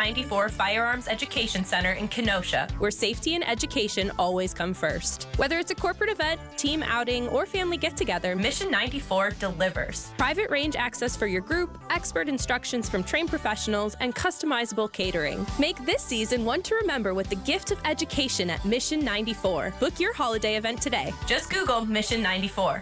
94 Firearms Education Center in Kenosha, where safety and education always come first. Whether it's a corporate event, team outing, or family get-together, Mission 94 delivers. Private range access for your group, expert instructions from trained professionals, and customizable catering. Make this season one to remember with the gift of education at Mission 94. Book your holiday event today. Just Google Mission 94.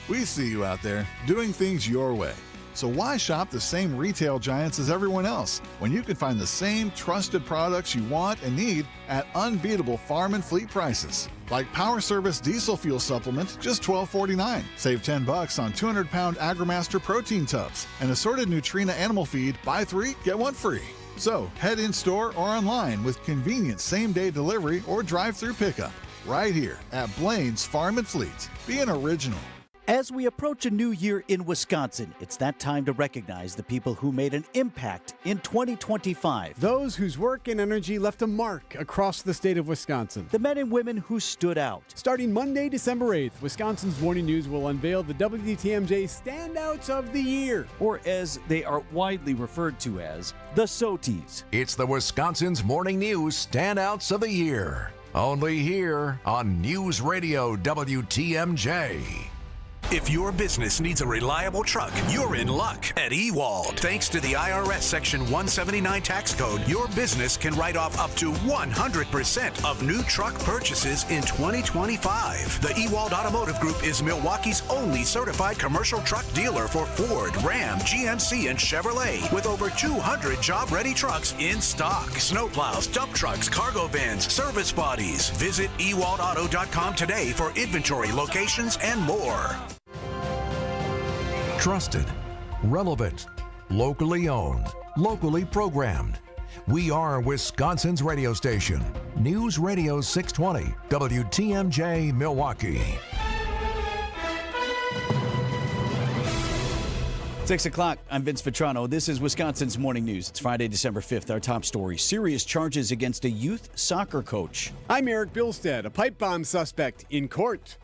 We see you out there doing things your way. So why shop the same retail giants as everyone else when you can find the same trusted products you want and need at unbeatable farm and fleet prices? Like Power Service Diesel Fuel Supplement, just $12.49. Save $10 on 200-pound AgriMaster protein tubs and assorted Nutrina animal feed. Buy 3, get 1 free. So head in store or online with convenient same-day delivery or drive-through pickup. Right here at Blaine's Farm and Fleet. Be an original. As we approach a new year in Wisconsin, it's that time to recognize the people who made an impact in 2025. Those whose work and energy left a mark across the state of Wisconsin. The men and women who stood out. Starting Monday, December 8th, Wisconsin's Morning News will unveil the WTMJ Standouts of the Year. Or as they are widely referred to as, the SOTIs. It's the Wisconsin's Morning News Standouts of the Year. Only here on News Radio WTMJ. If your business needs a reliable truck, you're in luck at Ewald. Thanks to the IRS Section 179 tax code, your business can write off up to 100% of new truck purchases in 2025. The Ewald Automotive Group is Milwaukee's only certified commercial truck dealer for Ford, Ram, GMC, and Chevrolet, with over 200 job-ready trucks in stock. Snowplows, dump trucks, cargo vans, service bodies. Visit ewaldauto.com today for inventory, locations, and more. Trusted, relevant, locally owned, locally programmed. We are Wisconsin's radio station. News Radio 620, WTMJ Milwaukee. 6 o'clock, I'm Vince Vitrano. This is Wisconsin's Morning News. It's Friday, December 5th. Our top story, serious charges against a youth soccer coach. I'm Erik Bilstad, a pipe bomb suspect in court.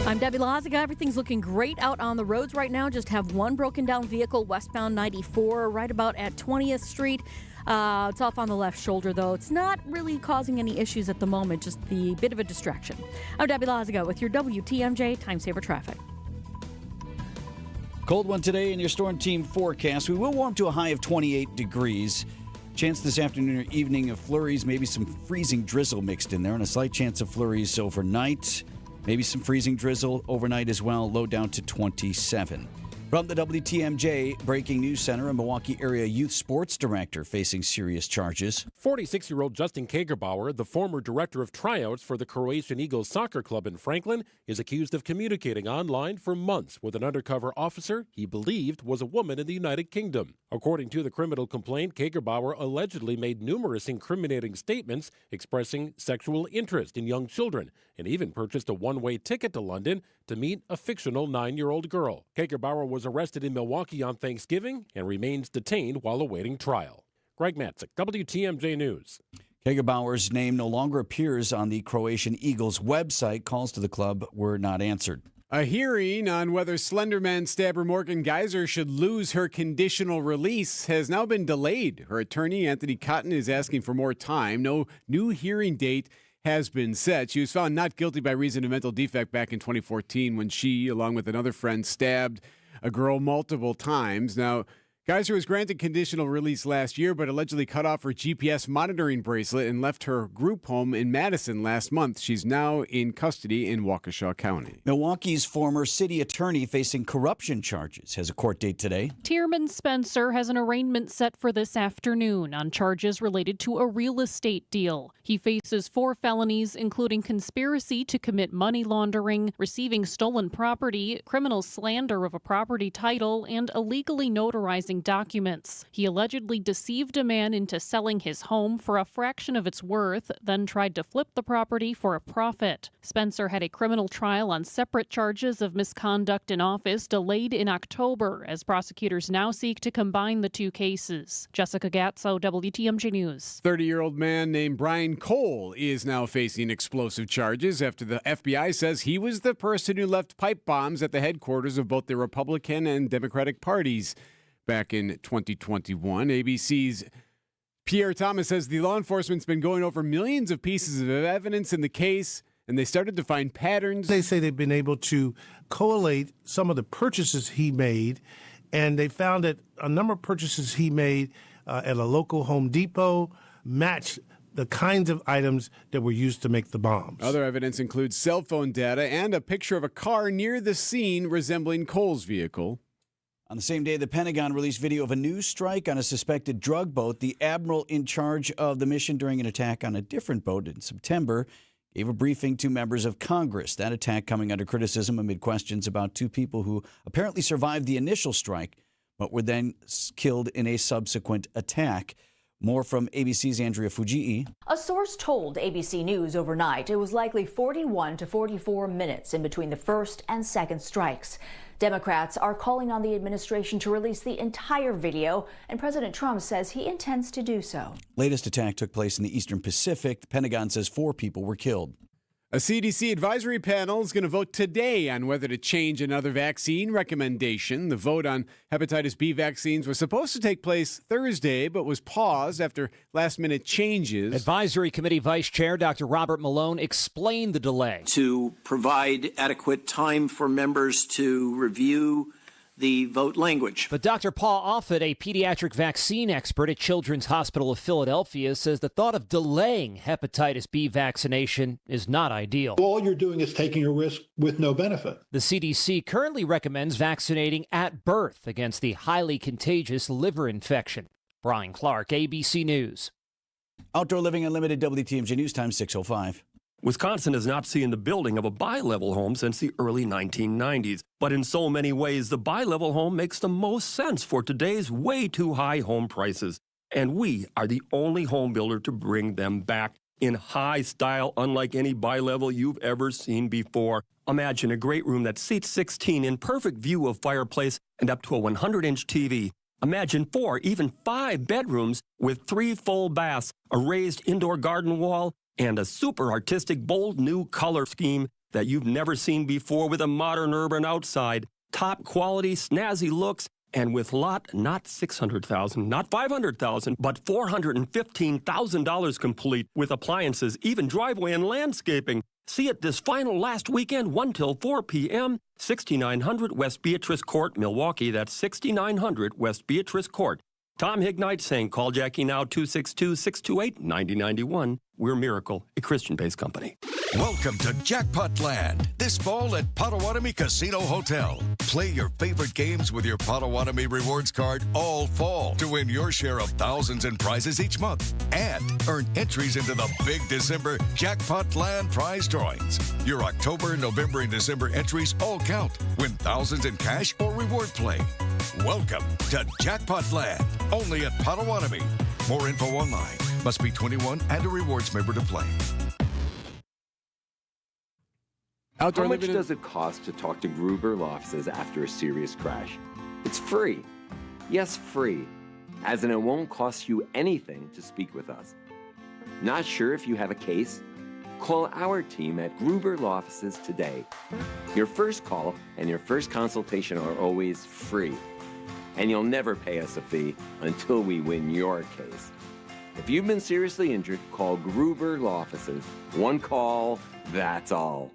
I'm Debbie Laziga. Everything's looking great out on the roads right now. Just have one broken down vehicle westbound 94 right about at 20th Street. It's off on the left shoulder, though. It's not really causing any issues at the moment, just the bit of a distraction. I'm Debbie Laziga with your WTMJ Time Saver Traffic. Cold one today in your Storm Team forecast. We will warm to a high of 28 degrees. Chance this afternoon or evening of flurries, maybe some freezing drizzle mixed in there, and a slight chance of flurries overnight. Maybe some freezing drizzle overnight as well, low down to 27. From the WTMJ Breaking News Center, a Milwaukee area youth sports director facing serious charges. 46-year-old Justin Kagerbauer, the former director of tryouts for the Croatian Eagles soccer club in Franklin, is accused of communicating online for months with an undercover officer he believed was a woman in the United Kingdom. According to the criminal complaint, Kagerbauer allegedly made numerous incriminating statements expressing sexual interest in young children and even purchased a one-way ticket to London to meet a fictional 9-year-old girl. Kagerbauer was arrested in Milwaukee on Thanksgiving and remains detained while awaiting trial. Greg Matzik, WTMJ News. Kagerbauer's name no longer appears on the Croatian Eagles website. Calls to the club were not answered. A hearing on whether Slenderman stabber Morgan Geyser should lose her conditional release has now been delayed. Her attorney, Anthony Cotton, is asking for more time. No new hearing date has been set. She was found not guilty by reason of mental defect back in 2014 when she, along with another friend, stabbed a girl multiple times. Now, Geyser was granted conditional release last year, but allegedly cut off her GPS monitoring bracelet and left her group home in Madison last month. She's now in custody in Waukesha County. Milwaukee's former city attorney facing corruption charges has a court date today. Tierman Spencer has an arraignment set for this afternoon on charges related to a real estate deal. He faces 4 felonies, including conspiracy to commit money laundering, receiving stolen property, criminal slander of a property title, and illegally notarizing documents. He allegedly deceived a man into selling his home for a fraction of its worth, then tried to flip the property for a profit. Spencer had a criminal trial on separate charges of misconduct in office delayed in October, as prosecutors now seek to combine the 2 cases. Jessica Gatso, WTMJ News. 30-year-old man named Brian Cole is now facing explosive charges after the FBI says he was the person who left pipe bombs at the headquarters of both the Republican and Democratic parties back in 2021. ABC's Pierre Thomas says the law enforcement's been going over millions of pieces of evidence in the case, and they started to find patterns. They say they've been able to collate some of the purchases he made, and they found that a number of purchases he made at a local Home Depot match the kinds of items that were used to make the bombs. Other evidence includes cell phone data and a picture of a car near the scene resembling Cole's vehicle. On the same day, the Pentagon released video of a new strike on a suspected drug boat. The admiral in charge of the mission during an attack on a different boat in September gave a briefing to members of Congress. That attack coming under criticism amid questions about two people who apparently survived the initial strike but were then killed in a subsequent attack. More from ABC's Andrea Fujii. A source told ABC News overnight it was likely 41 to 44 minutes in between the first and second strikes. Democrats are calling on the administration to release the entire video, and President Trump says he intends to do so. Latest attack took place in the Eastern Pacific. The Pentagon says 4 people were killed. A CDC advisory panel is going to vote today on whether to change another vaccine recommendation. The vote on hepatitis B vaccines was supposed to take place Thursday, but was paused after last-minute changes. Advisory Committee Vice Chair Dr. Robert Malone explained the delay. To provide adequate time for members to review the vote language. But Dr. Paul Offit, a pediatric vaccine expert at Children's Hospital of Philadelphia, says the thought of delaying hepatitis B vaccination is not ideal. All you're doing is taking a risk with no benefit. The CDC currently recommends vaccinating at birth against the highly contagious liver infection. Brian Clark, ABC News. Outdoor Living Unlimited, WTMJ News Time 6:05. Wisconsin has not seen the building of a bi-level home since the early 1990s. But in so many ways, the bi-level home makes the most sense for today's way too high home prices. And we are the only home builder to bring them back in high style, unlike any bi-level you've ever seen before. Imagine a great room that seats 16 in perfect view of fireplace and up to a 100-inch TV. Imagine 4, even 5 bedrooms with 3 full baths, a raised indoor garden wall, and a super artistic, bold new color scheme that you've never seen before with a modern urban outside. Top quality, snazzy looks, and with lot not $600,000, not $500,000, but $415,000 complete with appliances, even driveway and landscaping. See it this final last weekend, 1 till 4 p.m., 6900 West Beatrice Court, Milwaukee. That's 6900 West Beatrice Court. Tom Hignite saying, call Jackie now, 262-628-9091. We're Miracle, a Christian-based company. Welcome to Jackpot Land, this fall at Potawatomi Casino Hotel. Play your favorite games with your Potawatomi Rewards card all fall to win your share of thousands in prizes each month and earn entries into the big December Jackpot Land prize drawings. Your October, November, and December entries all count. Win thousands in cash or reward play. Welcome to Jackpot Land, only at Potawatomi. More info online. Must be 21 and a rewards member to play. How much does it cost to talk to Gruber Law Offices after a serious crash? It's free. Yes, free. As in, it won't cost you anything to speak with us. Not sure if you have a case? Call our team at Gruber Law Offices today. Your first call and your first consultation are always free. And you'll never pay us a fee until we win your case. If you've been seriously injured, call Gruber Law Offices. One call, that's all.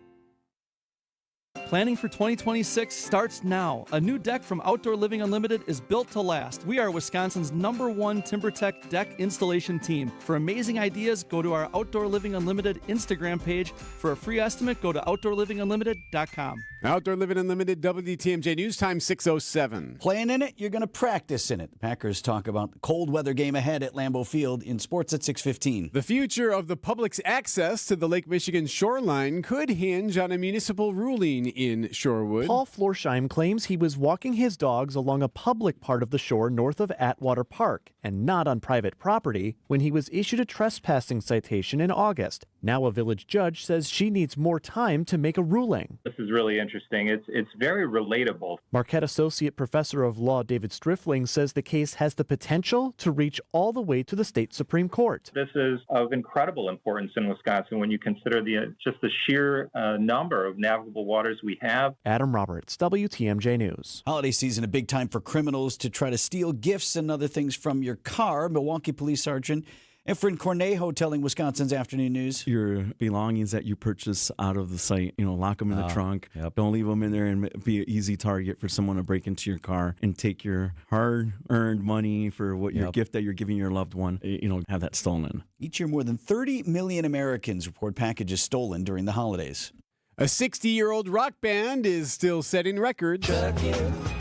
Planning for 2026 starts now. A new deck from Outdoor Living Unlimited is built to last. We are Wisconsin's #1 TimberTech deck installation team. For amazing ideas, go to our Outdoor Living Unlimited Instagram page. For a free estimate, go to OutdoorLivingUnlimited.com. Outdoor Living Unlimited, WTMJ News Time 6:07. Playing in it, you're going to practice in it. The Packers talk about the cold weather game ahead at Lambeau Field in sports at 6:15. The future of the public's access to the Lake Michigan shoreline could hinge on a municipal ruling in Shorewood. Paul Florsheim claims he was walking his dogs along a public part of the shore north of Atwater Park and not on private property when he was issued a trespassing citation in August. Now a village judge says she needs more time to make a ruling. This is really interesting. It's very relatable. Marquette Associate Professor of Law David Striffling says the case has the potential to reach all the way to the state Supreme Court. This is of incredible importance in Wisconsin when you consider just the sheer number of navigable waters we have. Adam Roberts, WTMJ News. Holiday season, a big time for criminals to try to steal gifts and other things from your car. Milwaukee Police Sergeant Efren Cornejo telling Wisconsin's Afternoon News. Your belongings that you purchase out of the site, lock them in the trunk. Yep. Don't leave them in there and be an easy target for someone to break into your car and take your hard-earned money for what your gift that you're giving your loved one, have that stolen. Each year, more than 30 million Americans report packages stolen during the holidays. A 60-year-old rock band is still setting records. The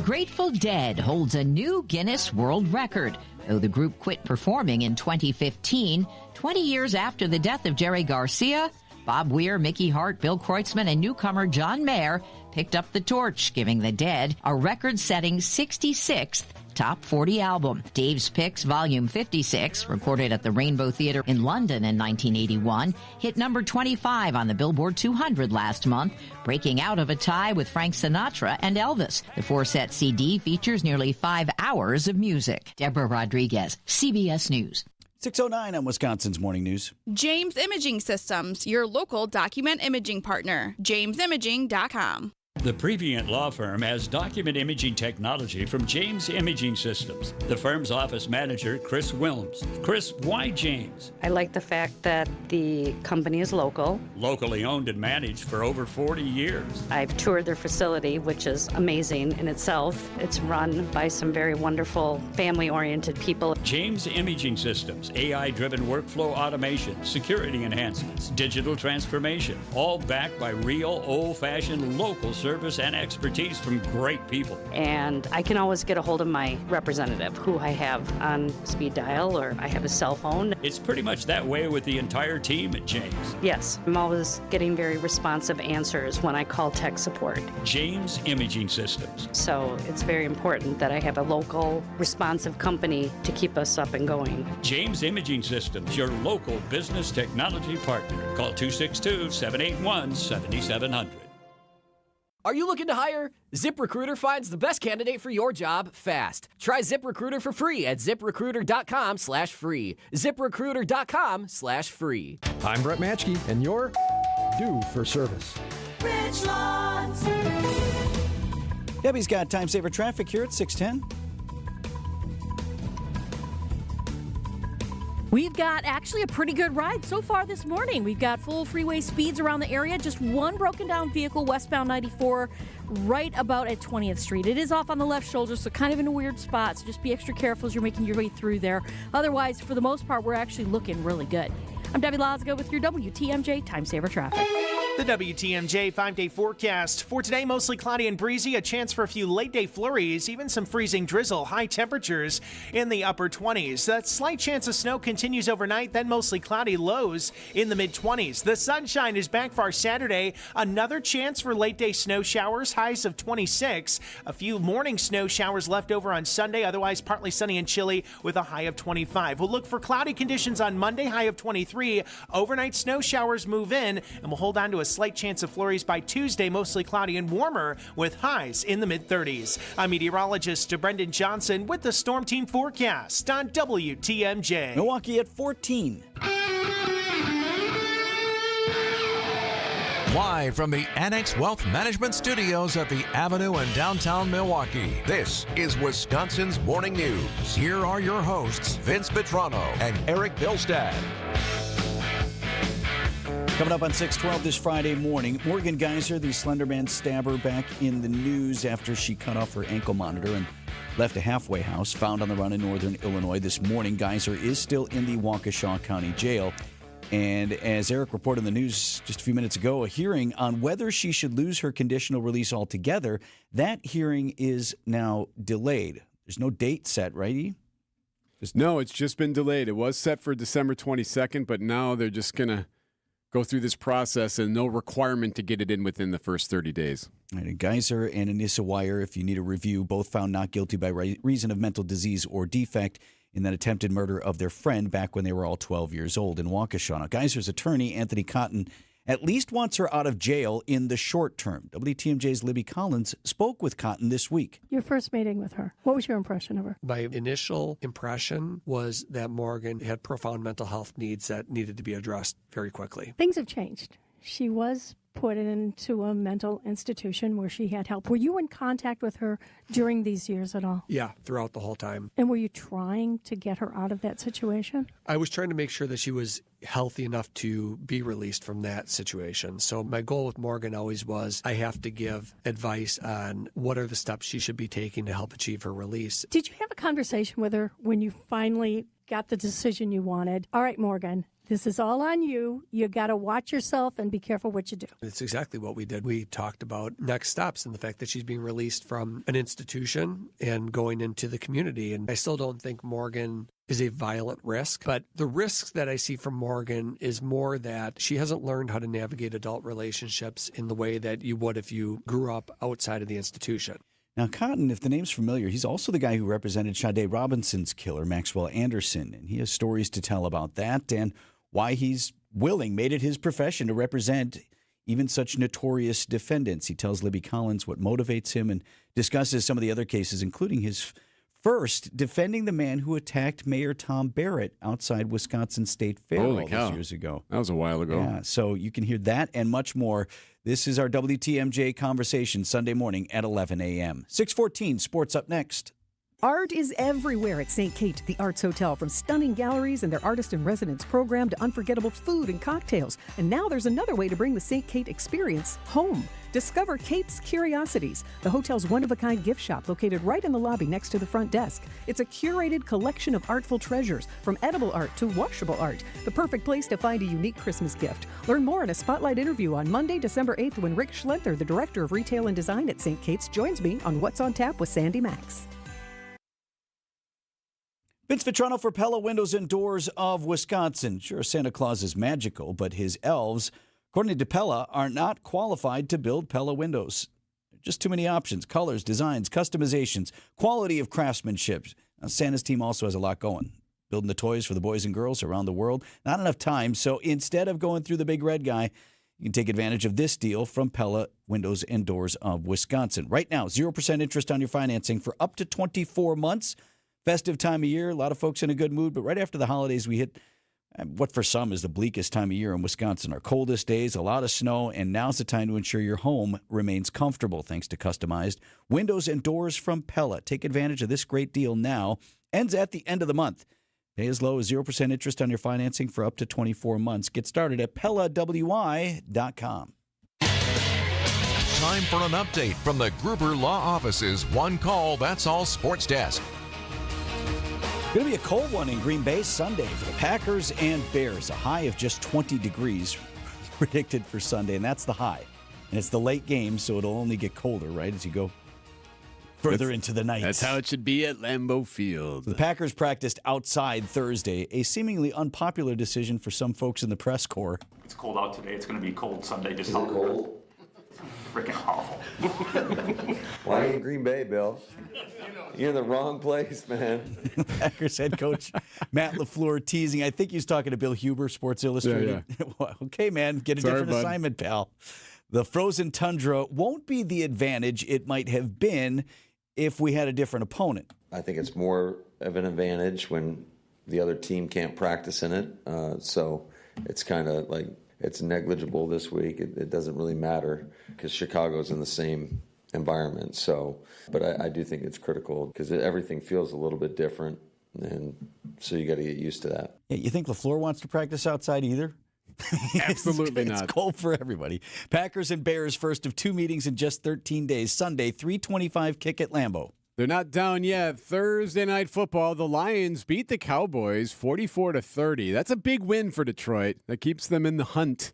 Grateful Dead holds a new Guinness World Record. Though the group quit performing in 2015, 20 years after the death of Jerry Garcia, Bob Weir, Mickey Hart, Bill Kreutzmann, and newcomer John Mayer picked up the torch, giving the Dead a record-setting 66th Top 40 album. Dave's Picks Volume 56, recorded at the Rainbow Theatre in London in 1981, hit number 25 on the Billboard 200 last month, breaking out of a tie with Frank Sinatra and Elvis. The 4-set CD features nearly 5 hours of music. Deborah Rodriguez, CBS News. 6:09 on Wisconsin's Morning News. James Imaging Systems, your local document imaging partner. JamesImaging.com. The Previent Law Firm has document imaging technology from James Imaging Systems. The firm's office manager, Chris Wilms. Chris, why James? I like the fact that the company is local. Locally owned and managed for over 40 years. I've toured their facility, which is amazing in itself. It's run by some very wonderful, family-oriented people. James Imaging Systems, AI-driven workflow automation, security enhancements, digital transformation, all backed by real, old-fashioned local service and expertise from great people. And I can always get a hold of my representative, who I have on speed dial, or I have a cell phone. It's pretty much that way with the entire team at James. Yes, I'm always getting very responsive answers when I call tech support. James Imaging Systems. So it's very important that I have a local, responsive company to keep us up and going. James Imaging Systems, your local business technology partner. Call 262-781-7700. Are you looking to hire? ZipRecruiter finds the best candidate for your job fast. Try ZipRecruiter for free at ziprecruiter.com/free. ZipRecruiter.com/free. I'm Brett Matschke, and you're due for service. Richlands. Debbie's got time saver traffic here at 6:10. We've got actually a pretty good ride so far this morning. We've got full freeway speeds around the area. Just one broken down vehicle westbound 94 right about at 20th Street. It is off on the left shoulder, so kind of in a weird spot. So just be extra careful as you're making your way through there. Otherwise, for the most part, we're actually looking really good. I'm Debbie Laziga with your WTMJ Time Saver Traffic. The WTMJ 5-day forecast. For today, mostly cloudy and breezy, a chance for a few late-day flurries, even some freezing drizzle, high temperatures in the upper 20s. That slight chance of snow continues overnight, then mostly cloudy, lows in the mid-20s. The sunshine is back for our Saturday. Another chance for late-day snow showers, highs of 26. A few morning snow showers left over on Sunday, otherwise partly sunny and chilly with a high of 25. We'll look for cloudy conditions on Monday, high of 23. Overnight snow showers move in, and we'll hold on to a slight chance of flurries by Tuesday, mostly cloudy and warmer with highs in the mid-30s. I'm meteorologist Brendan Johnson with the Storm Team forecast on WTMJ. Milwaukee at 14. Live from the Annex Wealth Management Studios at the Avenue in downtown Milwaukee, this is Wisconsin's Morning News. Here are your hosts, Vince Vitrano and Erik Bilstad. Coming up on 6:12 this Friday morning, Morgan Geyser, the Slenderman stabber, back in the news after she cut off her ankle monitor and left a halfway house found on the run in northern Illinois. This morning, Geyser is still in the Waukesha County Jail. And as Erik reported in the news just a few minutes ago, a hearing on whether she should lose her conditional release altogether, that hearing is now delayed. There's no date set, right, E? No, it's just been delayed. It was set for December 22nd, but now they're just going to go through this process and no requirement to get it in within the first 30 days. Right, Geyser and Anissa Wire, if you need a review, both found not guilty by reason of mental disease or defect in that attempted murder of their friend back when they were all 12 years old in Waukesha. Now, Geyser's attorney, Anthony Cotton, at least wants her out of jail in the short term. WTMJ's Libby Collins spoke with Cotton this week. Your first meeting with her, what was your impression of her? My initial impression was that Morgan had profound mental health needs that needed to be addressed very quickly. Things have changed. She was put into a mental institution where she had help. Were you in contact with her during these years at all? Yeah, throughout the whole time. And were you trying to get her out of that situation? I was trying to make sure that she was healthy enough to be released from that situation. So my goal with Morgan always was I have to give advice on what are the steps she should be taking to help achieve her release. Did you have a conversation with her when you finally got the decision you wanted? All right, Morgan, this is all on you. You got to watch yourself and be careful what you do. It's exactly what we did. We talked about next steps and the fact that she's being released from an institution and going into the community. And I still don't think Morgan is a violent risk, but the risks that I see from Morgan is more that she hasn't learned how to navigate adult relationships in the way that you would if you grew up outside of the institution. Now, Cotton, if the name's familiar, he's also the guy who represented Sade Robinson's killer, Maxwell Anderson, and he has stories to tell about that and why he's made it his profession to represent even such notorious defendants. He tells Libby Collins what motivates him and discusses some of the other cases, including his first defending the man who attacked Mayor Tom Barrett outside Wisconsin State Fair all those years ago. That was a while ago. Yeah, so you can hear that and much more. This is our WTMJ conversation Sunday morning at 11 a.m. 6:14, sports up next. Art is everywhere at St. Kate, the Arts Hotel, from stunning galleries and their artist-in-residence program to unforgettable food and cocktails. And now there's another way to bring the St. Kate experience home. Discover Kate's Curiosities, the hotel's one-of-a-kind gift shop located right in the lobby next to the front desk. It's a curated collection of artful treasures, from edible art to washable art. The perfect place to find a unique Christmas gift. Learn more in a spotlight interview on Monday, December 8th, when Rick Schlenther, the Director of Retail and Design at St. Kate's, joins me on What's on Tap with Sandy Max. Vince Vitrano for Pella Windows and Doors of Wisconsin. Sure, Santa Claus is magical, but his elves, according to Pella, are not qualified to build Pella windows. Just too many options, colors, designs, customizations, quality of craftsmanship. Now, Santa's team also has a lot going. Building the toys for the boys and girls around the world. Not enough time, so instead of going through the big red guy, you can take advantage of this deal from Pella Windows and Doors of Wisconsin. Right now, 0% interest on your financing for up to 24 months. Festive time of year, a lot of folks in a good mood, but right after the holidays, we hit what for some is the bleakest time of year in Wisconsin. Our coldest days, a lot of snow, and now's the time to ensure your home remains comfortable thanks to customized windows and doors from Pella. Take advantage of this great deal now. Ends at the end of the month. Pay as low as 0% interest on your financing for up to 24 months. Get started at PellaWI.com. Time for an update from the Gruber Law Office's One Call, That's All Sports Desk. Going to be a cold one in Green Bay Sunday for the Packers and Bears. A high of just 20 degrees predicted for Sunday, and that's the high. And it's the late game, so it'll only get colder, right, as you go further into the night. That's how it should be at Lambeau Field. The Packers practiced outside Thursday, a seemingly unpopular decision for some folks in the press corps. It's cold out today. It's going to be cold Sunday. Just how cold? Freaking awful. Why are you in Green Bay, Bill? You're in the wrong place, man. Packers head coach Matt LaFleur teasing. I think he's talking to Bill Huber, Sports Illustrated. Yeah. Okay, man, get a different assignment, pal. The frozen tundra won't be the advantage it might have been if we had a different opponent. I think it's more of an advantage when the other team can't practice in it. So it's kind of like it's negligible this week. It doesn't really matter because Chicago's in the same environment. So, but I do think it's critical because everything feels a little bit different, and so you got to get used to that. Yeah, you think LaFleur wants to practice outside either? Absolutely not. It's cold for everybody. Packers and Bears first of two meetings in just 13 days. Sunday, 3:25 kick at Lambeau. They're not down yet. Thursday night football, the Lions beat the Cowboys 44-30. That's a big win for Detroit. That keeps them in the hunt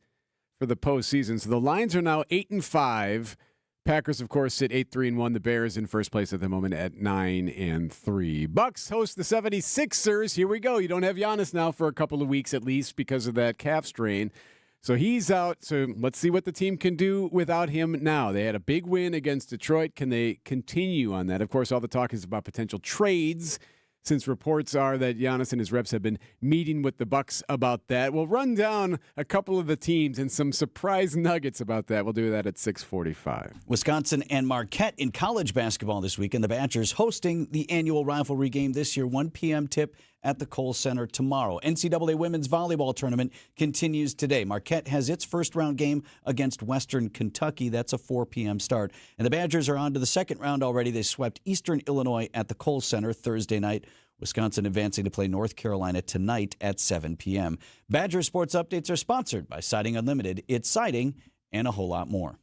for the postseason. So the Lions are now 8-5. Packers, of course, sit 8-3-1. The Bears in first place at the moment at 9-3. Bucks host the 76ers. Here we go. You don't have Giannis now for a couple of weeks at least because of that calf strain. So he's out. So let's see what the team can do without him now. They had a big win against Detroit. Can they continue on that? Of course, all the talk is about potential trades since reports are that Giannis and his reps have been meeting with the Bucks about that. We'll run down a couple of the teams and some surprise nuggets about that. We'll do that at 6:45. Wisconsin and Marquette in college basketball this week, and the Badgers hosting the annual rivalry game this year, 1 p.m. tip at the Kohl Center tomorrow. NCAA women's volleyball tournament continues today. Marquette has its first-round game against Western Kentucky. That's a 4 p.m. start. And the Badgers are on to the second round already. They swept Eastern Illinois at the Kohl Center Thursday night. Wisconsin advancing to play North Carolina tonight at 7 p.m. Badger Sports Updates are sponsored by Siding Unlimited. It's siding and a whole lot more.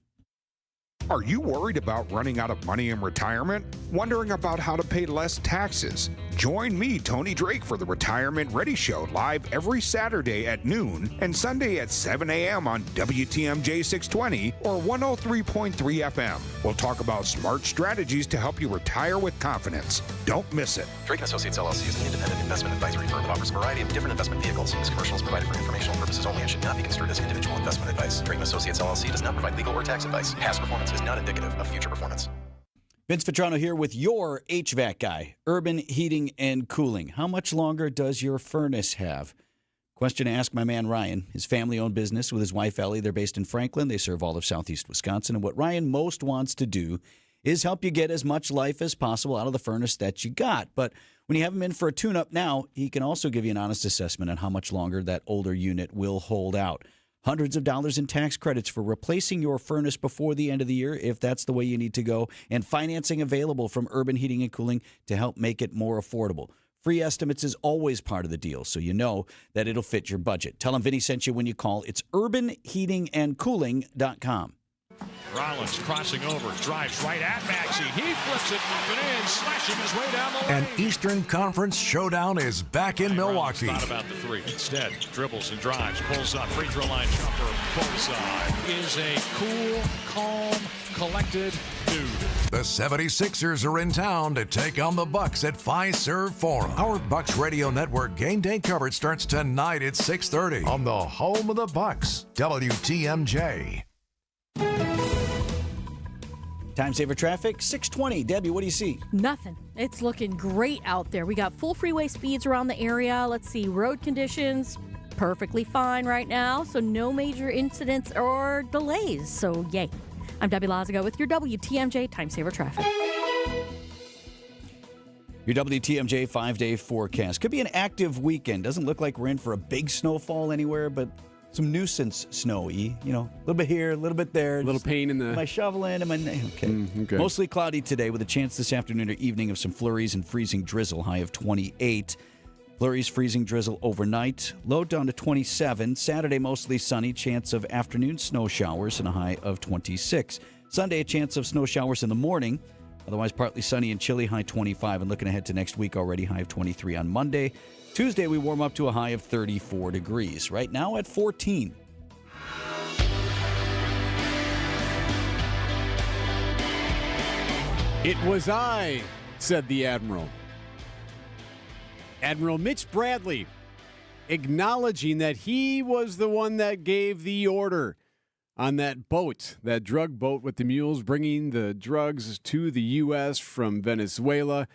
Are you worried about running out of money in retirement? Wondering about how to pay less taxes? Join me, Tony Drake, for the Retirement Ready Show live every Saturday at noon and Sunday at 7 a.m. on WTMJ 620 or 103.3 FM. We'll talk about smart strategies to help you retire with confidence. Don't miss it. Drake & Associates LLC is an independent investment advisory firm that offers a variety of different investment vehicles. This commercial is provided for informational purposes only and should not be construed as individual investment advice. Drake & Associates LLC does not provide legal or tax advice. Past performance is not indicative of future performance. Vince Vitrano here with your HVAC guy, Urban Heating and Cooling. How much longer does your furnace have? Question to ask my man Ryan. His family-owned business with his wife Ellie. They're based in Franklin. They serve all of southeast Wisconsin. And what Ryan most wants to do is help you get as much life as possible out of the furnace that you got. But when you have him in for a tune-up now, he can also give you an honest assessment on how much longer that older unit will hold out. Hundreds of dollars in tax credits for replacing your furnace before the end of the year, if that's the way you need to go, and financing available from Urban Heating and Cooling to help make it more affordable. Free estimates is always part of the deal, so you know that it'll fit your budget. Tell them Vinny sent you when you call. It's urbanheatingandcooling.com. Rollins crossing over, drives right at Maxey. He flips it and in, slashing his way down the lane. An Eastern Conference showdown is back in Milwaukee. Thought about the three. Instead, dribbles and drives, pulls up, free throw line jumper, bullseye. Is a cool, calm, collected dude. The 76ers are in town to take on the Bucks at Fiserv Forum. Our Bucks Radio Network game day coverage starts tonight at 6:30 on the home of the Bucks, WTMJ. Time saver traffic, 620. Debbie, what do you see? Nothing. It's looking great out there. We got full freeway speeds around the area. Let's see, road conditions, perfectly fine right now. So no major incidents or delays. So yay. I'm Debbie Lazaga with your WTMJ Time Saver Traffic. Your WTMJ 5-day forecast. Could be an active weekend. Doesn't look like we're in for a big snowfall anywhere, but some nuisance snowy, a little bit here, a little bit there. A little pain in the... Am I shoveling? Okay. Okay. Mostly cloudy today with a chance this afternoon or evening of some flurries and freezing drizzle, high of 28. Flurries, freezing drizzle overnight, low down to 27. Saturday, mostly sunny, chance of afternoon snow showers and a high of 26. Sunday, a chance of snow showers in the morning. Otherwise, partly sunny and chilly, high 25. And looking ahead to next week already, high of 23 on Monday. Tuesday, we warm up to a high of 34 degrees. Right now at 14. It was I, said the Admiral. Admiral Mitch Bradley acknowledging that he was the one that gave the order on that boat, that drug boat with the mules bringing the drugs to the U.S. from Venezuela.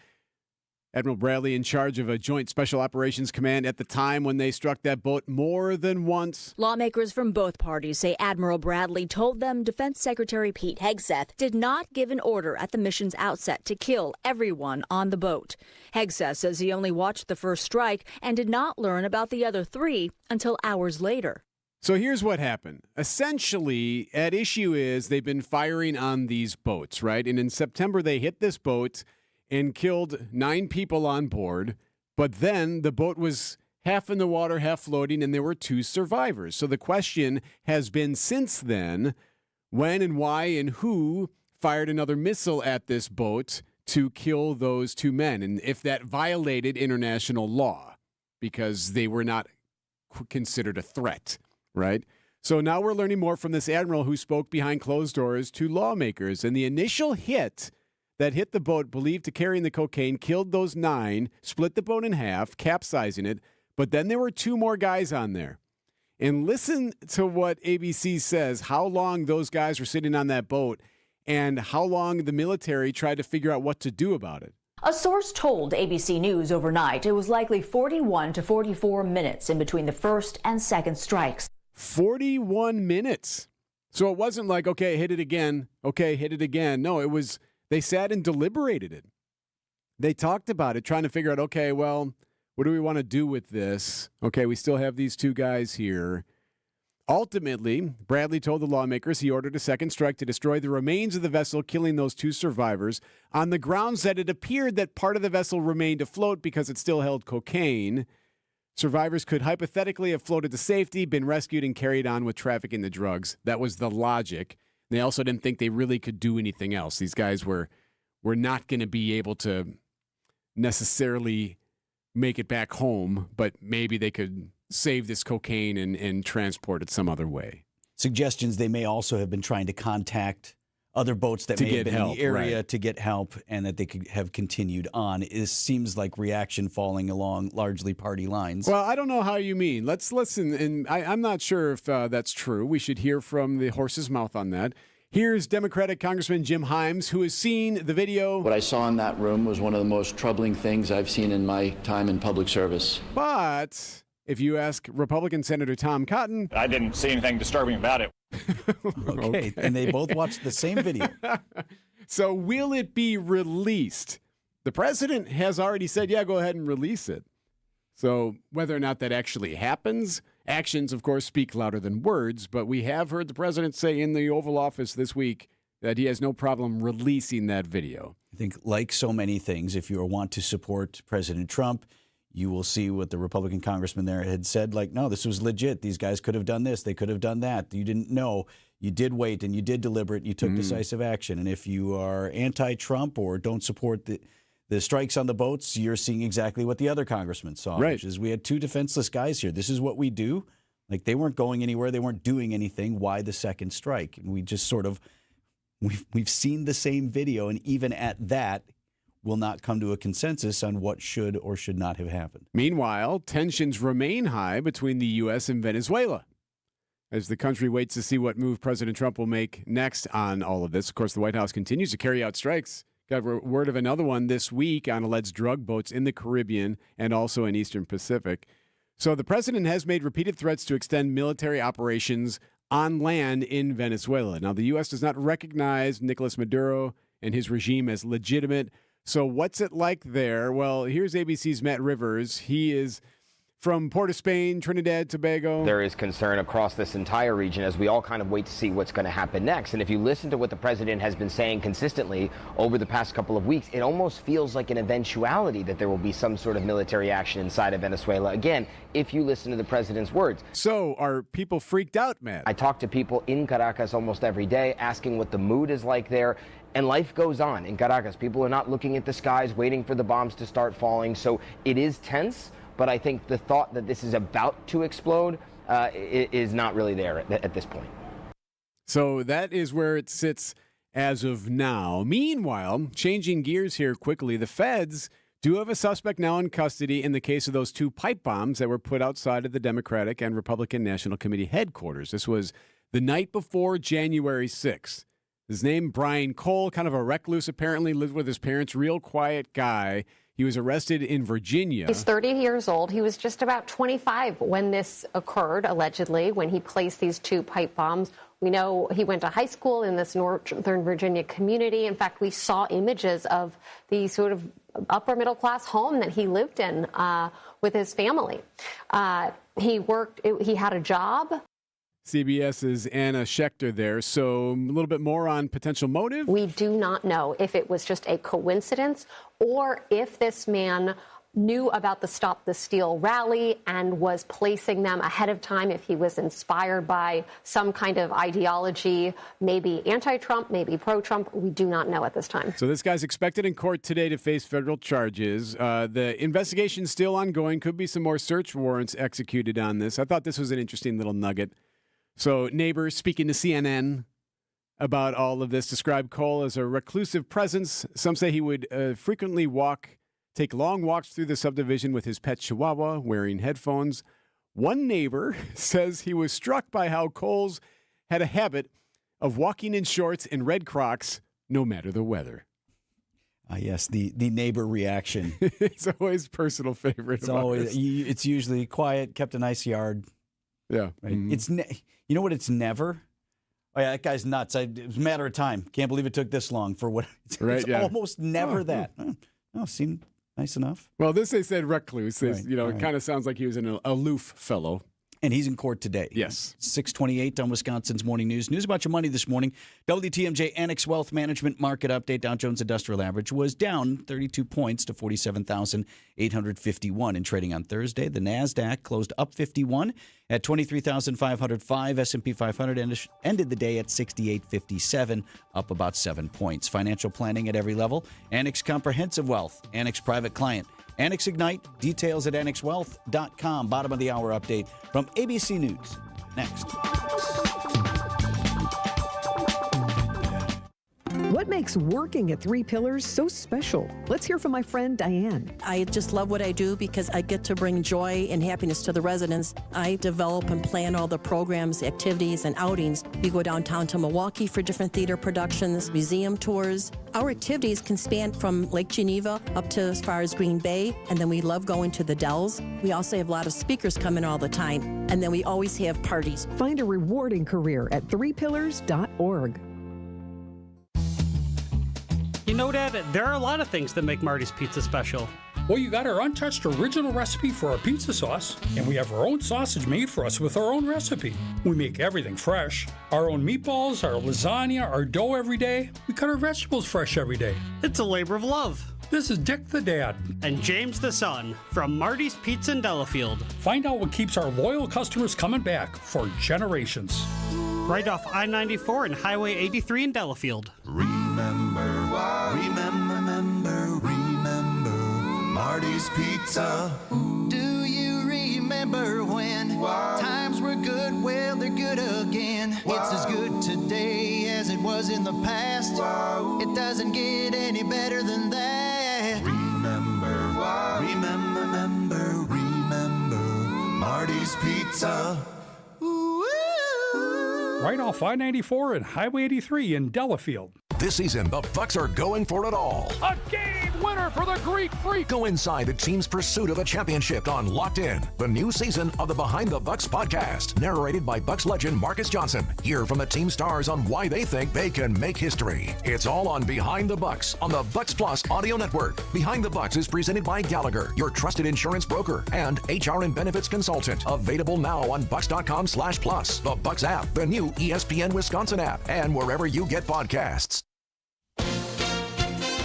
Admiral Bradley in charge of a Joint Special Operations Command at the time when they struck that boat more than once. Lawmakers from both parties say Admiral Bradley told them Defense Secretary Pete Hegseth did not give an order at the mission's outset to kill everyone on the boat. Hegseth says he only watched the first strike and did not learn about the other three until hours later. So here's what happened. Essentially, at issue is they've been firing on these boats, right? And in September, they hit this boat and killed 9 people on board. But then the boat was half in the water, half floating, and there were 2 survivors. So the question has been since then, when and why and who fired another missile at this boat to kill those 2 men, and if that violated international law because they were not considered a threat, right? So now we're learning more from this admiral who spoke behind closed doors to lawmakers. And the initial hit that hit the boat believed to carrying the cocaine killed those 9, split the boat in half, capsizing it. But then there were 2 more guys on there. And listen to what ABC says, how long those guys were sitting on that boat and how long the military tried to figure out what to do about it. A source told ABC News overnight it was likely 41 to 44 minutes in between the first and second strikes. 41 minutes. So it wasn't like, okay, hit it again. Okay, hit it again. No, it was, they sat and deliberated it. They talked about it, trying to figure out, okay, well, what do we want to do with this? Okay, we still have these two guys here. Ultimately, Bradley told the lawmakers he ordered a second strike to destroy the remains of the vessel, killing those two survivors, on the grounds that it appeared that part of the vessel remained afloat because it still held cocaine. Survivors could hypothetically have floated to safety, been rescued, and carried on with trafficking the drugs. That was the logic. They also didn't think they really could do anything else. These guys were not going to be able to necessarily make it back home, but maybe they could save this cocaine and transport it some other way. Suggestions they may also have been trying to contact other boats that may have been in the area to get help, and that they could have continued on. It seems like reaction falling along largely party lines. Well, I don't know how you mean. Let's listen, and I'm not sure if that's true. We should hear from the horse's mouth on that. Here's Democratic Congressman Jim Himes, who has seen the video. What I saw in that room was one of the most troubling things I've seen in my time in public service. But if you ask Republican Senator Tom Cotton, I didn't see anything disturbing about it. Okay, and they both watched the same video. So will it be released? The president has already said, yeah, go ahead and release it. So whether or not that actually happens, actions, of course, speak louder than words, but we have heard the president say in the Oval Office this week that he has no problem releasing that video. I think, like so many things, if you want to support President Trump, you will see what the Republican congressman there had said, like, no, this was legit. These guys could have done this. They could have done that. You didn't know. You did wait, and you did deliberate, and you took decisive action. And if you are anti-Trump or don't support the strikes on the boats, you're seeing exactly what the other congressman saw, which is we had two defenseless guys here. This is what we do. Like, they weren't going anywhere. They weren't doing anything. Why the second strike? And we just sort of, we've seen the same video, and even at that, will not come to a consensus on what should or should not have happened. Meanwhile, tensions remain high between the U.S. and Venezuela as the country waits to see what move President Trump will make next on all of this. Of course, the White House continues to carry out strikes. Got word of another one this week on alleged drug boats in the Caribbean and also in Eastern Pacific. So the president has made repeated threats to extend military operations on land in Venezuela. Now, the U.S. does not recognize Nicolas Maduro and his regime as legitimate. So what's it like there? Well, here's ABC's Matt Rivers. He is from Port of Spain, Trinidad, Tobago. There is concern across this entire region as we all kind of wait to see what's going to happen next. And if you listen to what the president has been saying consistently over the past couple of weeks, it almost feels like an eventuality that there will be some sort of military action inside of Venezuela. Again, if you listen to the president's words. So are people freaked out, Matt? I talk to people in Caracas almost every day asking what the mood is like there. And life goes on in Caracas. People are not looking at the skies, waiting for the bombs to start falling. So it is tense, but I think the thought that this is about to explode is not really there at this point. So that is where it sits as of now. Meanwhile, changing gears here quickly, the feds do have a suspect now in custody in the case of those two pipe bombs that were put outside of the Democratic and Republican National Committee headquarters. This was the night before January 6th. His name, Brian Cole, kind of a recluse, apparently lived with his parents, real quiet guy. He was arrested in Virginia. He's 30 years old. He was just about 25 when this occurred, allegedly, when he placed these two pipe bombs. We know he went to high school in this Northern Virginia community. In fact, we saw images of the sort of upper middle class home that he lived in with his family. He had a job. CBS's Anna Schechter there. So a little bit more on potential motive. We do not know if it was just a coincidence or if this man knew about the Stop the Steal rally and was placing them ahead of time, if he was inspired by some kind of ideology, maybe anti-Trump, maybe pro-Trump. We do not know at this time. So this guy's expected in court today to face federal charges. The investigation's still ongoing. Could be some more search warrants executed on this. I thought this was an interesting little nugget. So neighbors speaking to CNN about all of this describe Cole as a reclusive presence. Some say he would frequently take long walks through the subdivision with his pet chihuahua, wearing headphones. One neighbor says he was struck by how Coles had a habit of walking in shorts and red Crocs no matter the weather. Yes, the neighbor reaction. It's always personal favorite. It's usually quiet, kept a nice yard. Yeah. Right? It's you know what? It's never. Oh yeah, that guy's nuts. It was a matter of time. Can't believe it took this long for what. It's almost never that. Oh, seemed nice enough. Well, they said recluse. Right, It kind of sounds like he was an aloof fellow. And he's in court today. Yes. 6:28 on Wisconsin's Morning News. News about your money this morning. WTMJ Annex Wealth Management Market Update. Dow Jones Industrial Average was down 32 points to 47,851 in trading on Thursday. The NASDAQ closed up 51 at 23,505. S&P 500 ended the day at 6857, up about 7 points. Financial planning at every level. Annex Comprehensive Wealth. Annex Private Client. Annex Ignite, details at annexwealth.com. Bottom of the hour update from ABC News. Next. What makes working at Three Pillars so special? Let's hear from my friend Diane. I just love what I do because I get to bring joy and happiness to the residents. I develop and plan all the programs, activities, and outings. We go downtown to Milwaukee for different theater productions, museum tours. Our activities can span from Lake Geneva up to as far as Green Bay, and then we love going to the Dells. We also have a lot of speakers coming all the time, and then we always have parties. Find a rewarding career at threepillars.org. You know, Dad, there are a lot of things that make Marty's Pizza special. Well, you got our untouched original recipe for our pizza sauce, and we have our own sausage made for us with our own recipe. We make everything fresh. Our own meatballs, our lasagna, our dough every day. We cut our vegetables fresh every day. It's a labor of love. This is Dick the Dad. And James the Son from Marty's Pizza in Delafield. Find out what keeps our loyal customers coming back for generations. Right off I-94 and Highway 83 in Delafield. Remember Marty's Pizza. Do you remember when times were good? Well, they're good again. It's as good today as it was in the past. It doesn't get any better than that. Remember Marty's Pizza. Right off I-94 and Highway 83 in Delafield. This season, the Bucks are going for it all. A game winner for the Greek Freak. Go inside the team's pursuit of a championship on Locked In, the new season of the Behind the Bucks podcast, narrated by Bucks legend Marcus Johnson. Hear from the team stars on why they think they can make history. It's all on Behind the Bucks on the Bucks Plus audio network. Behind the Bucks is presented by Gallagher, your trusted insurance broker, and HR and benefits consultant. Available now on bucks.com/plus, the Bucks app, the new ESPN Wisconsin app, and wherever you get podcasts.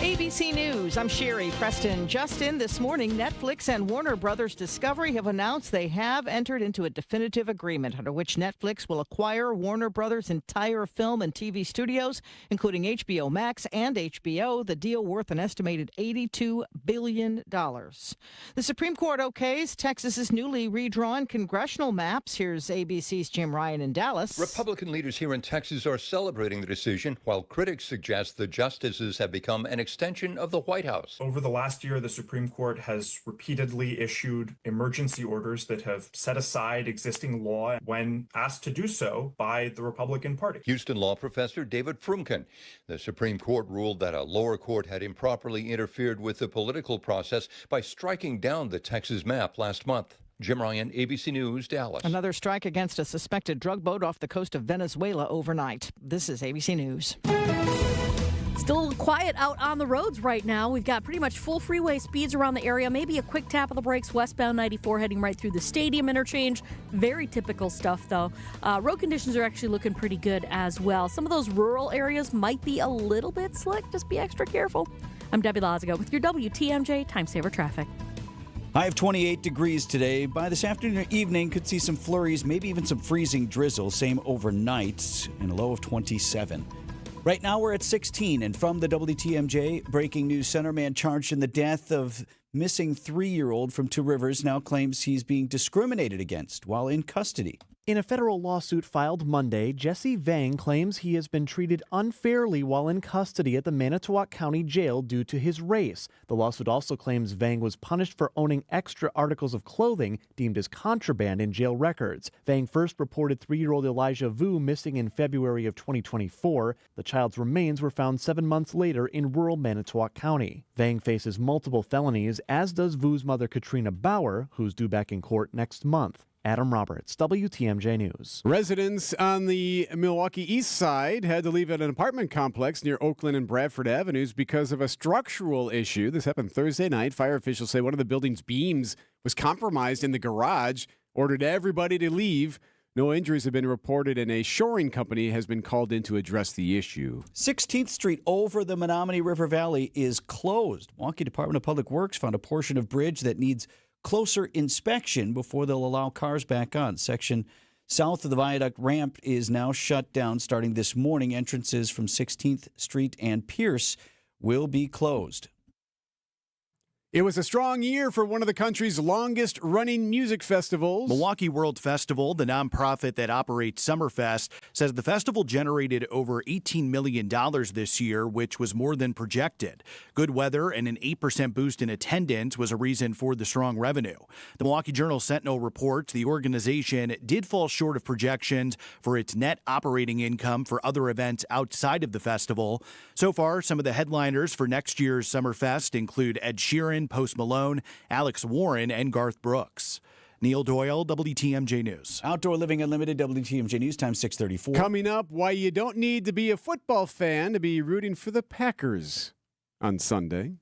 ABC News, I'm Sherry Preston. Justin, this morning, Netflix and Warner Brothers Discovery have announced they have entered into a definitive agreement under which Netflix will acquire Warner Brothers' entire film and TV studios, including HBO Max and HBO, the deal worth an estimated $82 billion. The Supreme Court okays Texas's newly redrawn congressional maps. Here's ABC's Jim Ryan in Dallas. Republican leaders here in Texas are celebrating the decision, while critics suggest the justices have become an extension of the White House. Over the last year, the Supreme Court has repeatedly issued emergency orders that have set aside existing law when asked to do so by the Republican Party. Houston law professor David Frumkin. The Supreme Court ruled that a lower court had improperly interfered with the political process by striking down the Texas map last month. Jim Ryan, ABC News, Dallas. Another strike against a suspected drug boat off the coast of Venezuela overnight. This is ABC News. Still quiet out on the roads right now. We've got pretty much full freeway speeds around the area. Maybe a quick tap of the brakes westbound 94 heading right through the stadium interchange. Very typical stuff, though. Road conditions are actually looking pretty good as well. Some of those rural areas might be a little bit slick. Just be extra careful. I'm Debbie Lazigo with your WTMJ Time Saver Traffic. High of 28 degrees today. By this afternoon or evening, could see some flurries, maybe even some freezing drizzle. Same overnight, and a low of 27. Right now we're at 16, and from the WTMJ Breaking News Center, man charged in the death of missing 3-year-old from Two Rivers now claims he's being discriminated against while in custody. In a federal lawsuit filed Monday, Jesse Vang claims he has been treated unfairly while in custody at the Manitowoc County Jail due to his race. The lawsuit also claims Vang was punished for owning extra articles of clothing deemed as contraband in jail records. Vang first reported 3-year-old Elijah Vu missing in February of 2024. The child's remains were found 7 months later in rural Manitowoc County. Vang faces multiple felonies, as does Vu's mother Katrina Bauer, who's due back in court next month. Adam Roberts, WTMJ News. Residents on the Milwaukee East Side had to leave an apartment complex near Oakland and Bradford Avenues because of a structural issue. This happened Thursday night. Fire officials say one of the building's beams was compromised in the garage, ordered everybody to leave. No injuries have been reported, and a shoring company has been called in to address the issue. 16th Street over the Menominee River Valley is closed. Milwaukee Department of Public Works found a portion of bridge that needs closer inspection before they'll allow cars back on. Section south of the viaduct ramp is now shut down starting this morning. Entrances from 16th Street and Pierce will be closed. It was a strong year for one of the country's longest-running music festivals. Milwaukee World Festival, the nonprofit that operates Summerfest, says the festival generated over $18 million this year, which was more than projected. Good weather and an 8% boost in attendance was a reason for the strong revenue. The Milwaukee Journal-Sentinel reports the organization did fall short of projections for its net operating income for other events outside of the festival. So far, some of the headliners for next year's Summerfest include Ed Sheeran, Post Malone, Alex Warren, and Garth Brooks. Neil Doyle, WTMJ News. Outdoor Living Unlimited, WTMJ News, time 6:34. Coming up, why you don't need to be a football fan to be rooting for the Packers on Sunday.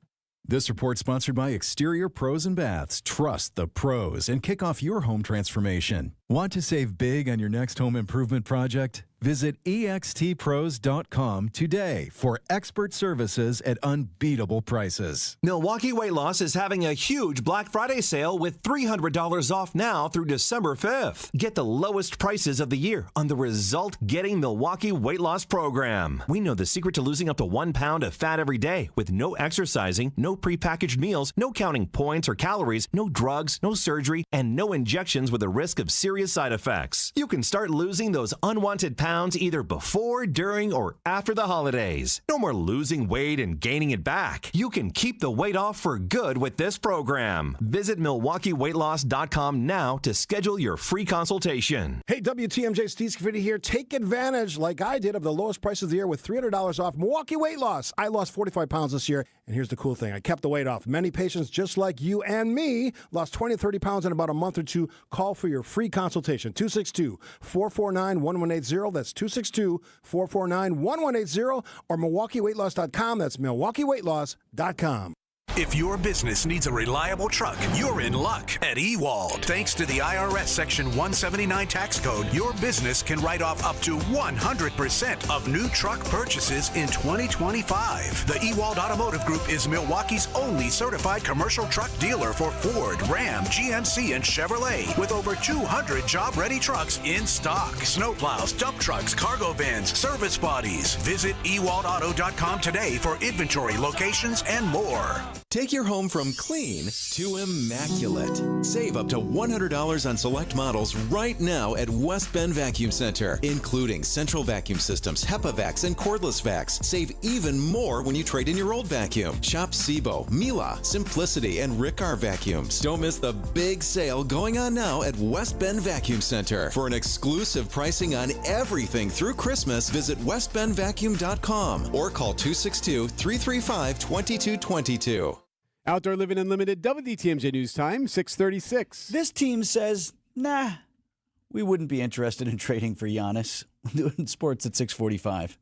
This report sponsored by Exterior Pros and Baths. Trust the pros and kick off your home transformation. Want to save big on your next home improvement project? Visit extpros.com today for expert services at unbeatable prices. Milwaukee Weight Loss is having a huge Black Friday sale with $300 off now through December 5th. Get the lowest prices of the year on the result-getting Milwaukee Weight Loss program. We know the secret to losing up to 1 pound of fat every day with no exercising, no prepackaged meals, no counting points or calories, no drugs, no surgery, and no injections with a risk of serious side effects. You can start losing those unwanted pounds either before, during, or after the holidays. No more losing weight and gaining it back. You can keep the weight off for good with this program. Visit MilwaukeeWeightLoss.com now to schedule your free consultation. Hey, WTMJ, Steve Scafidi here. Take advantage, like I did, of the lowest price of the year with $300 off Milwaukee Weight Loss. I lost 45 pounds this year, and here's the cool thing. I kept the weight off. Many patients, just like you and me, lost 20 to 30 pounds in about a month or two. Call for your free consultation. 262-449-1180. That's 262-449-1180 or MilwaukeeWeightLoss.com. That's MilwaukeeWeightLoss.com. If your business needs a reliable truck, you're in luck at Ewald. Thanks to the IRS Section 179 tax code, your business can write off up to 100% of new truck purchases in 2025. The Ewald Automotive Group is Milwaukee's only certified commercial truck dealer for Ford, Ram, GMC, and Chevrolet, with over 200 job-ready trucks in stock. Snowplows, dump trucks, cargo vans, service bodies. Visit EwaldAuto.com today for inventory, locations, and more. Take your home from clean to immaculate. Save up to $100 on select models right now at West Bend Vacuum Center, including central vacuum systems, HEPA Vacs, and cordless vacs. Save even more when you trade in your old vacuum. Shop Sebo, Mila, Simplicity, and Riccar vacuums. Don't miss the big sale going on now at West Bend Vacuum Center. For an exclusive pricing on everything through Christmas, visit westbendvacuum.com or call 262-335-2222. Outdoor Living Unlimited, WTMJ News Time, 6:36. This team says, nah, we wouldn't be interested in trading for Giannis. Doing sports at 6:45.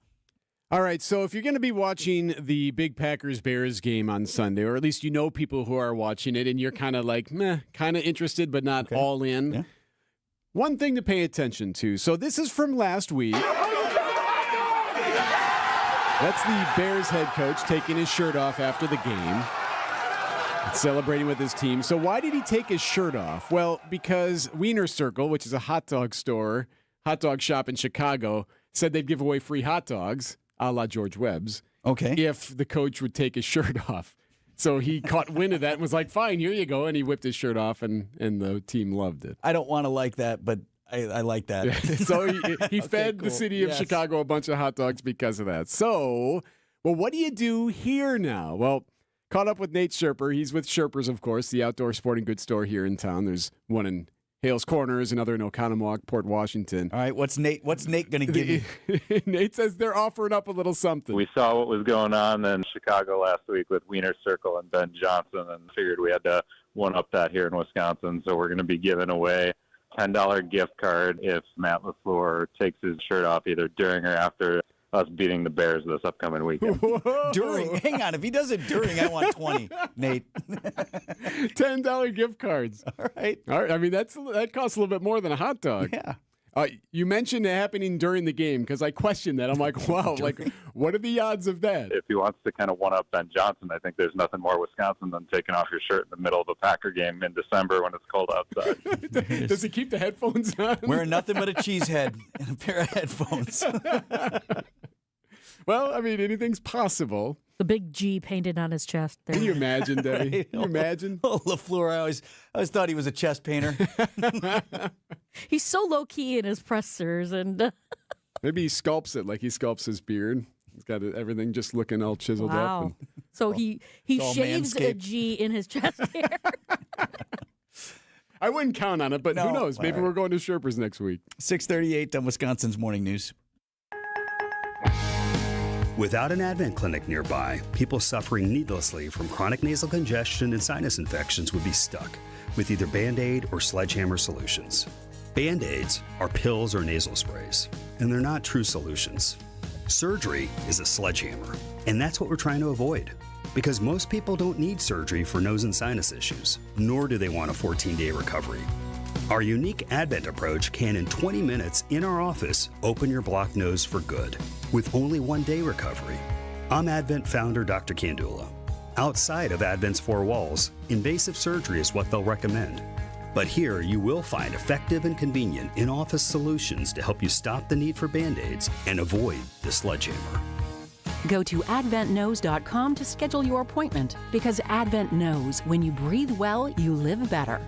All right, so if you're going to be watching the big Packers-Bears game on Sunday, or at least you know people who are watching it, and you're kind of like, kind of interested but not all in, yeah. One thing to pay attention to. So this is from last week. That's the Bears head coach taking his shirt off after the game. Celebrating with his team. So why did he take his shirt off? Well, because Wiener Circle, which is a hot dog store, hot dog shop in Chicago, said they'd give away free hot dogs, a la George Webb's, if the coach would take his shirt off. So he caught wind of that and was like, fine, here you go. And he whipped his shirt off, and the team loved it. I don't want to like that, but I like that. So he fed the city of Chicago a bunch of hot dogs because of that. So, well, what do you do here now? Well, caught up with Nate Sherper. He's with Sherpers, of course, the outdoor sporting goods store here in town. There's one in Hales Corners, another in Oconomowoc, Port Washington. All right, what's Nate going to give you? Nate says they're offering up a little something. We saw what was going on in Chicago last week with Wiener Circle and Ben Johnson and figured we had to one-up that here in Wisconsin. So we're going to be giving away $10 gift card if Matt LaFleur takes his shirt off either during or after us beating the Bears this upcoming weekend. During? Hang on. If he does it during, I want 20, Nate. $10 gift cards. All right. I mean, that costs a little bit more than a hot dog. Yeah. You mentioned it happening during the game because I questioned that. I'm like, wow, what are the odds of that? If he wants to kind of one-up Ben Johnson, I think there's nothing more Wisconsin than taking off your shirt in the middle of a Packer game in December when it's cold outside. Does he keep the headphones on? Wearing nothing but a cheese head and a pair of headphones. Well, I mean, anything's possible. The big G painted on his chest. There. Can you imagine, Debbie? Can you imagine? Oh, LaFleur, I always thought he was a chess painter. He's so low-key in his pressers. And maybe he sculpts it like he sculpts his beard. He's got everything just looking all chiseled up. And, so he shaves a G in his chest hair. I wouldn't count on it, but who knows? Maybe we're going to Sherpers next week. 6:38 on Wisconsin's Morning News. Without an Advent clinic nearby, people suffering needlessly from chronic nasal congestion and sinus infections would be stuck with either Band-Aid or Sledgehammer solutions. Band-Aids are pills or nasal sprays, and they're not true solutions. Surgery is a sledgehammer, and that's what we're trying to avoid. Because most people don't need surgery for nose and sinus issues, nor do they want a 14-day recovery. Our unique Advent approach can, in 20 minutes in our office, open your blocked nose for good, with only 1 day recovery. I'm Advent founder Dr. Kandula. Outside of Advent's four walls, invasive surgery is what they'll recommend. But here you will find effective and convenient in-office solutions to help you stop the need for Band-Aids and avoid the sledgehammer. Go to adventknows.com to schedule your appointment, because Advent knows when you breathe well, you live better.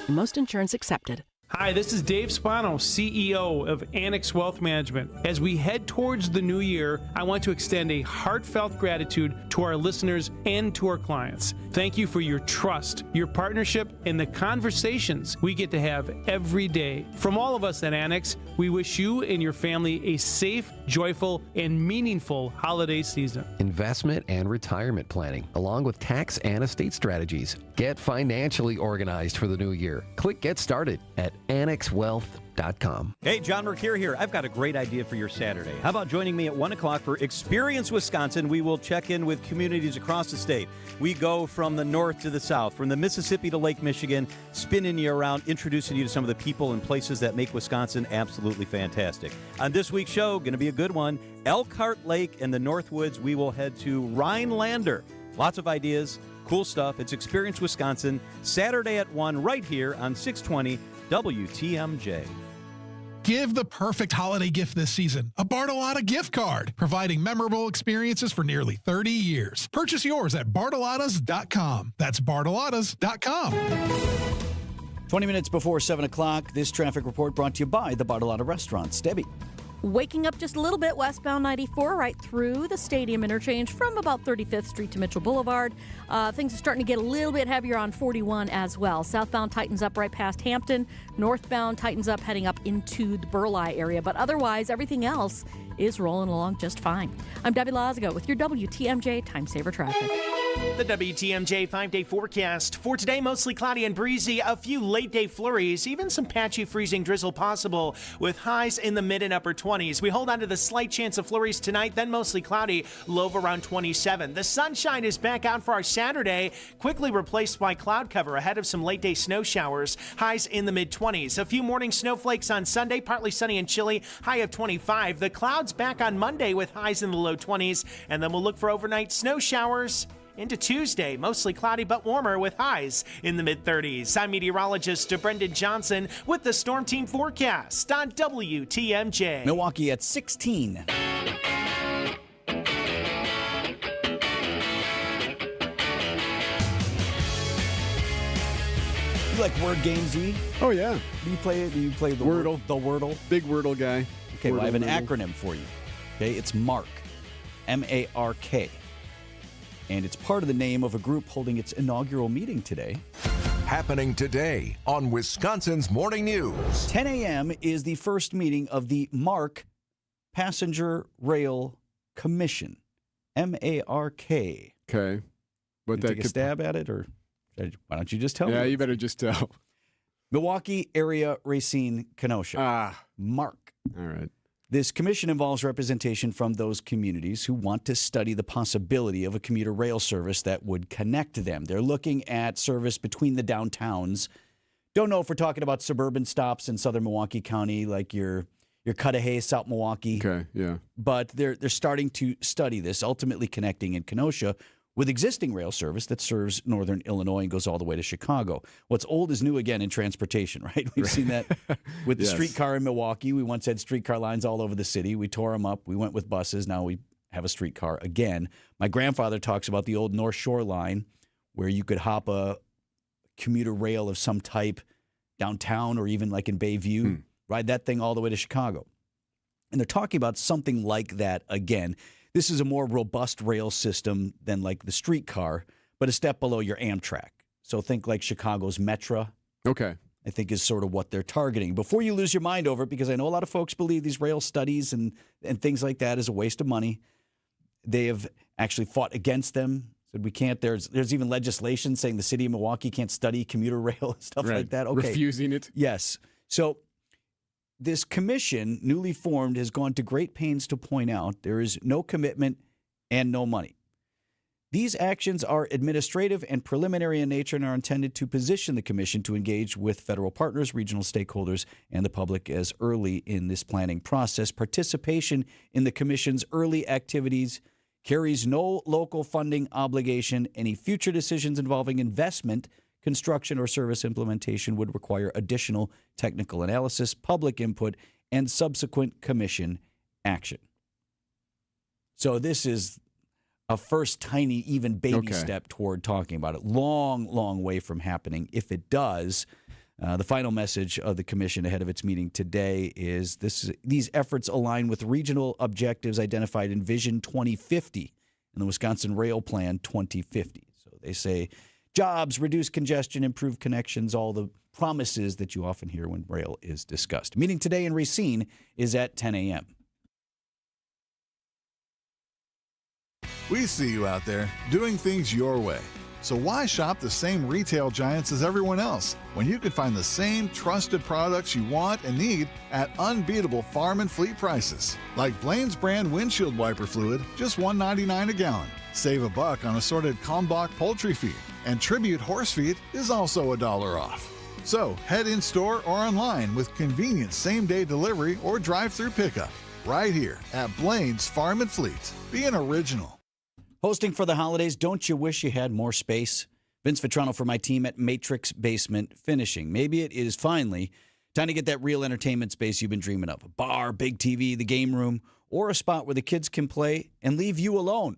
Most insurance accepted. Hi, this is Dave Spano, CEO of Annex Wealth Management. As we head towards the new year, I want to extend a heartfelt gratitude to our listeners and to our clients. Thank you for your trust, your partnership, and the conversations we get to have every day. From all of us at Annex, we wish you and your family a safe, joyful, and meaningful holiday season. Investment and retirement planning, along with tax and estate strategies. Get financially organized for the new year. Click Get Started at annexwealth.com. Hey, John Mercure here. I've got a great idea for your Saturday. How about joining me at 1 o'clock for Experience Wisconsin? We will check in with communities across the state. We go from the north to the south, from the Mississippi to Lake Michigan, spinning you around, introducing you to some of the people and places that make Wisconsin absolutely fantastic. On this week's show, going to be a good one, Elkhart Lake and the Northwoods. We will head to Rhinelander. Lots of ideas, cool stuff. It's Experience Wisconsin, Saturday at 1 right here on 620 WTMJ. Give the perfect holiday gift this season. A Bartolotta gift card, providing memorable experiences for nearly 30 years. Purchase yours at bartolottas.com. That's bartolottas.com. 20 minutes before 7 o'clock, this traffic report brought to you by the Bartolotta Restaurants. Debbie. Waking up just a little bit westbound 94 right through the stadium interchange from about 35th Street to Mitchell Boulevard. Things are starting to get a little bit heavier on 41 as well. Southbound tightens up right past Hampton. Northbound tightens up heading up into the Burleigh area. But otherwise, everything else is rolling along just fine. I'm Debbie Lazigo with your WTMJ Time Saver Traffic. The WTMJ 5-day forecast. For today, mostly cloudy and breezy, a few late-day flurries, even some patchy freezing drizzle possible, with highs in the mid and upper 20s. We hold on to the slight chance of flurries tonight, then mostly cloudy, low of around 27. The sunshine is back out for our Saturday, quickly replaced by cloud cover ahead of some late-day snow showers, highs in the mid-20s. A few morning snowflakes on Sunday, partly sunny and chilly, high of 25. The clouds back on Monday with highs in the low 20s, and then we'll look for overnight snow showers into Tuesday, mostly cloudy but warmer with highs in the mid-30s. I'm meteorologist Brendan Johnson with the Storm Team forecast on WTMJ. Milwaukee at 16. You like word games, E? Oh, yeah. Do you play the Wordle? The Wordle? Big Wordle guy. Okay, well, I have an Wordle. acronym for you. Okay, it's MARK. M-A-R-K. And it's part of the name of a group holding its inaugural meeting today. Happening today on Wisconsin's Morning News. 10 a.m. is the first meeting of the MARK Passenger Rail Commission. M-A-R-K. Okay. What that take a stab at it, or why don't you just tell me? Yeah, you better just tell. Milwaukee Area Racine Kenosha. MARK. All right. This commission involves representation from those communities who want to study the possibility of a commuter rail service that would connect them. They're looking at service between the downtowns. Don't know if we're talking about suburban stops in southern Milwaukee County, like your Cudahy, South Milwaukee. Okay, yeah. But they're starting to study this, ultimately connecting in Kenosha with existing rail service that serves northern Illinois and goes all the way to Chicago. What's old is new again in transportation, right? We've seen that with the streetcar in Milwaukee. We once had streetcar lines all over the city. We tore them up. We went with buses. Now we have a streetcar again. My grandfather talks about the old North Shore line where you could hop a commuter rail of some type downtown or even like in Bayview, ride that thing all the way to Chicago. And they're talking about something like that again. This is a more robust rail system than like the streetcar, but a step below your Amtrak. So think like Chicago's Metra. Okay. I think is sort of what they're targeting. Before you lose your mind over it, because I know a lot of folks believe these rail studies and things like that is a waste of money. They have actually fought against them. Said we can't. There's even legislation saying the city of Milwaukee can't study commuter rail and stuff like that. Okay. Refusing it. Yes. So this commission, newly formed, has gone to great pains to point out there is no commitment and no money. These actions are administrative and preliminary in nature and are intended to position the commission to engage with federal partners, regional stakeholders, and the public as early in this planning process. Participation in the commission's early activities carries no local funding obligation. Any future decisions involving investment, construction, or service implementation would require additional technical analysis, public input, and subsequent commission action. So this is a first tiny, even baby step toward talking about it. Long, long way from happening. If it does, the final message of the commission ahead of its meeting today is these efforts align with regional objectives identified in Vision 2050 and the Wisconsin Rail Plan 2050. So they say jobs, reduce congestion, improve connections, all the promises that you often hear when rail is discussed. Meeting today in Racine is at 10 a.m. We see you out there doing things your way. So why shop the same retail giants as everyone else when you can find the same trusted products you want and need at unbeatable farm and fleet prices? Like Blaine's brand windshield wiper fluid, just $1.99 a gallon. Save $1 on assorted Kalmbach poultry feed. And Tribute horse feed is also $1 off. So head in store or online with convenient same-day delivery or drive-through pickup. Right here at Blaine's Farm and Fleet. Be an original. Hosting for the holidays, don't you wish you had more space? Vince Vitrano for my team at Matrix Basement Finishing. Maybe it is finally time to get that real entertainment space you've been dreaming of. A bar, big TV, the game room, or a spot where the kids can play and leave you alone.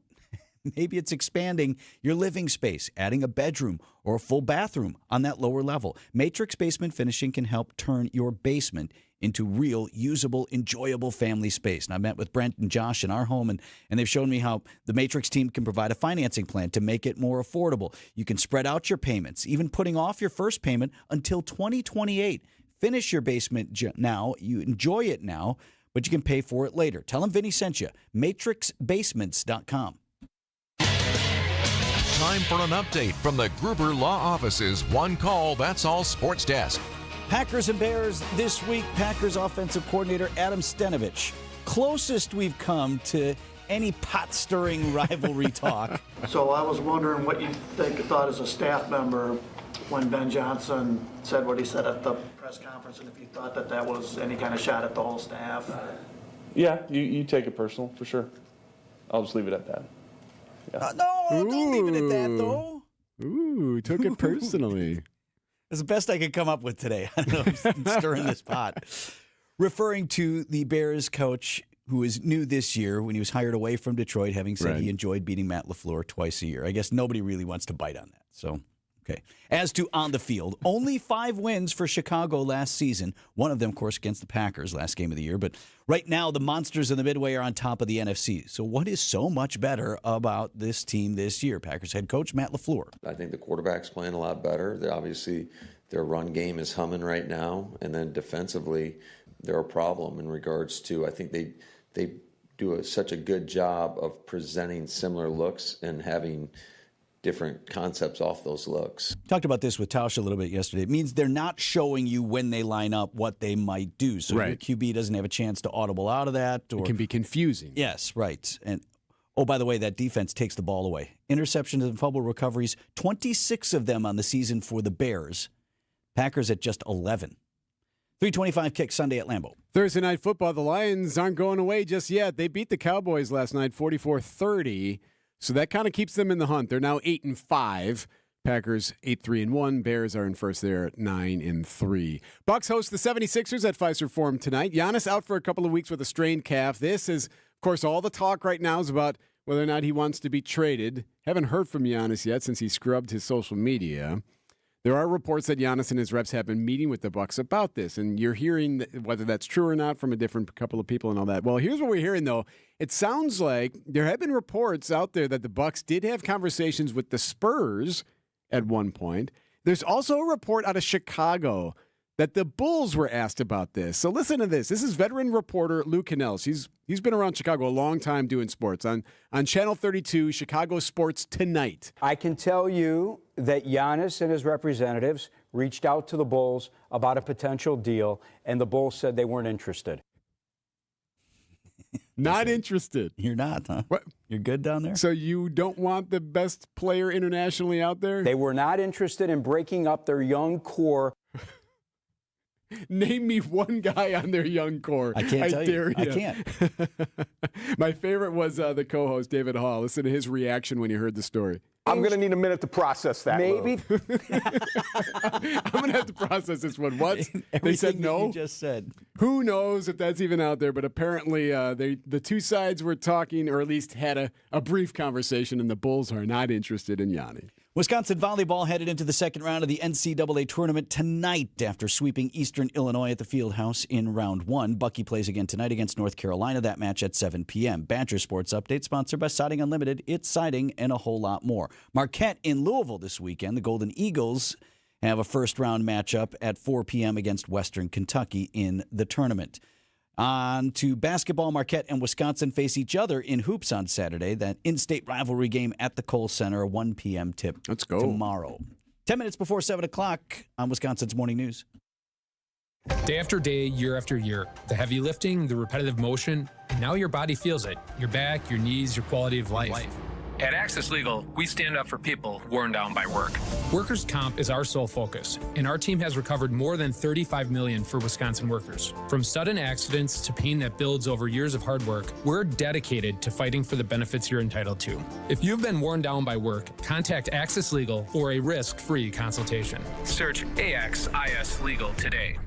Maybe it's expanding your living space, adding a bedroom or a full bathroom on that lower level. Matrix Basement Finishing can help turn your basement into real, usable, enjoyable family space. And I met with Brent and Josh in our home, and they've shown me how the Matrix team can provide a financing plan to make it more affordable. You can spread out your payments, even putting off your first payment until 2028. Finish your basement now. You enjoy it now, but you can pay for it later. Tell them Vinny sent you. MatrixBasements.com. Time for an update from the Gruber Law Office's One Call, That's All Sports Desk. Packers and Bears this week. Packers offensive coordinator Adam Stenavich. Closest we've come to any pot-stirring rivalry talk. So I was wondering what you thought as a staff member when Ben Johnson said what he said at the press conference, and if you thought that was any kind of shot at the whole staff. Yeah, you take it personal, for sure. I'll just leave it at that. Yeah. Don't leave it at that, though. Ooh, took it personally. That's the best I could come up with today. I don't know, I'm stirring this pot. Referring to the Bears coach who is new this year when he was hired away from Detroit, having said he enjoyed beating Matt LaFleur twice a year. I guess nobody really wants to bite on that. So, Okay. As to on the field, only 5 wins for Chicago last season. One of them, of course, against the Packers, last game of the year. But right now, the Monsters in the Midway are on top of the NFC. So what is so much better about this team this year? Packers head coach Matt LaFleur. I think the quarterback's playing a lot better. Obviously, their run game is humming right now. And then defensively, they're a problem in regards to, I think they do such a good job of presenting similar looks and having different concepts off those looks. Talked about this with Tausch a little bit yesterday. It means they're not showing you when they line up what they might do. So your QB doesn't have a chance to audible out of that. Or, it can be confusing. Yes, right. And oh, by the way, that defense takes the ball away. Interceptions and fumble recoveries, 26 of them on the season for the Bears. Packers at just 11. 3:25 kick Sunday at Lambeau. Thursday night football, the Lions aren't going away just yet. They beat the Cowboys last night 44-30. So that kind of keeps them in the hunt. They're now 8-5. Packers 8-3-1. Bears are in first there at 9-3. Bucks host the 76ers at Fiserv Forum tonight. Giannis out for a couple of weeks with a strained calf. This is, of course, all the talk right now is about whether or not he wants to be traded. Haven't heard from Giannis yet since he scrubbed his social media. There are reports that Giannis and his reps have been meeting with the Bucks about this, and you're hearing whether that's true or not from a different couple of people and all that. Well, here's what we're hearing, though. It sounds like there have been reports out there that the Bucks did have conversations with the Spurs at one point. There's also a report out of Chicago that the Bulls were asked about this. So listen to this. This is veteran reporter Lou Canels. He's been around Chicago a long time doing sports. On Channel 32, Chicago Sports Tonight. I can tell you that Giannis and his representatives reached out to the Bulls about a potential deal, and the Bulls said they weren't interested. Not interested. You're not, huh? What? You're good down there? So you don't want the best player internationally out there? They were not interested in breaking up their young core. Name me one guy on their young core. I can't tell you. I you. can't. My favorite was the co-host, David Hall. Listen to his reaction when he heard the story. I'm going to need a minute to process that. Maybe. I'm going to have to process this one. What? They said no? You just said. Who knows if that's even out there, but apparently the two sides were talking, or at least had a brief conversation, and the Bulls are not interested in Yanni. Wisconsin volleyball headed into the second round of the NCAA tournament tonight after sweeping Eastern Illinois at the Fieldhouse in round 1. Bucky plays again tonight against North Carolina. That match at 7 p.m. Badger Sports Update sponsored by Siding Unlimited. It's siding and a whole lot more. Marquette in Louisville this weekend. The Golden Eagles have a first-round matchup at 4 p.m. against Western Kentucky in the tournament. On to basketball, Marquette and Wisconsin face each other in hoops on Saturday. That in-state rivalry game at the Kohl Center, a 1 p.m. tip. Let's go. Tomorrow. 10 minutes before 7 o'clock on Wisconsin's Morning News. Day after day, year after year, the heavy lifting, the repetitive motion, and now your body feels it. Your back, your knees, your quality of life. At Access Legal, we stand up for people worn down by work. Workers' comp is our sole focus, and our team has recovered more than $35 million for Wisconsin workers. From sudden accidents to pain that builds over years of hard work, we're dedicated to fighting for the benefits you're entitled to. If you've been worn down by work, contact Access Legal for a risk-free consultation. Search AXIS Legal today.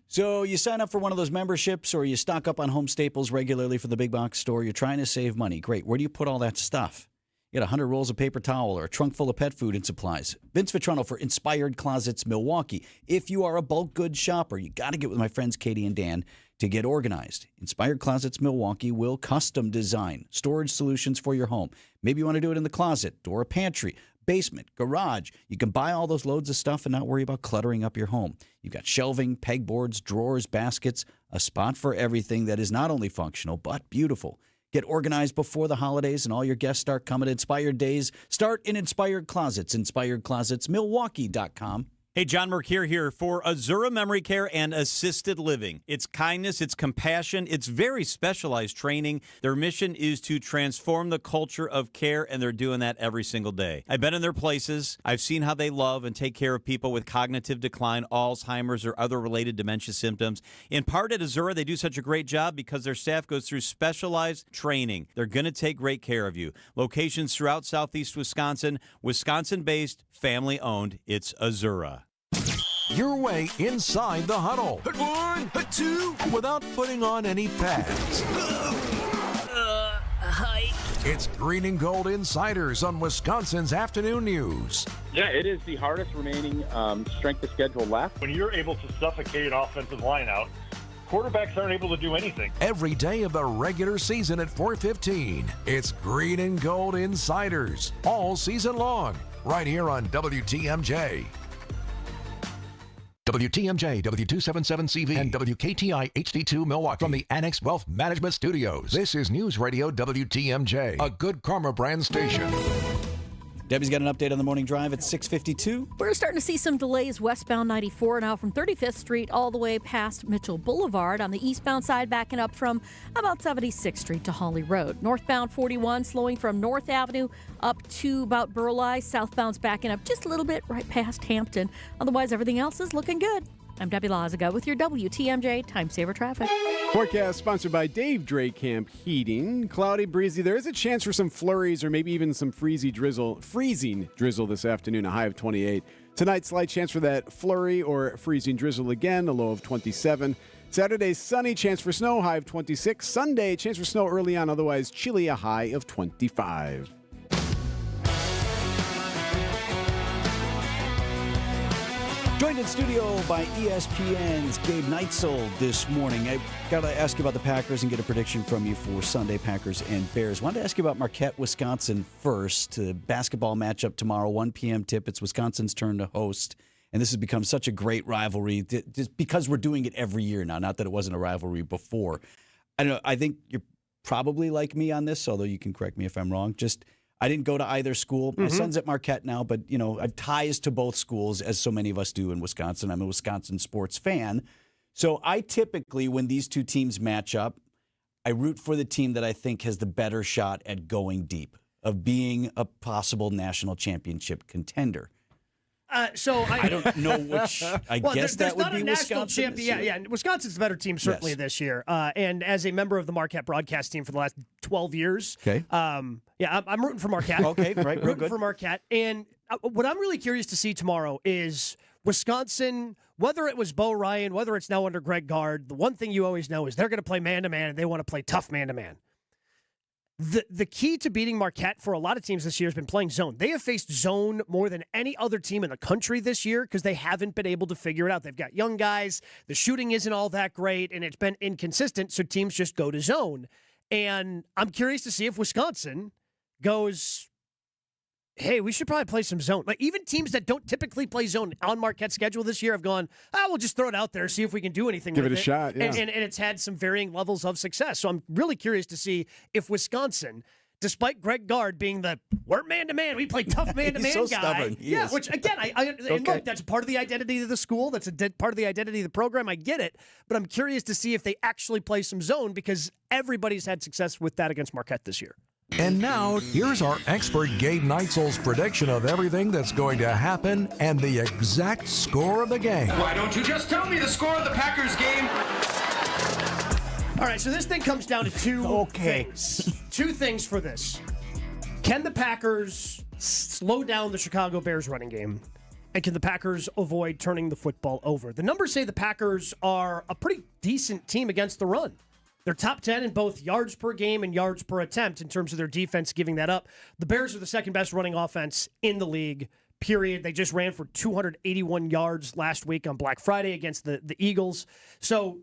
So you sign up for one of those memberships or you stock up on home staples regularly for the big box store. You're trying to save money. Great. Where do you put all that stuff? You got 100 rolls of paper towel or a trunk full of pet food and supplies. Vince Vitrano for Inspired Closets Milwaukee. If you are a bulk goods shopper, you got to get with my friends Katie and Dan to get organized. Inspired Closets Milwaukee will custom design storage solutions for your home. Maybe you want to do it in the closet or a pantry, basement, garage. You can buy all those loads of stuff and not worry about cluttering up your home. You've got shelving, pegboards, drawers, baskets, a spot for everything that is not only functional but beautiful. Get organized before the holidays and all your guests start coming. Inspired Days start in Inspired Closets, InspiredClosetsMilwaukee.com. Hey, John Mercure here for Azura Memory Care and Assisted Living. It's kindness, it's compassion, it's very specialized training. Their mission is to transform the culture of care, and they're doing that every single day. I've been in their places. I've seen how they love and take care of people with cognitive decline, Alzheimer's, or other related dementia symptoms. In part at Azura, they do such a great job because their staff goes through specialized training. They're going to take great care of you. Locations throughout southeast Wisconsin, Wisconsin-based, family-owned. It's Azura. Your way inside the huddle. Hut 1, hut 2, without putting on any pads. Hike. It's Green and Gold Insiders on Wisconsin's Afternoon News. Yeah, it is the hardest remaining strength of schedule left. When you're able to suffocate an offensive line out, quarterbacks aren't able to do anything. Every day of the regular season at 4:15, it's Green and Gold Insiders all season long, right here on WTMJ. WTMJ, W277CV, and WKTI HD2 Milwaukee from the Annex Wealth Management Studios. This is News Radio WTMJ, a Good Karma brand station. Debbie's got an update on the morning drive at 6:52. We're starting to see some delays westbound 94 now from 35th Street all the way past Mitchell Boulevard. On the eastbound side, backing up from about 76th Street to Hawley Road. Northbound 41 slowing from North Avenue up to about Burleigh. Southbound's backing up just a little bit right past Hampton. Otherwise, everything else is looking good. I'm Debbie Lazaga with your WTMJ Time Saver Traffic. Forecast sponsored by Dave Draycamp Heating. Cloudy, breezy. There is a chance for some flurries or maybe even some freezing drizzle this afternoon, a high of 28. Tonight, slight chance for that flurry or freezing drizzle again, a low of 27. Saturday, sunny, chance for snow, high of 26. Sunday, chance for snow early on, otherwise chilly, a high of 25. Joined in studio by ESPN's Gabe Neitzel this morning. I got to ask you about the Packers and get a prediction from you for Sunday, Packers and Bears. Wanted to ask you about Marquette, Wisconsin first. The basketball matchup tomorrow, 1 p.m. tip. It's Wisconsin's turn to host. And this has become such a great rivalry just because we're doing it every year now, not that it wasn't a rivalry before. I don't know. I think you're probably like me on this, although you can correct me if I'm wrong. I didn't go to either school. My son's at Marquette now, but, I have ties to both schools, as so many of us do in Wisconsin. I'm a Wisconsin sports fan. So I typically, when these two teams match up, I root for the team that I think has the better shot at going deep, of being a possible national championship contender. I don't know which. I guess that would be Wisconsin. Yeah. Wisconsin's the better team certainly this year. And as a member of the Marquette broadcast team for the last 12 years, okay. I'm rooting for Marquette. Okay, right, real good. For Marquette. And what I'm really curious to see tomorrow is Wisconsin. Whether it was Bo Ryan, whether it's now under Greg Gard, the one thing you always know is they're going to play man to man, and they want to play tough man to man. The key to beating Marquette for a lot of teams this year has been playing zone. They have faced zone more than any other team in the country this year because they haven't been able to figure it out. They've got young guys. The shooting isn't all that great, and it's been inconsistent, so teams just go to zone. And I'm curious to see if Wisconsin goes, hey, we should probably play some zone. Like, even teams that don't typically play zone on Marquette's schedule this year have gone, we'll just throw it out there, see if we can do anything with it. Give it a shot, yeah. And it's had some varying levels of success. So I'm really curious to see if Wisconsin, despite Greg Gard being we're man-to-man, we play tough man-to-man He's so guy. stubborn. Yeah, which, again, and look, that's part of the identity of the school. That's part of the identity of the program. I get it. But I'm curious to see if they actually play some zone because everybody's had success with that against Marquette this year. And now, here's our expert Gabe Neitzel's prediction of everything that's going to happen and the exact score of the game. Why don't you just tell me the score of the Packers game? All right, so this thing comes down to two things. Two things for this. Can the Packers slow down the Chicago Bears running game? And can the Packers avoid turning the football over? The numbers say the Packers are a pretty decent team against the run. They're top 10 in both yards per game and yards per attempt in terms of their defense giving that up. The Bears are the second best running offense in the league, period. They just ran for 281 yards last week on Black Friday against the Eagles. So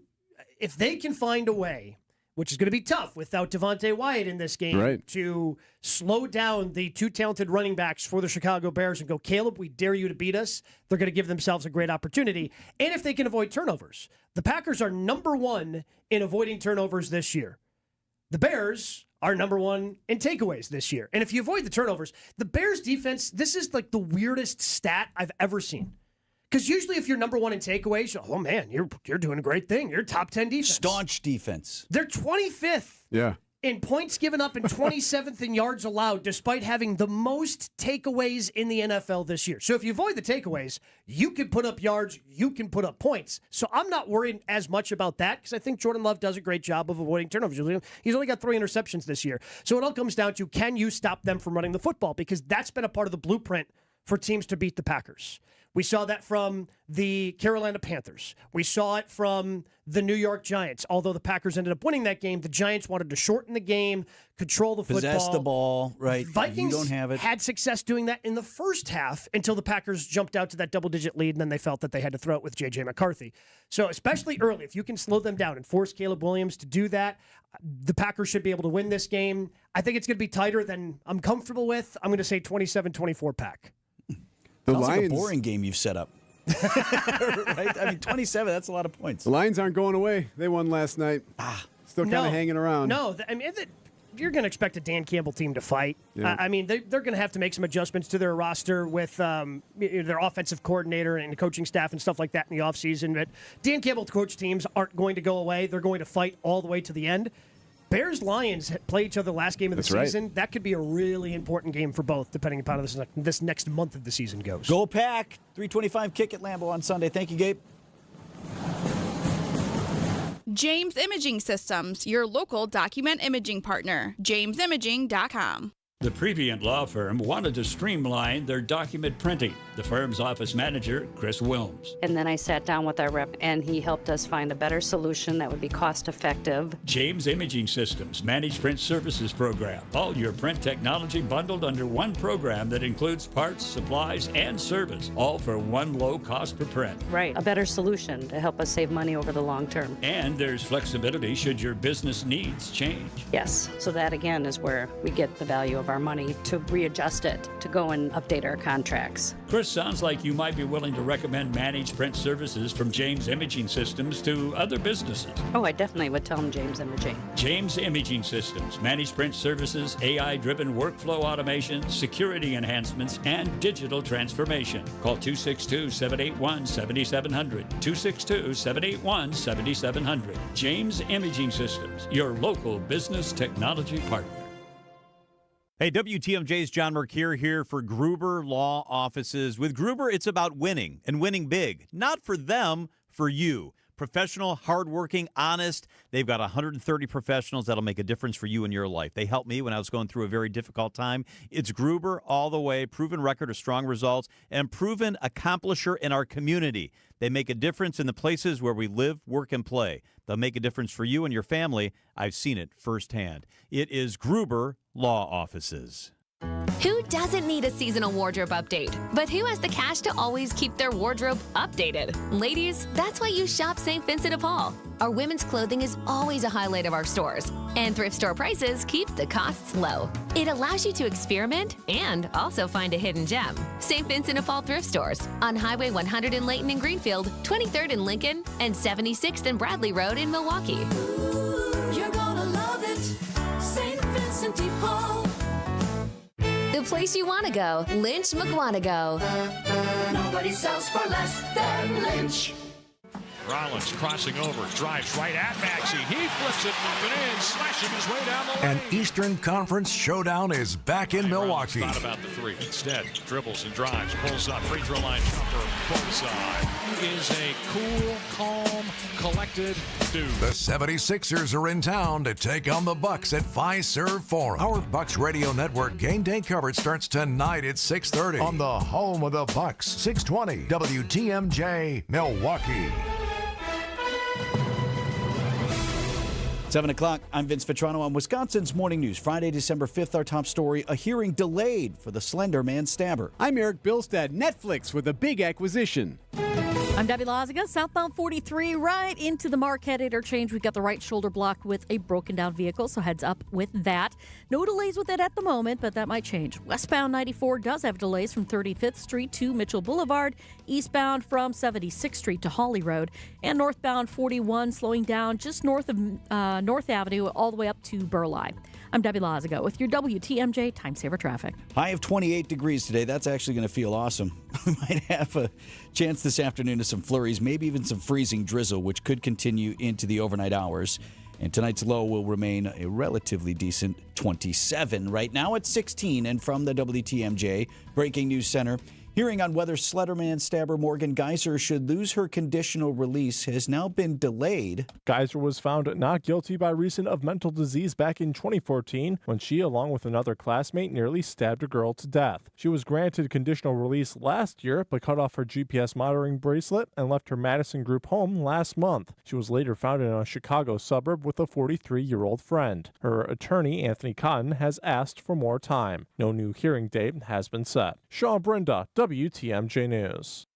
if they can find a way, which is going to be tough without Devontae Wyatt in this game, to slow down the two talented running backs for the Chicago Bears and go, Caleb, we dare you to beat us, they're going to give themselves a great opportunity. And if they can avoid turnovers. The Packers are number one in avoiding turnovers this year. The Bears are number one in takeaways this year. And if you avoid the turnovers, the Bears defense, this is like the weirdest stat I've ever seen. Because usually if you're number one in takeaways, oh man, you're doing a great thing. You're top 10 defense. Staunch defense. They're 25th in points given up and 27th in yards allowed, despite having the most takeaways in the NFL this year. So if you avoid the takeaways, you can put up yards, you can put up points. So I'm not worried as much about that because I think Jordan Love does a great job of avoiding turnovers. He's only got 3 interceptions this year. So it all comes down to, can you stop them from running the football? Because that's been a part of the blueprint for teams to beat the Packers. We saw that from the Carolina Panthers. We saw it from the New York Giants. Although the Packers ended up winning that game, the Giants wanted to shorten the game, control the football. Possess the ball, right? Vikings you don't have it. had success doing that in the first half until the Packers jumped out to that double-digit lead, and then they felt that they had to throw it with J.J. McCarthy. So especially early, if you can slow them down and force Caleb Williams to do that, the Packers should be able to win this game. I think it's going to be tighter than I'm comfortable with. I'm going to say 27-24 Pack. Sounds like a boring game you've set up. Right? I mean, 27, that's a lot of points. The Lions aren't going away. They won last night. Still kind of hanging around. No, I mean, you're going to expect a Dan Campbell team to fight. Yeah. I mean, they're going to have to make some adjustments to their roster with their offensive coordinator and coaching staff and stuff like that in the offseason. But Dan Campbell coach teams aren't going to go away. They're going to fight all the way to the end. Bears-Lions play each other the last game of the season. Right. That could be a really important game for both, depending upon how this next month of the season goes. Go Pack! 3:25 kick at Lambeau on Sunday. Thank you, Gabe. James Imaging Systems, your local document imaging partner. JamesImaging.com. The Previent Law Firm wanted to streamline their document printing. The firm's office manager, Chris Wilms. And then I sat down with our rep, and he helped us find a better solution that would be cost-effective. James Imaging Systems Managed Print Services Program. All your print technology bundled under one program that includes parts, supplies, and service, all for one low cost per print. Right, a better solution to help us save money over the long term. And there's flexibility should your business needs change. Yes, so that again is where we get the value of our money to readjust it, to go and update our contracts. Chris, sounds like you might be willing to recommend managed print services from James Imaging Systems to other businesses. Oh, I definitely would tell them James Imaging. James Imaging Systems, managed print services, AI-driven workflow automation, security enhancements, and digital transformation. Call 262-781-7700. 262-781-7700. James Imaging Systems, your local business technology partner. Hey, WTMJ's John Mercure here for Gruber Law Offices. With Gruber, it's about winning, and winning big. Not for them, for you. Professional, hardworking, honest. They've got 130 professionals that'll make a difference for you in your life. They helped me when I was going through a very difficult time. It's Gruber all the way. Proven record of strong results and proven accomplisher in our community. They make a difference in the places where we live, work, and play. They'll make a difference for you and your family. I've seen it firsthand. It is Gruber Law Offices. Who doesn't need a seasonal wardrobe update? But who has the cash to always keep their wardrobe updated? Ladies, that's why you shop St. Vincent de Paul. Our women's clothing is always a highlight of our stores, and thrift store prices keep the costs low. It allows you to experiment and also find a hidden gem. St. Vincent de Paul thrift stores on Highway 100 in Layton and Greenfield, 23rd in Lincoln, and 76th and Bradley Road in Milwaukee. You're gonna love it, St. Vincent de Paul. The place you want to go, Lynch McWanago. Nobody sells for less than Lynch. Rollins crossing over, drives right at Maxey. He flips it and in, slashing his way down the lane. An Eastern Conference showdown is back in Milwaukee. Thought about the three. Instead, dribbles and drives, pulls up, free throw line jumper, bullseye. He is a cool, calm, collected dude. The 76ers are in town to take on the Bucks at Fiserv Forum. Our Bucks Radio Network game day coverage starts tonight at 6:30 on the home of the Bucks, 620 WTMJ Milwaukee. 7 o'clock, I'm Vince Vitrano on Wisconsin's Morning News. Friday, December 5th, our top story, a hearing delayed for the Slender Man stabber. I'm Erik Bilstad. Netflix with a big acquisition. I'm Debbie Loziga. Southbound 43 right into the Marquette interchange. We've got the right shoulder blocked with a broken down vehicle, so heads up with that. No delays with it at the moment, but that might change. Westbound 94 does have delays from 35th Street to Mitchell Boulevard, eastbound from 76th Street to Hawley Road, and northbound 41 slowing down just north of North Avenue all the way up to Burleigh. I'm Debbie Loziga with your WTMJ Time Saver Traffic. High of 28 degrees today. That's actually going to feel awesome. We might have a chance this afternoon of some flurries, maybe even some freezing drizzle, which could continue into the overnight hours. And tonight's low will remain a relatively decent 27. Right now it's 16. And from the WTMJ Breaking News Center, Hearing on whether Slenderman stabber Morgan Geyser should lose her conditional release has now been delayed. Geyser was found not guilty by reason of mental disease back in 2014 when she, along with another classmate, nearly stabbed a girl to death. She was granted conditional release last year but cut off her GPS monitoring bracelet and left her Madison group home last month. She was later found in a Chicago suburb with a 43-year-old friend. Her attorney, Anthony Cotton, has asked for more time. No new hearing date has been set. Sean Brenda, WTMJ News.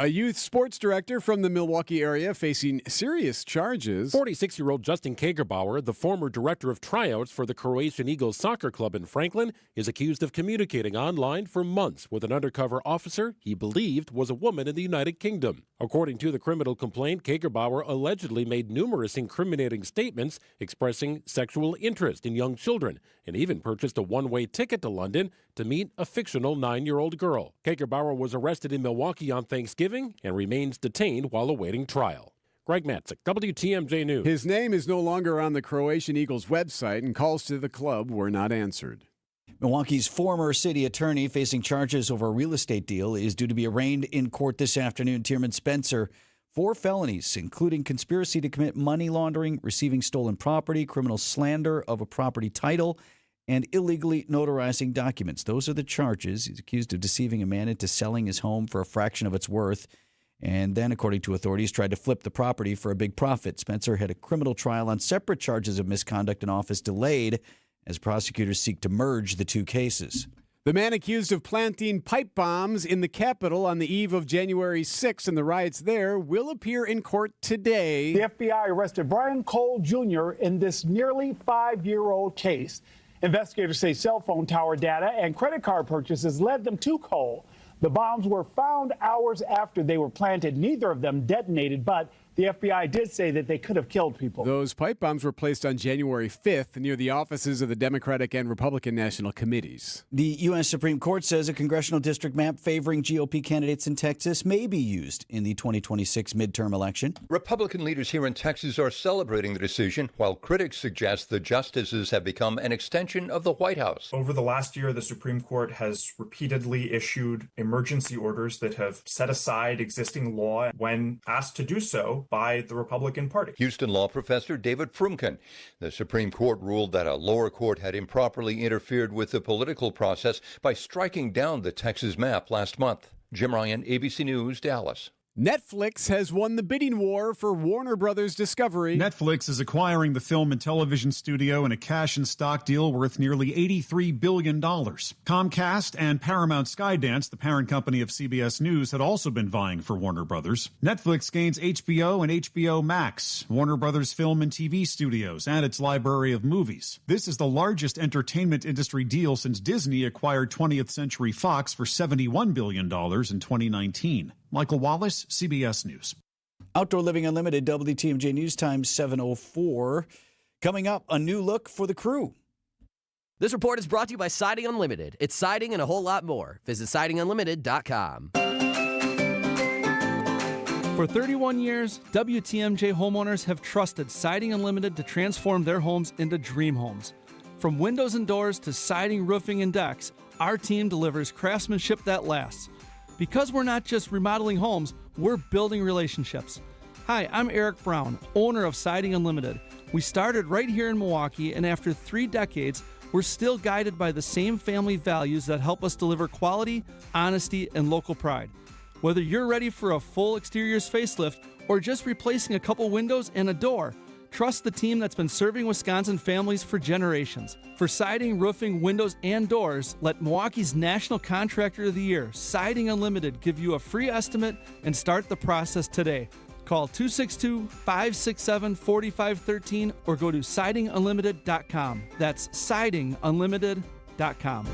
A youth sports director from the Milwaukee area facing serious charges. 46-year-old Justin Kagerbauer, the former director of tryouts for the Croatian Eagles soccer club in Franklin, is accused of communicating online for months with an undercover officer he believed was a woman in the United Kingdom. According to the criminal complaint, Kagerbauer allegedly made numerous incriminating statements expressing sexual interest in young children and even purchased a one-way ticket to London to meet a fictional 9-year-old girl. Kagerbauer was arrested in Milwaukee on Thanksgiving and remains detained while awaiting trial. Greg Matzik, WTMJ News. His name is no longer on the Croatian Eagles website, and calls to the club were not answered. Milwaukee's former city attorney facing charges over a real estate deal is due to be arraigned in court this afternoon. Tierman Spencer, 4 felonies, including conspiracy to commit money laundering, receiving stolen property, criminal slander of a property title, and illegally notarizing documents. Those are the charges. He's accused of deceiving a man into selling his home for a fraction of its worth, and then, according to authorities, tried to flip the property for a big profit. Spencer had a criminal trial on separate charges of misconduct in office delayed as prosecutors seek to merge the 2 cases. The man accused of planting pipe bombs in the Capitol on the eve of January 6th and the riots there will appear in court today. The FBI arrested Brian Cole Jr. in this nearly 5-year-old case. Investigators say cell phone tower data and credit card purchases led them to Cole. The bombs were found hours after they were planted. Neither of them detonated, but the FBI did say that they could have killed people. Those pipe bombs were placed on January 5th near the offices of the Democratic and Republican National Committees. The U.S. Supreme Court says a congressional district map favoring GOP candidates in Texas may be used in the 2026 midterm election. Republican leaders here in Texas are celebrating the decision, while critics suggest the justices have become an extension of the White House. Over the last year, the Supreme Court has repeatedly issued emergency orders that have set aside existing law when asked to do so by the Republican Party. Houston law professor David Frumkin. The Supreme Court ruled that a lower court had improperly interfered with the political process by striking down the Texas map last month. Jim Ryan, ABC News, Dallas. Netflix has won the bidding war for Warner Brothers Discovery. Netflix is acquiring the film and television studio in a cash and stock deal worth nearly $83 billion. Comcast and Paramount Skydance, the parent company of CBS News, had also been vying for Warner Brothers. Netflix gains HBO and HBO Max, Warner Brothers film and TV studios, and its library of movies. This is the largest entertainment industry deal since Disney acquired 20th Century Fox for $71 billion in 2019. Michael Wallace, CBS News. Outdoor Living Unlimited, WTMJ News Time 7:04. Coming up, a new look for the crew. This report is brought to you by Siding Unlimited. It's siding and a whole lot more. Visit sidingunlimited.com. For 31 years, WTMJ homeowners have trusted Siding Unlimited to transform their homes into dream homes. From windows and doors to siding, roofing, and decks, our team delivers craftsmanship that lasts. Because we're not just remodeling homes, we're building relationships. Hi, I'm Erik Brown, owner of Siding Unlimited. We started right here in Milwaukee, and after 3 decades, we're still guided by the same family values that help us deliver quality, honesty, and local pride. Whether you're ready for a full exteriors facelift or just replacing a couple windows and a door, trust the team that's been serving Wisconsin families for generations. For siding, roofing, windows, and doors, let Milwaukee's National Contractor of the Year, Siding Unlimited, give you a free estimate and start the process today. Call 262-567-4513 or go to sidingunlimited.com. That's sidingunlimited.com.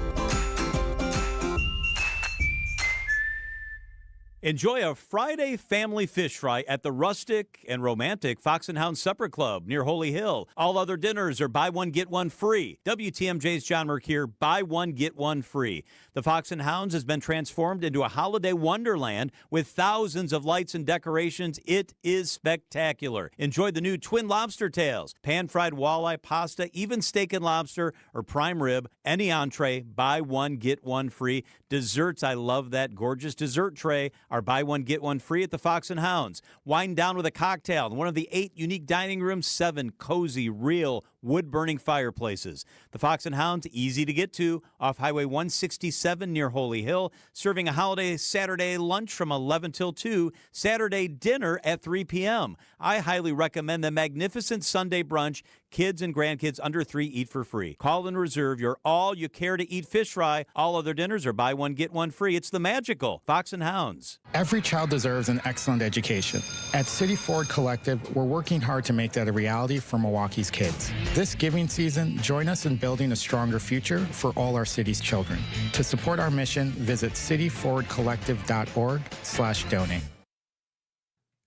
Enjoy a Friday family fish fry at the rustic and romantic Fox and Hound Supper Club near Holy Hill. All other dinners are buy one, get one free. WTMJ's John Mercure, buy one, get one free. The Fox and Hounds has been transformed into a holiday wonderland with thousands of lights and decorations. It is spectacular. Enjoy the new twin lobster tails, pan-fried walleye pasta, even steak and lobster or prime rib. Any entree, buy one, get one free. Desserts, I love that gorgeous dessert tray. Are buy one, get one free at the Fox and Hounds. Wind down with a cocktail in one of the 8 unique dining rooms, 7 cozy, real wood-burning fireplaces. The Fox and Hounds, easy to get to, off Highway 167 near Holy Hill, serving a holiday Saturday lunch from 11 till 2, Saturday dinner at 3 p.m. I highly recommend the magnificent Sunday brunch. Kids and grandkids under 3 eat for free. Call and reserve your all-you-care-to-eat fish fry. All other dinners are buy one, get one free. It's the magical Fox and Hounds. Every child deserves an excellent education. At City Ford Collective, we're working hard to make that a reality for Milwaukee's kids. This giving season, join us in building a stronger future for all our city's children. To support our mission, visit cityfordcollective.org/donate.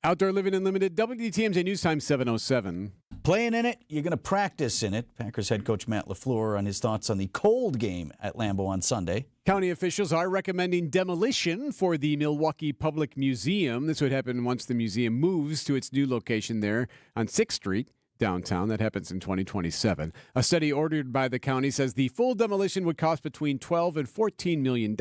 Outdoor Living Unlimited, WTMJ News Time 7:07. Playing in it, you're going to practice in it. Packers head coach Matt LaFleur on his thoughts on the cold game at Lambeau on Sunday. County officials are recommending demolition for the Milwaukee Public Museum. This would happen once the museum moves to its new location there on 6th Street. Downtown. That happens in 2027. A study ordered by the county says the full demolition would cost between $12 and $14 million.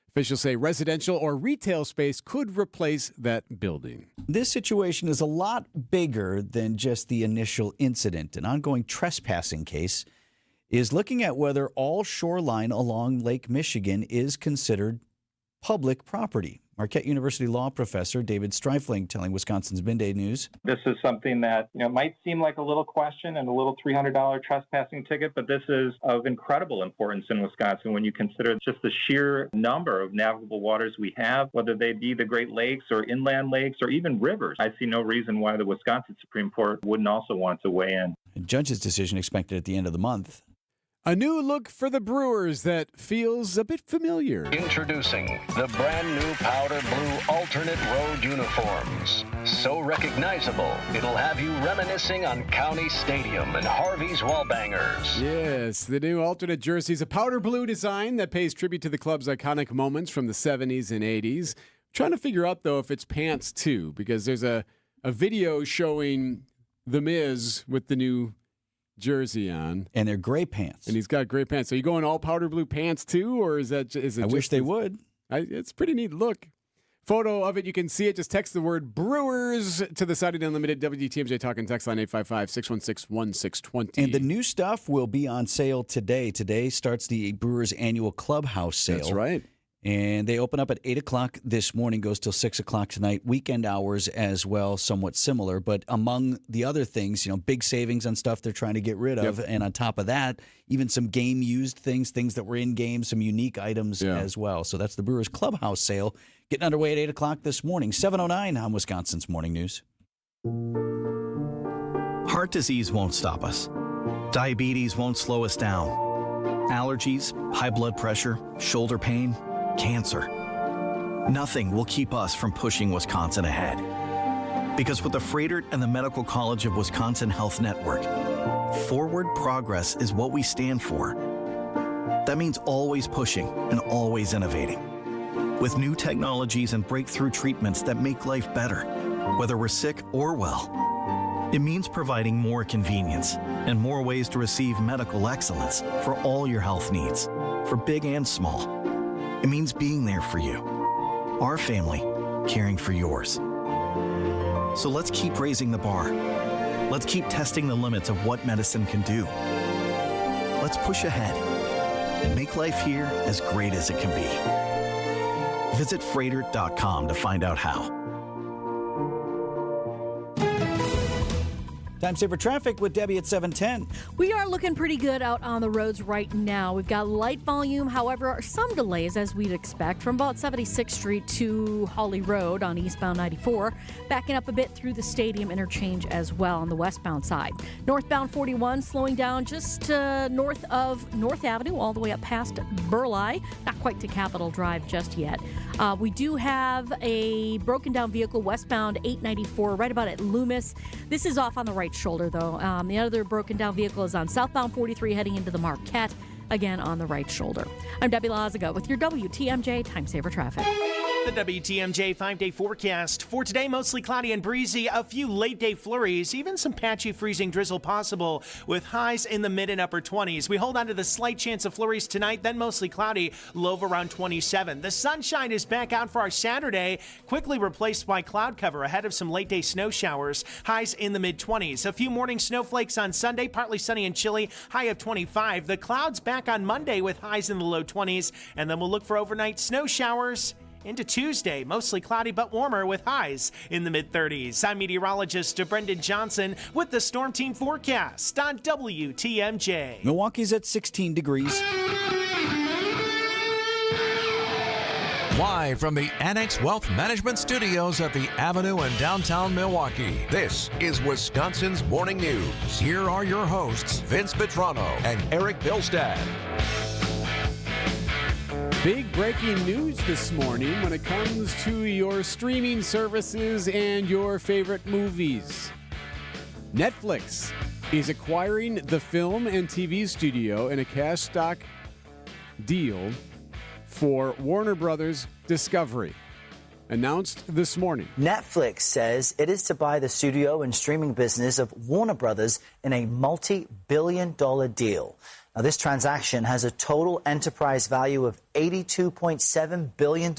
Officials say residential or retail space could replace that building. This situation is a lot bigger than just the initial incident. An ongoing trespassing case is looking at whether all shoreline along Lake Michigan is considered public property. Marquette University law professor David Streifling telling Wisconsin's Midday News. This is something that might seem like a little question and a little $300 trespassing ticket, but this is of incredible importance in Wisconsin when you consider just the sheer number of navigable waters we have, whether they be the Great Lakes or inland lakes or even rivers. I see no reason why the Wisconsin Supreme Court wouldn't also want to weigh in. A judge's decision expected at the end of the month. A new look for the Brewers that feels a bit familiar. Introducing the brand new powder blue alternate road uniforms. So recognizable, it'll have you reminiscing on County Stadium and Harvey's Wallbangers. Yes, the new alternate jerseys, a powder blue design that pays tribute to the club's iconic moments from the 70s and 80s. Trying to figure out, though, if it's pants, too, because there's a video showing The Miz with the new jersey on, and they're gray pants, and he's got gray pants. So you going all powder blue pants too, or is it? I wish they would. It's a pretty neat look. Photo of it, you can see it. Just text the word Brewers to the Saturday Unlimited WTMJ Talking text line 855-616-1620. And the new stuff will be on sale today. Today starts the Brewers annual clubhouse sale. That's right. And they open up at 8 o'clock this morning, goes till 6 o'clock tonight. Weekend hours as well, somewhat similar. But among the other things, big savings on stuff they're trying to get rid of. Yep. And on top of that, even some game-used things that were in games, some unique items as well. So that's the Brewers Clubhouse sale getting underway at 8 o'clock this morning. 7:09 on Wisconsin's Morning News. Heart disease won't stop us. Diabetes won't slow us down. Allergies, high blood pressure, shoulder pain, cancer. Nothing will keep us from pushing Wisconsin ahead. Because with the Freighter and the Medical College of Wisconsin Health Network, forward progress is what we stand for. That means always pushing and always innovating. With new technologies and breakthrough treatments that make life better, whether we're sick or well. It means providing more convenience and more ways to receive medical excellence for all your health needs, for big and small. It means being there for you, our family, caring for yours. So let's keep raising the bar. Let's keep testing the limits of what medicine can do. Let's push ahead and make life here as great as it can be. Visit Freighter.com to find out how. Time saver traffic with Debbie at 7:10. We are looking pretty good out on the roads right now. We've got light volume, however, some delays as we'd expect from about 76th Street to Hawley Road on eastbound 94, backing up a bit through the Stadium interchange as well on the westbound side. Northbound 41 slowing down just north of North Avenue all the way up past Burleigh, not quite to Capitol Drive just yet. We do have a broken down vehicle westbound 894 right about at Loomis. This is off on the right shoulder, though. The other broken down vehicle is on southbound 43 heading into the Marquette, again on the right shoulder. I'm Debbie Lazaga with your WTMJ Time Saver Traffic. The WTMJ 5-day forecast. For today, mostly cloudy and breezy, a few late-day flurries, even some patchy freezing drizzle possible with highs in the mid and upper 20s. We hold on to the slight chance of flurries tonight, then mostly cloudy, low of around 27. The sunshine is back out for our Saturday, quickly replaced by cloud cover ahead of some late-day snow showers, highs in the mid-20s. A few morning snowflakes on Sunday, partly sunny and chilly, high of 25. The clouds back on Monday with highs in the low 20s, and then we'll look for overnight snow showers into Tuesday, mostly cloudy but warmer with highs in the mid-30s. I'm meteorologist Brendan Johnson with the Storm Team forecast on WTMJ. Milwaukee's at 16 degrees. Live from the Annex Wealth Management Studios at the Avenue in downtown Milwaukee, this is Wisconsin's Morning News. Here are your hosts, Vince Vitrano and Erik Bilstad. Big breaking news this morning when it comes to your streaming services and your favorite movies. Netflix is acquiring the film and TV studio in a cash stock deal for Warner Brothers Discovery, announced this morning. Netflix says it is to buy the studio and streaming business of Warner Brothers in a multi-billion-dollar deal. Now, this transaction has a total enterprise value of $82.7 billion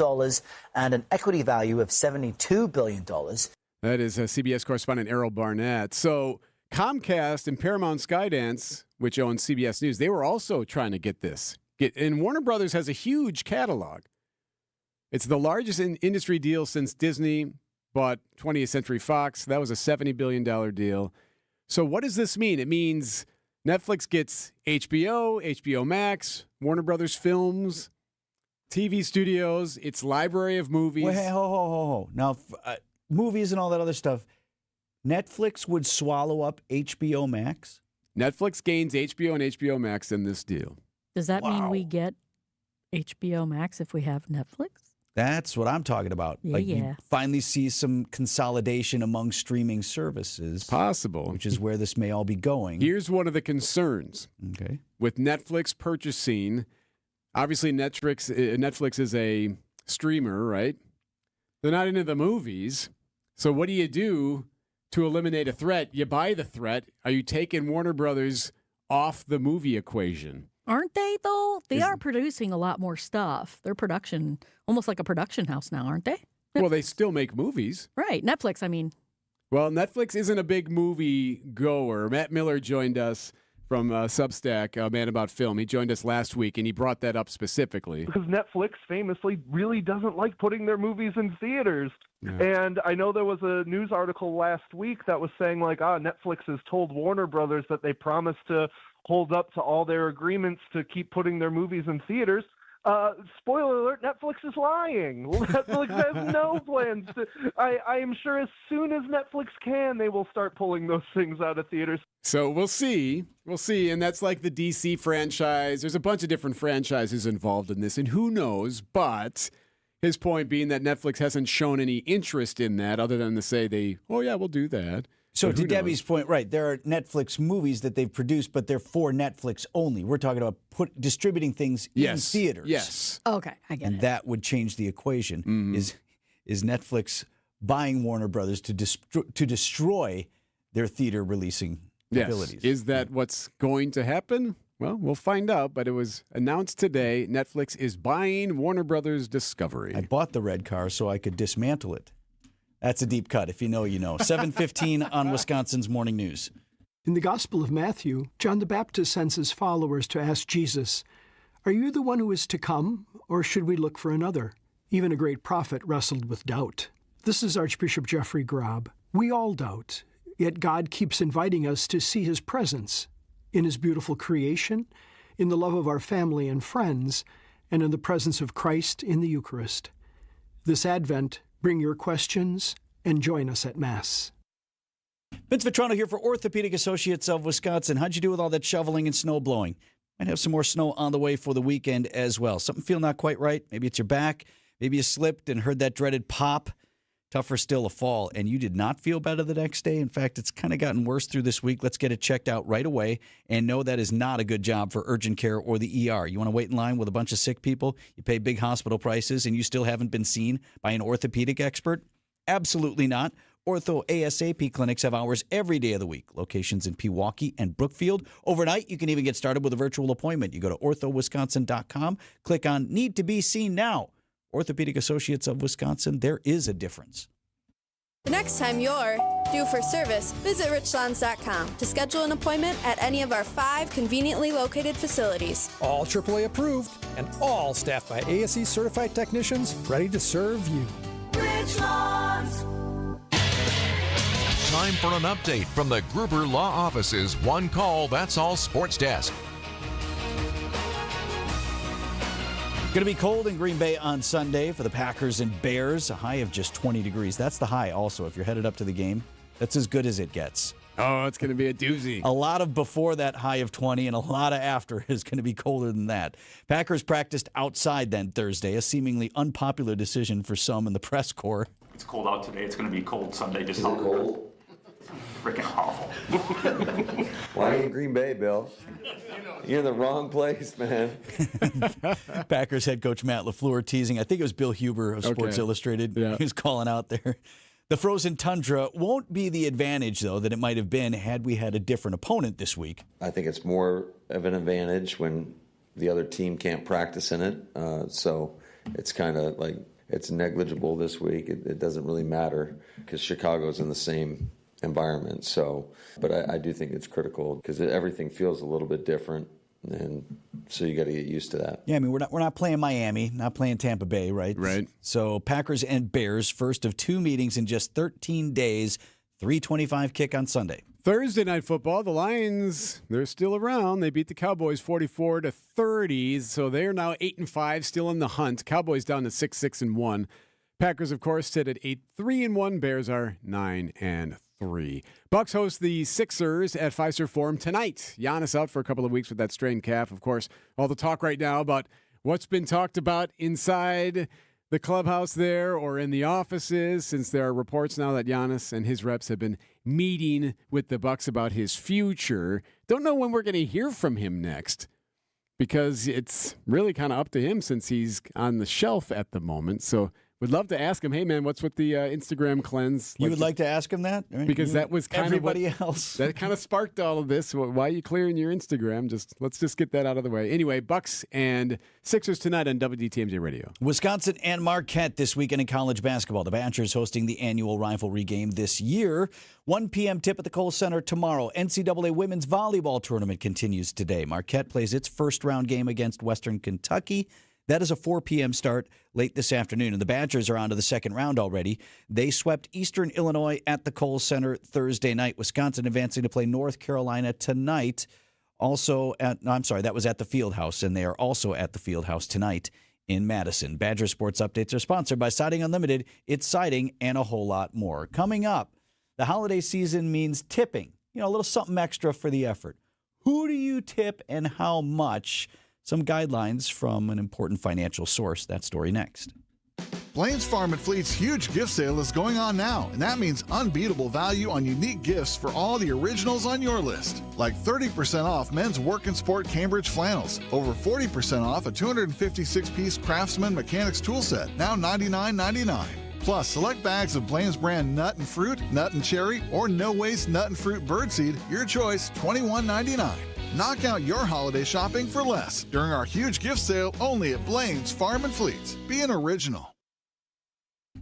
and an equity value of $72 billion. That is CBS correspondent Errol Barnett. So Comcast and Paramount Skydance, which owns CBS News, they were also trying to get this. And Warner Brothers has a huge catalog. It's the largest industry deal since Disney bought 20th Century Fox. That was a $70 billion deal. So what does this mean? It means Netflix gets HBO, HBO Max, Warner Brothers Films, TV studios, its library of movies. Wait, ho. Now, movies and all that other stuff, Netflix would swallow up HBO Max? Netflix gains HBO and HBO Max in this deal. Does that mean we get HBO Max if we have Netflix? That's what I'm talking about. Yeah, You finally see some consolidation among streaming services. Possible. Which is where this may all be going. Here's one of the concerns. Okay. With Netflix purchasing, obviously Netflix is a streamer, right? They're not into the movies. So what do you do to eliminate a threat? You buy the threat. Are you taking Warner Brothers off the movie equation? Aren't they, though? They are producing a lot more stuff. They're production, almost like a production house now, aren't they? Well, they still make movies. Right. Netflix, I mean. Well, Netflix isn't a big movie goer. Matt Miller joined us from Substack, Man About Film. He joined us last week, and he brought that up specifically. Because Netflix famously really doesn't like putting their movies in theaters. Yeah. And I know there was a news article last week that was saying, like, Netflix has told Warner Brothers that they promised to hold up to all their agreements to keep putting their movies in theaters. Spoiler alert, Netflix is lying. Netflix has no plans to. I am sure as soon as Netflix can, they will start pulling those things out of theaters. So we'll see. We'll see. And that's like the DC franchise. There's a bunch of different franchises involved in this, and who knows, but his point being that Netflix hasn't shown any interest in that other than to say we'll do that. So to Debbie's point, right, there are Netflix movies that they've produced, but they're for Netflix only. We're talking about distributing things in theaters. Yes. Okay, I get it. And that would change the equation. Mm-hmm. Is Netflix buying Warner Brothers to destroy their theater releasing abilities? Is that what's going to happen? Well, we'll find out, but it was announced today Netflix is buying Warner Brothers Discovery. I bought the red car so I could dismantle it. That's a deep cut. If you know, you know. 7:15 on Wisconsin's Morning News. In the Gospel of Matthew, John the Baptist sends his followers to ask Jesus, "Are you the one who is to come, or should we look for another?" Even a great prophet wrestled with doubt. This is Archbishop Jeffrey Grob. We all doubt, yet God keeps inviting us to see his presence in his beautiful creation, in the love of our family and friends, and in the presence of Christ in the Eucharist. This Advent, bring your questions and join us at Mass. Vince Vitrano here for Orthopedic Associates of Wisconsin. How'd you do with all that shoveling and snow blowing? Might have some more snow on the way for the weekend as well. Something feel not quite right? Maybe it's your back. Maybe you slipped and heard that dreaded pop. Tougher still a fall, and you did not feel better the next day. In fact, it's kind of gotten worse through this week. Let's get it checked out right away, and know that is not a good job for urgent care or the ER. You want to wait in line with a bunch of sick people, you pay big hospital prices, and you still haven't been seen by an orthopedic expert? Absolutely not. Ortho ASAP clinics have hours every day of the week. Locations in Pewaukee and Brookfield. Overnight, you can even get started with a virtual appointment. You go to orthowisconsin.com, click on Need to Be Seen Now. Orthopedic Associates of Wisconsin, there is a difference. The next time you're due for service, visit richlands.com to schedule an appointment at any of our 5 conveniently located facilities. All AAA approved and all staffed by ASE certified technicians ready to serve you. Richlands. Time for an update from the Gruber Law Office's One Call, That's All Sports Desk. Going to be cold in Green Bay on Sunday for the Packers and Bears, a high of just 20 degrees. That's the high also. If you're headed up to the game, that's as good as it gets. Oh, it's going to be a doozy. A lot of before that high of 20 and a lot of after is going to be colder than that. Packers practiced outside then Thursday, a seemingly unpopular decision for some in the press corps. It's cold out today. It's going to be cold Sunday. Just Is it cold? Freaking awful. Why are you in Green Bay, Bill? You're in the wrong place, man. Packers head coach Matt LaFleur teasing. I think it was Bill Huber of Sports Illustrated. Yeah. He was calling out there. The frozen tundra won't be the advantage, though, that it might have been had we had a different opponent this week. I think it's more of an advantage when the other team can't practice in it. So it's kind of like it's negligible this week. It doesn't really matter because Chicago's in the same environment. So, but I do think it's critical because everything feels a little bit different. And so you got to get used to that. Yeah, I mean, we're not playing Miami, not playing Tampa Bay, right? Right. So Packers and Bears, first of 2 meetings in just 13 days, 3:25 kick on Sunday. Thursday night football, the Lions, they're still around. They beat the Cowboys 44-30, so they're now 8-5, still in the hunt. Cowboys down to 6-1. Packers, of course, sit at 8-3-1. Bears are 9-3. Bucks host the Sixers at Fiserv Forum tonight. Giannis out for a couple of weeks with that strained calf. Of course, all the talk right now about what's been talked about inside the clubhouse there or in the offices, since there are reports now that Giannis and his reps have been meeting with the Bucks about his future. Don't know when we're going to hear from him next, because it's really kind of up to him since he's on the shelf at the moment. So would love to ask him, hey, man, what's with the Instagram cleanse? You would like to ask him that? Because that was kind everybody of else. That kind of sparked all of this. Why are you clearing your Instagram? Let's just get that out of the way. Anyway, Bucks and Sixers tonight on WDTMJ Radio. Wisconsin and Marquette this weekend in college basketball. The Badgers hosting the annual rivalry game this year. 1 p.m. tip at the Kohl Center tomorrow. NCAA women's volleyball tournament continues today. Marquette plays its first-round game against Western Kentucky. That is a 4 p.m. start late this afternoon, and the Badgers are on to the second round already. They swept Eastern Illinois at the Kohl Center Thursday night. Wisconsin advancing to play North Carolina tonight. That was at the Fieldhouse, and they are also at the Fieldhouse tonight in Madison. Badger Sports Updates are sponsored by Siding Unlimited. It's siding and a whole lot more. Coming up, the holiday season means tipping. A little something extra for the effort. Who do you tip and how much? Some guidelines from an important financial source. That story next. Blaine's Farm and Fleet's huge gift sale is going on now, and that means unbeatable value on unique gifts for all the originals on your list. Like 30% off men's work and sport Cambridge flannels, over 40% off a 256-piece Craftsman mechanics tool set, now $99.99. Plus, select bags of Blaine's brand nut and fruit, nut and cherry, or no-waste nut and fruit birdseed, your choice, $21.99. Knock out your holiday shopping for less during our huge gift sale only at Blaine's Farm and Fleet. Be an original.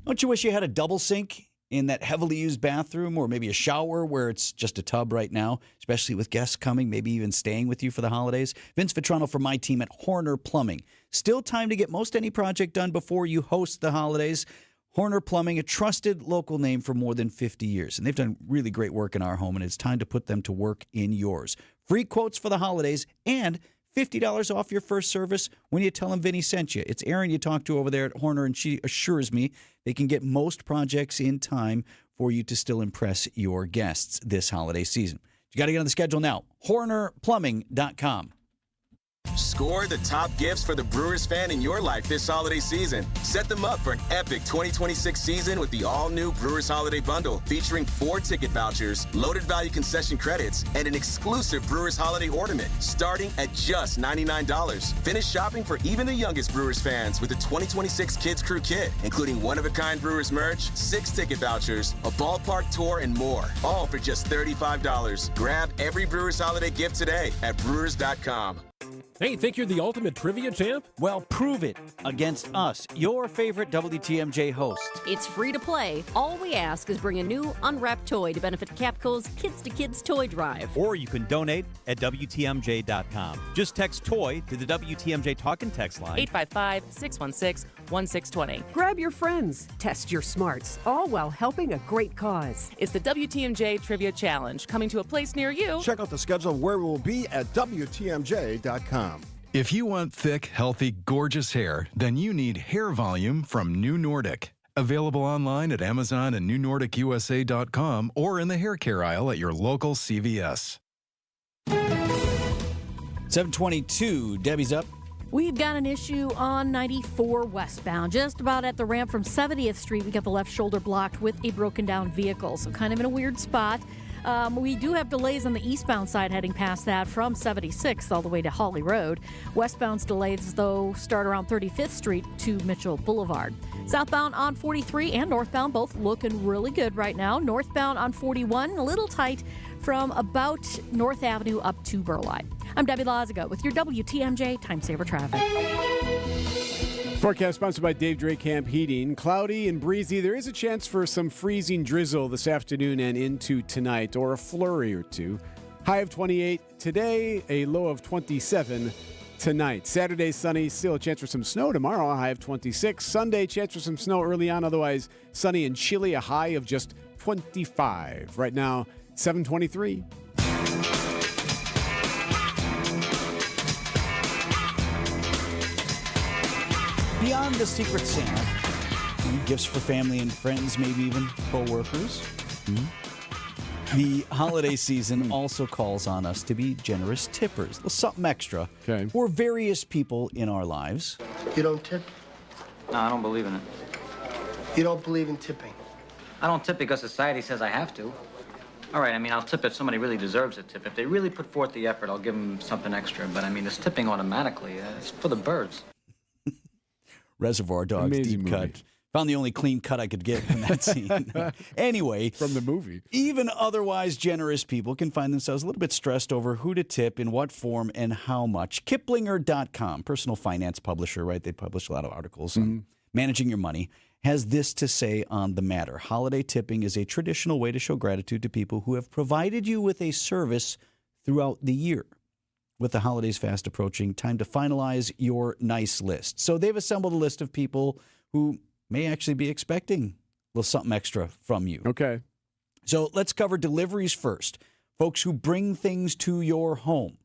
Don't you wish you had a double sink in that heavily used bathroom, or maybe a shower where it's just a tub right now, especially with guests coming, maybe even staying with you for the holidays? Vince Vitrano from my team at Horner Plumbing. Still time to get most any project done before you host the holidays. Horner Plumbing, a trusted local name for more than 50 years. And they've done really great work in our home, and it's time to put them to work in yours. Free quotes for the holidays and $50 off your first service when you tell them Vinny sent you. It's Erin you talk to over there at Horner, and she assures me they can get most projects in time for you to still impress your guests this holiday season. You got to get on the schedule now. HornerPlumbing.com. Score the top gifts for the Brewers fan in your life this holiday season. Set them up for an epic 2026 season with the all-new Brewers Holiday Bundle featuring 4 ticket vouchers, loaded value concession credits, and an exclusive Brewers Holiday ornament starting at just $99. Finish shopping for even the youngest Brewers fans with the 2026 Kids Crew Kit, including one-of-a-kind Brewers merch, 6 ticket vouchers, a ballpark tour, and more. All for just $35. Grab every Brewers Holiday gift today at Brewers.com. Hey, think you're the ultimate trivia champ? Well, prove it against us, your favorite WTMJ host. It's free to play. All we ask is bring a new unwrapped toy to benefit Capco's Kids to Kids Toy Drive. Or you can donate at WTMJ.com. Just text TOY to the WTMJ Talk and Text line. 855-616-1620. Grab your friends. Test your smarts. All while helping a great cause. It's the WTMJ Trivia Challenge, coming to a place near you. Check out the schedule of where we will be at WTMJ.com. If you want thick, healthy, gorgeous hair, then you need Hair Volume from New Nordic. Available online at Amazon and NewNordicUSA.com or in the hair care aisle at your local CVS. 722, Debbie's up. We've got an issue on 94 westbound, just about at the ramp from 70th Street. We got the left shoulder blocked with a broken down vehicle, so kind of in a weird spot. We do have delays on the eastbound side heading past that from 76th all the way to Hawley Road. Westbound's delays, though, start around 35th Street to Mitchell Boulevard. Southbound on 43 and northbound both looking really good right now. Northbound on 41, a little tight from about North Avenue up to Burleigh. I'm Debbie Lazaga with your WTMJ Time Saver Traffic. Forecast sponsored by Dave Drake Camp Heating. Cloudy and breezy. There is a chance for some freezing drizzle this afternoon and into tonight, or a flurry or two. High of 28 today, a low of 27 tonight. Saturday, sunny. Still a chance for some snow tomorrow, a high of 26. Sunday, chance for some snow early on. Otherwise, sunny and chilly, a high of just 25. Right now, 7:23. Beyond the Secret Santa, gifts for family and friends, maybe even co-workers. The holiday season also calls on us to be generous tippers. Well, something extra for various people in our lives. You don't tip? No, I don't believe in it. You don't believe in tipping? I don't tip because society says I have to. All right, I mean, I'll tip if somebody really deserves a tip. If they really put forth the effort, I'll give them something extra. But, I mean, this tipping automatically, it's for the birds. Reservoir Dogs, Amazing deep movie. cut. Found the only clean cut I could get from that scene. Anyway. From the movie. Even otherwise generous people can find themselves a little bit stressed over who to tip, in what form, and how much. Kiplinger.com, personal finance publisher, right? They publish a lot of articles on managing your money, has this to say on the matter. Holiday tipping is a traditional way to show gratitude to people who have provided you with a service throughout the year. With the holidays fast approaching, time to finalize your nice list. So they've assembled a list of people who may actually be expecting a little something extra from you. Okay. So let's cover deliveries first. Folks who bring things to your home.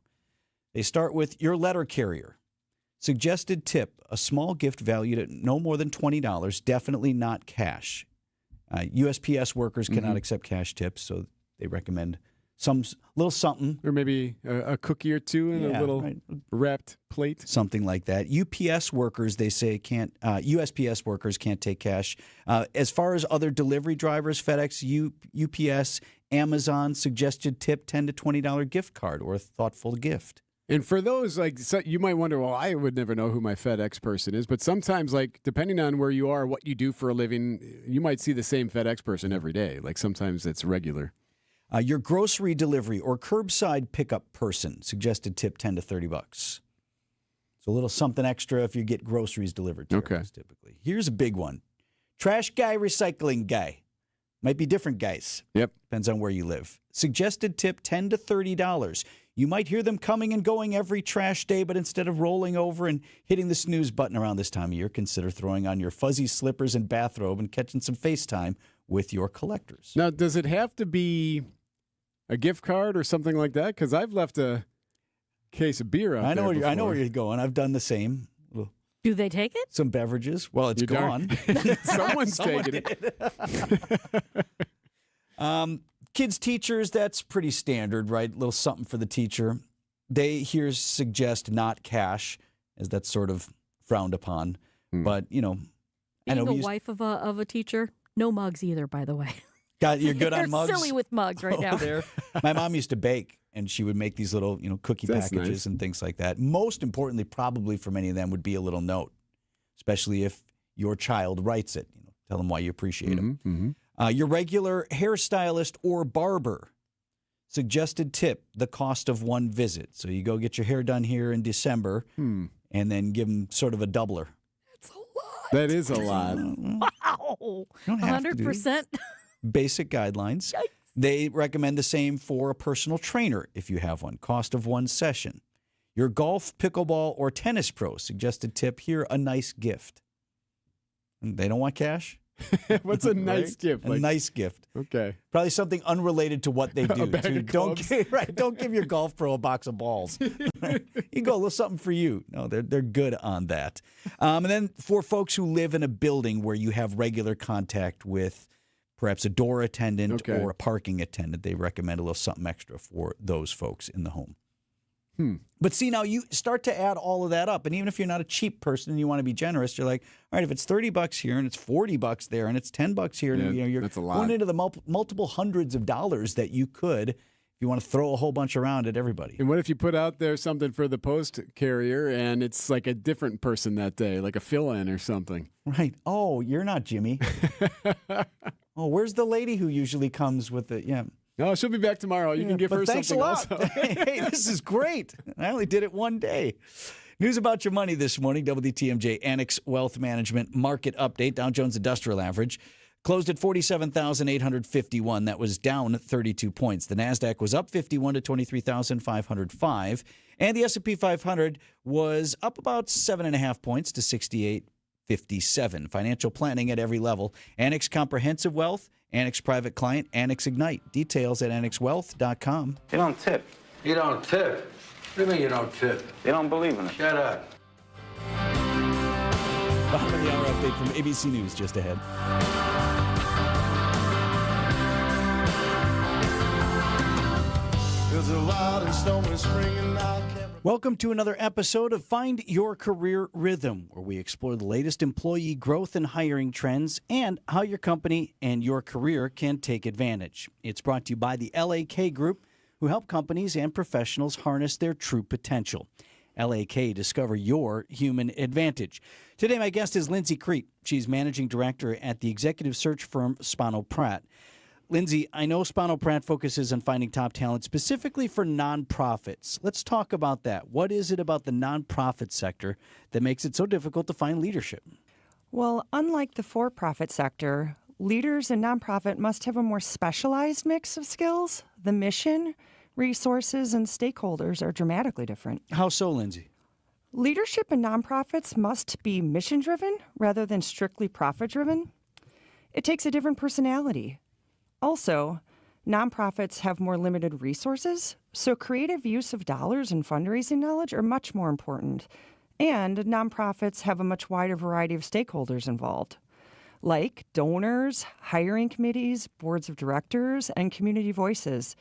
They start with your letter carrier. Suggested tip, a small gift valued at no more than $20, definitely not cash. USPS workers cannot accept cash tips, so they recommend some little something. Or maybe a cookie or two and a little wrapped plate. Something like that. UPS workers, they say, can't. USPS workers can't take cash. As far as other delivery drivers, FedEx, UPS, Amazon, suggested tip $10 to $20 gift card or a thoughtful gift. And for those, you might wonder, well, I would never know who my FedEx person is. But sometimes, depending on where you are, what you do for a living, you might see the same FedEx person every day. Sometimes it's regular. Your grocery delivery or curbside pickup person, suggested tip $10 to $30. So a little something extra if you get groceries delivered to your house, typically. Here's a big one. Trash guy, recycling guy. Might be different guys. Yep. Depends on where you live. Suggested tip $10 to $30. You might hear them coming and going every trash day, but instead of rolling over and hitting the snooze button around this time of year, consider throwing on your fuzzy slippers and bathrobe and catching some FaceTime with your collectors. Now, does it have to be a gift card or something like that? Because I've left a case of beer out I know there where you're going. I've done the same. Do they take it? Some beverages. Well, it's gone. Someone's taking it. Kids, teachers, that's pretty standard, right? A little something for the teacher. They here suggest not cash, as that's sort of frowned upon. But, I know Being the wife of a teacher, no mugs either, by the way. God, you're good on You're mugs? silly with mugs right now. There. My mom used to bake, and she would make these little, cookie That's packages nice. and things like that. Most importantly, probably for many of them, would be a little note, especially if your child writes it. Tell them why you appreciate them. Your regular hairstylist or barber. Suggested tip, the cost of one visit. So you go get your hair done here in December, and then give them sort of a doubler. That is a lot. Wow. You don't have to do 100%. Basic guidelines. Yikes. They recommend the same for a personal trainer if you have one. Cost of one session. Your golf, pickleball, or tennis pro. Suggested tip here, a nice gift. They don't want cash? What's a nice gift? A nice gift. Okay. Probably something unrelated to what they do. A bag of clubs. Don't give your golf pro a box of balls. You go, a little something for you. No, they're good on that. And then for folks who live in a building where you have regular contact with perhaps a door attendant or a parking attendant, they recommend a little something extra for those folks in the home. But see, now you start to add all of that up. And even if you're not a cheap person and you want to be generous, you're like, all right, if it's $30 here and it's $40 there and it's $10 here, and you're that's a lot. going into the multiple hundreds of dollars that you could if you want to throw a whole bunch around at everybody. And what if you put out there something for the post carrier and it's like a different person that day, like a fill-in or something? Right. Oh, you're not Jimmy. Oh, where's the lady who usually comes with the, No, she'll be back tomorrow. You can give her thanks something a lot. also. Hey, this is great. I only did it one day. News about your money this morning. WTMJ Annex Wealth Management Market Update. Dow Jones Industrial Average closed at 47,851. That was down 32 points. The NASDAQ was up 51 to 23,505. And the S&P 500 was up about 7.5 points to 6857. Financial planning at every level. Annex Comprehensive Wealth, Annex Private Client, Annex Ignite. Details at annexwealth.com. You don't tip. You don't tip? What do you mean you don't tip? They don't believe in it. Shut up. Bottom of the hour update from ABC News just ahead. There's a lot of snow in spring and I can't... Welcome to another episode of Find Your Career Rhythm, where we explore the latest employee growth and hiring trends and how your company and your career can take advantage. It's brought to you by the LAK Group, who help companies and professionals harness their true potential. LAK, discover your human advantage. Today, my guest is Lindsay Crete. She's managing director at the executive search firm Spano Pratt. Lindsay, I know Spano Pratt focuses on finding top talent specifically for nonprofits. Let's talk about that. What is it about the nonprofit sector that makes it so difficult to find leadership? Well, unlike the for-profit sector, leaders in nonprofit must have a more specialized mix of skills. The mission, resources, and stakeholders are dramatically different. How so, Lindsay? Leadership in nonprofits must be mission-driven rather than strictly profit-driven. It takes a different personality. Also, nonprofits have more limited resources, so creative use of dollars and fundraising knowledge are much more important. And nonprofits have a much wider variety of stakeholders involved, like donors, hiring committees, boards of directors, and community voices,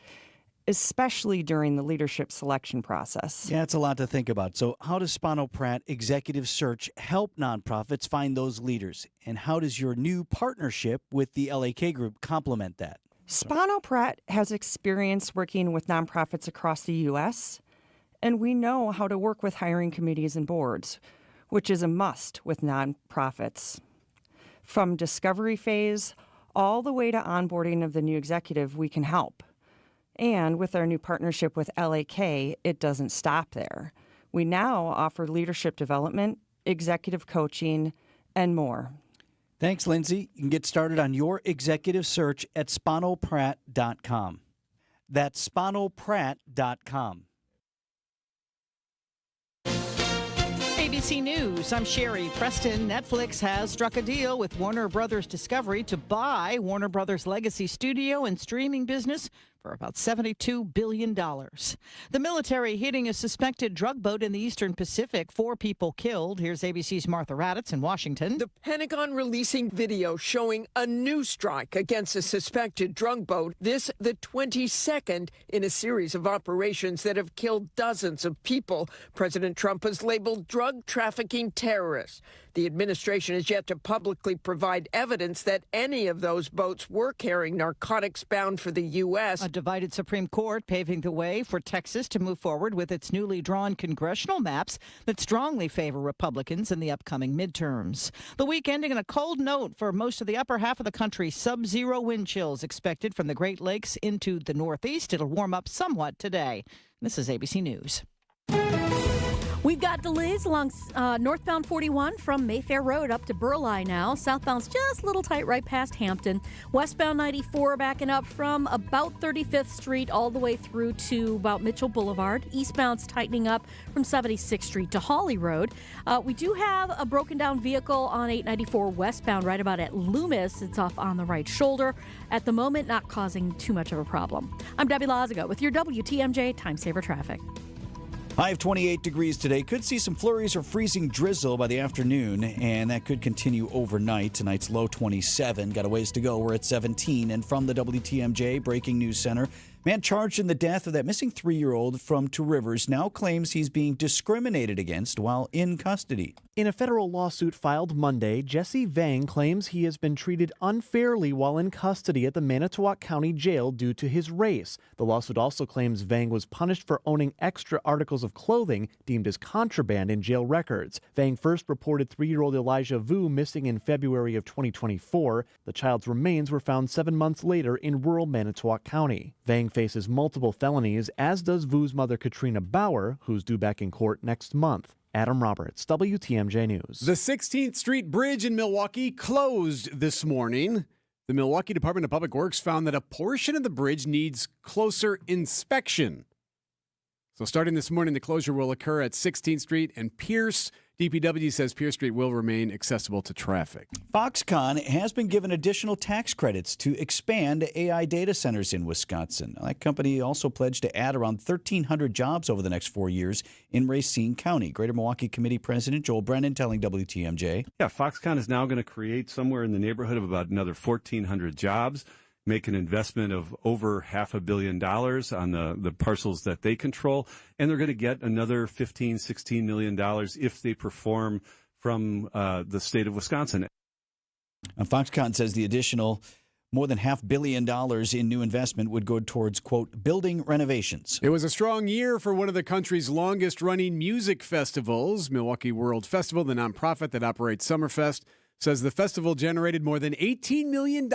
especially during the leadership selection process. Yeah, it's a lot to think about. So how does Spano Pratt Executive Search help nonprofits find those leaders? And how does your new partnership with the LAK Group complement that? Spano Pratt has experience working with nonprofits across the U.S., and we know how to work with hiring committees and boards, which is a must with nonprofits. From discovery phase all the way to onboarding of the new executive, we can help. And with our new partnership with LAK, it doesn't stop there. We now offer leadership development, executive coaching, and more. Thanks, Lindsay. You can get started on your executive search at spanopratt.com. That's spanopratt.com. ABC News, I'm Sherry. Preston. Netflix has struck a deal with Warner Brothers Discovery to buy Warner Brothers' legacy studio and streaming business for about $72 billion. The military hitting a suspected drug boat in the Eastern Pacific. 4 people killed. Here's ABC's Martha Raddatz in Washington. The Pentagon releasing video showing a new strike against a suspected drug boat. This, the 22nd in a series of operations that have killed dozens of people. President Trump has labeled drug trafficking terrorists. The administration has yet to publicly provide evidence that any of those boats were carrying narcotics bound for the U.S. A divided Supreme Court paving the way for Texas to move forward with its newly drawn congressional maps that strongly favor Republicans in the upcoming midterms. The week ending on a cold note for most of the upper half of the country. Sub-zero wind chills expected from the Great Lakes into the Northeast. It'll warm up somewhat today. This is ABC News. We've got delays along northbound 41 from Mayfair Road up to Burleigh now. Southbound's just a little tight right past Hampton. Westbound 94 backing up from about 35th Street all the way through to about Mitchell Boulevard. Eastbound's tightening up from 76th Street to Hawley Road. We do have a broken down vehicle on 894 westbound right about at Loomis. It's off on the right shoulder. At the moment, not causing too much of a problem. I'm Debbie Lazaga with your WTMJ Time Saver Traffic. High of 28 degrees today. Could see some flurries or freezing drizzle by the afternoon, and that could continue overnight. Tonight's low 27. Got a ways to go. We're at 17. And from the WTMJ Breaking News Center, man charged in the death of that missing 3-year-old from Two Rivers now claims he's being discriminated against while in custody. In a federal lawsuit filed Monday, Jesse Vang claims he has been treated unfairly while in custody at the Manitowoc County Jail due to his race. The lawsuit also claims Vang was punished for owning extra articles of clothing deemed as contraband in jail records. Vang first reported 3-year-old Elijah Vu missing in February of 2024. The child's remains were found 7 months later in rural Manitowoc County. Vang faces multiple felonies, as does Vu's mother Katrina Bauer, who's due back in court next month. Adam Roberts, WTMJ News. The 16th Street Bridge in Milwaukee closed this morning. The Milwaukee Department of Public Works found that a portion of the bridge needs closer inspection. So starting this morning, the closure will occur at 16th Street and Pierce. DPW says Pierce Street will remain accessible to traffic. Foxconn has been given additional tax credits to expand AI data centers in Wisconsin. That company also pledged to add around 1,300 jobs over the next 4 years in Racine County. Greater Milwaukee Committee President Joel Brennan telling WTMJ. Yeah, Foxconn is now going to create somewhere in the neighborhood of about another 1,400 jobs, make an investment of over $500 million on the parcels that they control, and they're going to get another $15-16 million if they perform from the state of Wisconsin. And Foxconn says the additional more than $500 million in new investment would go towards, quote, building renovations. It was a strong year for one of the country's longest-running music festivals. Milwaukee World Festival, the nonprofit that operates Summerfest, says the festival generated more than $18 million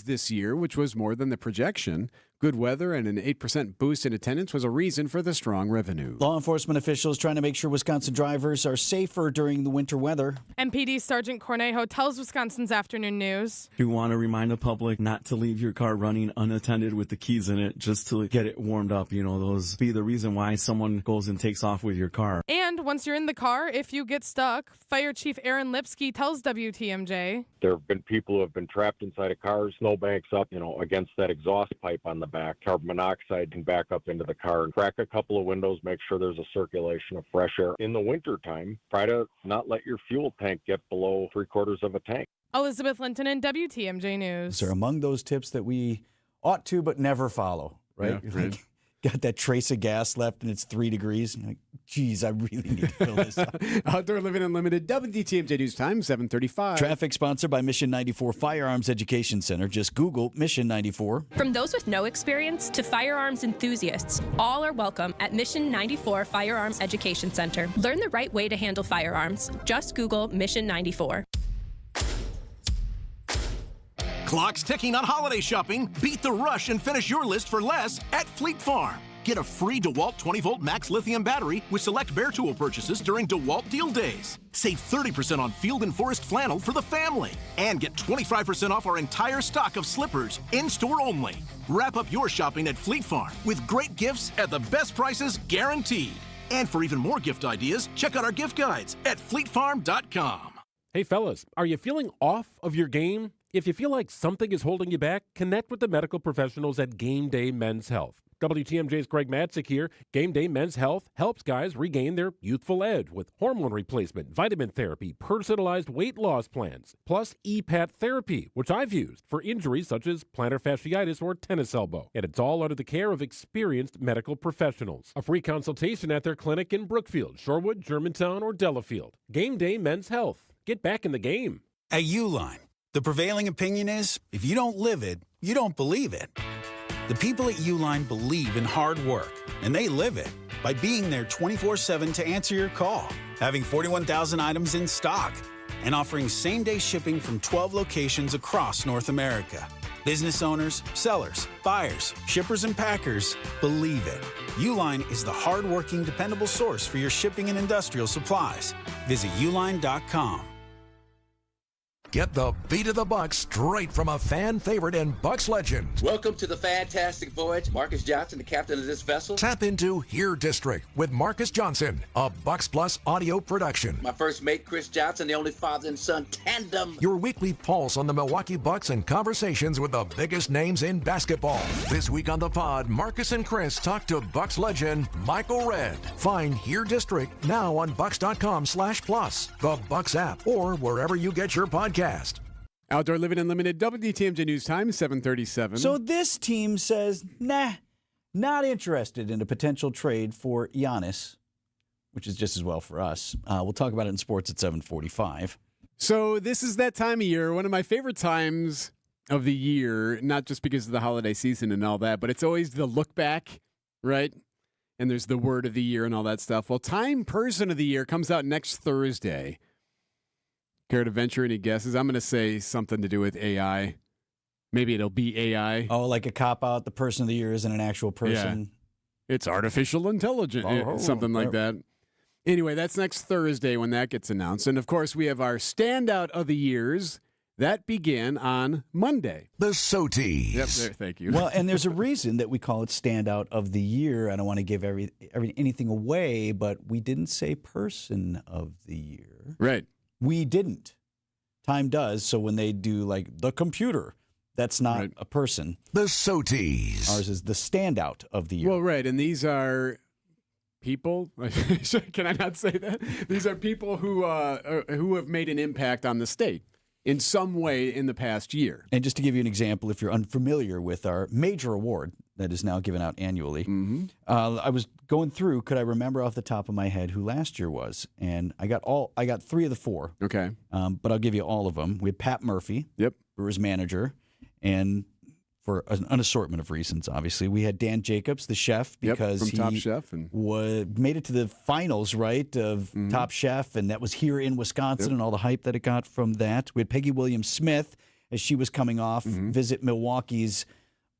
this year, which was more than the projection. Good weather and an 8% boost in attendance was a reason for the strong revenue. Law enforcement officials trying to make sure Wisconsin drivers are safer during the winter weather. MPD Sergeant Cornejo tells Wisconsin's Afternoon News. We want to remind the public not to leave your car running unattended with the keys in it just to get it warmed up. You know, those be the reason why someone goes and takes off with your car. And once you're in the car, if you get stuck, Fire Chief Aaron Lipsky tells WTMJ. There have been people who have been trapped inside of cars, snowbanks up, against that exhaust pipe on the back. Carbon monoxide can back up into the car and crack a couple of windows, make sure there's a circulation of fresh air. In the wintertime, try to not let your fuel tank get below 3/4 of a tank. Elizabeth Linton in WTMJ News. These are among those tips that we ought to but never follow, right? Yeah, right. Got that trace of gas left and it's 3 degrees. You're like, geez, I really need to fill this up. Outdoor Living Unlimited, WTMJ News Time, 7:35. Traffic sponsored by Mission 94 Firearms Education Center. Just Google Mission 94. From those with no experience to firearms enthusiasts, all are welcome at Mission 94 Firearms Education Center. Learn the right way to handle firearms. Just Google Mission 94. Clock's ticking on holiday shopping. Beat the rush and finish your list for less at Fleet Farm. Get a free DeWalt 20-volt max lithium battery with select Bear Tool purchases during DeWalt Deal Days. Save 30% on field and forest flannel for the family. And get 25% off our entire stock of slippers, in-store only. Wrap up your shopping at Fleet Farm with great gifts at the best prices guaranteed. And for even more gift ideas, check out our gift guides at fleetfarm.com. Hey, fellas, are you feeling off of your game? If you feel like something is holding you back, connect with the medical professionals at Game Day Men's Health. WTMJ's Greg Matzik here. Game Day Men's Health helps guys regain their youthful edge with hormone replacement, vitamin therapy, personalized weight loss plans, plus EPAT therapy, which I've used for injuries such as plantar fasciitis or tennis elbow. And it's all under the care of experienced medical professionals. A free consultation at their clinic in Brookfield, Shorewood, Germantown, or Delafield. Game Day Men's Health. Get back in the game. At Uline, the prevailing opinion is, if you don't live it, you don't believe it. The people at Uline believe in hard work, and they live it by being there 24/7 to answer your call, having 41,000 items in stock, and offering same-day shipping from 12 locations across North America. Business owners, sellers, buyers, shippers, and packers believe it. Uline is the hard-working, dependable source for your shipping and industrial supplies. Visit uline.com. Get the beat of the Bucks straight from a fan favorite and Bucks legend. Welcome to the fantastic voyage. Marcus Johnson, the captain of this vessel. Tap into Here District with Marcus Johnson, a Bucks Plus audio production. My first mate, Chris Johnson, the only father and son tandem. Your weekly pulse on the Milwaukee Bucks and conversations with the biggest names in basketball. This week on the pod, Marcus and Chris talk to Bucks legend Michael Redd. Find Here District now on bucks.com/plus, the Bucks app, or wherever you get your podcast. Outdoor Living Unlimited, WTMJ News Time, 7:37. So this team says, nah, not interested in a potential trade for Giannis, which is just as well for us. We'll talk about it in sports at 7:45. So this is that time of year, one of my favorite times of the year, not just because of the holiday season and all that, but it's always the look back, right? And there's the word of the year and all that stuff. Well, Time Person of the Year comes out next Thursday. Care to venture any guesses? I'm going to say something to do with AI. Maybe it'll be AI. Oh, like a cop-out, the person of the year isn't an actual person? Yeah. It's artificial intelligence, something like that. Anyway, that's next Thursday when that gets announced. And, of course, we have our Standout of the Years. That began on Monday. The SOTIs. Yep, there, thank you. Well, and there's a reason that we call it Standout of the Year. I don't want to give anything away, but we didn't say Person of the Year. Right. We didn't. Time does. So when they do like the computer, that's not a person. The SOTIs. Ours is the Standout of the Year. Well, right. And these are people. Can I not say that? These are people who have made an impact on the state in some way in the past year. And just to give you an example, if you're unfamiliar with our major award that is now given out annually, I was going through, could I remember off the top of my head who last year was? And I got 3 of the 4. Okay. But I'll give you all of them. We had Pat Murphy, Brewers manager, and for an assortment of reasons, obviously. We had Dan Jacobs, the chef, because from Top Chef and made it to the finals, right, of Top Chef, and that was here in Wisconsin and all the hype that it got from that. We had Peggy Williams-Smith, as she was coming off, visit Milwaukee's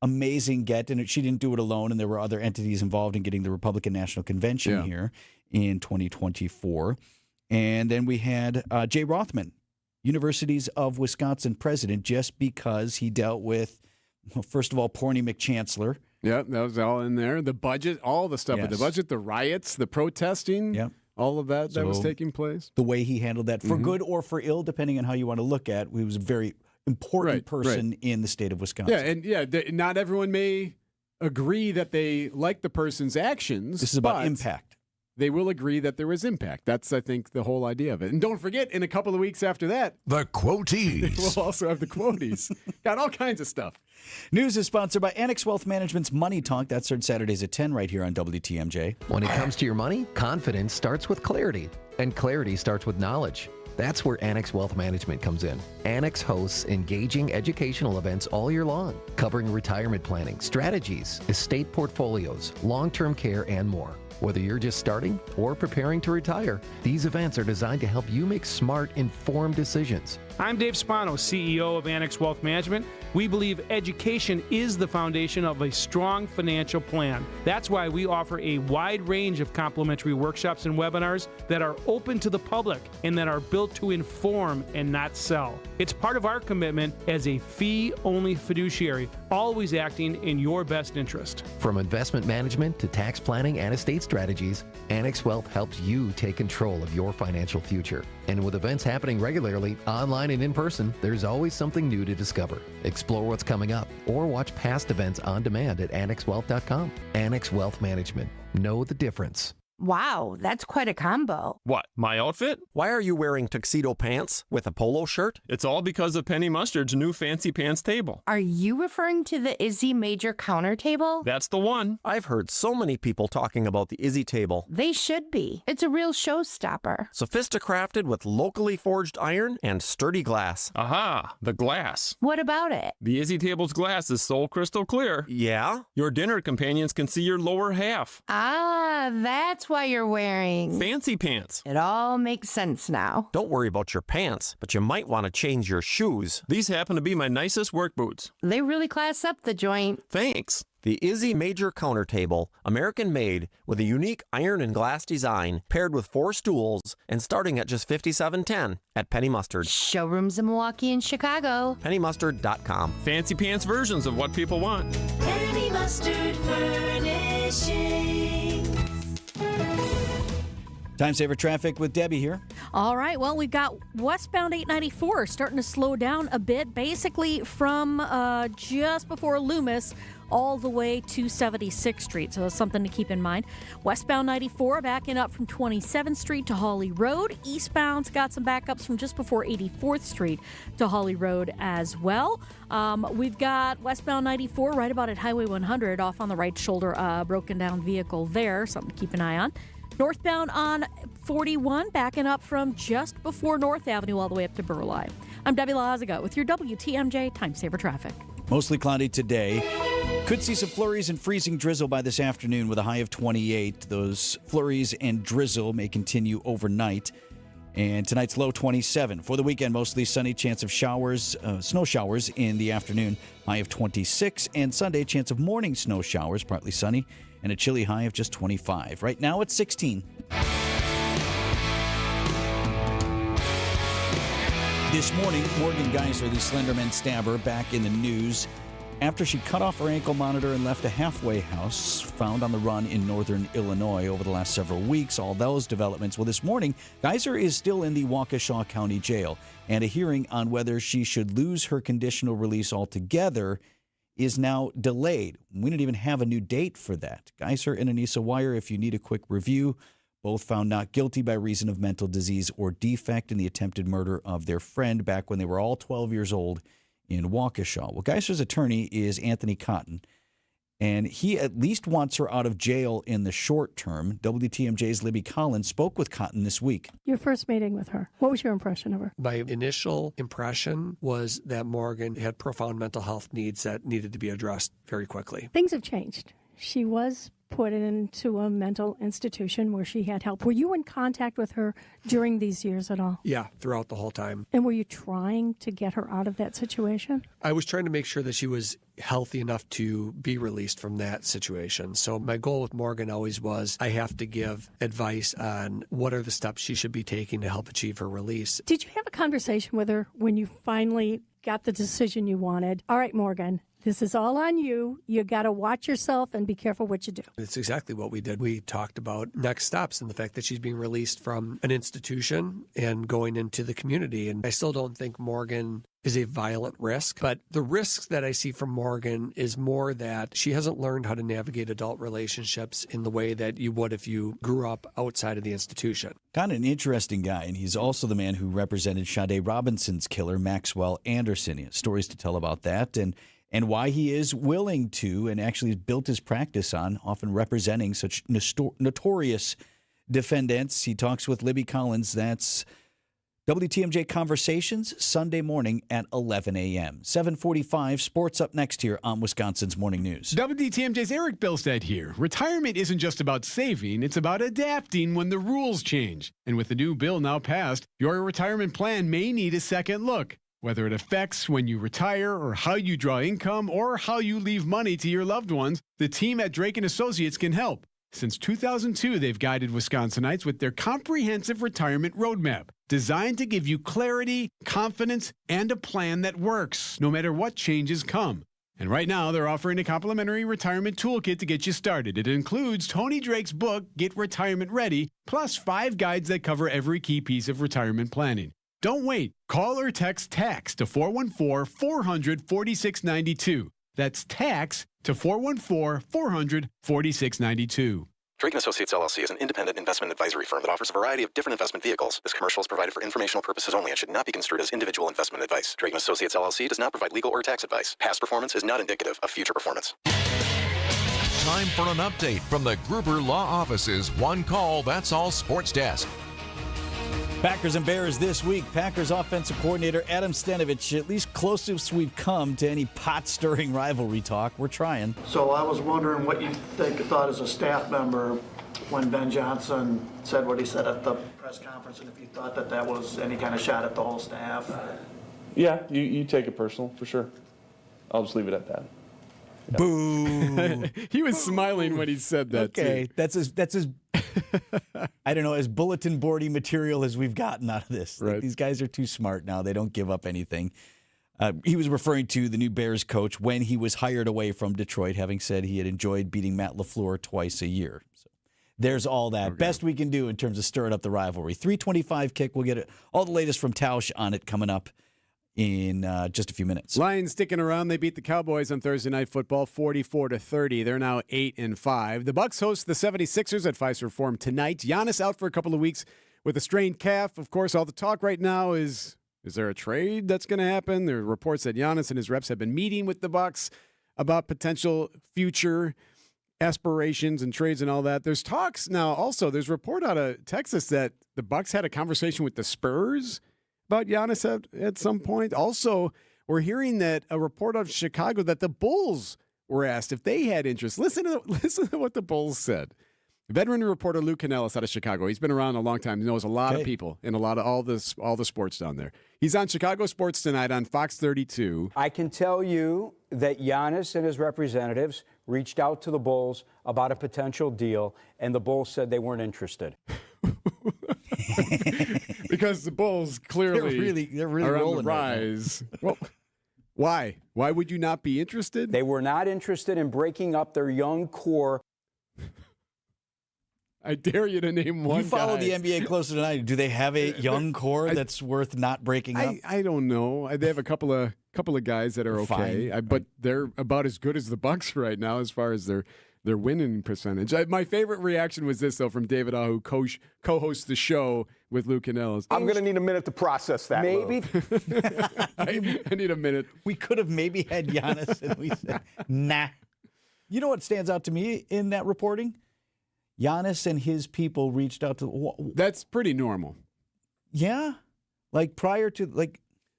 amazing get, and she didn't do it alone, and there were other entities involved in getting the Republican National Convention here in 2024. And then we had Jay Rothman, Universities of Wisconsin president, just because he dealt with, well, first of all, Porny McChancellor. Yeah, that was all in there. The budget, all the stuff with the budget, the riots, the protesting, all of that was taking place. The way he handled that, for good or for ill, depending on how you want to look at it, he was a very important person in the state of Wisconsin. Yeah, and not everyone may agree that they like the person's actions. This is about impact. They will agree that there was impact. That's, I think, the whole idea of it. And don't forget, in a couple of weeks after that, the quotees. We'll also have the quotees. Got all kinds of stuff. News is sponsored by Annex Wealth Management's Money Talk. That's on Saturdays at 10 right here on WTMJ. When it comes to your money, confidence starts with clarity, and clarity starts with knowledge. That's where Annex Wealth Management comes in. Annex hosts engaging educational events all year long, covering retirement planning, strategies, estate portfolios, long-term care, and more. Whether you're just starting or preparing to retire, these events are designed to help you make smart, informed decisions. I'm Dave Spano, CEO of Annex Wealth Management. We believe education is the foundation of a strong financial plan. That's why we offer a wide range of complimentary workshops and webinars that are open to the public and that are built to inform and not sell. It's part of our commitment as a fee-only fiduciary, always acting in your best interest. From investment management to tax planning and estate strategies, Annex Wealth helps you take control of your financial future. And with events happening regularly, online Online and in person, there's always something new to discover. Explore what's coming up or watch past events on demand at annexwealth.com. Annex Wealth Management. Know the difference. Wow, that's quite a combo. What, my outfit? Why are you wearing tuxedo pants with a polo shirt? It's all because of Penny Mustard's new Fancy Pants table. Are you referring to the Izzy Major counter table? That's the one. I've heard so many people talking about the Izzy table. They should be. It's a real showstopper. Sophisticrafted with locally forged iron and sturdy glass. Aha, the glass. What about it? The Izzy table's glass is so crystal clear. Yeah? Your dinner companions can see your lower half. Ah, that's why you're wearing Fancy Pants. It all makes sense now. Don't worry about your pants, but you might want to change your shoes. These happen to be my nicest work boots. They really class up the joint. Thanks. The Izzy Major counter table, American made, with a unique iron and glass design, paired with 4 stools, and starting at just $57.10 at Penny Mustard. Showrooms in Milwaukee and Chicago. PennyMustard.com. Fancy pants versions of what people want. Penny Mustard Furnishings. Time saver traffic with Debbie here. All right. Well, we've got westbound 894 starting to slow down a bit, basically from just before Loomis all the way to 76th Street. So that's something to keep in mind. Westbound 94 backing up from 27th Street to Hawley Road. Eastbound's got some backups from just before 84th Street to Hawley Road as well. We've got westbound 94 right about at Highway 100 off on the right shoulder, broken down vehicle there. Something to keep an eye on. Northbound on 41, backing up from just before North Avenue all the way up to Burleigh. I'm Debbie Lazaga with your WTMJ Time Saver Traffic. Mostly cloudy today. Could see some flurries and freezing drizzle by this afternoon with a high of 28. Those flurries and drizzle may continue overnight. And tonight's low 27. For the weekend, mostly sunny, chance of showers, snow showers in the afternoon, high of 26. And Sunday, chance of morning snow showers, partly sunny, and a chilly high of just 25. Right now it's 16. This morning, Morgan Geyser, the Slenderman stabber, back in the news after she cut off her ankle monitor and left a halfway house found on the run in northern Illinois over the last several weeks. All those developments. Well, this morning, Geyser is still in the Waukesha County Jail, and a hearing on whether she should lose her conditional release altogether is now delayed. We don't even have a new date for that. Geyser and Anissa Weier, if you need a quick review, both found not guilty by reason of mental disease or defect in the attempted murder of their friend back when they were all 12 years old in Waukesha. Well, Geyser's attorney is Anthony Cotton, and he at least wants her out of jail in the short term. WTMJ's Libby Collins spoke with Cotton this week. Your first meeting with her, what was your impression of her? My initial impression was that Morgan had profound mental health needs that needed to be addressed very quickly. Things have changed. She was put into a mental institution where she had help. Were you in contact with her during these years at all? Yeah, throughout the whole time. And were you trying to get her out of that situation? I was trying to make sure that she was healthy enough to be released from that situation. So my goal with Morgan always was I have to give advice on what are the steps she should be taking to help achieve her release. Did you have a conversation with her when you finally got the decision you wanted? All right, Morgan, this is all on you. You got to watch yourself and be careful what you do. It's exactly what we did. We talked about next steps and the fact that she's being released from an institution and going into the community. And I still don't think Morgan is a violent risk, but the risks that I see from Morgan is more that she hasn't learned how to navigate adult relationships in the way that you would if you grew up outside of the institution. Kind of an interesting guy, and he's also the man who represented Sade Robinson's killer, Maxwell Anderson. He has stories to tell about that, and why he is willing to and actually built his practice on often representing such notorious defendants. He talks with Libby Collins. That's WTMJ Conversations, Sunday morning at 11 a.m. 7:45, sports up next here on Wisconsin's Morning News. WTMJ's Erik Bilstad here. Retirement isn't just about saving, it's about adapting when the rules change. And with the new bill now passed, your retirement plan may need a second look. Whether it affects when you retire or how you draw income or how you leave money to your loved ones, the team at Drake & Associates can help. Since 2002, they've guided Wisconsinites with their comprehensive retirement roadmap, designed to give you clarity, confidence, and a plan that works, no matter what changes come. And right now, they're offering a complimentary retirement toolkit to get you started. It includes Tony Drake's book, Get Retirement Ready, plus 5 guides that cover every key piece of retirement planning. Don't wait. Call or text TAX to 414-400-4692. That's TAX to 414-400-4692. Drake & Associates LLC is an independent investment advisory firm that offers a variety of different investment vehicles. This commercial is provided for informational purposes only and should not be construed as individual investment advice. Drake & Associates LLC does not provide legal or tax advice. Past performance is not indicative of future performance. Time for an update from the Gruber Law Office's One Call, That's All Sports Desk. Packers and Bears this week. Packers offensive coordinator Adam Stenavich, at least closest we've come to any pot-stirring rivalry talk. We're trying. So I was wondering what you thought as a staff member when Ben Johnson said what he said at the press conference, and if you thought that was any kind of shot at the whole staff. Yeah, you take it personal, for sure. I'll just leave it at that. Yeah. Boo! He was smiling when he said that. Okay, too. that's as I don't know, as bulletin boardy material as we've gotten out of this. Right. Like, these guys are too smart now. They don't give up anything. He was referring to the new Bears coach when he was hired away from Detroit, having said he had enjoyed beating Matt LaFleur twice a year. So there's all that. Okay. Best we can do in terms of stirring up the rivalry. 3:25 kick. We'll get all the latest from Tausch on it coming up in just a few minutes. Lions sticking around. They beat the Cowboys on Thursday Night Football 44-30. They're now 8-5. The Bucs host the 76ers at Fiserv Forum tonight. Giannis out for a couple of weeks with a strained calf. Of course, all the talk right now is there a trade that's going to happen? There are reports that Giannis and his reps have been meeting with the Bucs about potential future aspirations and trades and all that. There's talks now also. There's a report out of Texas that the Bucs had a conversation with the Spurs about Giannis at some point. Also, we're hearing that a report out of Chicago that the Bulls were asked if they had interest. Listen to what the Bulls said. Veteran reporter Lou Canellis out of Chicago. He's been around a long time. He knows a lot of people and all the sports down there. He's on Chicago Sports Tonight on Fox 32. I can tell you that Giannis and his representatives reached out to the Bulls about a potential deal, and the Bulls said they weren't interested. Because the Bulls clearly they're really are rolling on the rise. Right. Well, why? Why would you not be interested? They were not interested in breaking up their young core. I dare you to name one. You follow guy. the NBA closer than I do. Do they have a young core that's worth not breaking up? I don't know. They have a couple of guys that are okay, but they're about as good as the Bucs right now as far as their winning percentage. My favorite reaction was this, though, from David Ah, who co-hosts the show with Lou Canellis. I'm going to need a minute to process that. Maybe. I need a minute. We could have maybe had Giannis, and we said, nah. You know what stands out to me in that reporting? Giannis and his people reached out to. That's pretty normal. Yeah, like prior to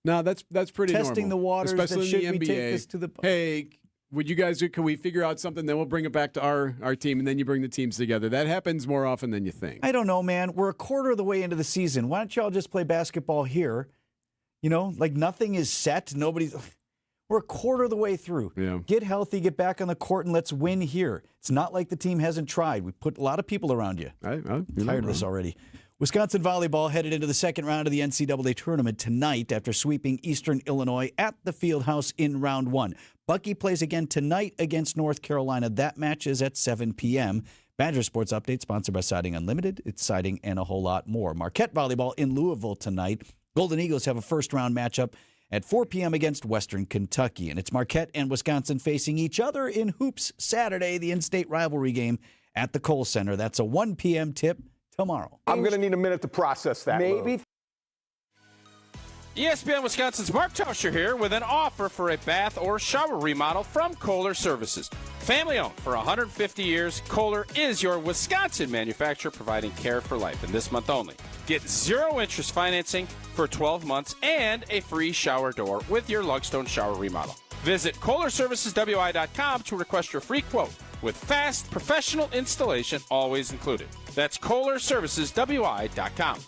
No, that's pretty testing normal. the waters. Especially that in the NBA. We take this to the. Hey, would you guys? Can we figure out something? Then we'll bring it back to our team, and then you bring the teams together. That happens more often than you think. I don't know, man. We're a quarter of the way into the season. Why don't y'all just play basketball here? You know, like nothing is set. We're a quarter of the way through. Yeah. Get healthy, get back on the court, and let's win here. It's not like the team hasn't tried. We put a lot of people around you. I'm tired of this already. Wisconsin volleyball headed into the second round of the NCAA tournament tonight after sweeping Eastern Illinois at the Fieldhouse in round one. Bucky plays again tonight against North Carolina. That match is at 7 p.m. Badger Sports Update, sponsored by Siding Unlimited. It's siding and a whole lot more. Marquette volleyball in Louisville tonight. Golden Eagles have a first-round matchup at 4 p.m. against Western Kentucky. And it's Marquette and Wisconsin facing each other in hoops Saturday, the in-state rivalry game at the Kohl Center. That's a 1 p.m. tip tomorrow. I'm going to need a minute to process that. Maybe. ESPN Wisconsin's Mark Tauscher here with an offer for a bath or shower remodel from Kohler Services. Family owned for 150 years, Kohler is your Wisconsin manufacturer providing care for life. And this month only, get 0 interest financing for 12 months and a free shower door with your Lugstone shower remodel. Visit KohlerServicesWI.com to request your free quote with fast, professional installation always included. That's KohlerServicesWI.com.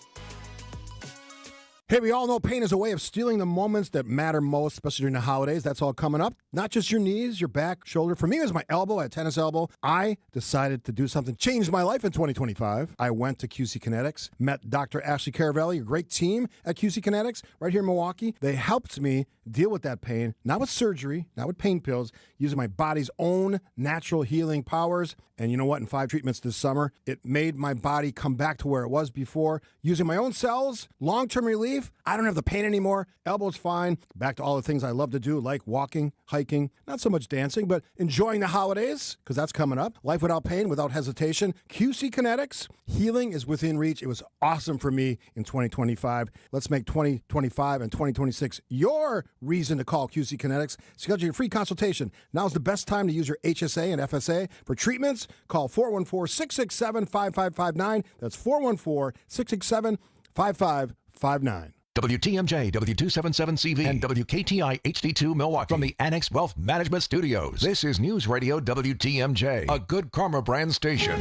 Hey, we all know pain is a way of stealing the moments that matter most, especially during the holidays. That's all coming up. Not just your knees, your back, shoulder. For me, it was my elbow. I had tennis elbow. I decided to do something, changed my life in 2025. I went to QC Kinetics, met Dr. Ashley Caravelli, a great team at QC Kinetics right here in Milwaukee. They helped me deal with that pain, not with surgery, not with pain pills, using my body's own natural healing powers. And you know what? In 5 treatments this summer, it made my body come back to where it was before. Using my own cells, long-term relief. relief. I don't have the pain anymore. Elbow's fine. Back to all the things I love to do, like walking, hiking, not so much dancing, but enjoying the holidays, because that's coming up. Life without pain, without hesitation. QC Kinetics, healing is within reach. It was awesome for me in 2025. Let's make 2025 and 2026 your reason to call QC Kinetics. Schedule your free consultation. Now's the best time to use your HSA and FSA. For treatments, call 414-667-5559. That's 414-667-5559. WTMJ, W277CV, and WKTI HD2 Milwaukee from the Annex Wealth Management Studios. This is News Radio WTMJ, a Good Karma brand station.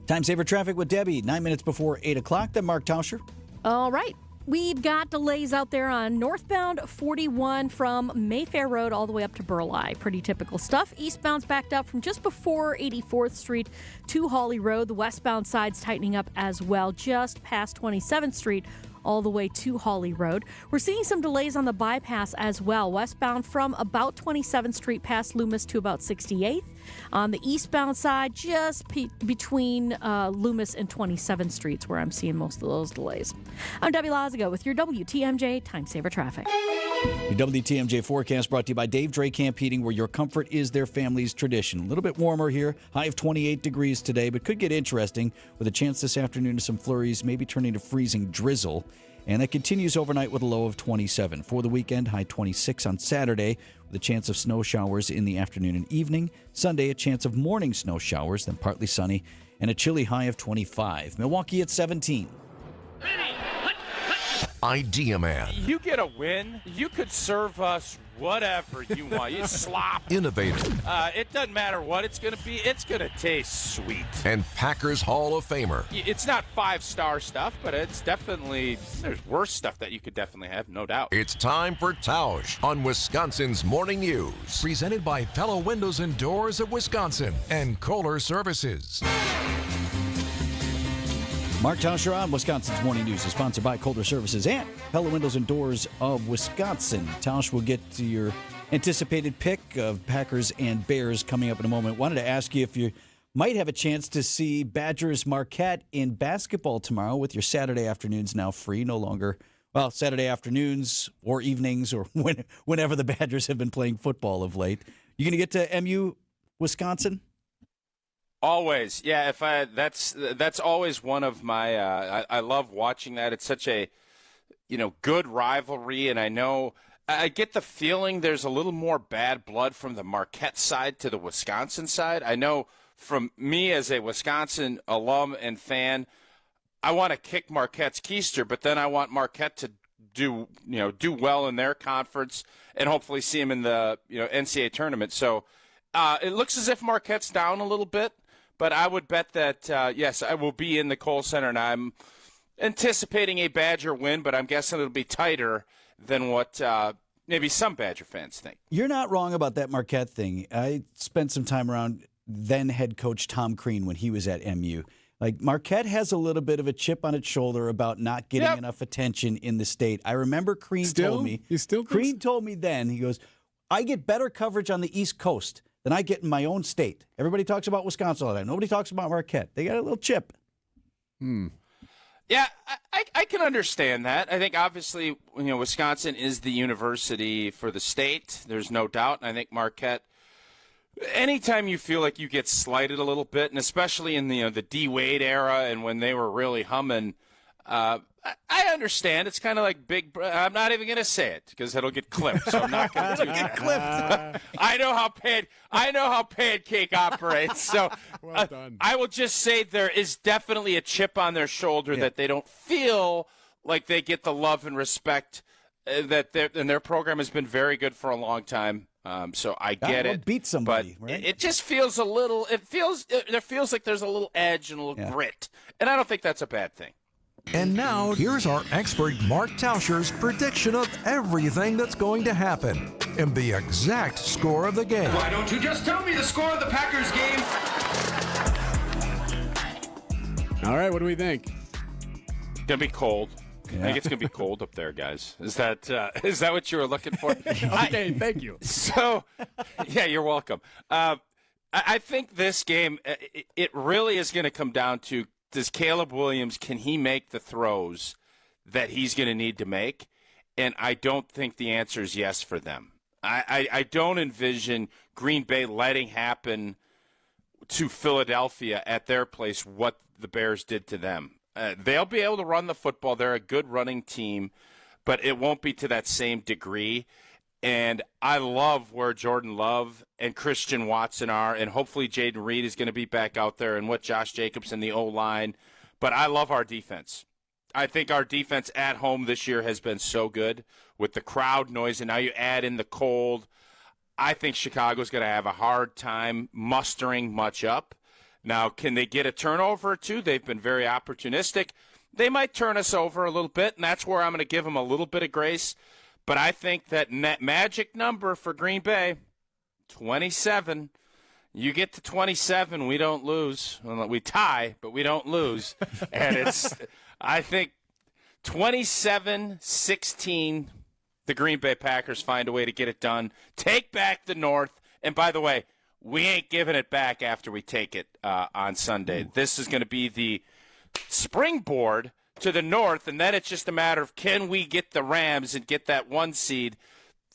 Time saver traffic with Debbie. 9 minutes before 8 o'clock. Then Mark Tauscher. All right. We've got delays out there on northbound 41 from Mayfair Road all the way up to Burleigh. Pretty typical stuff. Eastbound's backed up from just before 84th Street to Hawley Road. The westbound side's tightening up as well, just past 27th Street all the way to Hawley Road. We're seeing some delays on the bypass as well. Westbound from about 27th Street past Loomis to about 68th. On the eastbound side, just between Loomis and 27th Streets where I'm seeing most of those delays. I'm Debbie Lazaga with your WTMJ Time Saver Traffic. Your WTMJ forecast brought to you by Dave Dre Camp Heating, where your comfort is their family's tradition. A little bit warmer here, high of 28 degrees today, but could get interesting with a chance this afternoon of some flurries, maybe turning to freezing drizzle. And that continues overnight with a low of 27. For the weekend, high 26 on Saturday with a chance of snow showers in the afternoon and evening. Sunday, a chance of morning snow showers, then partly sunny, and a chilly high of 25. Milwaukee at 17. Idea Man. You get a win, you could serve us whatever you want. You slop. Innovator. It doesn't matter what it's going to be. It's going to taste sweet. And Packers Hall of Famer. It's not 5-star stuff, but it's definitely, there's worse stuff that you could definitely have, no doubt. It's time for Tausch on Wisconsin's Morning News. Presented by Pella Windows and Doors of Wisconsin and Kohler Services. Mark Tauscher on Wisconsin's Morning News is sponsored by Kohler Services and Pella Windows and Doors of Wisconsin. Tausch will get to your anticipated pick of Packers and Bears coming up in a moment. Wanted to ask you if you might have a chance to see Badgers Marquette in basketball tomorrow with your Saturday afternoons now free, no longer, well, Saturday afternoons or evenings or whenever the Badgers have been playing football of late. You going to get to MU, Wisconsin? Always, yeah. That's always one of my. I love watching that. It's such a, good rivalry, and I get the feeling there's a little more bad blood from the Marquette side to the Wisconsin side. I know from me as a Wisconsin alum and fan, I want to kick Marquette's keister, but then I want Marquette to do well in their conference and hopefully see them in the NCAA tournament. So it looks as if Marquette's down a little bit. But I would bet that, yes, I will be in the Kohl Center, and I'm anticipating a Badger win, but I'm guessing it'll be tighter than what maybe some Badger fans think. You're not wrong about that Marquette thing. I spent some time around then head coach Tom Crean when he was at MU. Like, Marquette has a little bit of a chip on its shoulder about not getting enough attention in the state. I remember Crean told me. Crean told me then, he goes, I get better coverage on the East Coast than I get in my own state. Everybody talks about Wisconsin all the time. Nobody talks about Marquette. They got a little chip. Yeah, I can understand that. I think obviously, Wisconsin is the university for the state. There's no doubt. And I think Marquette, anytime you feel like you get slighted a little bit, and especially in the D Wade era and when they were really humming, I understand. It's kind of like Big Brother. I'm not even going to say it because it'll get clipped. So I'm not going to do that. I know how Pancake operates. So well done. I will just say there is definitely a chip on their shoulder that they don't feel like they get the love and respect that their program has been very good for a long time. So I get it. Beat somebody, but right? It just feels a little. It feels like there's a little edge and a little grit, and I don't think that's a bad thing. And now, here's our expert Mark Tauscher's prediction of everything that's going to happen and the exact score of the game. Why don't you just tell me the score of the Packers game? All right, what do we think? Gonna be cold. I think it's gonna be cold up there, guys. Is that what you were looking for? Okay, thank you. So, yeah, you're welcome. I think this game, it really is going to come down to, does Caleb Williams, can he make the throws that he's going to need to make, and I don't think the answer is yes for them. I don't envision Green Bay letting happen to Philadelphia at their place what the Bears did to them. They'll be able to run the football. They're a good running team, but it won't be to that same degree. And I love where Jordan Love and Christian Watson are, and hopefully Jaden Reed is going to be back out there and what Josh Jacobs and the O-line. But I love our defense. I think our defense at home this year has been so good with the crowd noise, and now you add in the cold. I think Chicago's going to have a hard time mustering much up. Now, can they get a turnover or two? They've been very opportunistic. They might turn us over a little bit, and that's where I'm going to give them a little bit of grace. But I think that magic number for Green Bay, 27. You get to 27, we don't lose. Well, we tie, but we don't lose. And it's, I think, 27-16, the Green Bay Packers find a way to get it done. Take back the North. And by the way, we ain't giving it back after we take it on Sunday. This is going to be the springboard to the North, and then it's just a matter of can we get the Rams and get that 1 seed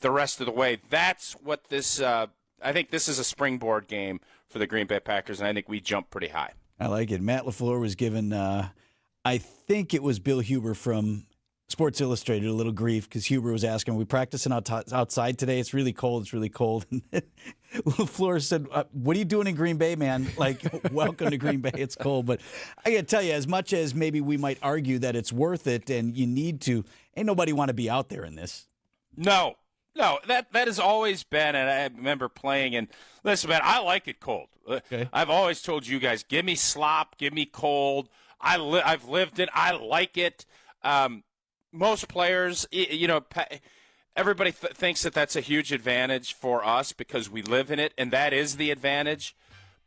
the rest of the way. That's what this I think this is a springboard game for the Green Bay Packers, and I think we jump pretty high. I like it. Matt LaFleur was given, I think it was Bill Huber from Sports Illustrated, a little grief because Huber was asking, are we practicing outside today? It's really cold. It's really cold. And LaFleur said, what are you doing in Green Bay, man? Like, welcome to Green Bay. It's cold. But I got to tell you, as much as maybe we might argue that it's worth it and you need to, ain't nobody want to be out there in this. No, that has always been, and I remember playing, and listen, man, I like it cold. Okay. I've always told you guys, give me slop, give me cold. I've lived it. I like it. Most players, everybody thinks that that's a huge advantage for us because we live in it, and that is the advantage.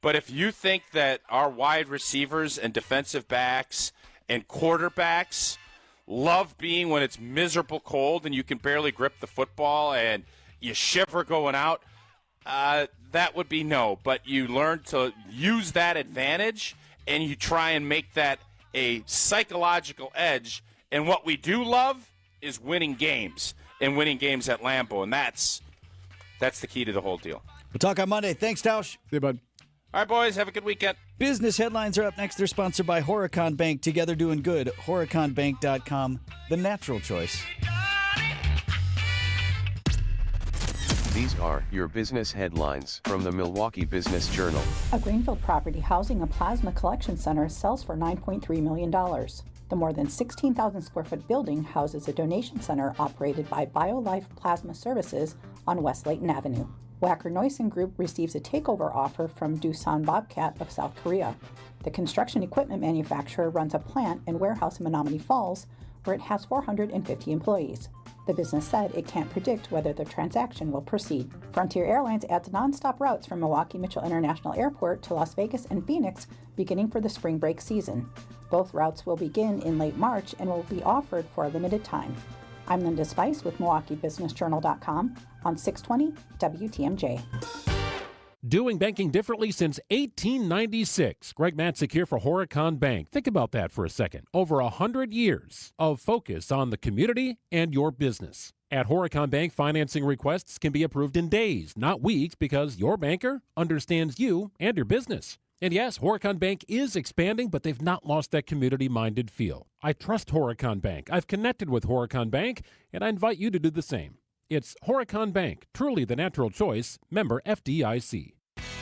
But if you think that our wide receivers and defensive backs and quarterbacks love being when it's miserable cold and you can barely grip the football and you shiver going out, that would be no. But you learn to use that advantage and you try and make that a psychological edge. And what we do love is winning games and winning games at Lambeau. And that's the key to the whole deal. We'll talk on Monday. Thanks, Tausch. See you, bud. All right, boys. Have a good weekend. Business headlines are up next. They're sponsored by Horicon Bank. Together doing good. HoriconBank.com, the natural choice. These are your business headlines from the Milwaukee Business Journal. A Greenfield property housing a plasma collection center sells for $9.3 million. The more than 16,000 square foot building houses a donation center operated by BioLife Plasma Services on West Layton Avenue. Wacker Neuson Group receives a takeover offer from Doosan Bobcat of South Korea. The construction equipment manufacturer runs a plant and warehouse in Menominee Falls, where it has 450 employees. The business said it can't predict whether the transaction will proceed. Frontier Airlines adds nonstop routes from Milwaukee Mitchell International Airport to Las Vegas and Phoenix beginning for the spring break season. Both routes will begin in late March and will be offered for a limited time. I'm Linda Spice with MilwaukeeBusinessJournal.com on 620 WTMJ. Doing banking differently since 1896. Greg Matzik here for Horicon Bank. Think about that for a second. Over 100 years of focus on the community and your business. At Horicon Bank, financing requests can be approved in days, not weeks, because your banker understands you and your business. And yes, Horicon Bank is expanding, but they've not lost that community-minded feel. I trust Horicon Bank. I've connected with Horicon Bank, and I invite you to do the same. It's Horicon Bank, truly the natural choice, member FDIC.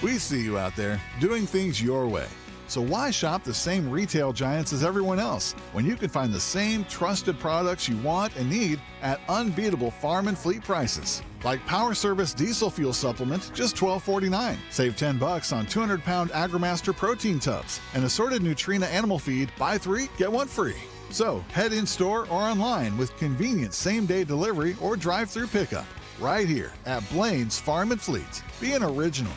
We see you out there doing things your way. So why shop the same retail giants as everyone else when you can find the same trusted products you want and need at unbeatable farm and fleet prices? Like Power Service Diesel Fuel Supplement, just $12.49. Save $10 on 200-pound AgriMaster protein tubs and assorted Nutrina animal feed. Buy 3, get 1 free. So head in store or online with convenient same-day delivery or drive-through pickup. Right here at Blaine's Farm and Fleet. Be an original.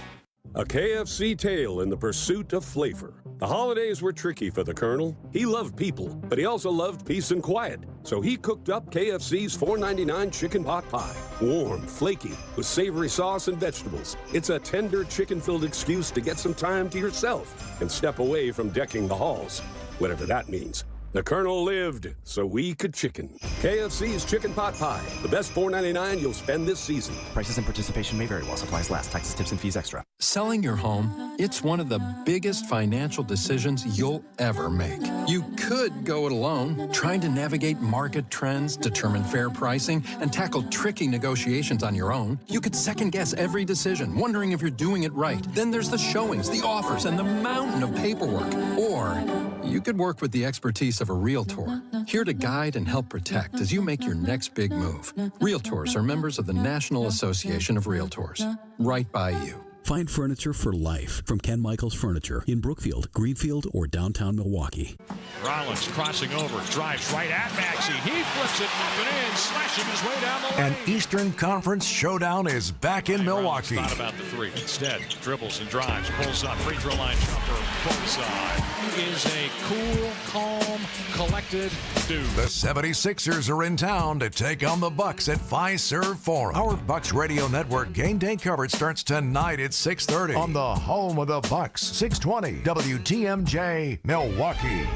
A KFC tale in the pursuit of flavor. The holidays were tricky for the Colonel. He loved people, but he also loved peace and quiet. So he cooked up KFC's $4.99 chicken pot pie. Warm, flaky, with savory sauce and vegetables. It's a tender chicken-filled excuse to get some time to yourself and step away from decking the halls, whatever that means. The Colonel lived so we could chicken. KFC's Chicken Pot Pie. The best $4.99 you'll spend this season. Prices and participation may vary while supplies last. Taxes, tips, and fees extra. Selling your home, it's one of the biggest financial decisions you'll ever make. You could go it alone, trying to navigate market trends, determine fair pricing, and tackle tricky negotiations on your own. You could second guess every decision, wondering if you're doing it right. Then there's the showings, the offers, and the mountain of paperwork. Or you could work with the expertise of a Realtor, here to guide and help protect as you make your next big move. Realtors are members of the National Association of Realtors. Right by you. Find furniture for life from Ken Michaels Furniture in Brookfield, Greenfield, or downtown Milwaukee. Rollins crossing over, drives right at Maxey. He flips it up and in, slashing his way down the lane. An Eastern Conference showdown is back in Milwaukee. Thought about the three. Instead, dribbles and drives, pulls up, free throw line jumper, bullseye. He is a cool, calm, collected dude. The 76ers are in town to take on the Bucks at Fiserv Forum. Our Bucks Radio Network game day coverage starts tonight at 6:30 on the home of the Bucks, 620 WTMJ Milwaukee.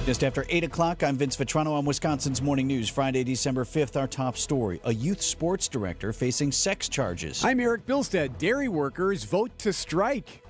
Just after 8 o'clock, I'm Vince Vitrano on Wisconsin's Morning News. Friday, December 5th, our top story. A youth sports director facing sex charges. I'm Erik Bilstad. Dairy workers vote to strike.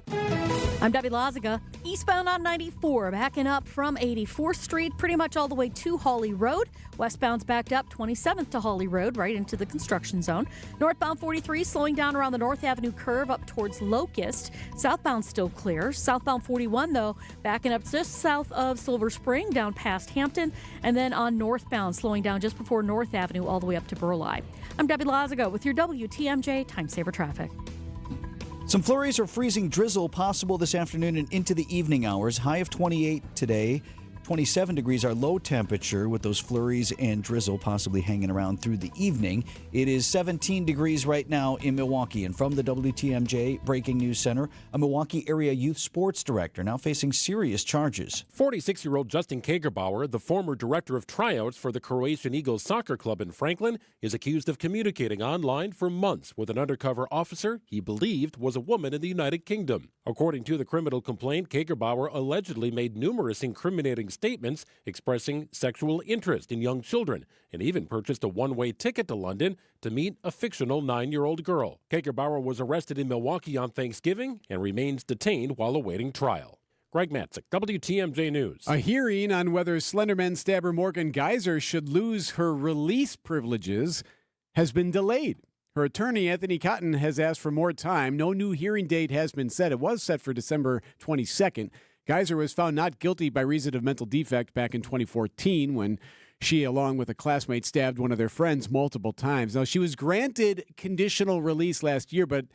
I'm Debbie Lazaga. Eastbound on 94, backing up from 84th Street, pretty much all the way to Hawley Road. Westbound's backed up 27th to Hawley Road, right into the construction zone. Northbound 43, slowing down around the North Avenue curve up towards Locust. Southbound still clear. Southbound 41, though, backing up just south of Silver Spring, down past Hampton. And then on northbound, slowing down just before North Avenue, all the way up to Burleigh. I'm Debbie Lazaga with your WTMJ Time Saver Traffic. Some flurries or freezing drizzle possible this afternoon and into the evening hours. High of 28 today. 27 degrees our low temperature with those flurries and drizzle possibly hanging around through the evening. It is 17 degrees right now in Milwaukee. And from the WTMJ Breaking News Center, a Milwaukee area youth sports director now facing serious charges. 46-year-old Justin Kagerbauer, the former director of tryouts for the Croatian Eagles soccer club in Franklin, is accused of communicating online for months with an undercover officer he believed was a woman in the United Kingdom. According to the criminal complaint, Kagerbauer allegedly made numerous incriminating statements expressing sexual interest in young children and even purchased a one-way ticket to London to meet a fictional 9-year-old girl. Kagerbauer was arrested in Milwaukee on Thanksgiving and remains detained while awaiting trial. Greg Matzik, WTMJ News. A hearing on whether Slenderman stabber Morgan Geyser should lose her release privileges has been delayed. Her attorney, Anthony Cotton, has asked for more time. No new hearing date has been set. It was set for December 22nd. Geyser was found not guilty by reason of mental defect back in 2014 when she, along with a classmate, stabbed one of their friends multiple times. Now, she was granted conditional release last year, but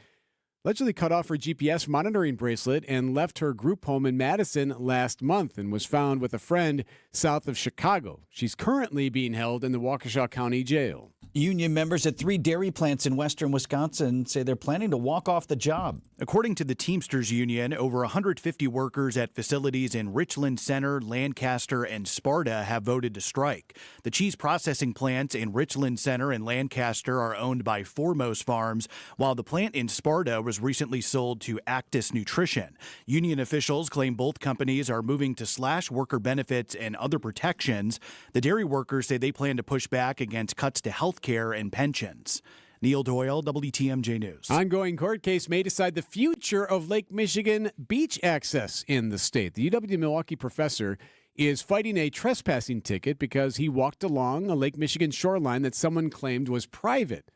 allegedly cut off her GPS monitoring bracelet and left her group home in Madison last month and was found with a friend south of Chicago. She's currently being held in the Waukesha County Jail. Union members at 3 dairy plants in western Wisconsin say they're planning to walk off the job. According to the Teamsters Union, over 150 workers at facilities in Richland Center, Lancaster, and Sparta have voted to strike. The cheese processing plants in Richland Center and Lancaster are owned by Foremost Farms, while the plant in Sparta was recently sold to Actis Nutrition. Union officials claim both companies are moving to slash worker benefits and other protections. The dairy workers say they plan to push back against cuts to health care and pensions. Neil Doyle, WTMJ News. Ongoing court case may decide the future of Lake Michigan beach access in the state. The UW-Milwaukee professor is fighting a trespassing ticket because he walked along a Lake Michigan shoreline that someone claimed was private.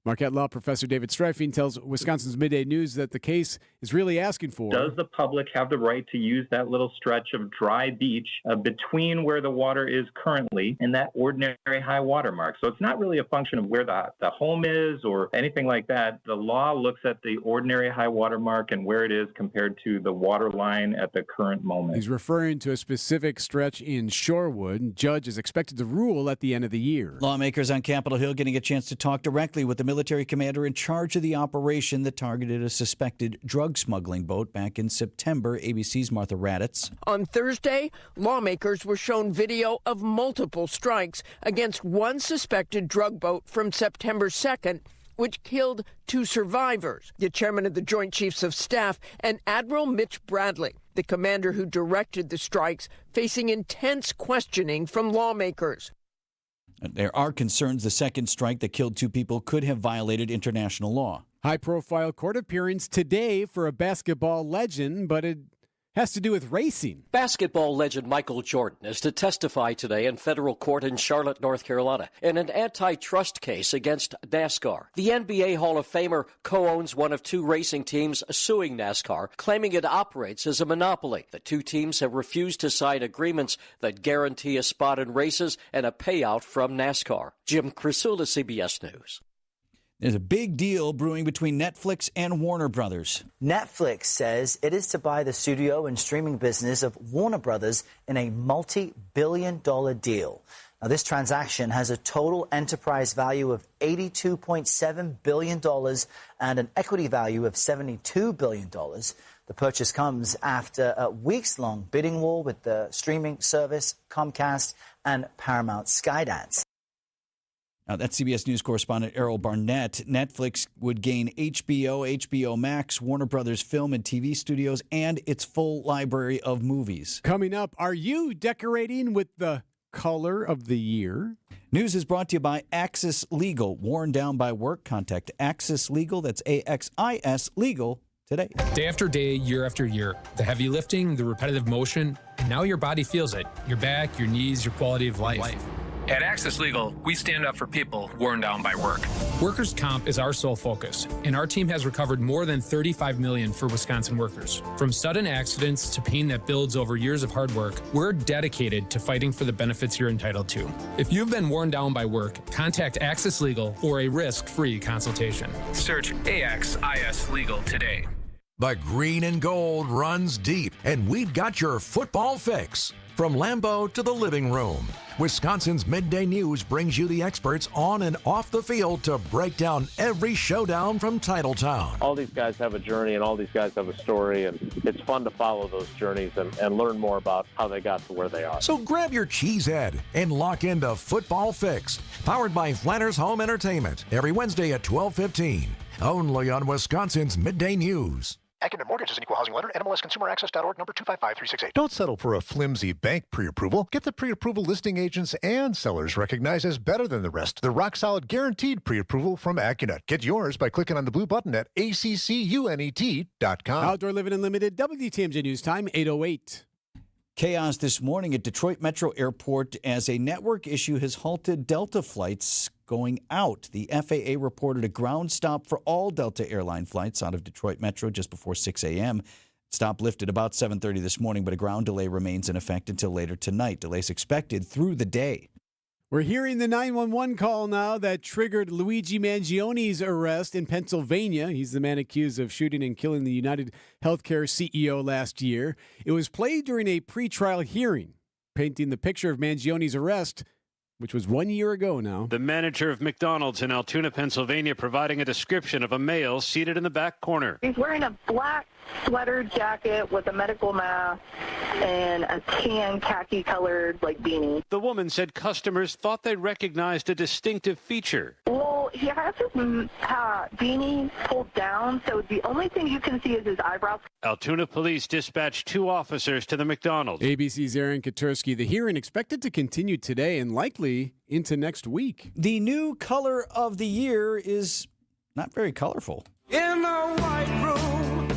Marquette Law Professor David Streifing tells Wisconsin's Midday News that the case is really asking for... Does the public have the right to use that little stretch of dry beach between where the water is currently and that ordinary high water mark? So it's not really a function of where the home is or anything like that. The law looks at the ordinary high water mark and where it is compared to the water line at the current moment. He's referring to a specific stretch in Shorewood. Judge is expected to rule at the end of the year. Lawmakers on Capitol Hill getting a chance to talk directly with the military commander in charge of the operation that targeted a suspected drug smuggling boat back in September. ABC's Martha Raddatz. On Thursday, lawmakers were shown video of multiple strikes against one suspected drug boat from September 2nd, which killed 2 survivors, the chairman of the Joint Chiefs of Staff and Admiral Mitch Bradley, the commander who directed the strikes, facing intense questioning from lawmakers. There are concerns the second strike that killed 2 people could have violated international law. High-profile court appearance today for a basketball legend, but it has to do with racing. Basketball legend Michael Jordan is to testify today in federal court in Charlotte, North Carolina, in an antitrust case against NASCAR. The NBA Hall of Famer co-owns one of 2 racing teams suing NASCAR, claiming it operates as a monopoly. The 2 teams have refused to sign agreements that guarantee a spot in races and a payout from NASCAR. Jim Crisula, CBS News. There's a big deal brewing between Netflix and Warner Brothers. Netflix says it is to buy the studio and streaming business of Warner Brothers in a multi-billion-dollar deal. Now, this transaction has a total enterprise value of $82.7 billion and an equity value of $72 billion. The purchase comes after a weeks-long bidding war with the streaming service, Comcast, and Paramount Skydance. Now, that's CBS News correspondent Errol Barnett. Netflix would gain HBO, HBO Max, Warner Brothers film and TV studios, and its full library of movies. Coming up, are you decorating with the color of the year? News is brought to you by Axis Legal. Worn down by work? Contact Axis Legal. That's AXIS Legal today. Day after day, year after year, the heavy lifting, the repetitive motion, and now your body feels it. Your back, your knees, your quality of life. At Access Legal, we stand up for people worn down by work. Workers' comp is our sole focus, and our team has recovered more than $35 million for Wisconsin workers. From sudden accidents to pain that builds over years of hard work, we're dedicated to fighting for the benefits you're entitled to. If you've been worn down by work, contact Access Legal for a risk-free consultation. Search AXIS Legal today. The green and gold runs deep, and we've got your football fix. From Lambeau to the living room, Wisconsin's Midday News brings you the experts on and off the field to break down every showdown from Titletown. All these guys have a journey and all these guys have a story, and it's fun to follow those journeys and learn more about how they got to where they are. So grab your cheesehead and lock into Football Fix, powered by Flanner's Home Entertainment, every Wednesday at 12:15, only on Wisconsin's Midday News. Acumen Mortgage is an equal housing lender. NMLSConsumerAccess.org, number 255368. Don't settle for a flimsy bank pre-approval. Get the pre-approval listing agents and sellers recognized as better than the rest. The rock-solid guaranteed pre-approval from AccuNet. Get yours by clicking on the blue button at accunet.com. Outdoor Living Unlimited, WTMJ News Time, 8:08. Chaos this morning at Detroit Metro Airport as a network issue has halted Delta flights going out. The FAA reported a ground stop for all Delta airline flights out of Detroit Metro just before 6 a.m. Stop lifted about 7:30 this morning, but a ground delay remains in effect until later tonight. Delays expected through the day. We're hearing the 911 call now that triggered Luigi Mangione's arrest in Pennsylvania. He's the man accused of shooting and killing the United Healthcare CEO last year. It was played during a pretrial hearing, painting the picture of Mangione's arrest, which was 1 year ago now. The manager of McDonald's in Altoona, Pennsylvania, providing a description of a male seated in the back corner. He's wearing a black sweater jacket with a medical mask and a tan khaki-colored beanie. The woman said customers thought they recognized a distinctive feature. Well, he has his beanie pulled down, so the only thing you can see is his eyebrows. Altoona police dispatched 2 officers to the McDonald's. ABC's Aaron Katursky. The hearing expected to continue today and likely into next week. The new color of the year is not very colorful. In the white room.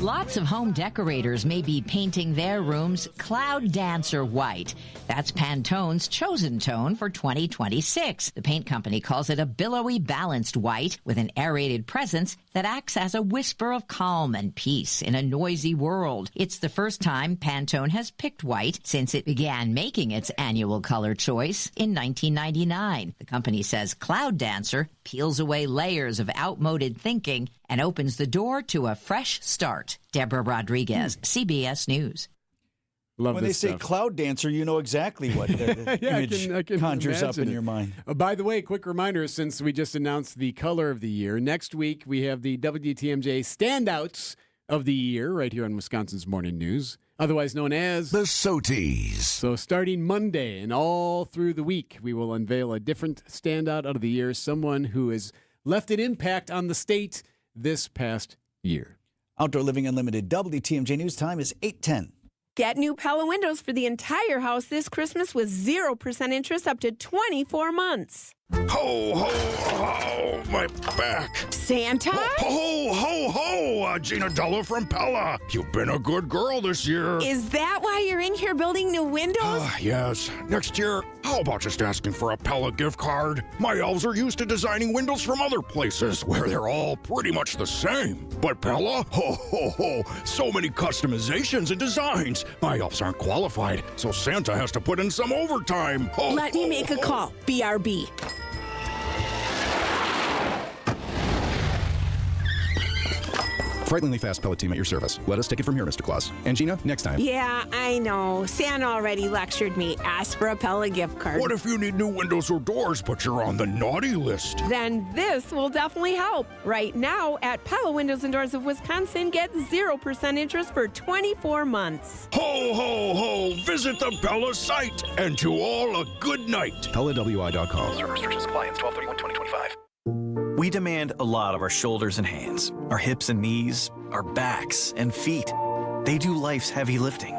Lots of home decorators may be painting their rooms Cloud Dancer white. That's Pantone's chosen tone for 2026. The paint company calls it a billowy, balanced white with an aerated presence that acts as a whisper of calm and peace in a noisy world. It's the first time Pantone has picked white since it began making its annual color choice in 1999. The company says Cloud Dancer peels away layers of outmoded thinking and opens the door to a fresh start. Deborah Rodriguez, CBS News. Love when this they say stuff. Cloud Dancer, you know exactly what the image I can conjures up in imagine your it. mind. By the way, quick reminder, since we just announced the color of the year, next week we have the WTMJ Standouts of the Year right here on Wisconsin's Morning News, otherwise known as the SOTs. So starting Monday and all through the week, we will unveil a different standout out of the year, someone who is left an impact on the state this past year. Outdoor Living Unlimited, WTMJ News Time is 8:10. Get new Pella windows for the entire house this Christmas with 0% interest up to 24 months. Ho, ho, ho, my back. Santa? Ho, ho, ho, Gina Della from Pella. You've been a good girl this year. Is that why you're in here building new windows? Yes. Next year, how about just asking for a Pella gift card? My elves are used to designing windows from other places where they're all pretty much the same. But Pella? Ho, ho, ho. So many customizations and designs. My elves aren't qualified, so Santa has to put in some overtime. Ho, Let me make a call. BRB. Frighteningly fast Pella team at your service. Let us take it from here, Mr. Claus. And Gina, next time. Yeah, I know. Santa already lectured me. Ask for a Pella gift card. What if you need new windows or doors, but you're on the naughty list? Then this will definitely help. Right now, at Pella Windows and Doors of Wisconsin, get 0% interest for 24 months. Ho, ho, ho! Visit the Pella site. And to all, a good night. PellaWI.com. Certain restrictions apply. Ends 12/31/2025. We demand a lot of our shoulders and hands, our hips and knees, our backs and feet. They do life's heavy lifting,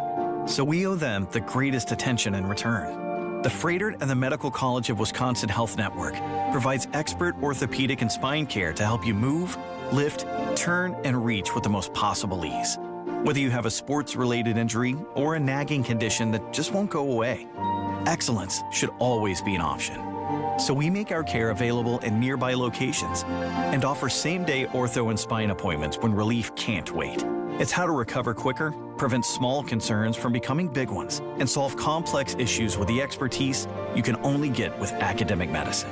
so we owe them the greatest attention in return. The Froedtert and the Medical College of Wisconsin Health Network provides expert orthopedic and spine care to help you move, lift, turn, and reach with the most possible ease. Whether you have a sports-related injury or a nagging condition that just won't go away, excellence should always be an option. So we make our care available in nearby locations and offer same-day ortho and spine appointments when relief can't wait. It's how to recover quicker, prevent small concerns from becoming big ones, and solve complex issues with the expertise you can only get with academic medicine.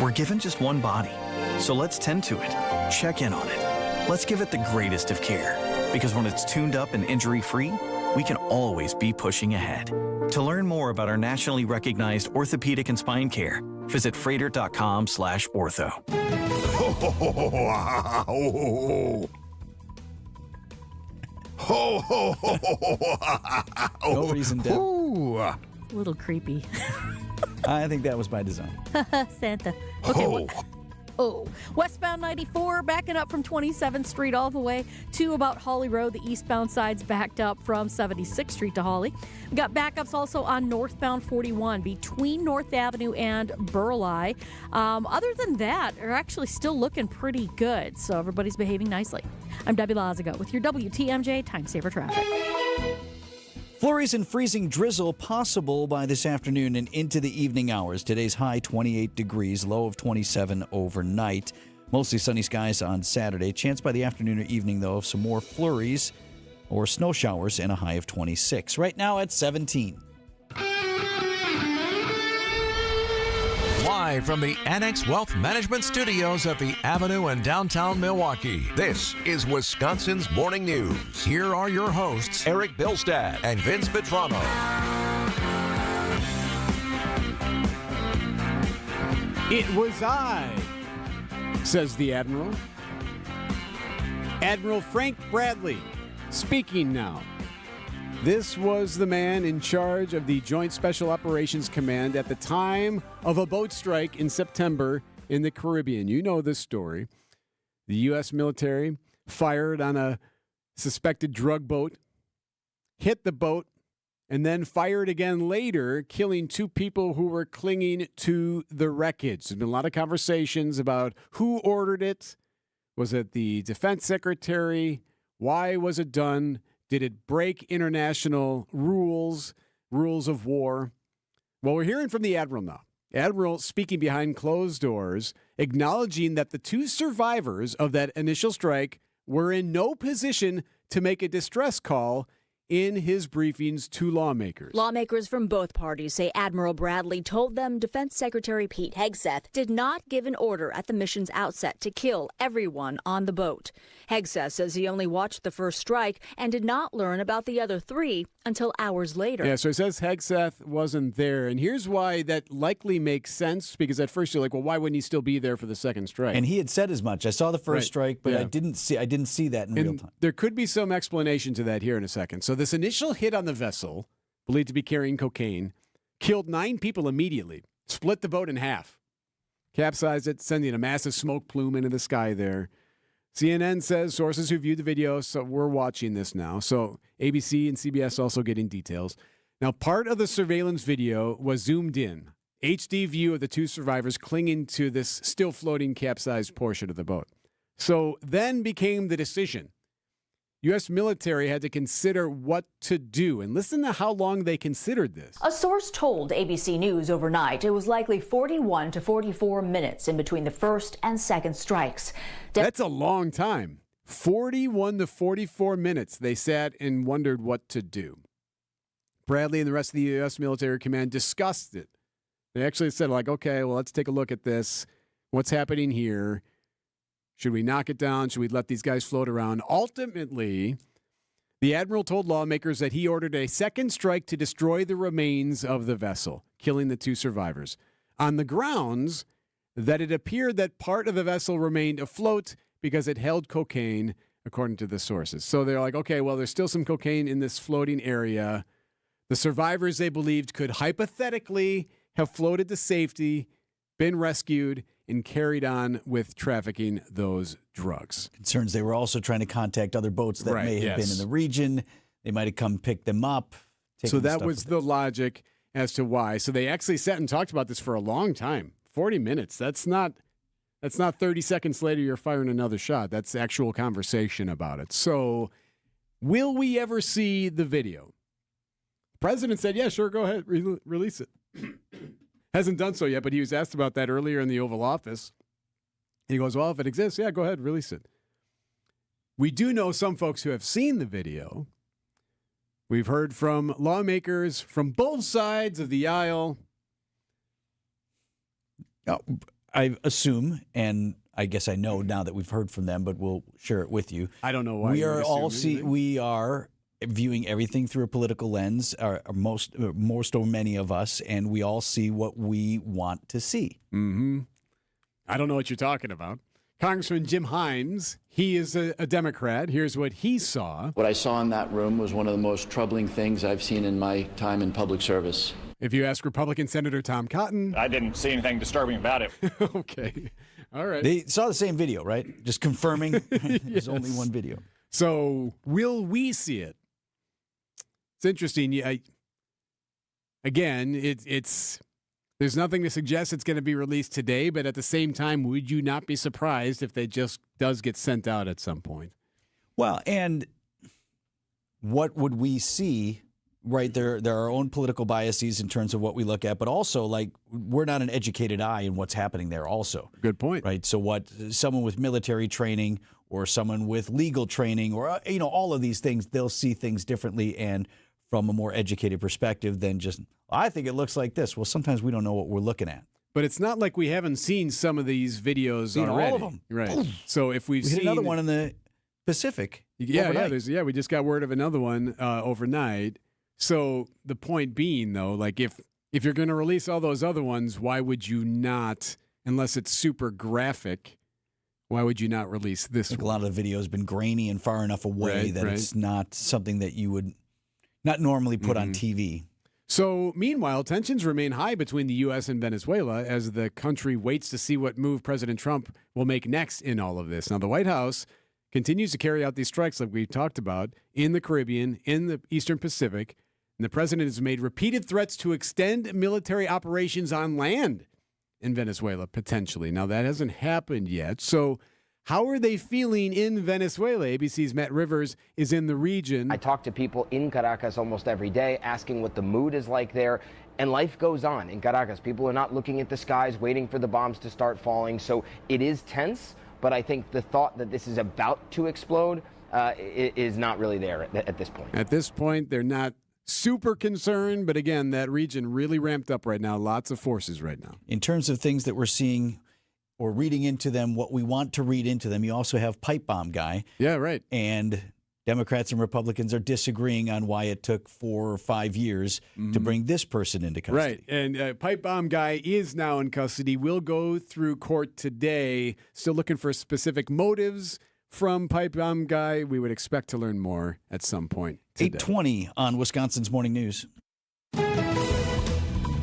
We're given just one body, so let's tend to it, check in on it. Let's give it the greatest of care, because when it's tuned up and injury-free, we can always be pushing ahead. To learn more about our nationally recognized orthopedic and spine care, visit Froedtert.com/ortho. Ho, ho, ho, ho, ho, ho, ho. No reason, Deb. A little creepy. I think that was by design. Santa. Okay. Westbound 94 backing up from 27th Street all the way to about Hawley Road. The eastbound side's backed up from 76th Street to Hawley. We got backups also on northbound 41 between North Avenue and Burleigh. Other than that, are actually still looking pretty good. So everybody's behaving nicely. I'm Debbie Lazago with your WTMJ Time Saver Traffic. Flurries and freezing drizzle possible by this afternoon and into the evening hours. Today's high 28 degrees, low of 27 overnight. Mostly sunny skies on Saturday. Chance by the afternoon or evening, though, of some more flurries or snow showers and a high of 26. Right now at 17. Live from the Annex Wealth Management Studios at the Avenue in downtown Milwaukee, this is Wisconsin's Morning News. Here are your hosts, Erik Bilstad and Vince Vitrano. It was I, says the Admiral. Admiral Frank Bradley speaking now. This was the man in charge of the Joint Special Operations Command at the time of a boat strike in September in the Caribbean. You know this story. The U.S. military fired on a suspected drug boat, hit the boat, and then fired again later, killing 2 people who were clinging to the wreckage. There's been a lot of conversations about who ordered it. Was it the defense secretary? Why was it done? Did it break international rules of war? Well, we're hearing from the Admiral now. Admiral speaking behind closed doors, acknowledging that the 2 survivors of that initial strike were in no position to make a distress call in his briefings to lawmakers. Lawmakers from both parties say Admiral Bradley told them Defense Secretary Pete Hegseth did not give an order at the mission's outset to kill everyone on the boat. Hegseth says he only watched the first strike and did not learn about the other 3 until hours later. Yeah, so he says Hegseth wasn't there. And here's why that likely makes sense, because at first you're like, well, why wouldn't he still be there for the second strike? And he had said as much. I saw the first strike, but I didn't see that in real time. There could be some explanation to that here in a second. So this initial hit on the vessel, believed to be carrying cocaine, killed 9 people immediately, split the boat in half. capsized it, sending a massive smoke plume into the sky there. CNN says sources who viewed the video, so we're watching this now. So ABC and CBS also getting details. Now, part of the surveillance video was zoomed in. HD view of the two survivors clinging to this still floating capsized portion of the boat. So then became the decision. U.S. military had to consider what to do. And listen to how long they considered this. A source told ABC News overnight it was likely 41 to 44 minutes in between the first and second strikes. That's a long time. 41 to 44 minutes they sat and wondered what to do. Bradley and the rest of the U.S. military command discussed it. They actually said, like, okay, well, let's take a look at this. What's happening here? Should we knock it down? Should we let these guys float around? Ultimately, the admiral told lawmakers that he ordered a second strike to destroy the remains of the vessel, killing the two survivors, on the grounds that it appeared that part of the vessel remained afloat because it held cocaine, according to the sources. So they're like, okay, well, there's still some cocaine in this floating area. The survivors, they believed, could hypothetically have floated to safety, been rescued, and carried on with trafficking those drugs. Concerns they were also trying to contact other boats that may have been in the region. They might have come pick them up. So that was the logic as to why. So they actually sat and talked about this for a long time. 40 minutes. That's not 30 seconds later you're firing another shot. That's actual conversation about it. So will we ever see the video? The president said, yeah, sure, go ahead, release it. Hasn't done so yet, but he was asked about that earlier in the Oval Office. And he goes, well, if it exists, yeah, go ahead, release it. We do know some folks who have seen the video. We've heard from lawmakers from both sides of the aisle. I assume, and I guess I know now that we've heard from them, but we'll share it with you. I don't know why. We are viewing everything through a political lens, most or many of us, and we all see what we want to see. Mm-hmm. I don't know what you're talking about. Congressman Jim Himes, he is a Democrat. Here's what he saw. What I saw in that room was one of the most troubling things I've seen in my time in public service. If you ask Republican Senator Tom Cotton. I didn't see anything disturbing about it. Okay. All right. They saw the same video, right? Just confirming there's only one video. So will we see it? It's interesting. It's there's nothing to suggest it's going to be released today, but at the same time, would you not be surprised if it just does get sent out at some point? Well, and what would we see? Right, there are our own political biases in terms of what we look at, but also, like, we're not an educated eye in what's happening there also. Good point. Right, so what someone with military training or someone with legal training or, all of these things, they'll see things differently and from a more educated perspective than just, I think it looks like this. Well, sometimes we don't know what we're looking at. But it's not like we haven't seen some of these videos already. All of them. Right. Boom. So if we hit another one in the Pacific. Yeah, we just got word of another one overnight. So the point being, though, like if you're going to release all those other ones, why would you not, unless it's super graphic, why would you not release this one? A lot of the video has been grainy and far enough away that it's not something that you would not normally put on TV. So meanwhile, tensions remain high between the U.S. and Venezuela as the country waits to see what move President Trump will make next in all of this. Now, the White House continues to carry out these strikes like we talked about in the Caribbean, in the Eastern Pacific. And the president has made repeated threats to extend military operations on land in Venezuela, potentially. Now, that hasn't happened yet. So how are they feeling in Venezuela? ABC's Matt Rivers is in the region. I talk to people in Caracas almost every day, asking what the mood is like there. And life goes on in Caracas. People are not looking at the skies, waiting for the bombs to start falling. So it is tense. But I think the thought that this is about to explode is not really there at this point. At this point, they're not super concerned, but again, that region really ramped up right now. Lots of forces right now. In terms of things that we're seeing or reading into them, what we want to read into them, you also have Pipe Bomb Guy. Yeah, right. And Democrats and Republicans are disagreeing on why it took 4 or 5 years to bring this person into custody. Right, and Pipe Bomb Guy is now in custody. We'll go through court today, still looking for specific motives from Pipe Bomb Guy. We would expect to learn more at some point today. 8:20 on Wisconsin's Morning News.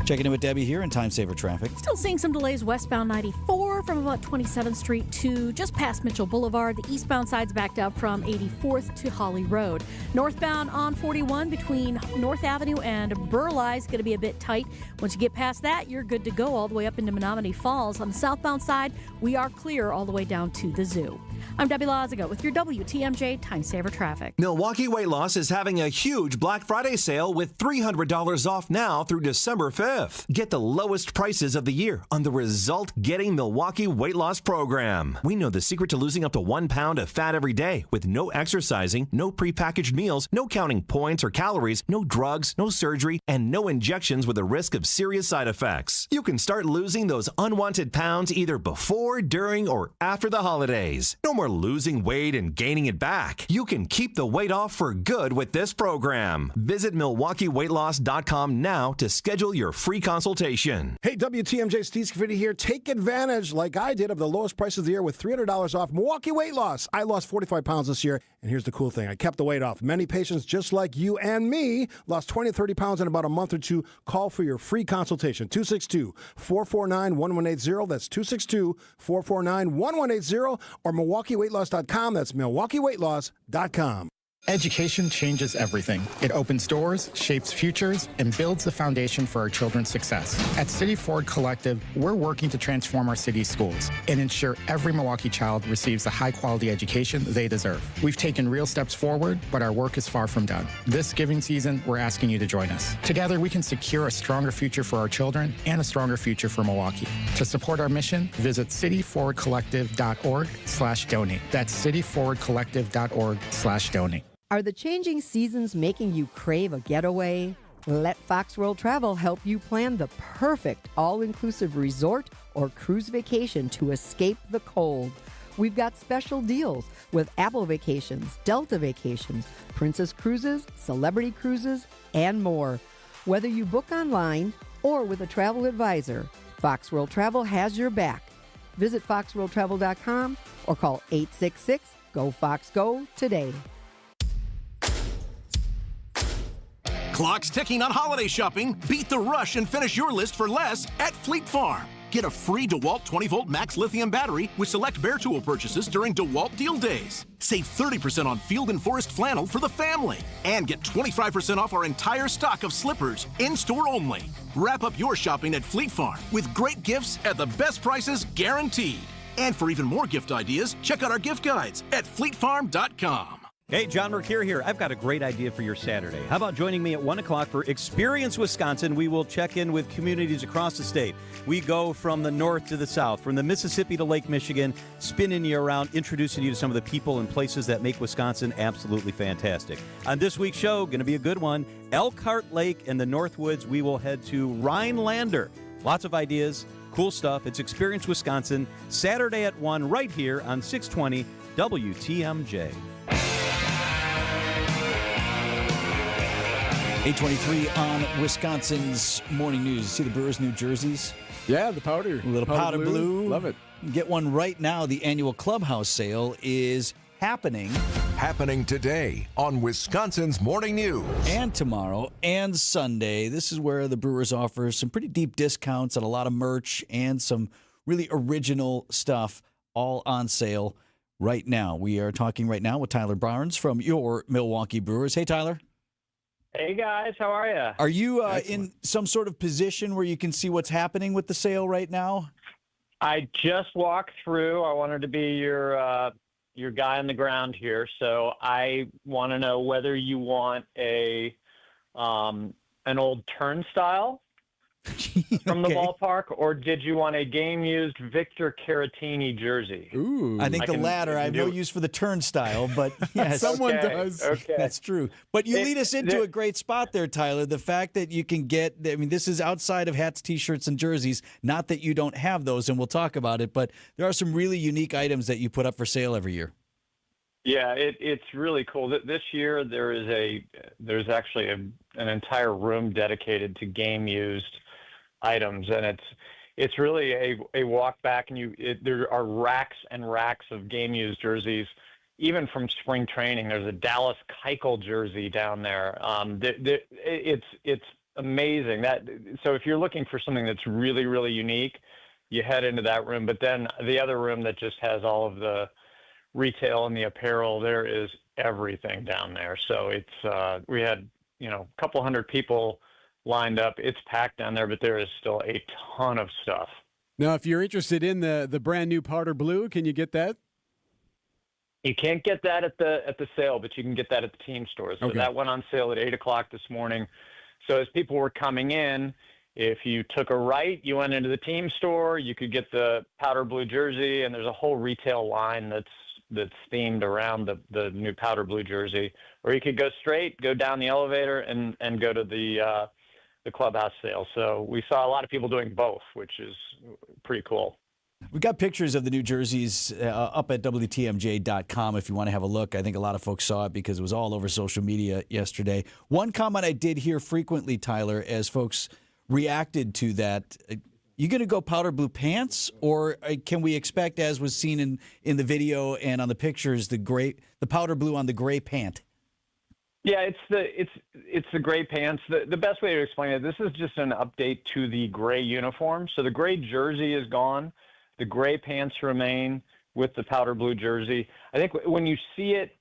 Checking in with Debbie here in Time Saver Traffic. Still seeing some delays westbound 94 from about 27th Street to just past Mitchell Boulevard. The eastbound side's backed up from 84th to Holly Road. Northbound on 41 between North Avenue and Burleigh is going to be a bit tight. Once you get past that, you're good to go all the way up into Menominee Falls. On the southbound side, we are clear all the way down to the zoo. I'm Debbie Loziga with your WTMJ Time Saver Traffic. Milwaukee Weight Loss is having a huge Black Friday sale with $300 off now through December 5th. Get the lowest prices of the year on the result-getting Milwaukee Weight Loss program. We know the secret to losing up to 1 pound of fat every day with no exercising, no prepackaged meals, no counting points or calories, no drugs, no surgery, and no injections with a risk of serious side effects. You can start losing those unwanted pounds either before, during, or after the holidays. No more losing weight and gaining it back. You can keep the weight off for good with this program. Visit MilwaukeeWeightLoss.com now to schedule your free consultation. Hey, WTMJ, Steve Scafidi here. Take advantage, like I did, of the lowest price of the year with $300 off Milwaukee Weight Loss. I lost 45 pounds this year, and here's the cool thing. I kept the weight off. Many patients just like you and me lost 20 to 30 pounds in about a month or two. Call for your free consultation. 262-449-1180. That's 262-449-1180 or MilwaukeeWeightLoss.com. That's MilwaukeeWeightLoss.com. Education changes everything. It opens doors, shapes futures, and builds the foundation for our children's success. At City Forward Collective, we're working to transform our city's schools and ensure every Milwaukee child receives the high-quality education they deserve. We've taken real steps forward, but our work is far from done. This giving season, we're asking you to join us. Together, we can secure a stronger future for our children and a stronger future for Milwaukee. To support our mission, visit cityforwardcollective.org/donate. That's cityforwardcollective.org/donate. Are the changing seasons making you crave a getaway? Let Fox World Travel help you plan the perfect all-inclusive resort or cruise vacation to escape the cold. We've got special deals with Apple Vacations, Delta Vacations, Princess Cruises, Celebrity Cruises, and more. Whether you book online or with a travel advisor, Fox World Travel has your back. Visit foxworldtravel.com or call 866-GO-FOX-GO today. Clock's ticking on holiday shopping. Beat the rush and finish your list for less at Fleet Farm. Get a free DeWalt 20-volt max lithium battery with select Bear Tool purchases during DeWalt Deal Days. Save 30% on Field and Forest flannel for the family. And get 25% off our entire stock of slippers, in-store only. Wrap up your shopping at Fleet Farm with great gifts at the best prices guaranteed. And for even more gift ideas, check out our gift guides at fleetfarm.com. Hey, John Mercure here. I've got a great idea for your Saturday. How about joining me at 1 o'clock for Experience Wisconsin? We will check in with communities across the state. We go from the north to the south, from the Mississippi to Lake Michigan, spinning you around, introducing you to some of the people and places that make Wisconsin absolutely fantastic. On this week's show, going to be a good one, Elkhart Lake and the Northwoods. We will head to Rhinelander. Lots of ideas, cool stuff. It's Experience Wisconsin, Saturday at 1 right here on 620 WTMJ. 8:23 on Wisconsin's Morning News. See the Brewers' new jerseys? Yeah, the powder. A little powder blue. Love it. Get one right now. The annual clubhouse sale is happening. Happening today on Wisconsin's Morning News. And tomorrow and Sunday. This is where the Brewers offer some pretty deep discounts on a lot of merch and some really original stuff all on sale right now. We are talking right now with Tyler Barnes from your Milwaukee Brewers. Hey, Tyler. Hey, guys. How are you? Are you in some sort of position where you can see what's happening with the sale right now? I just walked through. I wanted to be your guy on the ground here. So I want to know whether you want an old turnstile from the ballpark, or did you want a game-used Victor Caratini jersey? Ooh, I think the latter. I have no use for the turnstile, but yes. Someone does. Okay. That's true. But you lead us into a great spot there, Tyler. The fact that you can get, I mean, this is outside of hats, T-shirts, and jerseys. Not that you don't have those, and we'll talk about it, but there are some really unique items that you put up for sale every year. Yeah, it's really cool. This year there's actually an entire room dedicated to game-used items, and it's really a walk back, and there are racks and racks of game used jerseys, even from spring training. There's a Dallas Keuchel jersey down there. It's amazing. So if you're looking for something that's really, really unique, you head into that room. But then the other room that just has all of the retail and the apparel, there is everything down there. So it's we had a couple hundred people lined up. It's packed down there, but there is still a ton of stuff. Now, if you're interested in the brand new powder blue, can you get that? You can't get that at the sale, but you can get that at the team stores. So that went on sale at 8:00 this morning. So as people were coming in, if you took a right, you went into the team store, you could get the powder blue jersey, and there's a whole retail line that's themed around the new powder blue jersey. Or you could go straight, go down the elevator, and go to the clubhouse sale. So we saw a lot of people doing both, which is pretty cool. We've got pictures of the new jerseys up at WTMJ.com if you want to have a look. I think a lot of folks saw it because it was all over social media yesterday. One comment I did hear frequently, Tyler, as folks reacted to that, you going to go powder blue pants, or can we expect, as was seen in the video and on the pictures, the powder blue on the gray pant? Yeah, it's the gray pants. The best way to explain it, this is just an update to the gray uniform. So the gray jersey is gone. The gray pants remain with the powder blue jersey. I think when you see it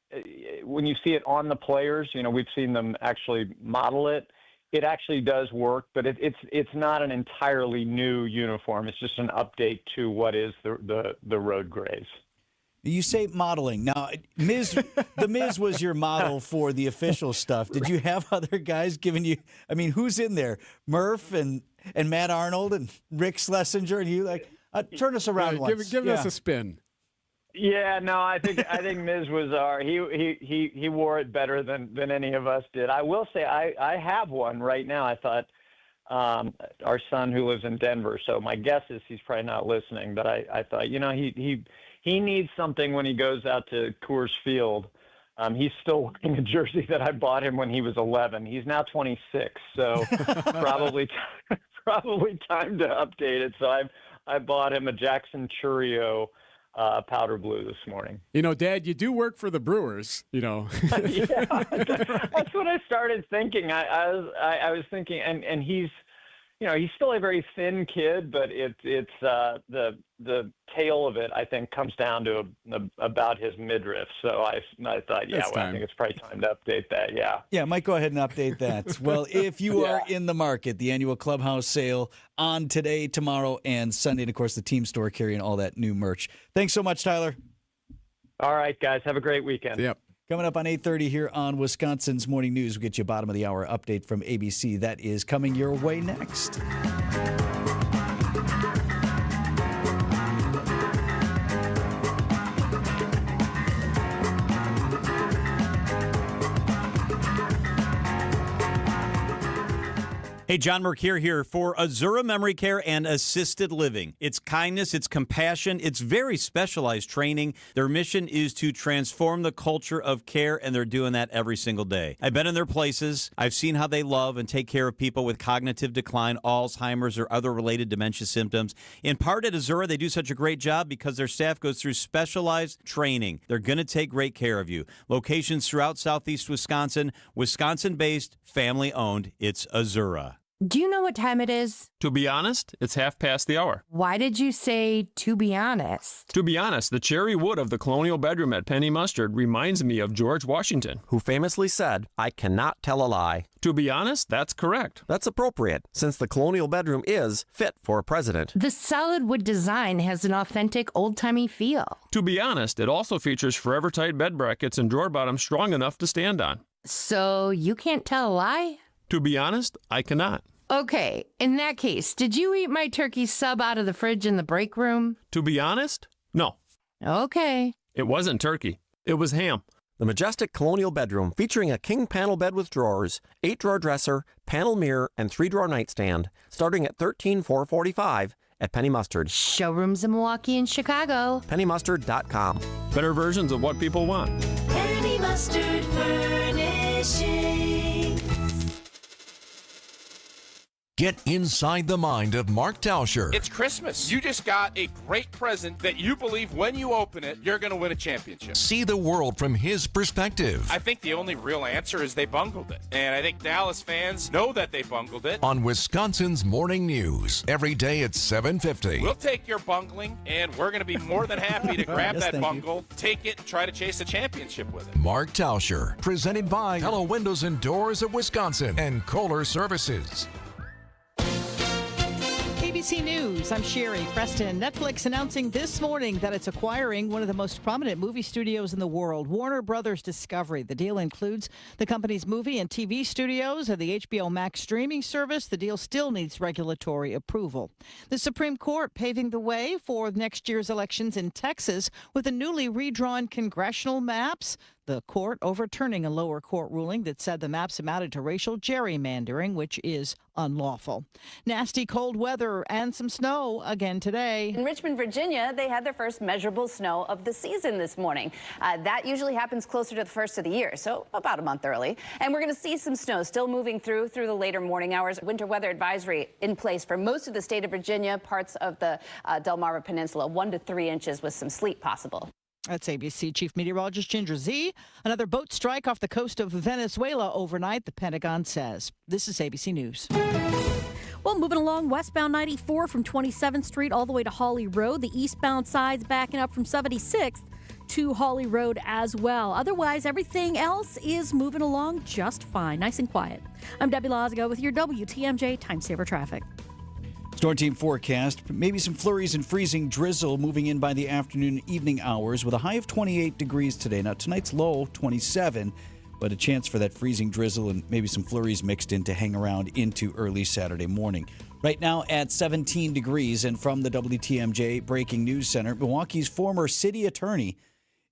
on the players, we've seen them actually model it. It actually does work, but it's not an entirely new uniform. It's just an update to what is the road grays. You say modeling. Now, the Miz was your model for the official stuff. Did you have other guys giving you? I mean, who's in there? Murph and Matt Arnold and Rick Schlesinger and you turn us around once. Give us a spin. Yeah, no, I think Miz was he wore it better than any of us did. I will say I have one right now. I thought our son who lives in Denver, so my guess is he's probably not listening, but I thought he needs something when he goes out to Coors Field. He's still wearing a jersey that I bought him when he was 11. He's now 26, so probably time to update it. So I bought him a Jackson Churio powder blue this morning. Dad, you do work for the Brewers. Yeah, that's what I started thinking. I was thinking, and he's still a very thin kid, but it's the tail of it, I think, comes down to about his midriff. So I thought, I think it's probably time to update that. Yeah, Mike, go ahead and update that. Well, if you are in the market, the annual clubhouse sale on today, tomorrow, and Sunday, and of course the team store carrying all that new merch. Thanks so much, Tyler. All right, guys, have a great weekend. Yep. Coming up on 8:30 here on Wisconsin's Morning News, we'll get you a bottom of the hour update from ABC. That is coming your way next. Hey, John Mercure here for Azura Memory Care and Assisted Living. It's kindness, it's compassion, it's very specialized training. Their mission is to transform the culture of care, and they're doing that every single day. I've been in their places. I've seen how they love and take care of people with cognitive decline, Alzheimer's, or other related dementia symptoms. In part at Azura, they do such a great job because their staff goes through specialized training. They're going to take great care of you. Locations throughout southeast Wisconsin, Wisconsin-based, family-owned. It's Azura. Do you know what time it is? To be honest, it's 1:30. Why did you say, to be honest? To be honest, the cherry wood of the colonial bedroom at Penny Mustard reminds me of George Washington, who famously said, "I cannot tell a lie." To be honest, that's correct. That's appropriate, since the colonial bedroom is fit for a president. The solid wood design has an authentic old-timey feel. To be honest, it also features forever tight bed brackets and drawer bottoms strong enough to stand on. So you can't tell a lie? To be honest, I cannot. Okay, in that case, did you eat my turkey sub out of the fridge in the break room? To be honest, no. Okay. It wasn't turkey. It was ham. The majestic colonial bedroom featuring a king panel bed with drawers, 8-drawer dresser, panel mirror, and 3-drawer nightstand, starting at $13,445 at Penny Mustard. Showrooms in Milwaukee and Chicago. PennyMustard.com. Better versions of what people want. Penny Mustard Furnishing. Get inside the mind of Mark Tauscher. It's Christmas. You just got a great present that you believe when you open it, you're going to win a championship. See the world from his perspective. I think the only real answer is they bungled it. And I think Dallas fans know that they bungled it. On Wisconsin's Morning News, every day at 7:50. We'll take your bungling, and we're going to be more than happy to grab that bungle, take it, and try to chase a championship with it. Mark Tauscher, presented by Hello Windows and Doors of Wisconsin and Kohler Services. ABC News, I'm Sherry Preston. Netflix announcing this morning that it's acquiring one of the most prominent movie studios in the world, Warner Brothers Discovery. The deal includes the company's movie and TV studios and the HBO Max streaming service. The deal still needs regulatory approval. The Supreme Court paving the way for next year's elections in Texas with the newly redrawn congressional maps. The court overturning a lower court ruling that said the maps amounted to racial gerrymandering, which is unlawful. Nasty cold weather and some snow again today. In Richmond, Virginia, they had their first measurable snow of the season this morning. That usually happens closer to the first of the year, so about a month early. And we're going to see some snow still moving through the later morning hours. Winter weather advisory in place for most of the state of Virginia, parts of the Delmarva Peninsula, 1 to 3 inches with some sleet possible. That's ABC Chief Meteorologist Ginger Z. Another boat strike off the coast of Venezuela overnight, the Pentagon says. This is ABC News. Well, moving along, westbound 94 from 27th Street all the way to Hawley Road. The eastbound side's backing up from 76th to Hawley Road as well. Otherwise, everything else is moving along just fine. Nice and quiet. I'm Debbie Lazago with your WTMJ Time Saver Traffic. Storm team forecast, maybe some flurries and freezing drizzle moving in by the afternoon and evening hours with a high of 28 degrees today. Now, tonight's low, 27, but a chance for that freezing drizzle and maybe some flurries mixed in to hang around into early Saturday morning. Right now at 17 degrees, and from the WTMJ Breaking News Center, Milwaukee's former city attorney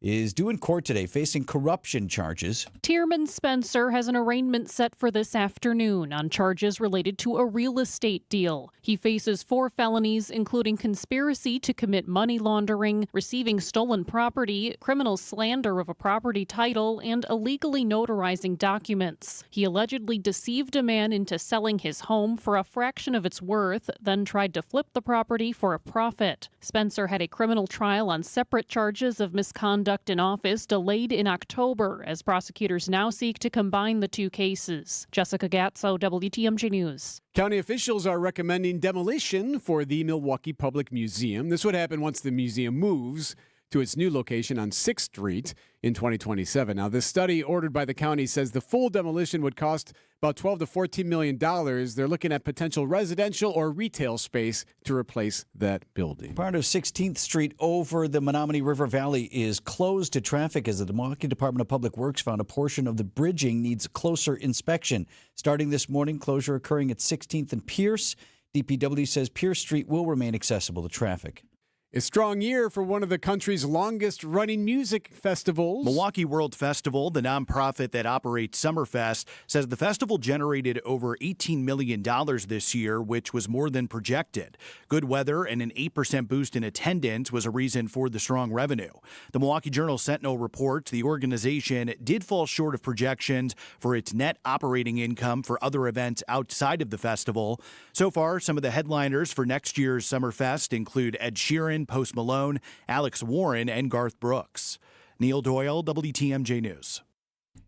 is due in court today facing corruption charges. Tierman Spencer has an arraignment set for this afternoon on charges related to a real estate deal. He faces 4 felonies, including conspiracy to commit money laundering, receiving stolen property, criminal slander of a property title, and illegally notarizing documents. He allegedly deceived a man into selling his home for a fraction of its worth, then tried to flip the property for a profit. Spencer had a criminal trial on separate charges of misconduct in office delayed in October as prosecutors now seek to combine the 2 cases. Jessica Gatso, WTMJ News. County officials are recommending demolition for the Milwaukee Public Museum. This would happen once the museum moves to its new location on 6th Street in 2027. Now, this study ordered by the county says the full demolition would cost about $12 to $14 million. They're looking at potential residential or retail space to replace that building. Part of 16th Street over the Menominee River Valley is closed to traffic as the Milwaukee Department of Public Works found a portion of the bridging needs closer inspection. Starting this morning, closure occurring at 16th and Pierce. DPW says Pierce Street will remain accessible to traffic. A strong year for one of the country's longest-running music festivals. Milwaukee World Festival, the nonprofit that operates Summerfest, says the festival generated over $18 million this year, which was more than projected. Good weather and an 8% boost in attendance was a reason for the strong revenue. The Milwaukee Journal-Sentinel reports the organization did fall short of projections for its net operating income for other events outside of the festival. So far, some of the headliners for next year's Summerfest include Ed Sheeran, Post Malone, Alex Warren, and Garth Brooks. Neil Doyle, WTMJ News.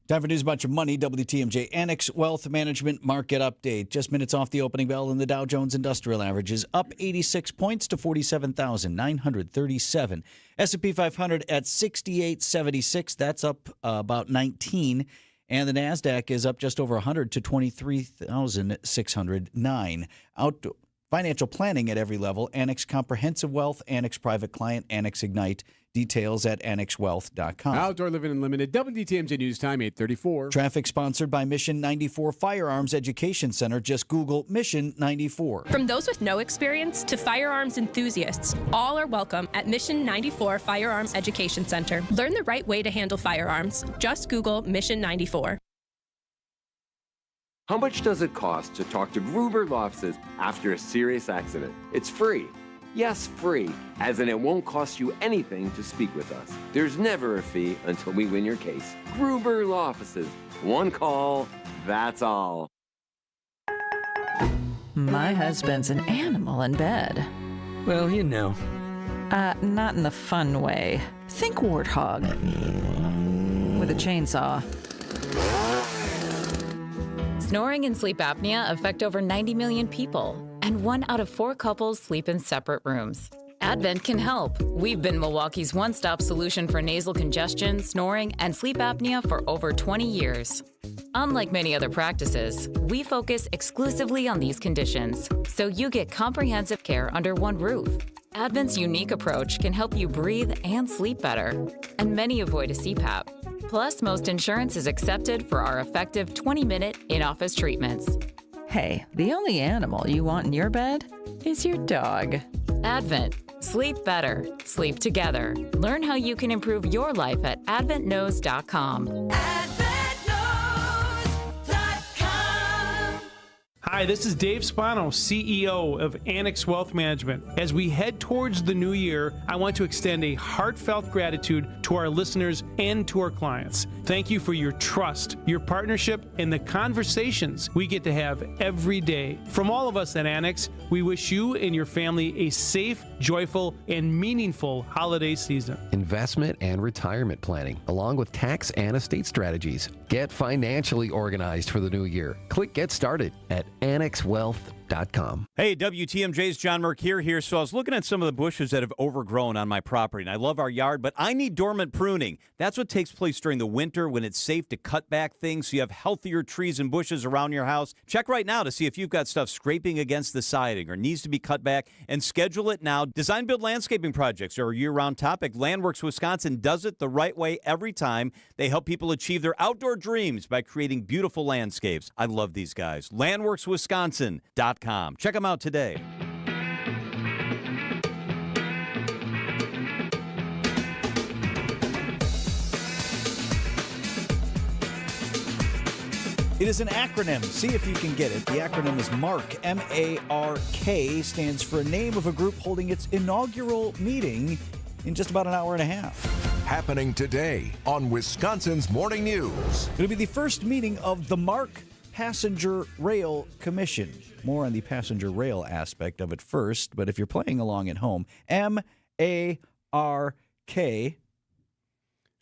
Time for news about your money. WTMJ Annex Wealth Management Market Update. Just minutes off the opening bell, and the Dow Jones Industrial Average is up 86 points to 47,937. S&P 500 at 6876. That's up about 19. And the NASDAQ is up just over 100 to 23,609. Financial planning at every level. Annex Comprehensive Wealth, Annex Private Client, Annex Ignite. Details at annexwealth.com. Outdoor Living Unlimited, WTMJ News Time, 8:34. Traffic sponsored by Mission 94 Firearms Education Center. Just Google Mission 94. From those with no experience to firearms enthusiasts, all are welcome at Mission 94 Firearms Education Center. Learn the right way to handle firearms. Just Google Mission 94. How much does it cost to talk to Gruber Law Offices after a serious accident? It's free. Yes, free, as in it won't cost you anything to speak with us. There's never a fee until we win your case. Gruber Law Offices. One call, that's all. My husband's an animal in bed. Well, you know. Not in the fun way. Think warthog. With a chainsaw. Snoring and sleep apnea affect over 90 million people, and 1 out of 4 couples sleep in separate rooms. Advent can help. We've been Milwaukee's one-stop solution for nasal congestion, snoring, and sleep apnea for over 20 years. Unlike many other practices, we focus exclusively on these conditions, so you get comprehensive care under one roof. Advent's unique approach can help you breathe and sleep better, and many avoid a CPAP. Plus, most insurance is accepted for our effective 20-minute in-office treatments. Hey, the only animal you want in your bed is your dog. Advent. Sleep better. Sleep together. Learn how you can improve your life at adventknows.com. Hi, this is Dave Spano, CEO of Annex Wealth Management. As we head towards the new year, I want to extend a heartfelt gratitude to our listeners and to our clients. Thank you for your trust, your partnership, and the conversations we get to have every day. From all of us at Annex, we wish you and your family a safe, joyful, and meaningful holiday season. Investment and retirement planning, along with tax and estate strategies. Get financially organized for the new year. Click Get Started at annexwealth.com. Hey, WTMJ's John Mercure here. So I was looking at some of the bushes that have overgrown on my property, and I love our yard, but I need dormant pruning. That's what takes place during the winter when it's safe to cut back things so you have healthier trees and bushes around your house. Check right now to see if you've got stuff scraping against the siding or needs to be cut back, and schedule it now. Design Build landscaping projects are a year-round topic. Landworks Wisconsin does it the right way every time. They help people achieve their outdoor dreams by creating beautiful landscapes. I love these guys. LandworksWisconsin.com. Check them out today. It is an acronym. See if you can get it. The acronym is MARK. M-A-R-K stands for a name of a group holding its inaugural meeting in just about an hour and a half. Happening today on Wisconsin's Morning News. It'll be the first meeting of the MARK Passenger Rail Commission. More on the passenger rail aspect of it first, but if you're playing along at home, M-A-R-K.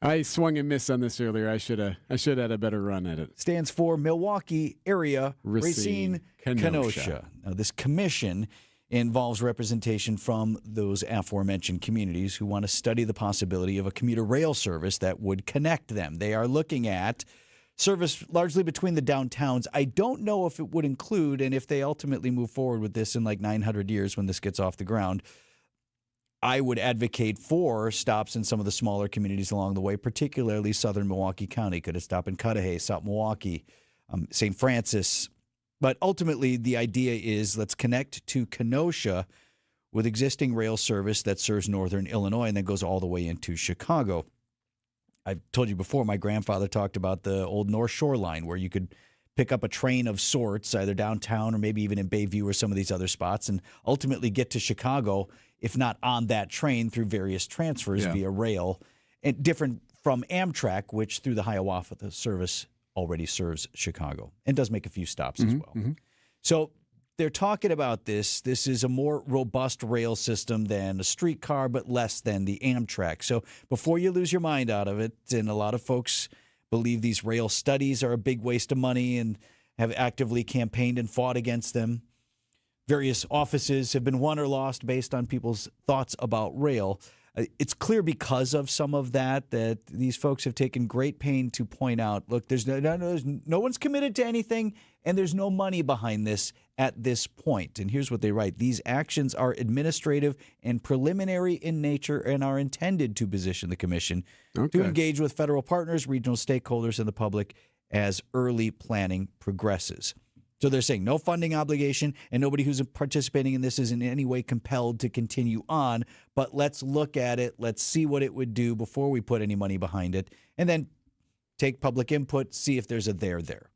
I swung and missed on this earlier. I should have had a better run at it. Stands for Milwaukee Area Racine Kenosha. Now, this commission involves representation from those aforementioned communities who want to study the possibility of a commuter rail service that would connect them. They are looking at service largely between the downtowns. I don't know if it would include, and if they ultimately move forward with this in like 900 years when this gets off the ground, I would advocate for stops in some of the smaller communities along the way, particularly southern Milwaukee County. Could it stop in Cudahy, South Milwaukee, St. Francis? But ultimately, the idea is let's connect to Kenosha with existing rail service that serves northern Illinois and then goes all the way into Chicago. I've told you before, my grandfather talked about the old North Shore line where you could pick up a train of sorts, either downtown or maybe even in Bayview or some of these other spots, and ultimately get to Chicago, if not on that train, through various transfers via rail. And different from Amtrak, which through the Hiawatha the service already serves Chicago and does make a few stops as well. Mm-hmm. So they're talking about this. This is a more robust rail system than a streetcar, but less than the Amtrak. So before you lose your mind out of it, and a lot of folks believe these rail studies are a big waste of money and have actively campaigned and fought against them. Various offices have been won or lost based on people's thoughts about rail. It's clear because of some of that these folks have taken great pain to point out, look, there's no one's committed to anything, and there's no money behind this at this point. And here's what they write. These actions are administrative and preliminary in nature and are intended to position the commission to engage with federal partners, regional stakeholders, and the public as early planning progresses. So they're saying no funding obligation, and nobody who's participating in this is in any way compelled to continue on. But let's look at it. Let's see what it would do before we put any money behind it, and then take public input, see if there's a there.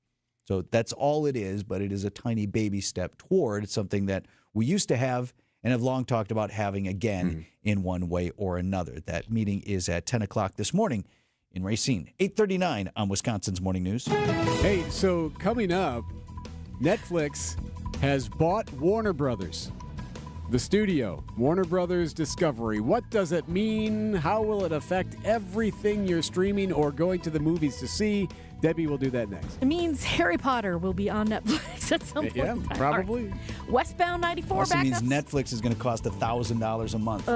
So that's all it is, but it is a tiny baby step toward something that we used to have and have long talked about having again in one way or another. That meeting is at 10 o'clock this morning in Racine. 8:39 on Wisconsin's Morning News. Hey, so coming up, Netflix has bought Warner Brothers. The studio, Warner Brothers Discovery. What does it mean? How will it affect everything you're streaming or going to the movies to see? Debbie will do that next. It means Harry Potter will be on Netflix at some point. Yeah, in time. probably. All right. Westbound 94 Also means backups. Netflix is going to cost $1,000 a month.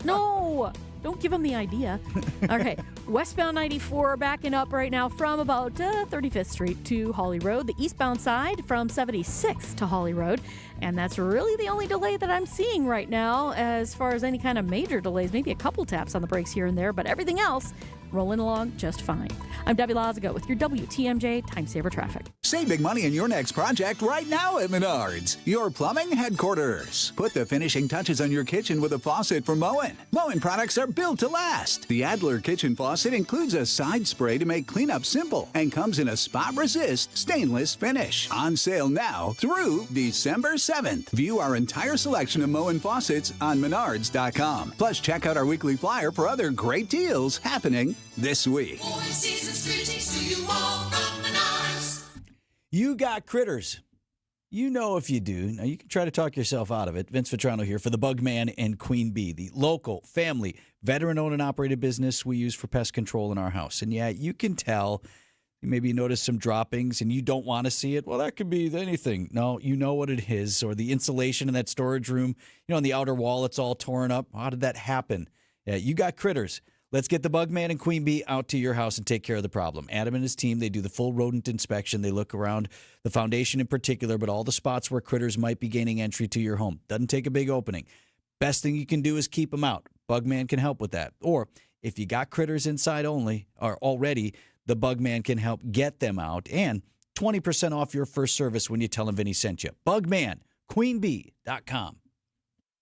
No, don't give them the idea. Okay, Westbound 94 backing up right now from about 35th Street to Holly Road. The eastbound side from 76th to Holly Road. And that's really the only delay that I'm seeing right now as far as any kind of major delays. Maybe a couple taps on the brakes here and there, but everything else rolling along just fine. I'm Debbie Lazago with your WTMJ Time Saver Traffic. Save big money in your next project right now at Menards, your plumbing headquarters. Put the finishing touches on your kitchen with a faucet from Moen. Moen products are built to last. The Adler kitchen faucet includes a side spray to make cleanup simple and comes in a spot-resist stainless finish. On sale now through December 7th. View our entire selection of Moen faucets on Menards.com. Plus, check out our weekly flyer for other great deals happening this week. You got critters. You know if you do. Now, you can try to talk yourself out of it. Vince Vitrano here for the Bugman and Queen Bee, the local, family, veteran-owned and operated business we use for pest control in our house. And, yeah, you can tell. Maybe you notice some droppings and you don't want to see it. Well, that could be anything. No, you know what it is. Or the insulation in that storage room, on the outer wall, it's all torn up. How did that happen? Yeah, you got critters. Let's get the Bugman and Queen Bee out to your house and take care of the problem. Adam and his team, they do the full rodent inspection. They look around the foundation in particular, but all the spots where critters might be gaining entry to your home. Doesn't take a big opening. Best thing you can do is keep them out. Bugman can help with that. Or if you got critters inside already, the Bugman can help get them out. And 20% off your first service when you tell him Vinny sent you. BugmanQueenBee.com.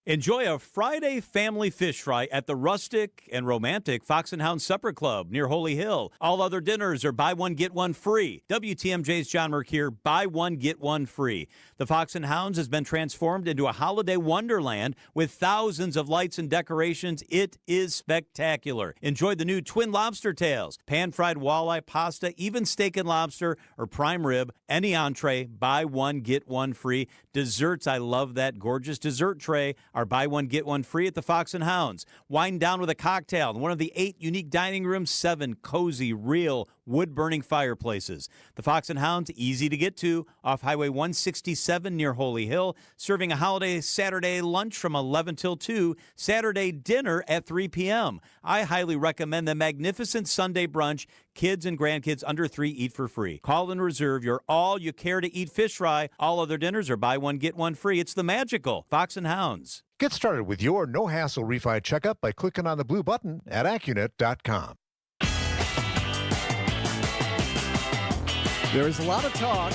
Enjoy a Friday family fish fry at the rustic and romantic Fox and Hound Supper Club near Holy Hill. All other dinners are buy one, get one free. WTMJ's John Merck here, buy one, get one free. The Fox and Hounds has been transformed into a holiday wonderland with thousands of lights and decorations. It is spectacular. Enjoy the new twin lobster tails, pan-fried walleye pasta, even steak and lobster or prime rib. Any entree, buy one, get one free. Desserts, I love that gorgeous dessert tray. Are buy one, get one free at the Fox and Hounds. Wind down with a cocktail in one of the 8 unique dining rooms, 7 cozy, real, wood-burning fireplaces. The Fox and Hounds, easy to get to, off Highway 167 near Holy Hill, serving a holiday Saturday lunch from 11 till 2, Saturday dinner at 3 p.m. I highly recommend the magnificent Sunday brunch. Kids and grandkids under 3 eat for free. Call and reserve your all-you-care-to-eat fish fry. All other dinners are buy one, get one free. It's the magical Fox and Hounds. Get started with your no-hassle refi checkup by clicking on the blue button at Accunet.com. There is a lot of talk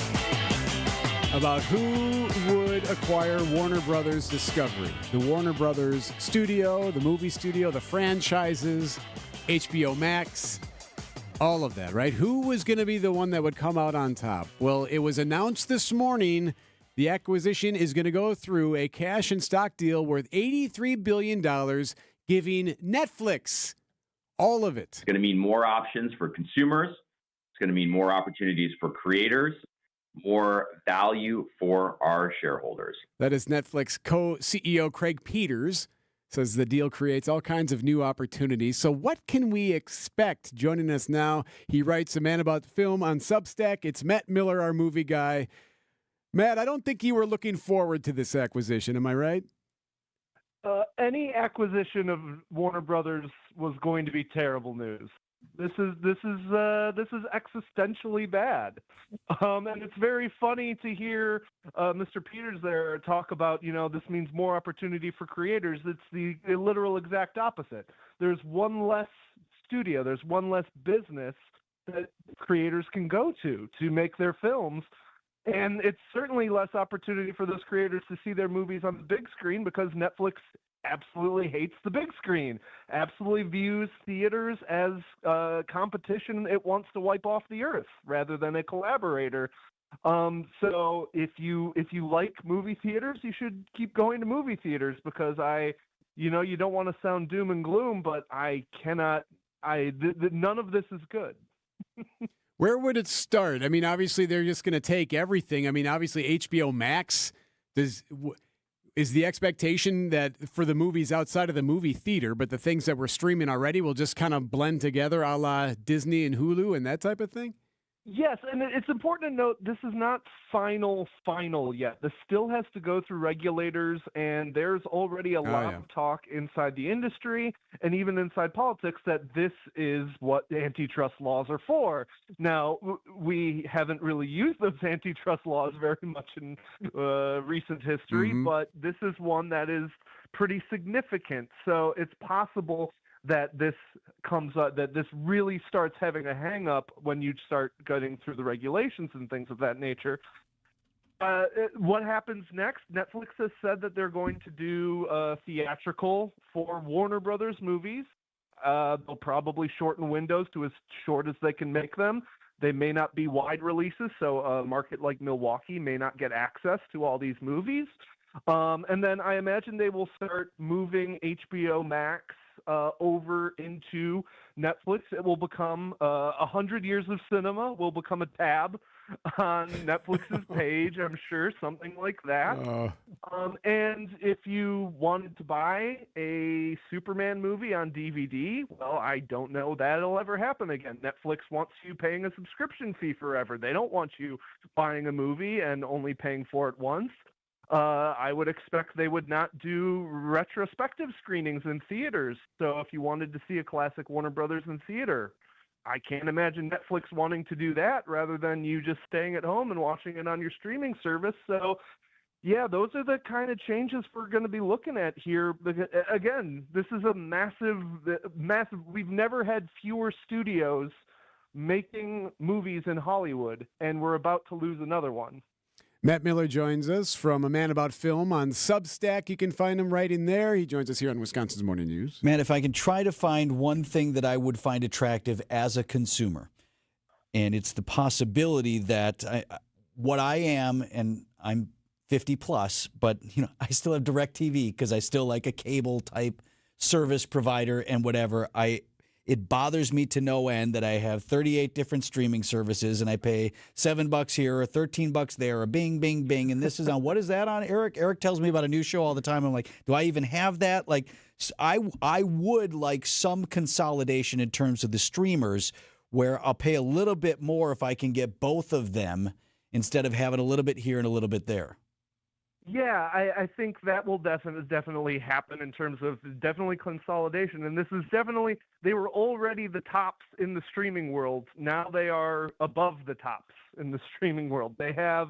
about who would acquire Warner Brothers Discovery. The Warner Brothers studio, the movie studio, the franchises, HBO Max, all of that, right? Who was going to be the one that would come out on top? Well, it was announced this morning the acquisition is going to go through a cash and stock deal worth $83 billion, giving Netflix all of it. It's going to mean more options for consumers. It's going to mean more opportunities for creators, more value for our shareholders. That is Netflix co-CEO Craig Peters. Says the deal creates all kinds of new opportunities. So what can we expect? Joining us now, he writes A Man About Film on Substack. It's Matt Miller, our movie guy. Matt, I don't think you were looking forward to this acquisition. Am I right? Any acquisition of Warner Brothers was going to be terrible news. This is existentially bad, and it's very funny to hear Mr. Peters there talk about, this means more opportunity for creators. It's the literal exact opposite. There's one less studio, there's one less business that creators can go to make their films, and it's certainly less opportunity for those creators to see their movies on the big screen because Netflix absolutely hates the big screen, absolutely views theaters as competition it wants to wipe off the earth rather than a collaborator. So if you like movie theaters, you should keep going to movie theaters because you don't want to sound doom and gloom, but none of this is good. Where would it start? I mean, obviously they're just going to take everything. I mean, obviously HBO Max is the expectation that for the movies outside of the movie theater, but the things that we're streaming already will just kind of blend together a la Disney and Hulu and that type of thing? Yes, and it's important to note this is not final yet. This still has to go through regulators, and there's already a lot of talk inside the industry and even inside politics that this is what antitrust laws are for. Now, we haven't really used those antitrust laws very much in recent history, but this is one that is pretty significant. So it's possible that this comes up, that this really starts having a hang up when you start getting through the regulations and things of that nature. What happens next? Netflix has said that they're going to do theatrical for Warner Brothers movies. They'll probably shorten windows to as short as they can make them. They may not be wide releases, so a market like Milwaukee may not get access to all these movies. And then I imagine they will start moving HBO Max over into Netflix. It will become 100 Years of Cinema will become a tab on Netflix's page, I'm sure, something like that. And if you wanted to buy a Superman movie on DVD, well, I don't know that'll ever happen again. Netflix wants you paying a subscription fee forever. They don't want you buying a movie and only paying for it once. I would expect they would not do retrospective screenings in theaters. So if you wanted to see a classic Warner Brothers in theater, I can't imagine Netflix wanting to do that rather than you just staying at home and watching it on your streaming service. So, yeah, those are the kind of changes we're going to be looking at here. Again, this is a massive. We've never had fewer studios making movies in Hollywood, and we're about to lose another one. Matt Miller joins us from A Man About Film on Substack. You can find him right in there. He joins us here on Wisconsin's Morning News. Man, if I can try to find one thing that I would find attractive as a consumer, and it's the possibility that what I am, and I'm 50 plus, but I still have DirecTV because I still like a cable type service provider and whatever. It bothers me to no end that I have 38 different streaming services and I pay $7 here or $13 there or bing, bing, bing. And this is on, what is that on, Eric? Eric tells me about a new show all the time. I'm like, do I even have that? Like, I would like some consolidation in terms of the streamers where I'll pay a little bit more if I can get both of them instead of having a little bit here and a little bit there. Yeah, I think that will definitely happen in terms of definitely consolidation. And this is definitely, they were already the tops in the streaming world. Now they are above the tops in the streaming world. They have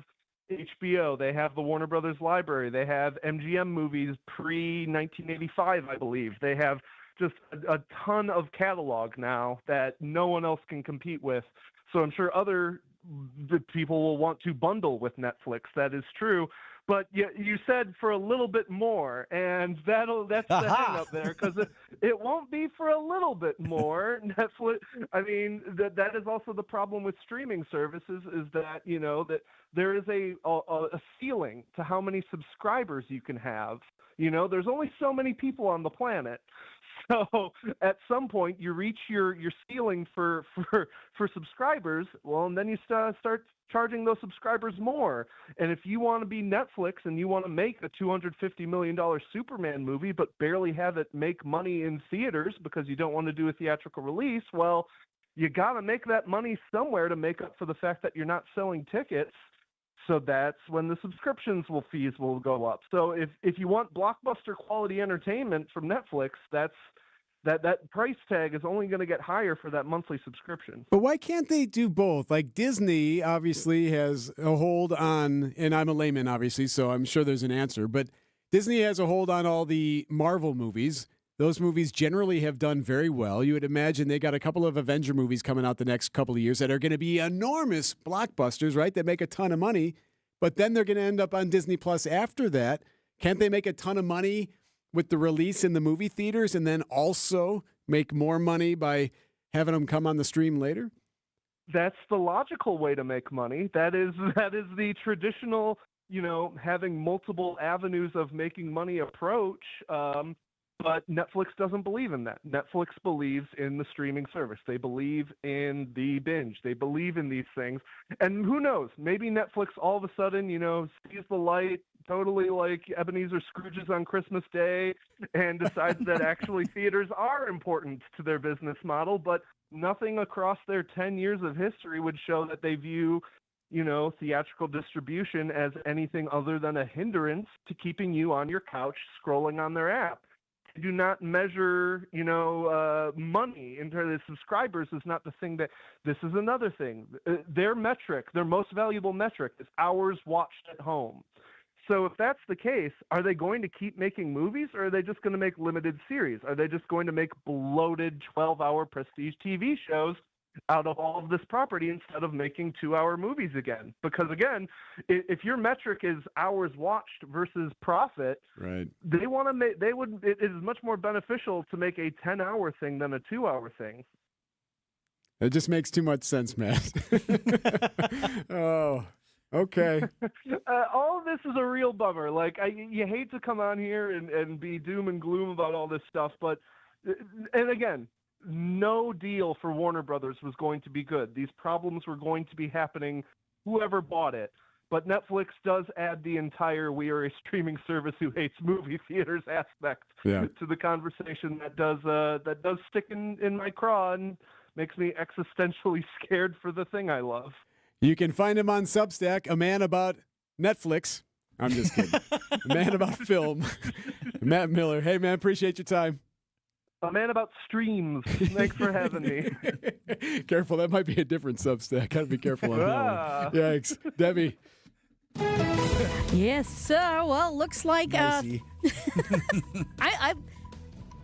HBO, they have the Warner Brothers library, they have MGM movies pre-1985, I believe. They have just a ton of catalog now that no one else can compete with. So I'm sure other people will want to bundle with Netflix. That is true. But you said for a little bit more, and that's the hang up there, because it won't be for a little bit more. Netflix, I mean, that is also the problem with streaming services, is that, that there is a ceiling to how many subscribers you can have. There's only so many people on the planet. So at some point you reach your ceiling for subscribers, well, and then you start charging those subscribers more. And if you want to be Netflix and you want to make a $250 million Superman movie but barely have it make money in theaters because you don't want to do a theatrical release, well, you got to make that money somewhere to make up for the fact that you're not selling tickets. So that's when the fees will go up. So if you want blockbuster quality entertainment from Netflix, that price tag is only going to get higher for that monthly subscription. But why can't they do both? Like Disney obviously has a hold on, and I'm a layman obviously, so I'm sure there's an answer, but Disney has a hold on all the Marvel movies. Those movies generally have done very well. You would imagine they got a couple of Avenger movies coming out the next couple of years that are going to be enormous blockbusters, right? That make a ton of money, but then they're going to end up on Disney Plus after that. Can't they make a ton of money with the release in the movie theaters and then also make more money by having them come on the stream later? That's the logical way to make money. That is the traditional, having multiple avenues of making money approach. But Netflix doesn't believe in that. Netflix believes in the streaming service. They believe in the binge. They believe in these things. And who knows? Maybe Netflix all of a sudden, sees the light, totally like Ebenezer Scrooge's on Christmas Day, and decides that actually theaters are important to their business model. But nothing across their 10 years of history would show that they view theatrical distribution as anything other than a hindrance to keeping you on your couch scrolling on their app. They do not measure, money into the subscribers is not the thing that, this is another thing. Their metric, their most valuable metric is hours watched at home. So if that's the case, are they going to keep making movies, or are they just going to make limited series? Are they just going to make bloated 12-hour prestige TV shows out of all of this property instead of making 2-hour movies again? Because again, if your metric is hours watched versus profit, right, they want to make, it is much more beneficial to make a 10-hour thing than a 2-hour thing. It just makes too much sense, Matt. Oh, okay. All of this is a real bummer. Like, you hate to come on here and be doom and gloom about all this stuff, but, and again, no deal for Warner Brothers was going to be good. These problems were going to be happening whoever bought it. But Netflix does add the entire "we are a streaming service who hates movie theaters" aspect to the conversation that does stick in my craw and makes me existentially scared for the thing I love. You can find him on Substack, a man about Netflix. I'm just kidding. A man about film. Matt Miller. Hey, man, appreciate your time. A man about streams. Thanks for having me. Careful, that might be a different Substack. Gotta be careful on that one. Yikes. Debbie. Yes, sir. Well, looks like I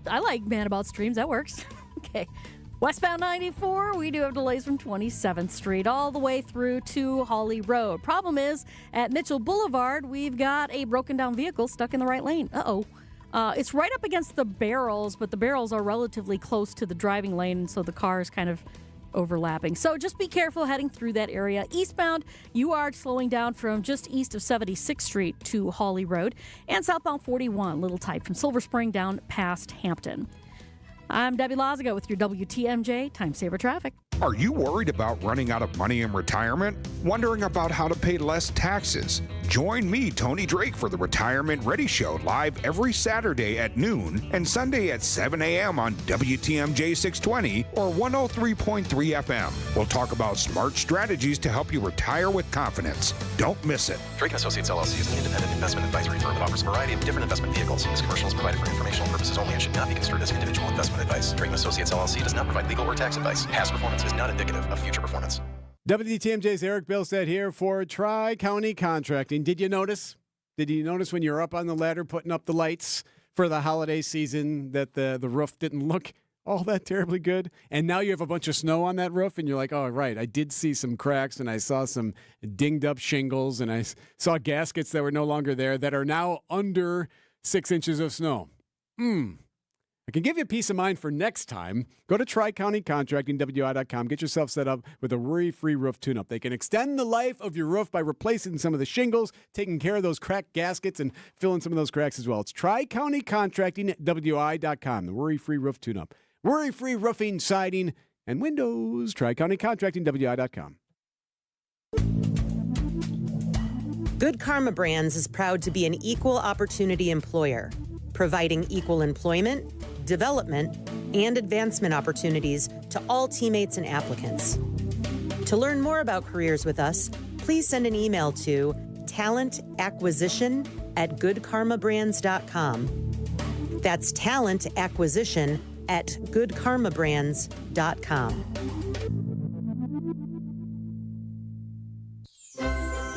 like Man About Streams. That works. Okay. Westbound 94, we do have delays from 27th Street all the way through to Hawley Road. Problem is, at Mitchell Boulevard, we've got a broken down vehicle stuck in the right lane. Uh-oh. It's right up against the barrels, but the barrels are relatively close to the driving lane, and so the car is kind of overlapping. So just be careful heading through that area. Eastbound, you are slowing down from just east of 76th Street to Hawley Road, and southbound 41, little tight from Silver Spring down past Hampton. I'm Debbie Lazaga with your WTMJ Time Saver Traffic. Are you worried about running out of money in retirement? Wondering about how to pay less taxes? Join me, Tony Drake, for the Retirement Ready Show live every Saturday at noon and Sunday at 7 a.m. on WTMJ 620 or 103.3 FM. We'll talk about smart strategies to help you retire with confidence. Don't miss it. Drake & Associates LLC is an independent investment advisory firm that offers a variety of different investment vehicles. This commercial is provided for informational purposes only and should not be construed as individual investment advice. Drake & Associates LLC does not provide legal or tax advice. Past performance is not indicative of future performance. WTMJ's Erik Bilstad here for Tri-County Contracting. Did you notice? When you were up on the ladder putting up the lights for the holiday season that the roof didn't look all that terribly good? And now you have a bunch of snow on that roof and you're like, oh, right, I did see some cracks and I saw some dinged up shingles and I saw gaskets that were no longer there that are now under 6 inches of snow. I can give you peace of mind for next time. Go to TriCountyContractingWI.com. Get yourself set up with a worry-free roof tune-up. They can extend the life of your roof by replacing some of the shingles, taking care of those cracked gaskets, and filling some of those cracks as well. It's TriCountyContractingWI.com, the worry-free roof tune-up. Worry-free roofing, siding, and windows. TriCountyContractingWI.com. Good Karma Brands is proud to be an equal opportunity employer, providing equal employment, development, and advancement opportunities to all teammates and applicants. To learn more about careers with us, please send an email to talentacquisition@goodkarmabrands.com. That's talentacquisition@goodkarmabrands.com.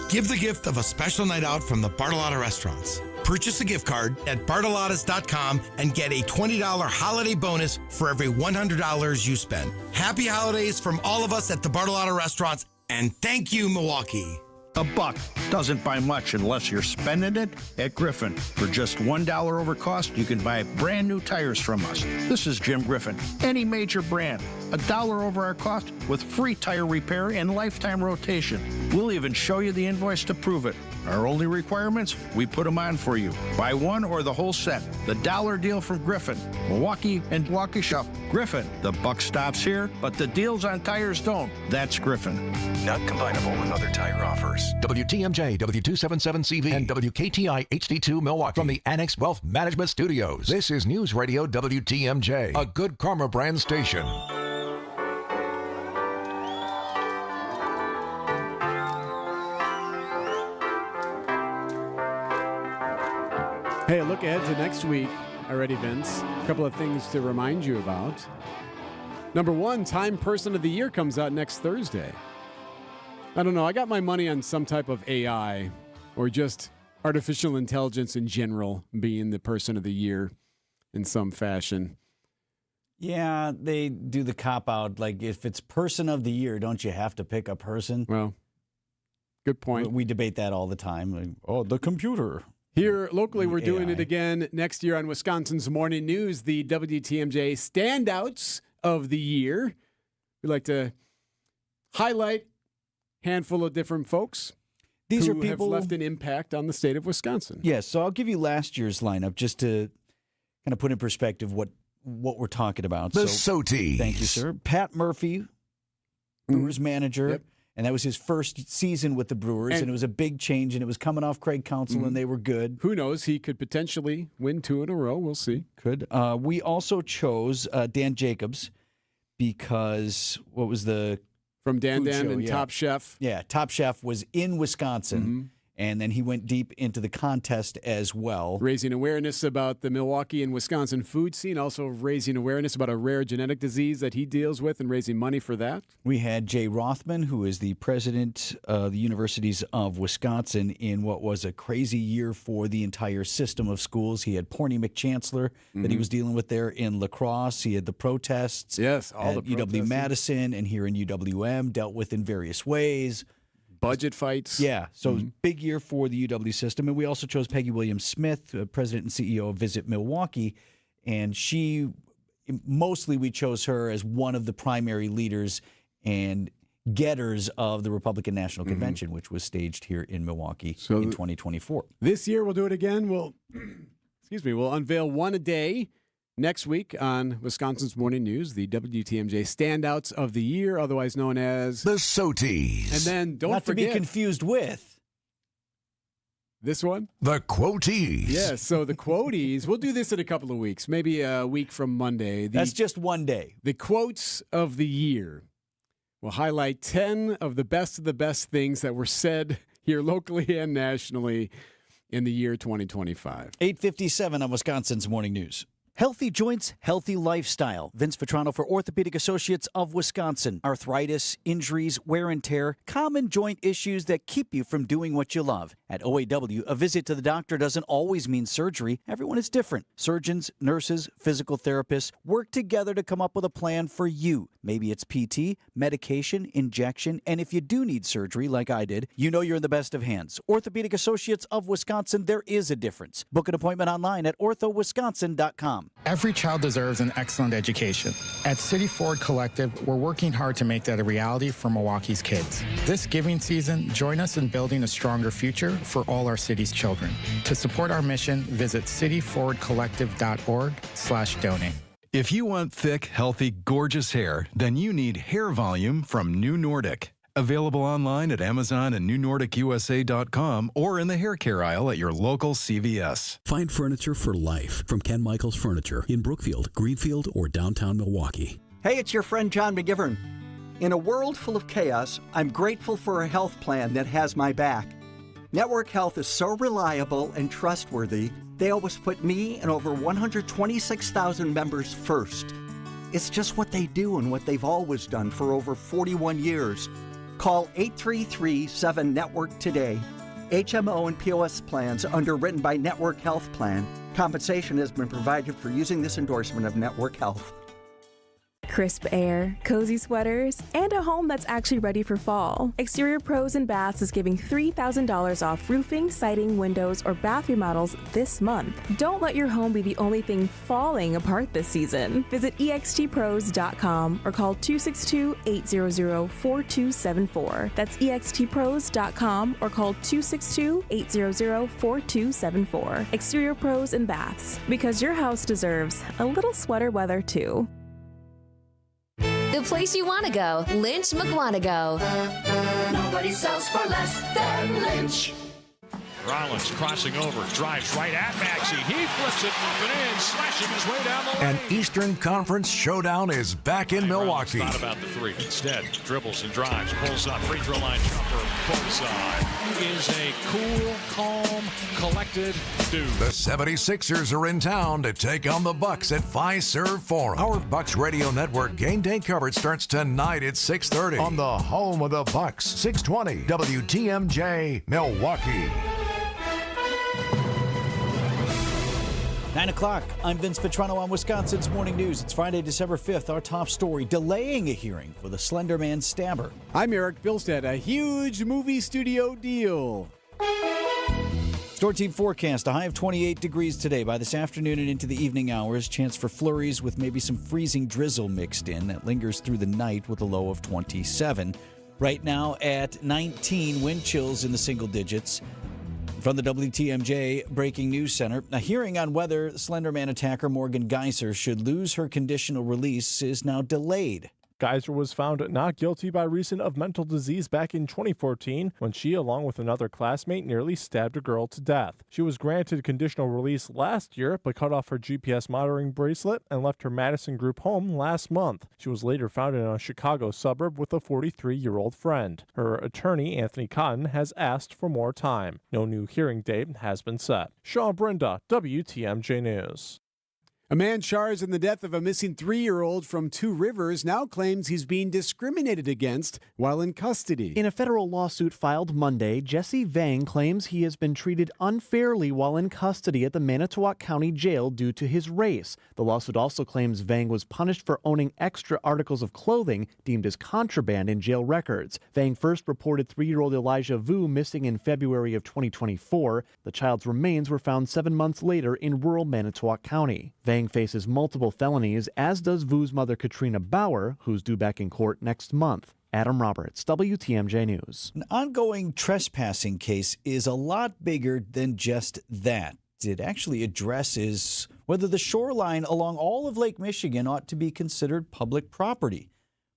Give the gift of a special night out from the Bartolotta Restaurants. Purchase a gift card at bartolottas.com and get a $20 holiday bonus for every $100 you spend. Happy holidays from all of us at the Bartolotta Restaurants, and thank you, Milwaukee. A buck doesn't buy much unless you're spending it at Griffin. For just $1 over cost, you can buy brand new tires from us. This is Jim Griffin. Any major brand, $1 over our cost with free tire repair and lifetime rotation. We'll even show you the invoice to prove it. Our only requirements, we put them on for you. Buy one or the whole set. The dollar deal from Griffin. Milwaukee and Waukesha. Griffin. The buck stops here, but the deals on tires don't. That's Griffin. Not combinable with other tire offers. WTMJ, W277CV, and WKTI HD2 Milwaukee from the Annex Wealth Management Studios. This is News Radio WTMJ, a Good Karma brand station. Hey, look ahead to next week already, Vince. A couple of things to remind you about. Number one, Time Person of the Year comes out next Thursday. I don't know. I got my money on some type of AI or just artificial intelligence in general being the Person of the Year in some fashion. Yeah, they do the cop-out. Like, if it's Person of the Year, don't you have to pick a person? Well, good point. We debate that all the time. Like, oh, the computer. Here, locally, we're doing it again next year on Wisconsin's Morning News, the WTMJ Standouts of the Year. We like to highlight a handful of different folks These who are people have left an impact on the state of Wisconsin. Yes, so I'll give you last year's lineup just to kind of put in perspective what we're talking about. The So, Soties. thank you, sir. Pat Murphy, Brewers manager. Yep. And that was his first season with the Brewers, and it was a big change, and it was coming off Craig Counsell, and they were good. Who knows? He could potentially win 2 in a row. We'll see. Could. We also chose Dan Jacobs because what was the from Dan food Dan show? and Yeah. Top Chef. Yeah, Top Chef was in Wisconsin, and then he went deep into the contest as well. Raising awareness about the Milwaukee and Wisconsin food scene, also raising awareness about a rare genetic disease that he deals with and raising money for that. We had Jay Rothman, who is the president of the Universities of Wisconsin, in what was a crazy year for the entire system of schools. He had Porny McChancellor that he was dealing with there in lacrosse. He had the protests all at the UW-Madison and here in UWM, dealt with in various ways. Budget fights. Yeah, so it was a big year for the UW system. And we also chose Peggy Williams-Smith, president and CEO of Visit Milwaukee. And we chose her as one of the primary leaders and getters of the Republican National Convention, which was staged here in Milwaukee in 2024. This year we'll do it again. We'll unveil one a day next week on Wisconsin's Morning News, the WTMJ Standouts of the Year, otherwise known as the Soties. And then don't Not forget to be confused with this one, the Quoties. Yes, so the Quoties. We'll do this in a couple of weeks, maybe a week from Monday. That's just one day. The Quotes of the Year. We'll highlight 10 of the best things that were said here locally and nationally in the year 2025. 8:57 on Wisconsin's Morning News. Healthy joints, healthy lifestyle. Vince Vitrano for Orthopedic Associates of Wisconsin. Arthritis, injuries, wear and tear, common joint issues that keep you from doing what you love. At OAW, a visit to the doctor doesn't always mean surgery. Everyone is different. Surgeons, nurses, physical therapists work together to come up with a plan for you. Maybe it's PT, medication, injection, and if you do need surgery, like I did, you know you're in the best of hands. Orthopedic Associates of Wisconsin, there is a difference. Book an appointment online at orthowisconsin.com. Every child deserves an excellent education. At City Ford Collective, we're working hard to make that a reality for Milwaukee's kids. This giving season, join us in building a stronger future for all our city's children. To support our mission, visit cityfordcollective.org/donate. If you want thick, healthy, gorgeous hair, then you need Hair Volume from New Nordic. Available online at Amazon and NewNordicUSA.com or in the hair care aisle at your local CVS. Find furniture for life from Ken Michaels Furniture in Brookfield, Greenfield, or downtown Milwaukee. Hey, it's your friend John McGivern. In a world full of chaos, I'm grateful for a health plan that has my back. Network Health is so reliable and trustworthy, they always put me and over 126,000 members first. It's just what they do and what they've always done for over 41 years. Call 833-7-NETWORK today. HMO and POS plans underwritten by Network Health Plan. Compensation has been provided for using this endorsement of Network Health. Crisp air, cozy sweaters, and a home that's actually ready for fall. Exterior Pros and Baths is giving $3,000 off roofing, siding, windows, or bath remodels this month. Don't let your home be the only thing falling apart this season. Visit extpros.com or call 262-800-4274. That's extpros.com or call 262-800-4274. Exterior Pros and Baths, because your house deserves a little sweater weather too. The place you want to go, Lynch McWanago. Nobody sells for less than Lynch. Rollins crossing over, drives right at Maxey. He flips it and in, slashing his way down the lane. An Eastern Conference showdown is back in Milwaukee. Thought about the three. Instead, dribbles and drives, pulls up, free throw line jumper, bullseye. He is a cool, calm, collected dude. The 76ers are in town to take on the Bucks at Fiserv Forum. Our Bucks Radio Network game day coverage starts tonight at 6:30 On the home of the Bucks, 620 WTMJ, Milwaukee. 9 o'clock. I'm Vince Vitrano on Wisconsin's Morning News. It's Friday, December 5th. Our top story, delaying a hearing for the Slender Man stabber. I'm Erik. Bilstad. A huge movie studio deal. Storm Team forecast, a high of 28 degrees today. By this afternoon and into the evening hours, chance for flurries with maybe some freezing drizzle mixed in. That lingers through the night with a low of 27. Right now at 19, wind chills in the single digits. From the WTMJ Breaking News Center, a hearing on whether Slenderman attacker Morgan Geyser should lose her conditional release is now delayed. Geyser was found not guilty by reason of mental disease back in 2014 when she, along with another classmate, nearly stabbed a girl to death. She was granted conditional release last year but cut off her GPS monitoring bracelet and left her Madison group home last month. She was later found in a Chicago suburb with a 43-year-old friend. Her attorney, Anthony Cotton, has asked for more time. No new hearing date has been set. Sean Brinda, WTMJ News. A man charged in the death of a missing 3-year-old from Two Rivers now claims he's being discriminated against while in custody. In a federal lawsuit filed Monday, Jesse Vang claims he has been treated unfairly while in custody at the Manitowoc County Jail due to his race. The lawsuit also claims Vang was punished for owning extra articles of clothing deemed as contraband in jail records. Vang first reported 3-year-old Elijah Vu missing in February of 2024. The child's remains were found 7 months later in rural Manitowoc County. Vang faces multiple felonies, as does Vu's mother Katrina Bauer, who's due back in court next month. Adam Roberts, WTMJ News. An ongoing trespassing case is a lot bigger than just that. It actually addresses whether the shoreline along all of Lake Michigan ought to be considered public property.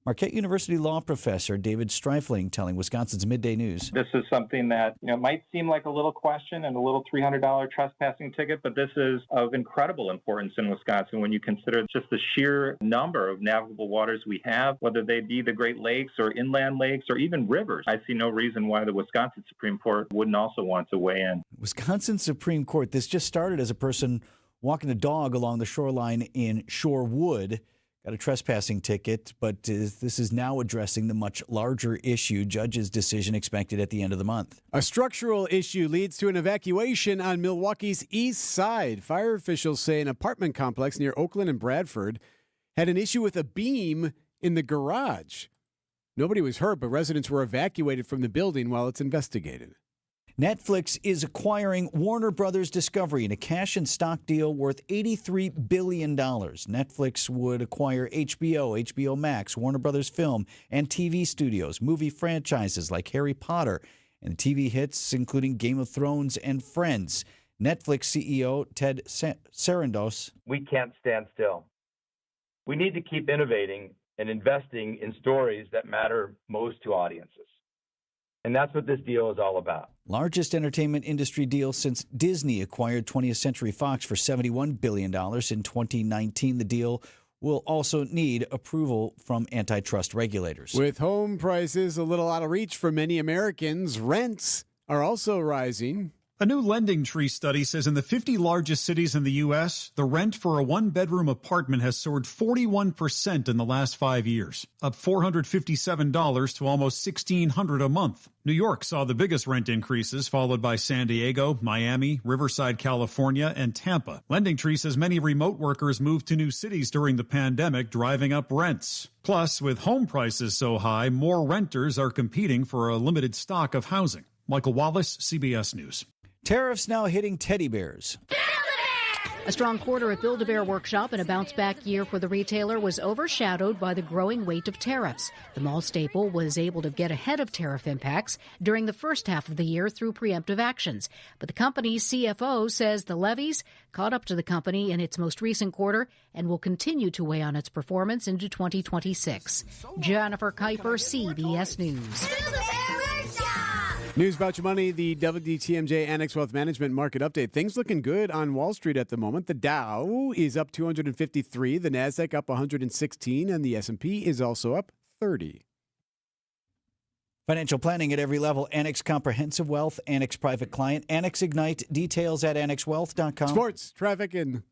Marquette University law professor David Streifling telling Wisconsin's Midday News. This is something that might seem like a little question and a little $300 trespassing ticket, but this is of incredible importance in Wisconsin when you consider just the sheer number of navigable waters we have, whether they be the Great Lakes or inland lakes or even rivers. I see no reason why the Wisconsin Supreme Court wouldn't also want to weigh in. Wisconsin Supreme Court, this just started as a person walking a dog along the shoreline in Shorewood. Got a trespassing ticket, but this is now addressing the much larger issue. Judge's decision expected at the end of the month. A structural issue leads to an evacuation on Milwaukee's east side. Fire officials say an apartment complex near Oakland and Bradford had an issue with a beam in the garage. Nobody was hurt, but residents were evacuated from the building while it's investigated. Netflix is acquiring Warner Brothers Discovery in a cash and stock deal worth $83 billion. Netflix would acquire HBO, HBO Max, Warner Brothers Film, and TV studios, movie franchises like Harry Potter, and TV hits including Game of Thrones and Friends. Netflix CEO Ted Sarandos. We can't stand still. We need to keep innovating and investing in stories that matter most to audiences. And that's what this deal is all about. Largest entertainment industry deal since Disney acquired 20th Century Fox for $71 billion in 2019. The deal will also need approval from antitrust regulators. With home prices a little out of reach for many Americans, rents are also rising. A new Lending Tree study says in the 50 largest cities in the U.S., the rent for a one-bedroom apartment has soared 41% in the last 5 years, up $457 to almost $1,600 a month. New York saw the biggest rent increases, followed by San Diego, Miami, Riverside, California, and Tampa. Lending Tree says many remote workers moved to new cities during the pandemic, driving up rents. Plus, with home prices so high, more renters are competing for a limited stock of housing. Michael Wallace, CBS News. Tariffs now hitting teddy bears. A strong quarter at Build-A-Bear Workshop and a bounce-back year for the retailer was overshadowed by the growing weight of tariffs. The mall staple was able to get ahead of tariff impacts during the first half of the year through preemptive actions. But the company's CFO says the levies caught up to the company in its most recent quarter and will continue to weigh on its performance into 2026. Jennifer Kuiper, CBS News. News about your money, the WTMJ Annex Wealth Management Market Update. Things looking good on Wall Street at the moment. The Dow is up 253, the Nasdaq up 116, and the S&P is also up 30. Financial planning at every level. Annex Comprehensive Wealth, Annex Private Client, Annex Ignite. Details at annexwealth.com. Sports, traffic, and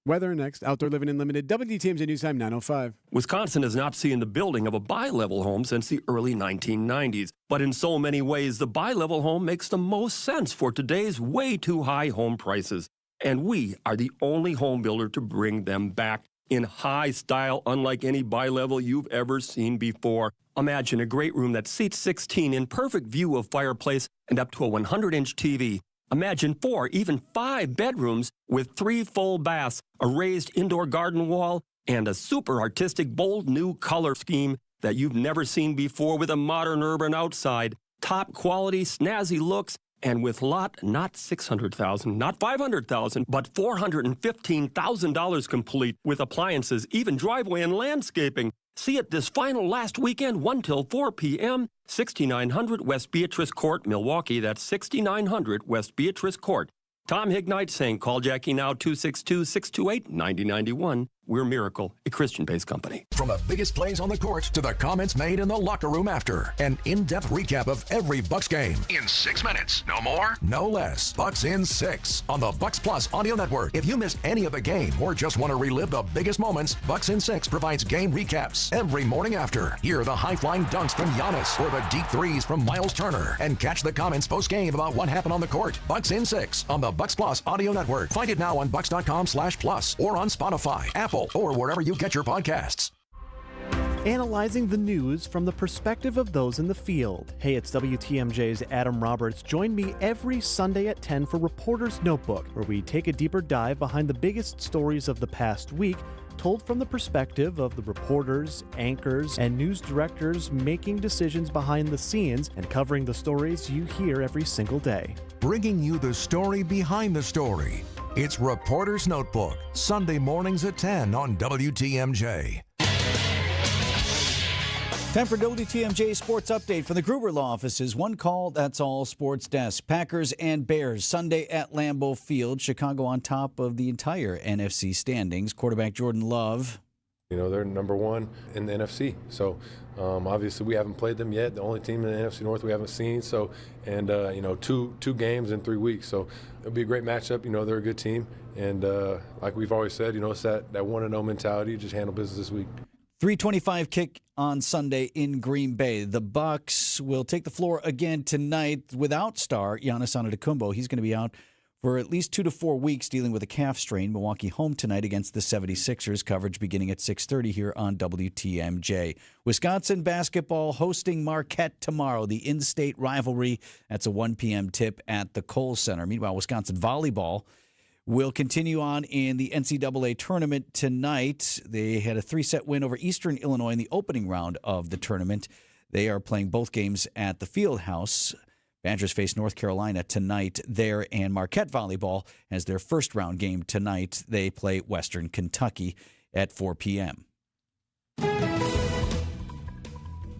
weather next. Outdoor Living Unlimited. WTMJ News Time 9:05. Wisconsin has not seen the building of a bi-level home since the early 1990s. But in so many ways, the bi-level home makes the most sense for today's way too high home prices. And we are the only home builder to bring them back in high style, unlike any bi-level you've ever seen before. Imagine a great room that seats 16 in perfect view of fireplace and up to a 100-inch TV. Imagine 4, even 5 bedrooms with 3 full baths, a raised indoor garden wall, and a super artistic, bold new color scheme that you've never seen before with a modern urban outside. Top quality, snazzy looks, and with lot not $600,000, not $500,000, but $415,000 complete with appliances, even driveway and landscaping. See it this final last weekend, 1 till 4 p.m., 6900 West Beatrice Court, Milwaukee. That's 6900 West Beatrice Court. Tom Hignite saying, call Jackie now, 262-628-9091. We're Miracle, a Christian-based company. From the biggest plays on the court to the comments made in the locker room after. An in-depth recap of every Bucks game. In 6 minutes. No more, no less. Bucks in 6 on the Bucks Plus Audio Network. If you missed any of the game or just want to relive the biggest moments, Bucks in 6 provides game recaps every morning after. Hear the high-flying dunks from Giannis or the deep threes from Miles Turner. And catch the comments post-game about what happened on the court. Bucks in 6 on the Bucks Plus Audio Network. Find it now on bucks.com/plus or on Spotify, Apple, or wherever you get your podcasts. Analyzing the news from the perspective of those in the field. Hey, it's WTMJ's Adam Roberts. Join me every Sunday at 10 for Reporter's Notebook, where we take a deeper dive behind the biggest stories of the past week, told from the perspective of the reporters, anchors, and news directors making decisions behind the scenes and covering the stories you hear every single day. Bringing you the story behind the story. It's Reporter's Notebook, Sunday mornings at 10 on WTMJ. Time for WTMJ Sports Update from the Gruber Law Offices. One call, that's all. Sports Desk. Packers and Bears, Sunday at Lambeau Field. Chicago on top of the entire NFC standings. Quarterback Jordan Love. You know, they're number one in the NFC. So, obviously, we haven't played them yet. The only team in the NFC North we haven't seen. So, and, you know, two games in 3 weeks. So, it'll be a great matchup. You know, they're a good team. And like we've always said, you know, it's that 1-0 mentality. Just handle business this week. 3:25 kick on Sunday in Green Bay. The Bucks will take the floor again tonight without star Giannis Antetokounmpo. He's going to be out for at least 2 to 4 weeks dealing with a calf strain. Milwaukee home tonight against the 76ers. Coverage beginning at 6:30 here on WTMJ. Wisconsin basketball hosting Marquette tomorrow. The in-state rivalry. That's a 1 p.m. tip at the Kohl Center. Meanwhile, Wisconsin volleyball will continue on in the NCAA tournament tonight. They had a 3-set win over Eastern Illinois in the opening round of the tournament. They are playing both games at the Fieldhouse. Badgers face North Carolina tonight there, and Marquette Volleyball has their first round game tonight. They play Western Kentucky at 4 p.m.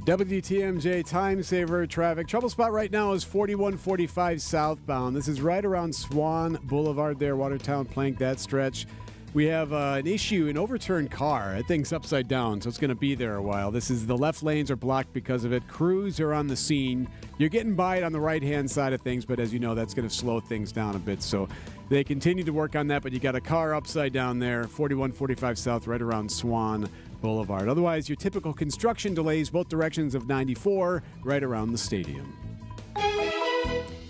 WTMJ Time Saver traffic. Trouble spot right now is 4145 southbound. This is right around Swan Boulevard there, Watertown, Plank, that stretch. We have an issue, an overturned car. That thing's upside down, so it's going to be there a while. This is the left lanes are blocked because of it. Crews are on the scene. You're getting by it on the right-hand side of things, but as you know, that's going to slow things down a bit. So they continue to work on that, but you got a car upside down there, 4145 South, right around Swan Boulevard. Otherwise, your typical construction delays both directions of 94, right around the stadium.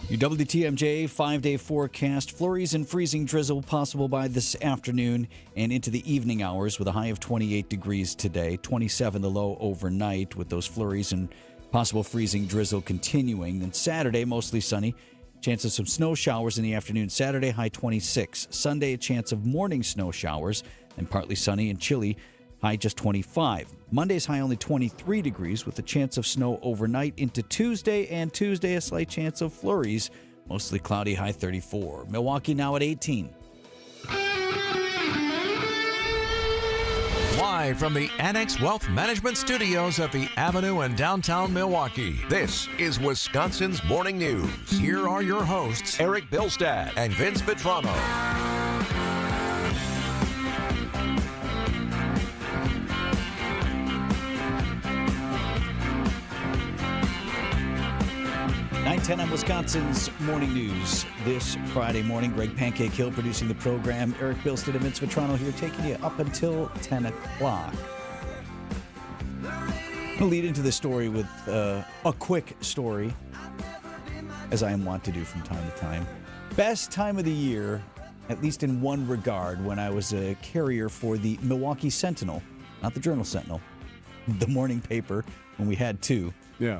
Your WTMJ 5-day forecast. Flurries and freezing drizzle possible by this afternoon and into the evening hours with a high of 28 degrees today. 27 the low overnight with those flurries and possible freezing drizzle continuing. Then Saturday, mostly sunny. Chance of some snow showers in the afternoon. Saturday, high 26. Sunday, a chance of morning snow showers and partly sunny and chilly. High just 25. Monday's high only 23 degrees with a chance of snow overnight into Tuesday, and Tuesday a slight chance of flurries. Mostly cloudy, high 34. Milwaukee now at 18. Live from the Annex Wealth Management Studios at the Avenue in downtown Milwaukee, this is Wisconsin's Morning News. Here are your hosts, Erik Bilstad and Vince Vitrano. .10 on Wisconsin's Morning News this Friday morning. Greg Pancake Hill producing the program. Erik Bilstad and Vince Vitrano here taking you up until 10 o'clock. I'm going to lead into this story with a quick story, as I am wont to do from time to time. Best time of the year, at least in one regard, when I was a carrier for the Milwaukee Sentinel, not the Journal-Sentinel, the morning paper, when we had two. Yeah.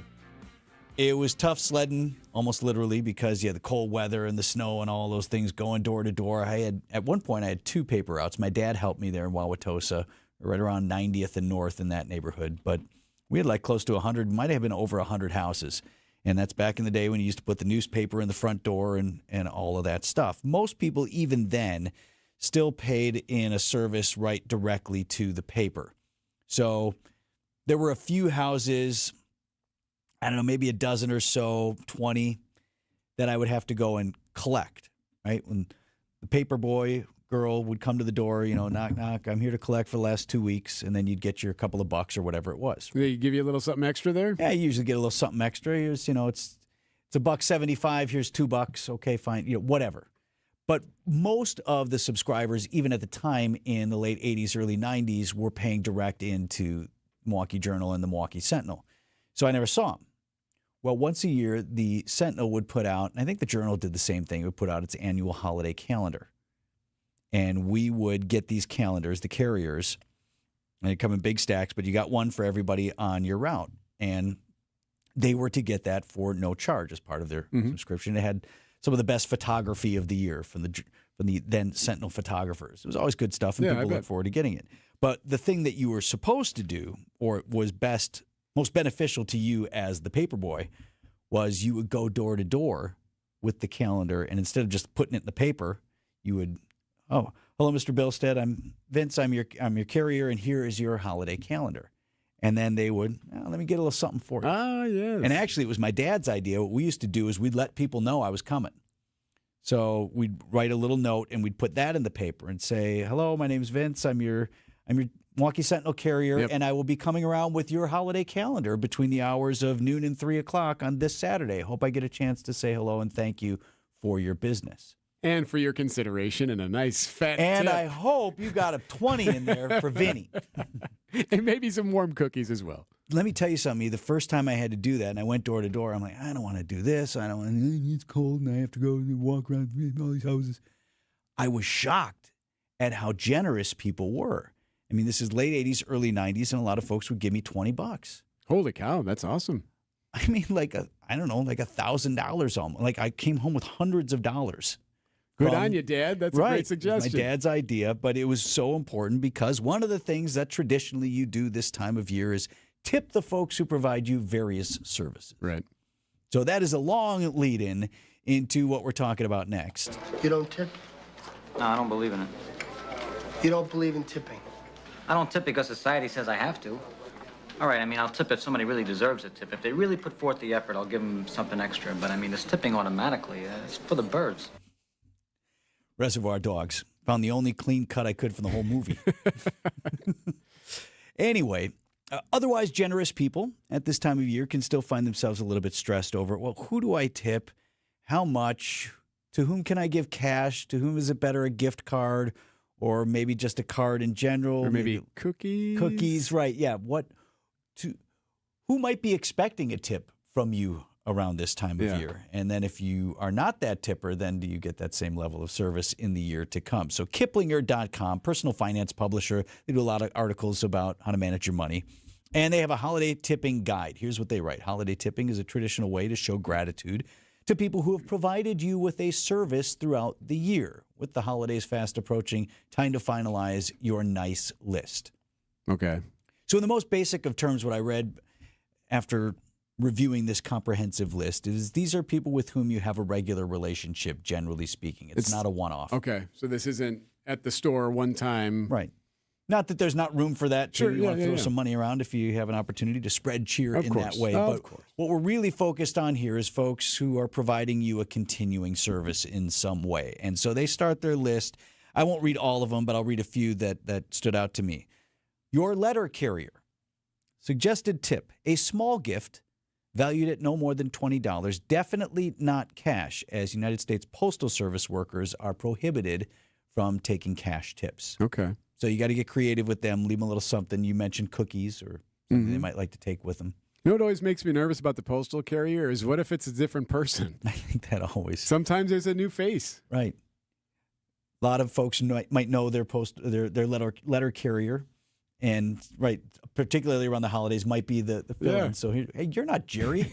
It was tough sledding, almost literally, because you had the cold weather and the snow and all those things going door to door. At one point, I had two paper routes. My dad helped me there in Wauwatosa, right around 90th and North in that neighborhood. But we had like close to 100, might have been over 100 houses. And that's back in the day when you used to put the newspaper in the front door and all of that stuff. Most people, even then, still paid in a service right directly to the paper. So there were a few houses, I don't know, maybe a dozen or so, 20, that I would have to go and collect, right? When the paper boy, girl would come to the door, knock, knock, I'm here to collect for the last 2 weeks, and then you'd get your couple of bucks or whatever it was. They give you a little something extra there? Yeah, you usually get a little something extra. Here's, it's $1.75, here's $2, okay, fine, whatever. But most of the subscribers, even at the time in the late 80s, early 90s, were paying direct into Milwaukee Journal and the Milwaukee Sentinel. So I never saw them. Well, once a year, the Sentinel would put out, and I think the Journal did the same thing, it would put out its annual holiday calendar. And we would get these calendars, the carriers, and they come in big stacks, but you got one for everybody on your route. And they were to get that for no charge as part of their subscription. It had some of the best photography of the year from the then Sentinel photographers. It was always good stuff, and people looked forward to getting it. But the thing that you were supposed to do, or was most beneficial to you as the paper boy, was you would go door to door with the calendar, and instead of just putting it in the paper, you would, hello, Mr. Bilstad, I'm Vince, I'm your carrier, and here is your holiday calendar. And then they would, let me get a little something for you. Ah, yes. And actually, it was my dad's idea. What we used to do is we'd let people know I was coming. So we'd write a little note, and we'd put that in the paper and say, hello, my name's Vince, I'm your Milwaukee Sentinel carrier, and I will be coming around with your holiday calendar between the hours of noon and 3 o'clock on this Saturday. Hope I get a chance to say hello and thank you for your business. And for your consideration and a nice fat And tip. I hope you got a 20 in there for Vinny. And maybe some warm cookies as well. Let me tell you something. The first time I had to do that, and I went door to door, I'm like, I don't want to do this. I don't want to, it's cold, and I have to go and walk around all these houses. I was shocked at how generous people were. I mean, this is late 80s, early 90s, and a lot of folks would give me $20. Holy cow, that's awesome. I mean, like $1,000 almost. Like I came home with hundreds of dollars. Good on you, Dad. That's a great suggestion. My dad's idea, but it was so important because one of the things that traditionally you do this time of year is tip the folks who provide you various services. Right. So that is a long lead-in into what we're talking about next. You don't tip? No, I don't believe in it. You don't believe in tipping? I don't tip because society says I have to. All right, I'll tip if somebody really deserves a tip. If they really put forth the effort, I'll give them something extra. But, it's tipping automatically. It's for the birds. Reservoir Dogs. Found the only clean cut I could from the whole movie. Anyway, otherwise generous people at this time of year can still find themselves a little bit stressed over, well, who do I tip? How much? To whom can I give cash? To whom is it better, a gift card or maybe just a card in general? Or maybe cookies? Cookies, right. Yeah. Who might be expecting a tip from you around this time of year? And then if you are not that tipper, then do you get that same level of service in the year to come? So Kiplinger.com, personal finance publisher. They do a lot of articles about how to manage your money. And they have a holiday tipping guide. Here's what they write. Holiday tipping is a traditional way to show gratitude to people who have provided you with a service throughout the year. With the holidays fast approaching, time to finalize your nice list. Okay. So in the most basic of terms, what I read after reviewing this comprehensive list is these are people with whom you have a regular relationship, generally speaking. It's not a one-off. Okay. So this isn't at the store one time. Right. Not that there's not room for that. Sure, you want to throw some money around if you have an opportunity to spread cheer Of in course. that way. Of But course. what we're really focused on here is folks who are providing you a continuing service in some way. And so they start their list. I won't read all of them, but I'll read a few that stood out to me. Your letter carrier. Suggested tip, a small gift valued at no more than $20, definitely not cash, as United States Postal Service workers are prohibited from taking cash tips. Okay. So you got to get creative with them, leave them a little something. You mentioned cookies or something they might like to take with them. You know what always makes me nervous about the postal carrier is what if it's a different person? I think that always. Sometimes there's a new face. Right. A lot of folks might know their letter carrier. And, right, particularly around the holidays, might be the fill-in. Yeah. So, hey, you're not Jerry.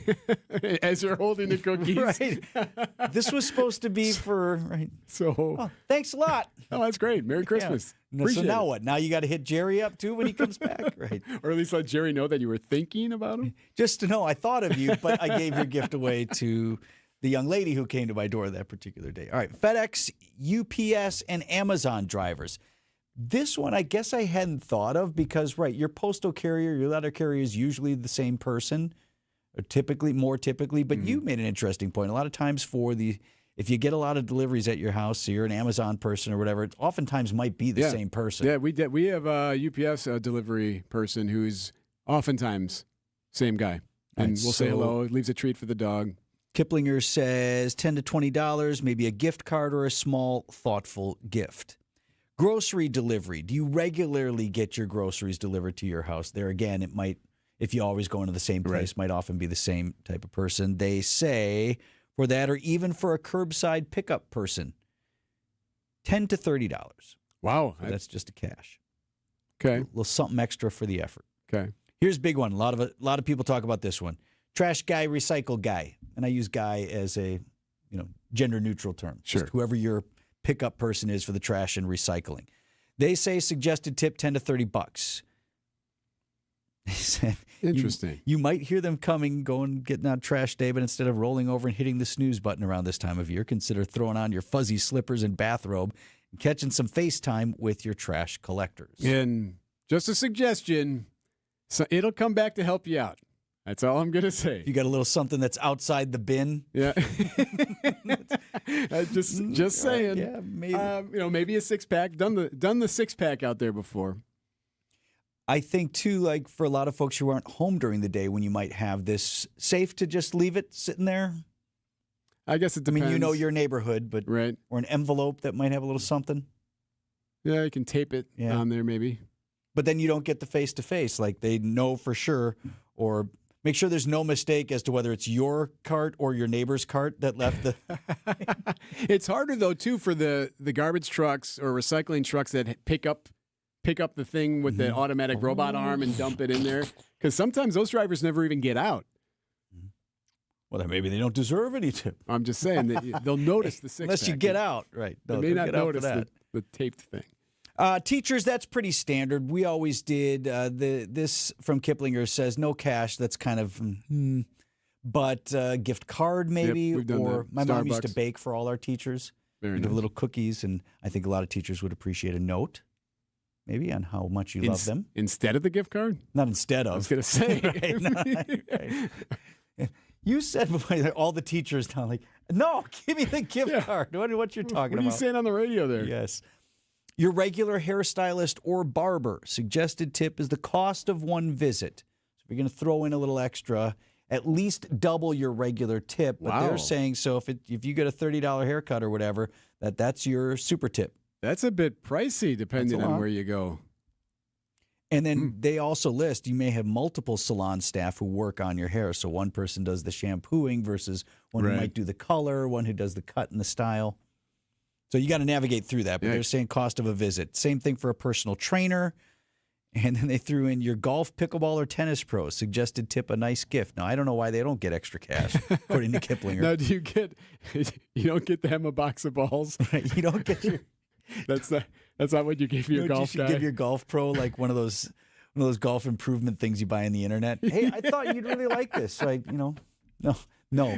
As you're holding the cookies. Right. This was supposed to be for, right. So, thanks a lot. Oh, that's great. Merry Christmas. So Appreciate now it. what? Now you got to hit Jerry up, too, when he comes back? Right. Or at least let Jerry know that you were thinking about him. Just to know, I thought of you, but I gave your gift away to the young lady who came to my door that particular day. All right. FedEx, UPS, and Amazon drivers. This one, I guess I hadn't thought of because, right, your postal carrier, your letter carrier is usually the same person, or more typically. But you made an interesting point. A lot of times if you get a lot of deliveries at your house, so you're an Amazon person or whatever, it oftentimes might be the same person. Yeah, we have a UPS delivery person who's oftentimes same guy. And we'll say hello, leaves a treat for the dog. Kiplinger says $10 to $20, maybe a gift card or a small, thoughtful gift. Grocery delivery. Do you regularly get your groceries delivered to your house? There again, it might, if you always go into the same place, might often be the same type of person. They say for that, or even for a curbside pickup person, $10 to $30. Wow. So that's just a cash. Okay. A little something extra for the effort. Okay. Here's a big one. A lot of people talk about this one. Trash guy, recycle guy. And I use guy as a, gender neutral term. Sure. Just whoever your pickup person is for the trash and recycling. They say suggested tip $10 to $30. They said interesting. You might hear them going, getting out trash day, but instead of rolling over and hitting the snooze button around this time of year, consider throwing on your fuzzy slippers and bathrobe and catching some FaceTime with your trash collectors. And just a suggestion, so it'll come back to help you out. That's all I'm going to say. You got a little something that's outside the bin. Yeah. just saying. Yeah, maybe. Maybe a 6-pack. Done the 6-pack out there before. I think, too, like for a lot of folks who aren't home during the day when you might have this, safe to just leave it sitting there? I guess it depends. I mean, you know your neighborhood, but right. Or an envelope that might have a little something. Yeah, you can tape it on there maybe. But then you don't get the face-to-face. Like they know for sure, or make sure there's no mistake as to whether it's your cart or your neighbor's cart that left the... It's harder, though, too, for the garbage trucks or recycling trucks that pick up the thing with the automatic robot arm and dump it in there. Because sometimes those drivers never even get out. Well, then maybe they don't deserve any tip. I'm just saying that they'll notice the 6-pack. Unless you get out, right. They may not notice the taped thing. Teachers, that's pretty standard. We always did. This from Kiplinger says no cash. That's kind of, but gift card maybe. Yep, we've done or that. my mom used to Starbucks. bake for all our teachers. Very We'd have nice. little cookies, and I think a lot of teachers would appreciate a note, maybe on how much you love them. Instead of the gift card? Not instead of. I was going to say. Right. You said before, all the teachers now like, no, give me the gift card. What you're talking What are about? you saying on the radio there? Yes. Your regular hairstylist or barber. Suggested tip is the cost of one visit. So if you're going to throw in a little extra, at least double your regular tip. But they're saying, so if you get a $30 haircut or whatever, that's your super tip. That's a bit pricey depending on where you go. And then they also list you may have multiple salon staff who work on your hair. So one person does the shampooing versus one who might do the color, one who does the cut and the style. So you got to navigate through that. But they're saying cost of a visit. Same thing for a personal trainer. And then they threw in your golf, pickleball, or tennis pro. Suggested tip, a nice gift. Now, I don't know why they don't get extra cash, according to Kiplinger. Now, you don't get them a box of balls? Right, you don't get your... That's not what you give your golf guy. You should give your golf pro like one of those golf improvement things you buy on the internet. Hey, I thought you'd really like this. So no.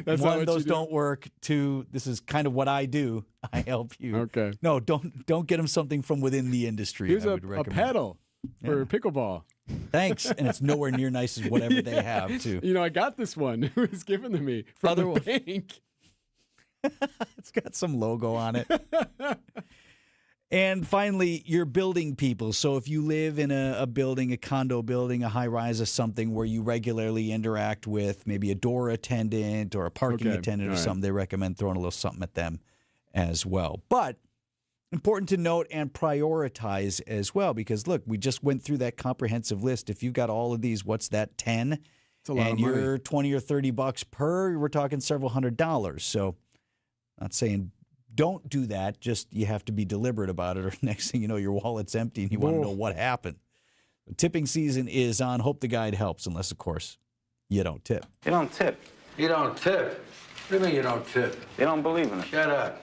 That's one, not those don't work. Two, this is kind of what I do. I help you. Okay. No, don't get them something from within the industry. Here's a pedal for pickleball. Thanks, and it's nowhere near nice as whatever they have too. I got this one. It was given to me from the bank. It's got some logo on it. And finally, your building people. So if you live in a building, a condo building, a high-rise or something where you regularly interact with maybe a door attendant or a parking attendant or something, they recommend throwing a little something at them as well. But important to note and prioritize as well because, look, we just went through that comprehensive list. If you've got all of these, what's that, 10? It's a lot of money. You're $20 or $30 per, we're talking several $100s. So not saying don't do that. Just you have to be deliberate about it, or next thing you know, your wallet's empty and you want to know what happened. Tipping season is on. Hope the guide helps, unless, of course, you don't tip. You don't tip. You don't tip? What do you mean you don't tip? You don't believe in it. Shut up.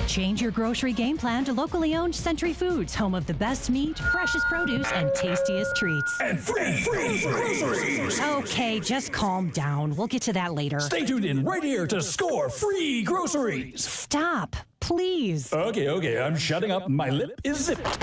Change your grocery game plan to locally owned Century Foods, home of the best meat, freshest produce, and tastiest treats. And free groceries. Okay, just calm down. We'll get to that later. Stay tuned in right here to score free groceries. Stop, please. Okay, I'm shutting up. My lip is zipped.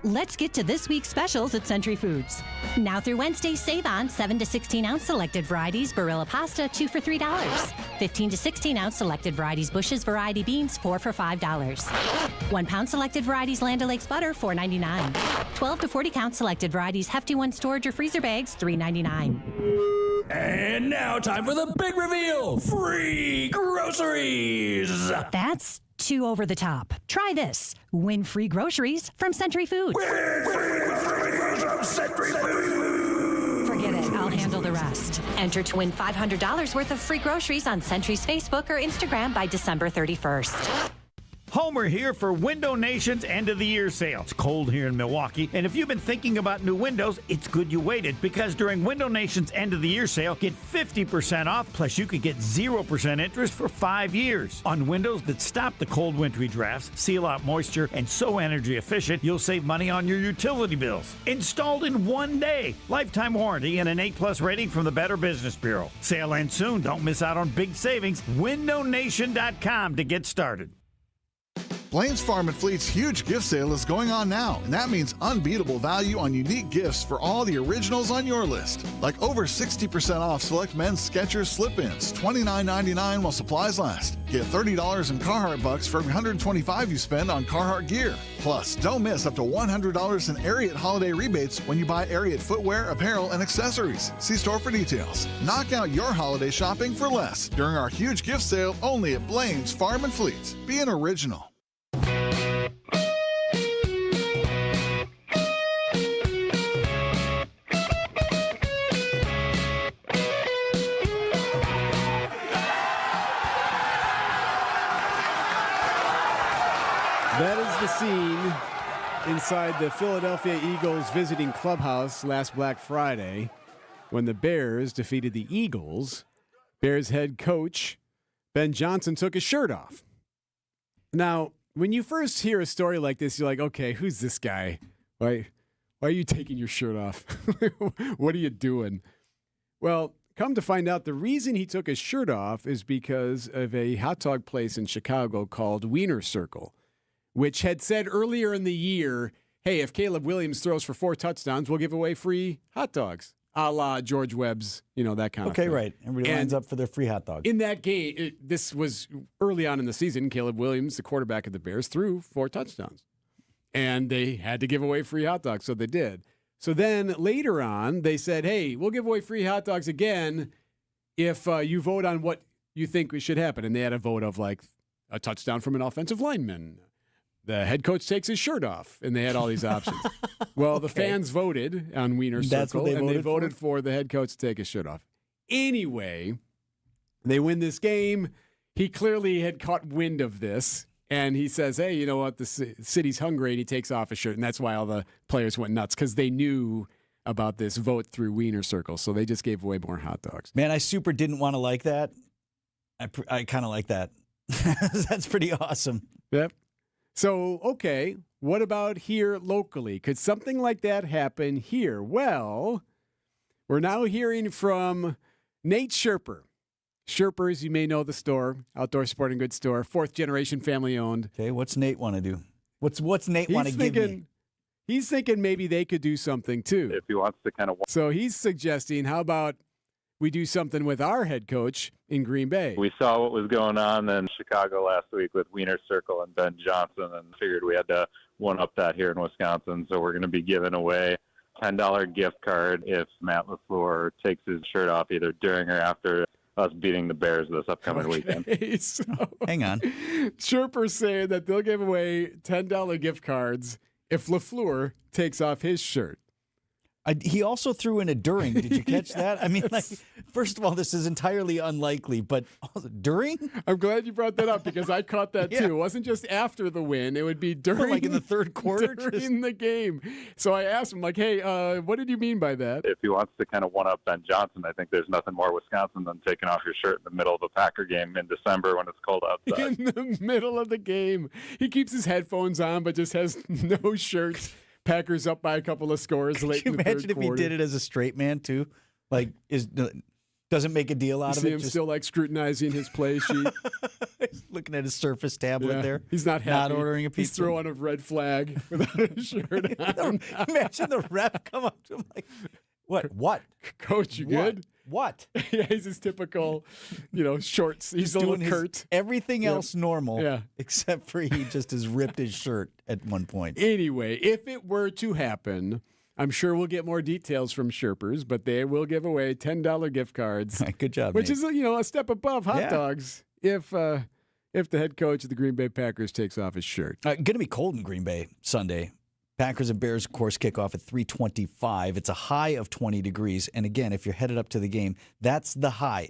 Let's get to this week's specials at Century Foods. Now through Wednesday, save on 7 to 16 ounce selected varieties Barilla pasta, 2 for $3. 15 to 16 ounce selected varieties Bush's variety beans, 4 for $5. 1 pound selected varieties Land O'Lakes butter, $4.99. 12 to 40 count selected varieties Hefty One storage or freezer bags, $3.99. And now time for the big reveal. Free groceries. That's too over the top. Try this. Win free groceries from Century Foods. Win free groceries from Century Foods. Forget it. I'll handle the rest. Enter to win $500 worth of free groceries on Century's Facebook or Instagram by December 31st. Homer here for Window Nation's end of the year sale. It's cold here in Milwaukee, and if you've been thinking about new windows, it's good you waited, because during Window Nation's end of the year sale, get 50% off, plus you could get 0% interest for 5 years. On windows that stop the cold wintry drafts, seal out moisture, and so energy efficient, you'll save money on your utility bills. Installed in 1 day. Lifetime warranty and an 8+ rating from the Better Business Bureau. Sale ends soon. Don't miss out on big savings. WindowNation.com to get started. Blaine's Farm and Fleet's huge gift sale is going on now, and that means unbeatable value on unique gifts for all the originals on your list. Like over 60% off select men's Skechers slip-ins, $29.99 while supplies last. Get $30 in Carhartt bucks for every $125 you spend on Carhartt gear. Plus, don't miss up to $100 in Ariat holiday rebates when you buy Ariat footwear, apparel, and accessories. See store for details. Knock out your holiday shopping for less during our huge gift sale only at Blaine's Farm and Fleet. Be an original. That is the scene inside the Philadelphia Eagles visiting clubhouse last Black Friday when the Bears defeated the Eagles. Bears head coach Ben Johnson took his shirt off. Now, when you first hear a story like this, you're like, okay, who's this guy? Why are you taking your shirt off? What are you doing? Well, come to find out, the reason he took his shirt off is because of a hot dog place in Chicago called Wiener Circle, which had said earlier in the year, hey, if Caleb Williams throws for 4 touchdowns, we'll give away free hot dogs, a la George Webb's, that kind of thing. Okay, right. Everybody lines up for their free hot dog. In that game, this was early on in the season, Caleb Williams, the quarterback of the Bears, threw 4 touchdowns. And they had to give away free hot dogs, so they did. So then later on, they said, hey, we'll give away free hot dogs again if you vote on what you think should happen. And they had a vote of like a touchdown from an offensive lineman. The head coach takes his shirt off, and they had all these options. Well, the fans voted on Wiener Circle, and they voted for the head coach to take his shirt off. Anyway, they win this game. He clearly had caught wind of this, and he says, hey, you know what? The city's hungry, and he takes off his shirt, and that's why all the players went nuts, because they knew about this vote through Wiener Circle, so they just gave away more hot dogs. Man, I super didn't want to like that. I kind of like that. That's pretty awesome. Yep. So, okay, what about here locally? Could something like that happen here? Well, we're now hearing from Nate Sherper. Sherpers, you may know the store, outdoor sporting goods store, 4th-generation family-owned. Okay, what's Nate want to do? What's Nate want to give me? He's thinking maybe they could do something, too. If he wants to kind of... So he's suggesting, how about we do something with our head coach in Green Bay? We saw what was going on in Chicago last week with Wiener Circle and Ben Johnson and figured we had to one-up that here in Wisconsin. So we're going to be giving away a $10 gift card if Matt LaFleur takes his shirt off either during or after us beating the Bears this upcoming weekend. So, hang on. Sherper's saying that they'll give away $10 gift cards if LaFleur takes off his shirt. He also threw in a during. Did you catch that? I mean, like, first of all, this is entirely unlikely, but during? I'm glad you brought that up because I caught that too. It wasn't just after the win. It would be during. Like in the third quarter? During the game. So I asked him, like, hey, what did you mean by that? If he wants to kind of one-up Ben Johnson, I think there's nothing more Wisconsin than taking off your shirt in the middle of a Packer game in December when it's cold outside. In the middle of the game. He keeps his headphones on but just has no shirt. Packers up by a couple of scores late in the third quarter. Imagine if he did it as a straight man, too? Like, doesn't make a deal out of it? See him still, like, scrutizing his play sheet. He's looking at his Surface tablet there. He's not happy. Not ordering a pizza. He's throwing a red flag without a shirt on. Imagine the ref come up to him like, what? Coach, you good? What? Yeah, he's his typical, shorts. He's a little curt. Everything else normal, yeah, except for he just has ripped his shirt at one point. Anyway, if it were to happen, I'm sure we'll get more details from Sherpers, but they will give away $10 gift cards. Good job, which Nate. is a step above hot dogs if the head coach of the Green Bay Packers takes off his shirt. Going to be cold in Green Bay Sunday. Packers and Bears, of course, kick off at 3:25. It's a high of 20 degrees. And again, if you're headed up to the game, that's the high.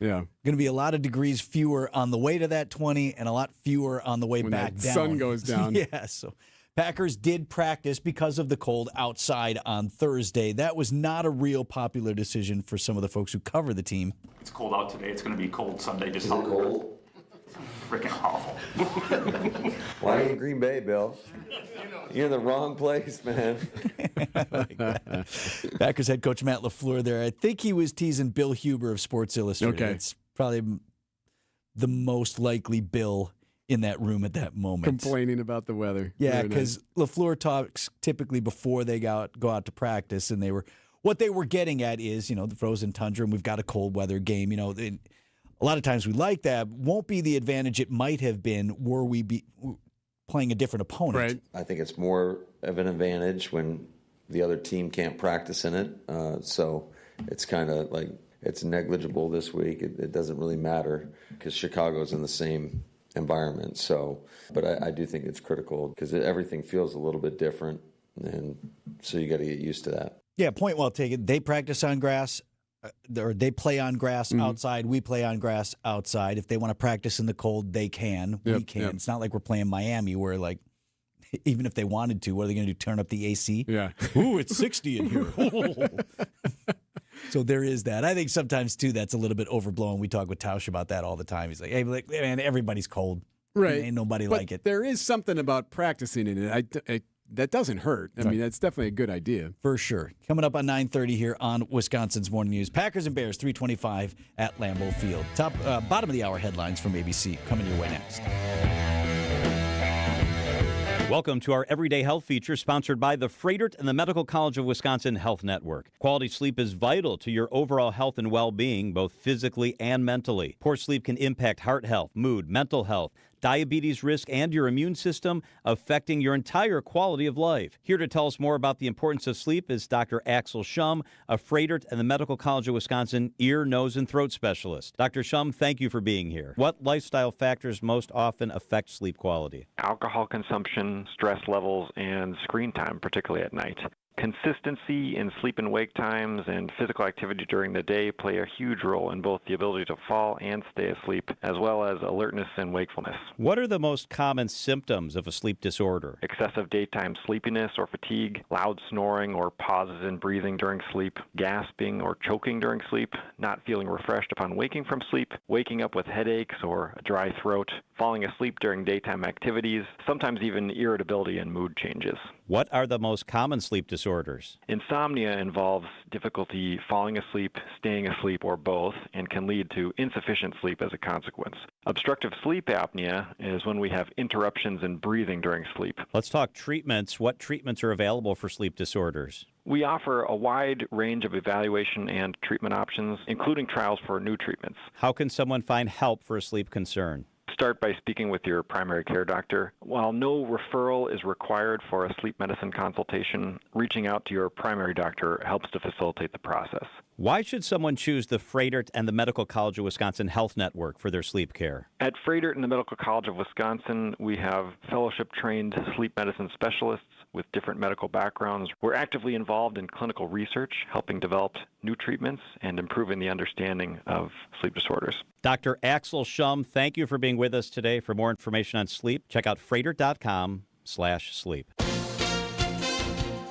Yeah. Going to be a lot of degrees fewer on the way to that 20 and a lot fewer on the way back down. The sun goes down. Yeah, so Packers did practice because of the cold outside on Thursday. That was not a real popular decision for some of the folks who cover the team. It's cold out today. It's going to be cold Sunday. Just cold? Freaking awful. Why are you in Green Bay, Bill? You're in the wrong place, man. Packers head coach Matt LaFleur there. I think he was teasing Bill Huber of Sports Illustrated. Okay. It's probably the most likely Bill in that room at that moment. Complaining about the weather. Yeah, because LaFleur talks typically before they go out to practice, and what they were getting at is, the frozen tundra, and we've got a cold weather game. A lot of times we like that. Won't be the advantage it might have been were we playing a different opponent. Right. I think it's more of an advantage when the other team can't practice in it. So it's kind of like it's negligible this week. It doesn't really matter because Chicago's in the same environment. So, but I do think it's critical because everything feels a little bit different. And so you got to get used to that. Yeah, point well taken. They practice on grass. Or they play on grass outside. We play on grass outside. If they want to practice in the cold, they can. We can. Yep. It's not like we're playing Miami where, like, even if they wanted to, what are they going to do, turn up the AC? Yeah. Ooh, it's 60 in here. So there is that. I think sometimes, too, that's a little bit overblown. We talk with Tausch about that all the time. He's like, hey, man, everybody's cold. Right. Ain't nobody but like it. There is something about practicing in it. That doesn't hurt. I mean, that's definitely a good idea. For sure. Coming up on 9:30 here on Wisconsin's Morning News. Packers and Bears, 3:25 at Lambeau Field. Bottom of the hour headlines from ABC coming your way next. Welcome to our Everyday Health feature sponsored by the Froedtert and the Medical College of Wisconsin Health Network. Quality sleep is vital to your overall health and well-being, both physically and mentally. Poor sleep can impact heart health, mood, mental health, diabetes risk, and your immune system, affecting your entire quality of life. Here to tell us more about the importance of sleep is Dr. Axel Schum, a Froedtert and the Medical College of Wisconsin ear, nose, and throat specialist. Dr. Schum, thank you for being here. What lifestyle factors most often affect sleep quality? Alcohol consumption, stress levels, and screen time, particularly at night. Consistency in sleep and wake times and physical activity during the day play a huge role in both the ability to fall and stay asleep, as well as alertness and wakefulness. What are the most common symptoms of a sleep disorder? Excessive daytime sleepiness or fatigue, loud snoring or pauses in breathing during sleep, gasping or choking during sleep, not feeling refreshed upon waking from sleep, waking up with headaches or a dry throat, falling asleep during daytime activities, sometimes even irritability and mood changes. What are the most common sleep disorders? Insomnia involves difficulty falling asleep, staying asleep, or both, and can lead to insufficient sleep as a consequence. Obstructive sleep apnea is when we have interruptions in breathing during sleep. Let's talk treatments. What treatments are available for sleep disorders? We offer a wide range of evaluation and treatment options, including trials for new treatments. How can someone find help for a sleep concern? Start by speaking with your primary care doctor. While no referral is required for a sleep medicine consultation, reaching out to your primary doctor helps to facilitate the process. Why should someone choose the Froedtert and the Medical College of Wisconsin Health Network for their sleep care? At Froedtert and the Medical College of Wisconsin, we have fellowship-trained sleep medicine specialists with different medical backgrounds. We're actively involved in clinical research, helping develop new treatments and improving the understanding of sleep disorders. Dr. Axel Schum, thank you for being with us today. For more information on sleep, check out Froedtert.com/sleep.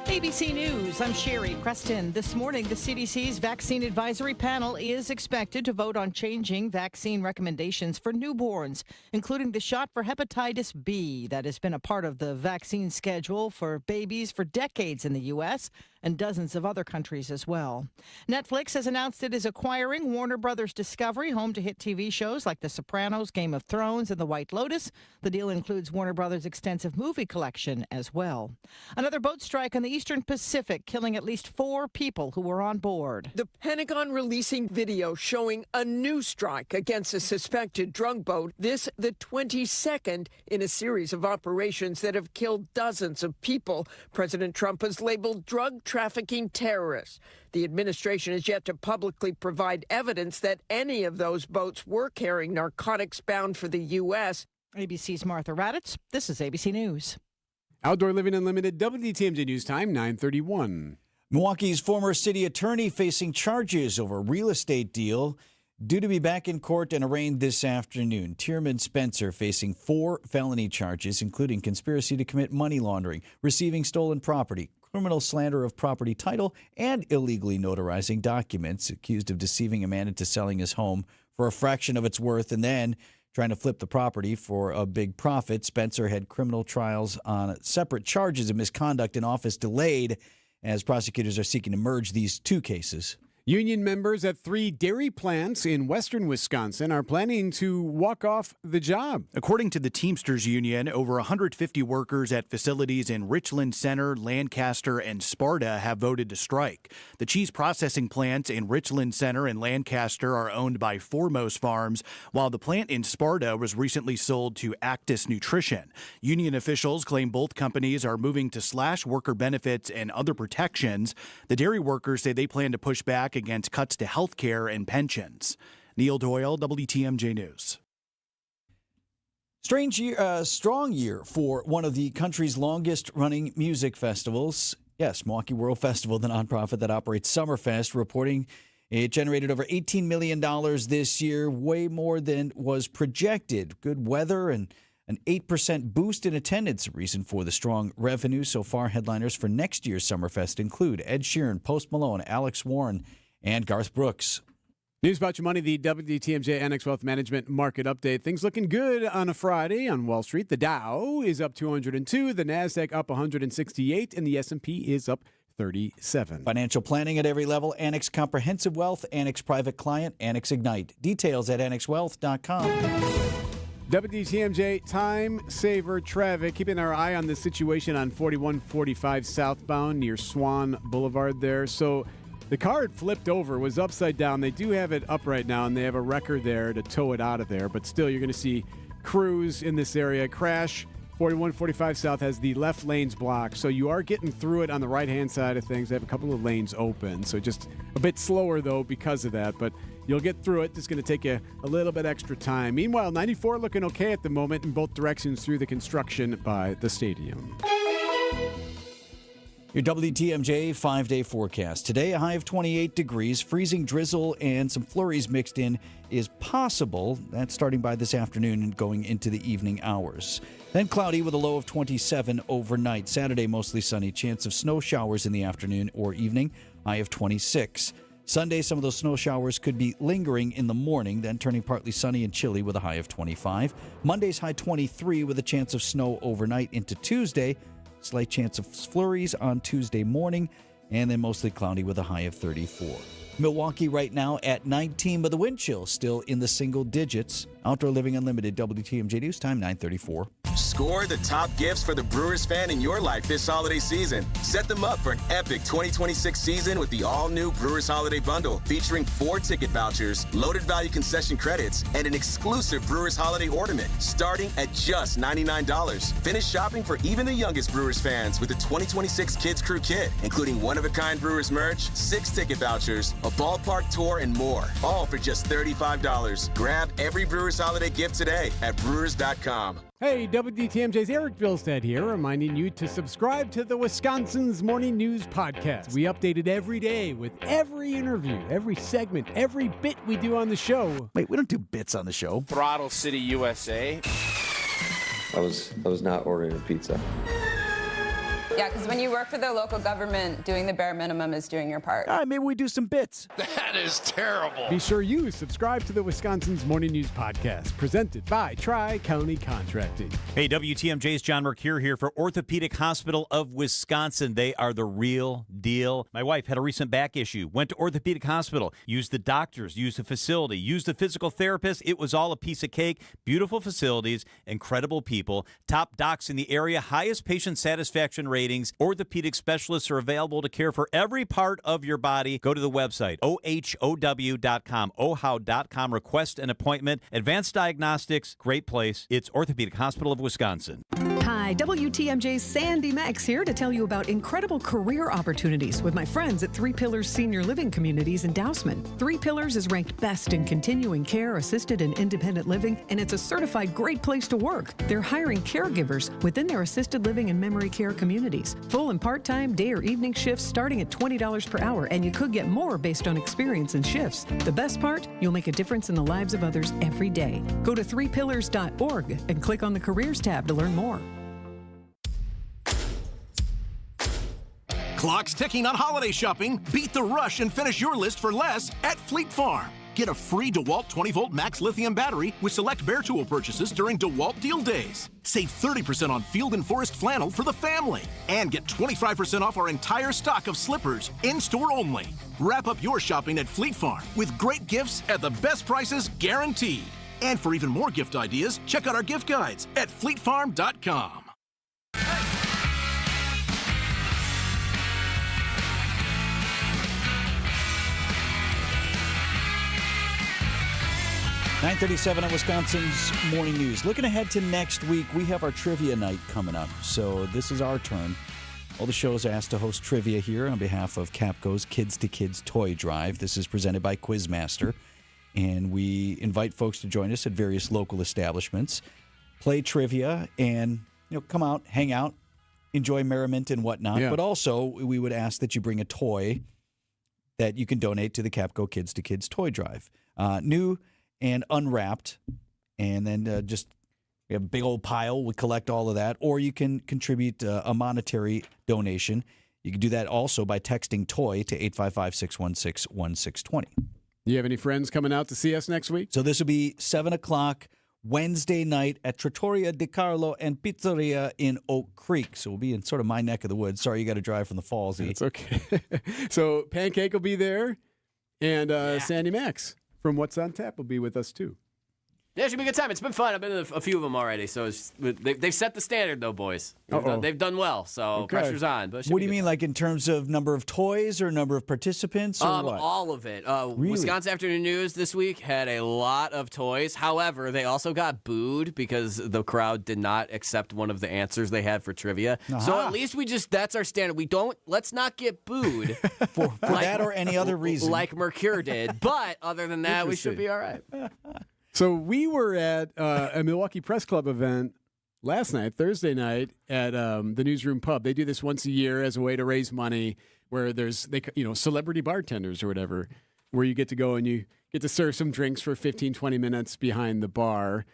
ABC News, I'm Sherry Preston. This morning, the CDC's Vaccine Advisory Panel is expected to vote on changing vaccine recommendations for newborns, including the shot for hepatitis B that has been a part of the vaccine schedule for babies for decades in the U.S. and dozens of other countries as well. Netflix has announced it is acquiring Warner Brothers Discovery, home to hit TV shows like The Sopranos, Game of Thrones, and The White Lotus. The deal includes Warner Brothers' extensive movie collection as well. Another boat strike on the Eastern Pacific, killing at least 4 people who were on board. The Pentagon releasing video showing a new strike against a suspected drug boat. This, the 22nd in a series of operations that have killed dozens of people. President Trump has labeled drug trafficking terrorists. The administration has yet to publicly provide evidence that any of those boats were carrying narcotics bound for the U.S. ABC's Martha Raddatz. This is ABC News. Outdoor Living Unlimited, WTMJ News Time, 9:31. Milwaukee's former city attorney facing charges over a real estate deal due to be back in court and arraigned this afternoon. Tierman Spencer facing 4 felony charges, including conspiracy to commit money laundering, receiving stolen property, criminal slander of property title, and illegally notarizing documents, accused of deceiving a man into selling his home for a fraction of its worth and then trying to flip the property for a big profit. Spencer had criminal trials on separate charges of misconduct in office delayed as prosecutors are seeking to merge these 2 cases. Union members at 3 dairy plants in western Wisconsin are planning to walk off the job. According to the Teamsters Union, over 150 workers at facilities in Richland Center, Lancaster, and Sparta have voted to strike. The cheese processing plants in Richland Center and Lancaster are owned by Foremost Farms, while the plant in Sparta was recently sold to Actis Nutrition. Union officials claim both companies are moving to slash worker benefits and other protections. The dairy workers say they plan to push back against cuts to health care and pensions. Neil Doyle, WTMJ News. Strong year for one of the country's longest-running music festivals. Yes, Milwaukee World Festival, the nonprofit that operates Summerfest, reporting it generated over $18 million this year, way more than was projected. Good weather and an 8% boost in attendance, a reason for the strong revenue. So far, headliners for next year's Summerfest include Ed Sheeran, Post Malone, Alex Warren, and Garth Brooks. News about your money, the WTMJ Annex Wealth Management Market Update. Things looking good on a Friday on Wall Street. The Dow is up 202, the NASDAQ up 168, and the S&P is up 37. Financial planning at every level. Annex Comprehensive Wealth, Annex Private Client, Annex Ignite. Details at annexwealth.com. WTMJ Time Saver traffic. Keeping our eye on the situation on 4145 southbound near Swan Boulevard there. So the car had flipped over, was upside down. They do have it up right now, and they have a wrecker there to tow it out of there. But still, you're going to see crews in this area. Crash 4145 South has the left lanes blocked, so you are getting through it on the right-hand side of things. They have a couple of lanes open, so just a bit slower, though, because of that, but you'll get through it. It's going to take you a little bit extra time. Meanwhile, 94 looking okay at the moment in both directions through the construction by the stadium. Your WTMJ 5-day forecast. Today, a high of 28 degrees. Freezing drizzle and some flurries mixed in is possible. That's starting by this afternoon and going into the evening hours. Then cloudy with a low of 27 overnight. Saturday, mostly sunny. Chance of snow showers in the afternoon or evening. High of 26. Sunday, some of those snow showers could be lingering in the morning, then turning partly sunny and chilly with a high of 25. Monday's high 23 with a chance of snow overnight into Tuesday. Slight chance of flurries on Tuesday morning, and then mostly cloudy with a high of 34. Milwaukee right now at 19, but the wind chill still in the single digits. Outdoor Living Unlimited, WTMJ News Time, 9:34. Score the top gifts for the Brewers fan in your life this holiday season. Set them up for an epic 2026 season with the all-new Brewers Holiday Bundle, featuring 4 ticket vouchers, loaded value concession credits, and an exclusive Brewers Holiday ornament, starting at just $99. Finish shopping for even the youngest Brewers fans with the 2026 Kids Crew Kit, including one-of-a-kind Brewers merch, 6 ticket vouchers, a ballpark tour, and more, all for just $35. Grab every Brewers Holiday gift today at Brewers.com. Hey, WTMJ's Erik Bilstad here, reminding you to subscribe to the Wisconsin's Morning News Podcast. We update it every day with every interview, every segment, every bit we do on the show. Wait, we don't do bits on the show. Throttle City, USA. I was not ordering a pizza. Yeah, because when you work for the local government, doing the bare minimum is doing your part. All right, maybe we do some bits. That is terrible. Be sure you subscribe to the Wisconsin's Morning News Podcast, presented by Tri-County Contracting. Hey, WTMJ's John Mercure here for Orthopedic Hospital of Wisconsin. They are the real deal. My wife had a recent back issue, went to Orthopedic Hospital, used the doctors, used the facility, used the physical therapist. It was all a piece of cake. Beautiful facilities, incredible people, top docs in the area, highest patient satisfaction ratings. Orthopedic specialists are available to care for every part of your body. Go to the website, OHOW.com, OHOW.com. Request an appointment. Advanced diagnostics, great place. It's Orthopedic Hospital of Wisconsin. Hi, WTMJ's Sandy Max here to tell you about incredible career opportunities with my friends at 3 Pillars Senior Living Communities in Dousman. 3 Pillars is ranked best in continuing care, assisted and independent living, and it's a certified great place to work. They're hiring caregivers within their assisted living and memory care communities. Full and part-time day or evening shifts starting at $20 per hour, and you could get more based on experience and shifts. The best part, you'll make a difference in the lives of others every day. Go to 3pillars.org and click on the Careers tab to learn more. Clock's ticking on holiday shopping. Beat the rush and finish your list for less at Fleet Farm. Get a free DeWalt 20-volt max lithium battery with select Bear Tool purchases during DeWalt Deal Days. Save 30% on Field and Forest flannel for the family. And get 25% off our entire stock of slippers, in-store only. Wrap up your shopping at Fleet Farm with great gifts at the best prices guaranteed. And for even more gift ideas, check out our gift guides at fleetfarm.com. .937 at Wisconsin's Morning News. Looking ahead to next week, we have our trivia night coming up. So this is our turn. All the shows are asked to host trivia here on behalf of Capco's Kids to Kids Toy Drive. This is presented by Quizmaster. And we invite folks to join us at various local establishments, play trivia, and come out, hang out, enjoy merriment and whatnot. Yeah. But also, we would ask that you bring a toy that you can donate to the Capco Kids to Kids Toy Drive. New and unwrapped, and then we have a big old pile. We collect all of that, or you can contribute a monetary donation. You can do that also by texting TOY to 855-616-1620. You have any friends coming out to see us next week? So this will be 7 o'clock Wednesday night at Trattoria Di Carlo and Pizzeria in Oak Creek. So we'll be in sort of my neck of the woods. Sorry you got to drive from the Falls. It's okay. So Pancake will be there, and Sandy Max from What's on Tap will be with us too. Yeah, it should be a good time. It's been fun. I've been to a few of them already, so they've set the standard, though, boys. They've done well, so pressure's on. But what do you mean, like in terms of number of toys or number of participants or what? All of it. Really? Wisconsin Afternoon News this week had a lot of toys. However, they also got booed because the crowd did not accept one of the answers they had for trivia. So at least that's our standard. Let's not get booed for that or any other reason. Like Mercure did. But other than that, we should be all right. So we were at a Milwaukee Press Club event last night, Thursday night, at the Newsroom Pub. They do this once a year as a way to raise money, where there's celebrity bartenders or whatever, where you get to go and you get to serve some drinks for 15, 20 minutes behind the bar.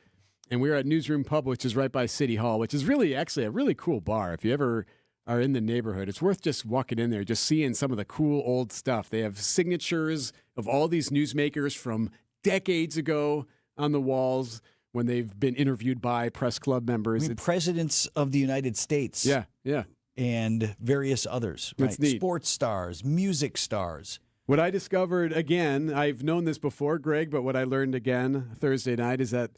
And we were at Newsroom Pub, which is right by City Hall, which is really actually a really cool bar. If you ever are in the neighborhood, it's worth just walking in there, just seeing some of the cool old stuff. They have signatures of all these newsmakers from decades ago on the walls when they've been interviewed by press club members. Presidents of the United States. Yeah. And various others. Right? It's neat. Sports stars, music stars. What I discovered, again, I've known this before, Greg, but what I learned again Thursday night is that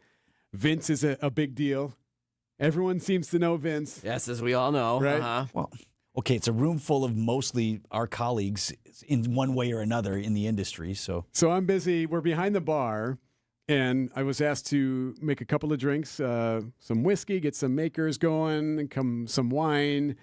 Vince is a big deal. Everyone seems to know Vince. Yes, as we all know. Right? Well, okay, it's a room full of mostly our colleagues in one way or another in the industry. So I'm busy. We're behind the bar. And I was asked to make a couple of drinks, some whiskey, get some makers going, some wine.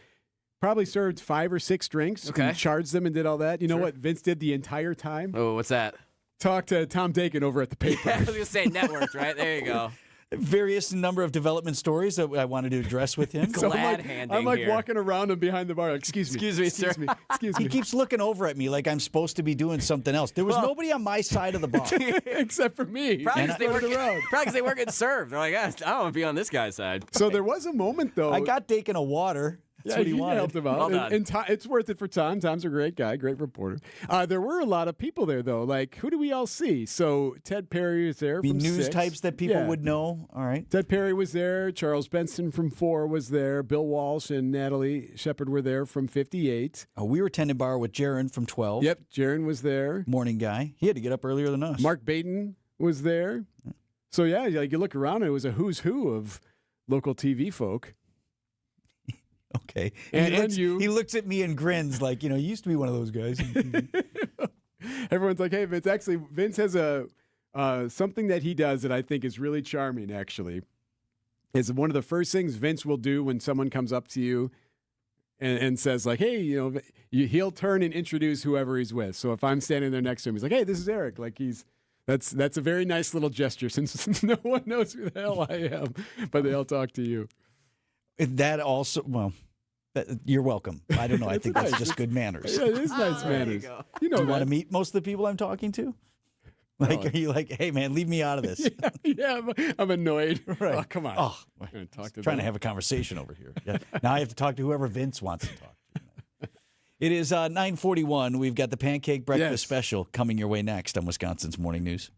Probably served 5 or 6 drinks. Okay. And charged them and did all that. You know what Vince did the entire time? Oh, what's that? Talked to Tom Dakin over at the paper. I was going to say networked, right? There you go. Various number of development stories that I wanted to address with him. So I'm like walking around and behind the bar. Like, excuse me, sir. Excuse me. He keeps looking over at me like I'm supposed to be doing something else. There was nobody on my side of the bar. Except for me. Probably because they weren't getting served. They're like, I don't want to be on this guy's side. So there was a moment, though. I got Dakin a water. That's what he wanted. Helped him out. Well done. And it's worth it for Tom. Tom's a great guy, great reporter. There were a lot of people there, though. Like, who do we all see? So Ted Perry was there from news 6. types that people would know. All right. Ted Perry was there. Charles Benson from 4 was there. Bill Walsh and Natalie Shepard were there from 58. We were tending bar with Jaron from 12. Yep, Jaron was there. Morning guy. He had to get up earlier than us. Mark Baden was there. So, yeah, like you look around and it was a who's who of local TV folk. Okay. And he looks at me and grins like, you used to be one of those guys. Everyone's like, hey, Vince. Actually, Vince has something that he does that I think is really charming, actually. It's one of the first things Vince will do when someone comes up to you and says, like, hey, he'll turn and introduce whoever he's with. So if I'm standing there next to him, he's like, hey, this is Erik. Like, that's a very nice little gesture since no one knows who the hell I am, but they'll talk to you. That also, you're welcome. I don't know. I think that's just good manners. Yeah, it is nice manners. Do you want to meet most of the people I'm talking to? Like, are you like, hey, man, leave me out of this? Yeah, I'm annoyed. Right. Oh, come on. Oh, I'm gonna talk to trying them. to have a conversation over here. Yeah. Now I have to talk to whoever Vince wants to talk to. It is 9:41. We've got the pancake breakfast special coming your way next on Wisconsin's Morning News.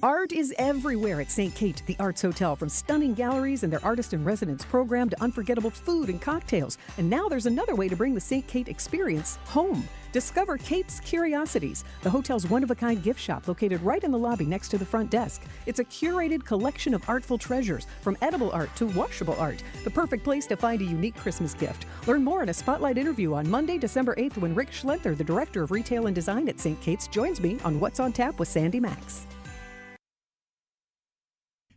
Art is everywhere at St. Kate, the Arts Hotel, from stunning galleries and their artist-in-residence program to unforgettable food and cocktails. And now there's another way to bring the St. Kate experience home. Discover Kate's Curiosities, the hotel's one-of-a-kind gift shop located right in the lobby next to the front desk. It's a curated collection of artful treasures, from edible art to washable art, the perfect place to find a unique Christmas gift. Learn more in a spotlight interview on Monday, December 8th, when Rick Schlenther, the Director of Retail and Design at St. Kate's, joins me on What's on Tap with Sandy Max.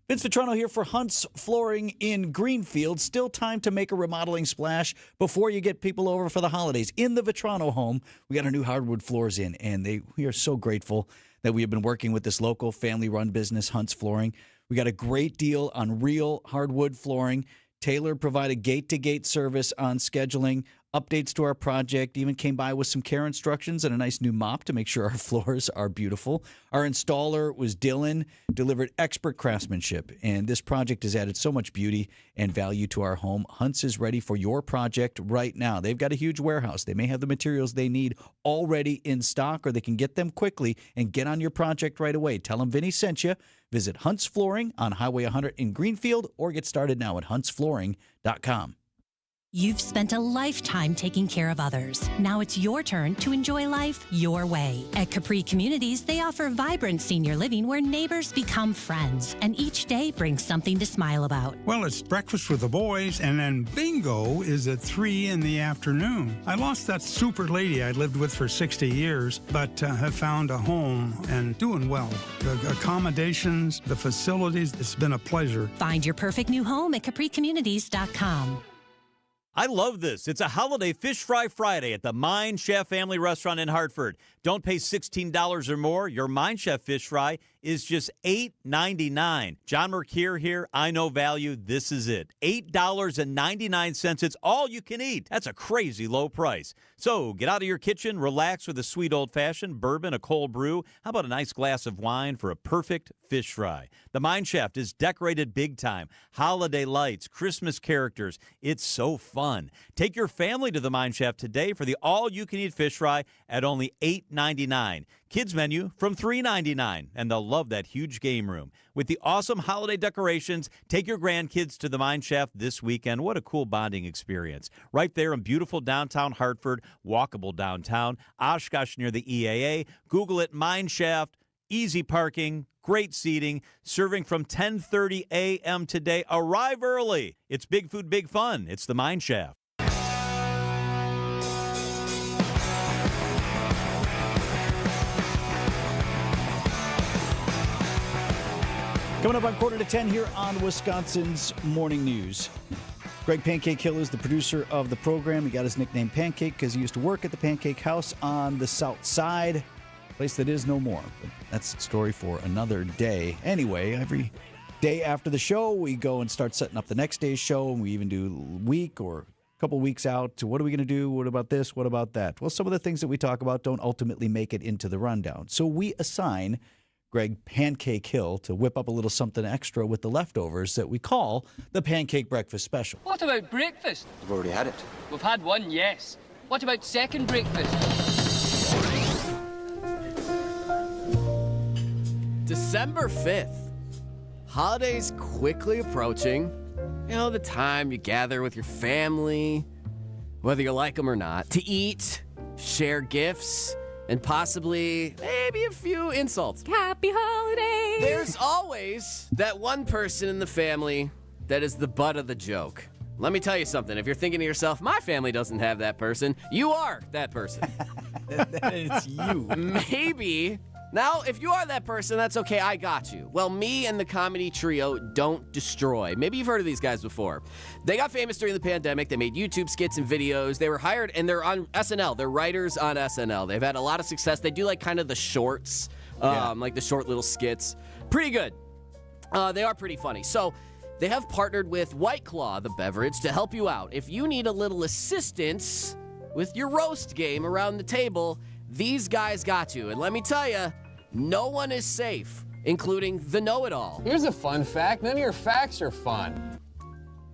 Vince Vitrano here for Hunt's Flooring in Greenfield. Still time to make a remodeling splash before you get people over for the holidays. In the Vitrano home, we got our new hardwood floors in, and we are so grateful that we have been working with this local family-run business, Hunt's Flooring. We got a great deal on real hardwood flooring. Taylor provided gate-to-gate service on scheduling, updates to our project, even came by with some care instructions and a nice new mop to make sure our floors are beautiful. Our installer was Dylan, delivered expert craftsmanship, and this project has added so much beauty and value to our home. Hunt's is ready for your project right now. They've got a huge warehouse. They may have the materials they need already in stock, or they can get them quickly and get on your project right away. Tell them Vinny sent you. Visit Hunt's Flooring on Highway 100 in Greenfield, or get started now at huntsflooring.com. You've spent a lifetime taking care of others. Now it's your turn to enjoy life your way. At Capri Communities, they offer vibrant senior living where neighbors become friends, and each day brings something to smile about. Well, it's breakfast with the boys, and then bingo is at 3 in the afternoon. I lost that super lady I lived with for 60 years, but have found a home and doing well. The accommodations, the facilities, it's been a pleasure. Find your perfect new home at capricommunities.com. I love this. It's a holiday fish fry Friday at the Mind Chef Family Restaurant in Hartford. Don't pay $16 or more. Your Mind Chef fish fry is just $8.99. John Mercure here. I know value. This is it. $8.99. It's all you can eat. That's a crazy low price. So get out of your kitchen, relax with a sweet old-fashioned bourbon, a cold brew. How about a nice glass of wine for a perfect fish fry? The Mine Shaft is decorated big time. Holiday lights, Christmas characters. It's so fun. Take your family to the Mine Shaft today for the all-you-can-eat fish fry at only $8.99. Kids menu from $3.99, and they'll love that huge game room. With the awesome holiday decorations, take your grandkids to the Mine Shaft this weekend. What a cool bonding experience. Right there in beautiful downtown Hartford, walkable downtown, Oshkosh near the EAA. Google it, Mine Shaft, easy parking, great seating, serving from 10:30 a.m. today. Arrive early. It's big food, big fun. It's the Mine Shaft. Coming up on 9:45 here on Wisconsin's Morning News. Greg Pancake Hill is the producer of the program. He got his nickname Pancake because he used to work at the Pancake House on the South Side, a place that is no more. But that's a story for another day. Anyway, every day after the show, we go and start setting up the next day's show, and we even do a week or a couple weeks out to what are we going to do? What about this? What about that? Well, some of the things that we talk about don't ultimately make it into the rundown. So we assign Greg Pancake Hill to whip up a little something extra with the leftovers that we call the Pancake Breakfast Special. What about breakfast? We've already had it. We've had one, yes. What about second breakfast? December 5th. Holidays quickly approaching. You know, the time you gather with your family, whether you like them or not, to eat, share gifts, and possibly maybe a few insults. Happy holidays! There's always that one person in the family that is the butt of the joke. Let me tell you something. If you're thinking to yourself, my family doesn't have that person, you are that person. It's you. Maybe. Now, if you are that person, that's okay. I got you. Well, me and the comedy trio Don't Destroy. Maybe you've heard of these guys before. They got famous during the pandemic. They made YouTube skits and videos. They were hired, and they're on SNL. They're writers on SNL. They've had a lot of success. They do like kind of the shorts, like the short little skits. Pretty good. They are pretty funny. So they have partnered with White Claw, the beverage, to help you out. If you need a little assistance with your roast game around the table, these guys got you. And let me tell you, no one is safe, including the know-it-all. Here's a fun fact. None of your facts are fun.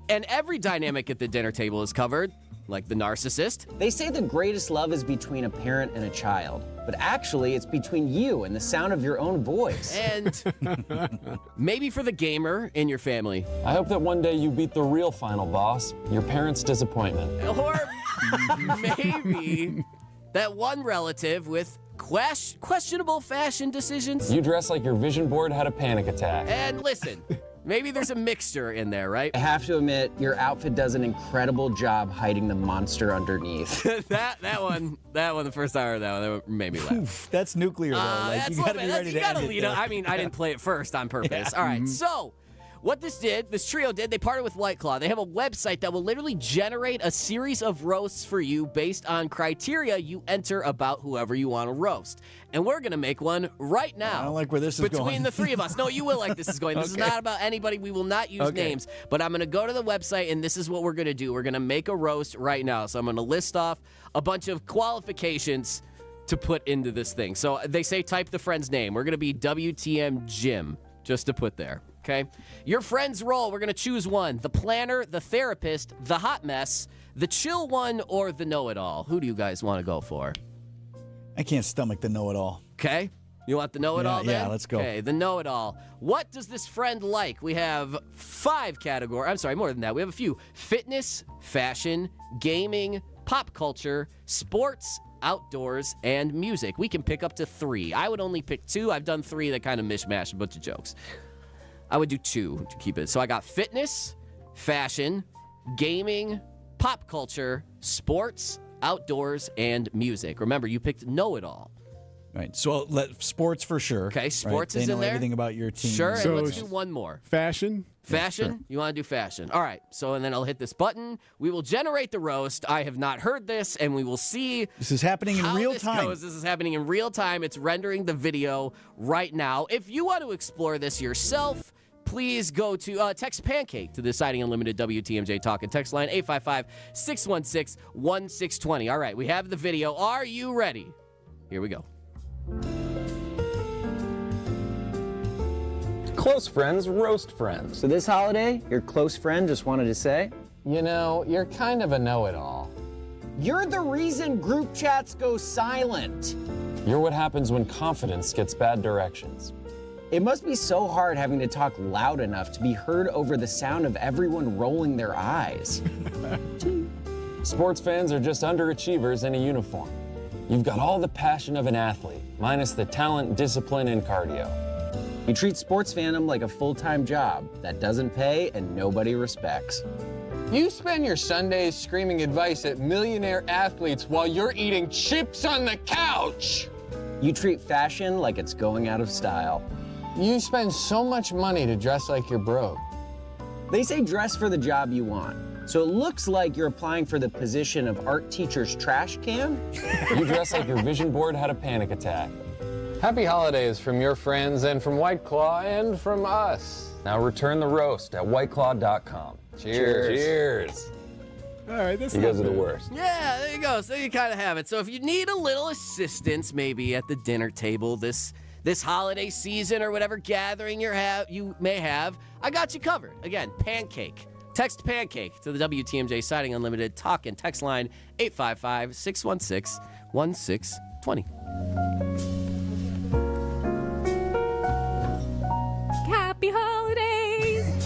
And every dynamic at the dinner table is covered, like the narcissist. They say the greatest love is between a parent and a child, but actually it's between you and the sound of your own voice. And maybe for the gamer in your family. I hope that one day you beat the real final boss, your parents' disappointment. Or maybe that one relative with questionable fashion decisions. You dress like your vision board had a panic attack. And listen, maybe there's a mixture in there, right? I have to admit, your outfit does an incredible job hiding the monster underneath. that one, the first time I heard that one, that made me laugh. Oof, that's nuclear, though. Like, you gotta be ready to end it there. I mean, I didn't play it first on purpose. Yeah. All right, so what this trio did, they partnered with White Claw. They have a website that will literally generate a series of roasts for you based on criteria you enter about whoever you want to roast. And we're going to make one right now. I don't like where this is going. Between the three of us. No, you will like this is going. This is not about anybody. We will not use names. But I'm going to go to the website, and this is what we're going to do. We're going to make a roast right now. So I'm going to list off a bunch of qualifications to put into this thing. So they say type the friend's name. We're going to be WTM Jim, just to put there. Okay? Your friend's role, we're going to choose one. The planner, the therapist, the hot mess, the chill one, or the know-it-all. Who do you guys want to go for? I can't stomach the know-it-all. Okay. You want the know-it-all then? Yeah, let's go. Okay, the know-it-all. What does this friend like? We have 5 categories. I'm sorry, more than that. We have a few. Fitness, fashion, gaming, pop culture, sports, outdoors, and music. We can pick up to 3. I would only pick 2. I've done 3 that kind of mishmash a bunch of jokes. I would do 2 to keep it. So I got fitness, fashion, gaming, pop culture, sports, outdoors, and music. Remember, you picked know-it-all. Right. So sports for sure. Okay, sports right? is They in know there. everything about your team. Sure, So and let's do one more. Fashion? Fashion? Yeah, sure. You want to do fashion. All right. So, and then I'll hit this button. We will generate the roast. I have not heard this, and we will see. This is happening in how real this time. goes. This is happening in real time. It's rendering the video right now. If you want to explore this yourself, please go to text Pancake to the Siding Unlimited WTMJ Talk and text line 855-616-1620. All right. We have the video. Are you ready? Here we go. Close friends roast friends. So this holiday, your close friend just wanted to say, you know, you're kind of a know-it-all. You're the reason group chats go silent. You're what happens when confidence gets bad directions. It must be so hard having to talk loud enough to be heard over the sound of everyone rolling their eyes. Sports fans are just underachievers in a uniform. You've got all the passion of an athlete, minus the talent, discipline, and cardio. You treat sports fandom like a full-time job that doesn't pay and nobody respects. You spend your Sundays screaming advice at millionaire athletes while you're eating chips on the couch. You treat fashion like it's going out of style. You spend so much money to dress like you're broke. They say dress for the job you want. So it looks like you're applying for the position of art teacher's trash can? You dress like your vision board had a panic attack. Happy holidays from your friends and from White Claw and from us. Now return the roast at whiteclaw.com. Cheers. Cheers. All right, that's You not guys are the bad. worst. Yeah, there you go. So you kind of have it. So if you need a little assistance, maybe at the dinner table this holiday season or whatever gathering you may have, I got you covered. Again, Pancake. Text Pancake to the WTMJ Siding Unlimited Talk and text line 855-616-1620. Happy holidays!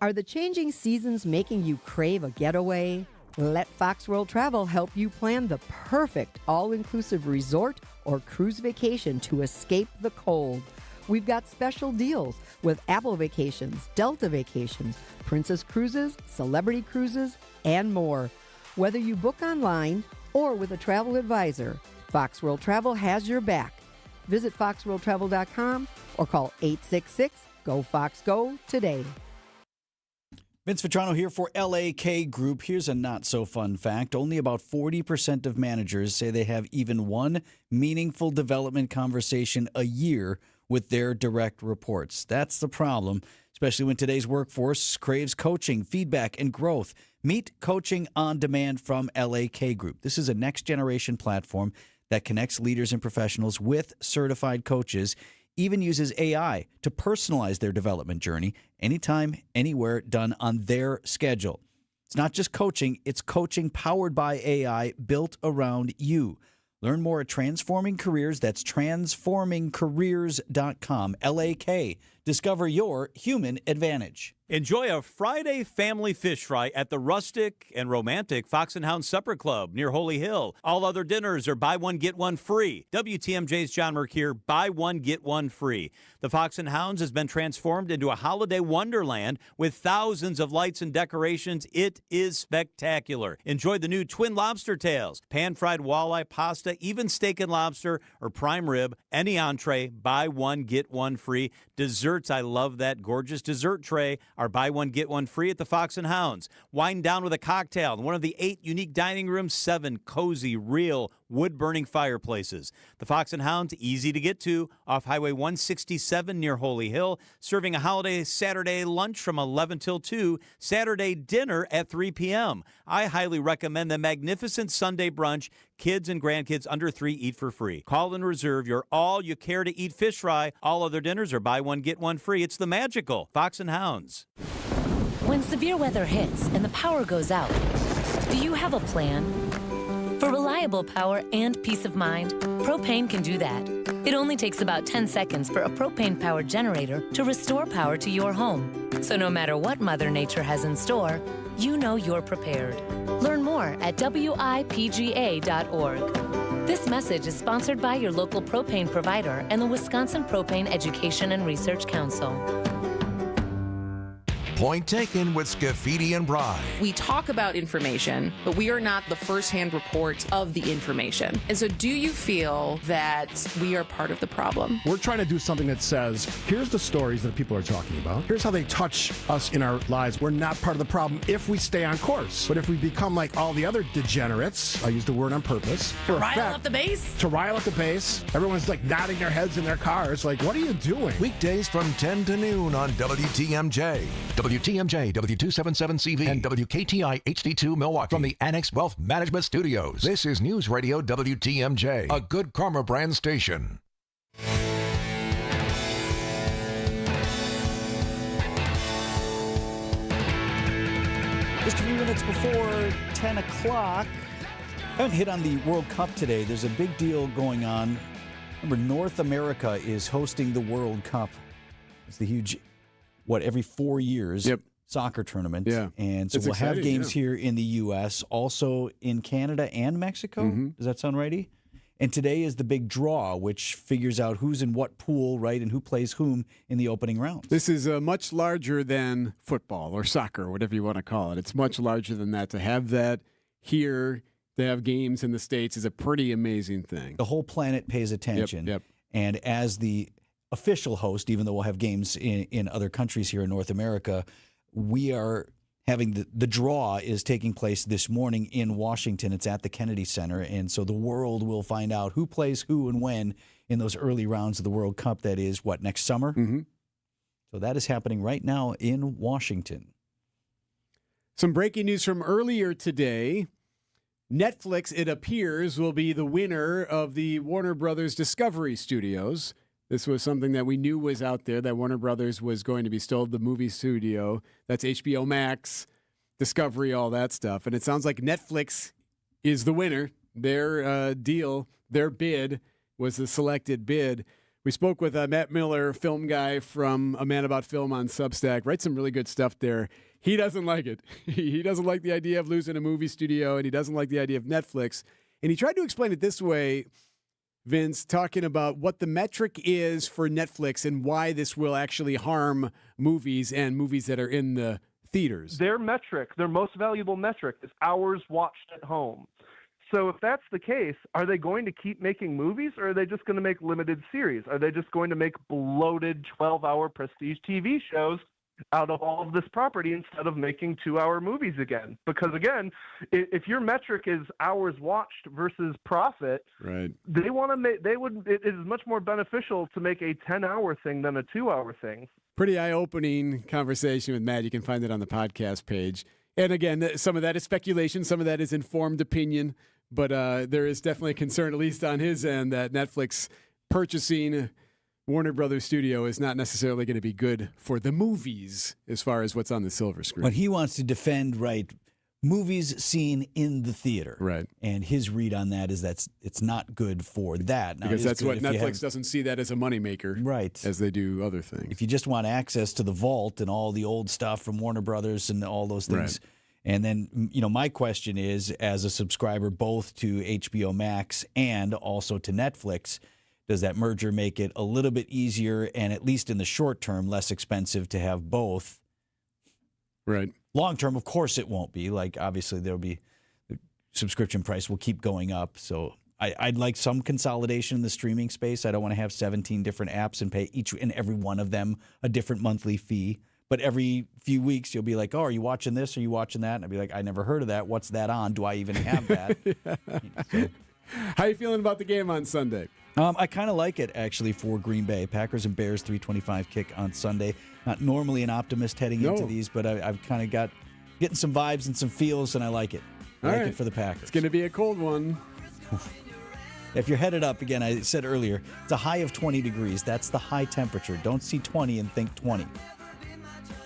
Are the changing seasons making you crave a getaway? Let Fox World Travel help you plan the perfect all-inclusive resort or cruise vacation to escape the cold. We've got special deals with Apple Vacations, Delta Vacations, Princess Cruises, Celebrity Cruises, and more. Whether you book online or with a travel advisor, Fox World Travel has your back. Visit foxworldtravel.com or call 866-GO-FOX-GO today. Vince Vitrano here for LAK Group. Here's a not-so-fun fact. Only about 40% of managers say they have even one meaningful development conversation a year with their direct reports. That's the problem, especially when today's workforce craves coaching, feedback, and growth. Meet Coaching on Demand from LAK Group. This is a next-generation platform that connects leaders and professionals with certified coaches, even uses AI to personalize their development journey anytime, anywhere, done on their schedule. It's not just coaching, it's coaching powered by AI built around you. Learn more at Transforming Careers. That's transformingcareers.com. LAK. Discover your human advantage. Enjoy a Friday family fish fry at the rustic and romantic Fox and Hound Supper Club near Holy Hill. All other dinners are buy one, get one free. WTMJ's John Merck here, buy one, get one free. The Fox and Hounds has been transformed into a holiday wonderland with thousands of lights and decorations. It is spectacular. Enjoy the new twin lobster tails, pan-fried walleye pasta, even steak and lobster or prime rib. Any entree, buy one, get one free. Desserts, I love that gorgeous dessert tray. Our buy one, get one free at the Fox and Hounds. Wind down with a cocktail in one of the 8 unique dining rooms, 7 cozy, real, wood-burning fireplaces. The Fox and Hounds, easy to get to, off Highway 167 near Holy Hill, serving a holiday Saturday lunch from 11 till 2, Saturday dinner at 3 p.m. I highly recommend the magnificent Sunday brunch. Kids and grandkids under 3 eat for free. Call and reserve your all-you-care-to-eat fish fry. All other dinners are buy one, get one free. It's the magical Fox and Hounds. When severe weather hits and the power goes out, do you have a plan? For reliable reliable power and peace of mind? Propane can do that. It only takes about 10 seconds for a propane-powered generator to restore power to your home. So no matter what Mother Nature has in store, you know you're prepared. Learn more at wipga.org. This message is sponsored by your local propane provider and the Wisconsin Propane Education and Research Council. Point taken with Scafidi and Bry. We talk about information, but we are not the first-hand report of the information. And so do you feel that we are part of the problem? We're trying to do something that says, here's the stories that people are talking about. Here's how they touch us in our lives. We're not part of the problem if we stay on course. But if we become like all the other degenerates, I use the word on purpose. To rile up the base? To rile up the base. Everyone's like nodding their heads in their cars. Like, what are you doing? Weekdays from 10 to noon on WTMJ. WTMJ, W277CV, and WKTI HD2 Milwaukee from the Annex Wealth Management Studios. This is News Radio WTMJ, a Good Karma brand station. Just a few minutes before 10 o'clock. Haven't hit on the World Cup today. There's a big deal going on. Remember, North America is hosting the World Cup. It's the huge, every 4 years soccer tournament. Yeah. And so we'll have games here in the U.S., also in Canada and Mexico. Mm-hmm. Does that sound righty? And today is the big draw, which figures out who's in what pool, right, and who plays whom in the opening rounds. This is much larger than football or soccer, whatever you want to call it. It's much larger than that. To have that here, to have games in the States is a pretty amazing thing. The whole planet pays attention. Yep. And as the official host, even though we'll have games in other countries here in North America, we are having the draw is taking place this morning in Washington. It's at the Kennedy Center. And so the world will find out who plays who and when in those early rounds of the World Cup. That is, next summer? Mm-hmm. So that is happening right now in Washington. Some breaking news from earlier today. Netflix, it appears, will be the winner of the Warner Brothers Discovery Studios. This was something that we knew was out there, that Warner Brothers was going to be sold the movie studio. That's HBO Max, Discovery, all that stuff. And it sounds like Netflix is the winner. Their deal, their bid was the selected bid. We spoke with Matt Miller, film guy from A Man About Film on Substack. Writes some really good stuff there. He doesn't like it. He doesn't like the idea of losing a movie studio, and he doesn't like the idea of Netflix. And he tried to explain it this way, Vince, talking about what the metric is for Netflix and why this will actually harm movies and movies that are in the theaters. Their metric, their most valuable metric, is hours watched at home. So if that's the case, are they going to keep making movies, or are they just going to make limited series? Are they just going to make bloated 12-hour prestige TV shows out of all of this property instead of making 2-hour movies again? Because again, if your metric is hours watched versus profit, right? They want to make. It is much more beneficial to make a 10-hour thing than a 2-hour thing. Pretty eye-opening conversation with Matt. You can find it on the podcast page. And again, some of that is speculation, some of that is informed opinion, but there is definitely a concern, at least on his end, that Netflix purchasing Warner Brothers Studio is not necessarily going to be good for the movies as far as what's on the silver screen. But he wants to defend, movies seen in the theater. Right. And his read on that is that it's not good for that. Now, because that's what Netflix doesn't see that as a moneymaker. Right. As they do other things. If you just want access to the vault and all the old stuff from Warner Brothers and all those things. Right. And then, my question is, as a subscriber both to HBO Max and also to Netflix, does that merger make it a little bit easier and, at least in the short term, less expensive to have both? Right. Long term, of course it won't be. Obviously, there'll be the subscription price will keep going up. So I'd like some consolidation in the streaming space. I don't want to have 17 different apps and pay each and every one of them a different monthly fee. But every few weeks, you'll be like, oh, are you watching this? Are you watching that? And I'll be like, I never heard of that. What's that on? Do I even have that? How are you feeling about the game on Sunday? I kind of like it, actually, for Green Bay. Packers and Bears, 3:25 kick on Sunday. Not normally an optimist heading into these, but I've kind of getting some vibes and some feels, and I like it. I like it for the Packers. It's going to be a cold one. If you're headed up, again, I said earlier, it's a high of 20 degrees. That's the high temperature. Don't see 20 and think 20.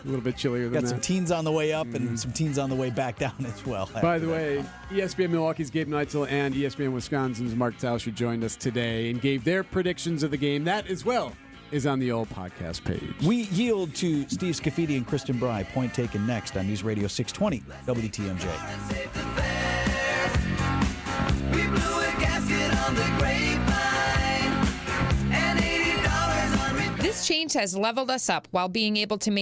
A little bit chillier than Got some that. teens on the way up and some teens on the way back down as well. By the way, ESPN Milwaukee's Gabe Neitzel and ESPN Wisconsin's Mark Tauscher joined us today and gave their predictions of the game. That as well is on the old podcast page. We yield to Steve Scafidi and Kristen Bry. Point taken next on News Radio 620 WTMJ. We blew a gasket on the grapevine and $80 on This change has leveled us up while being able to maintain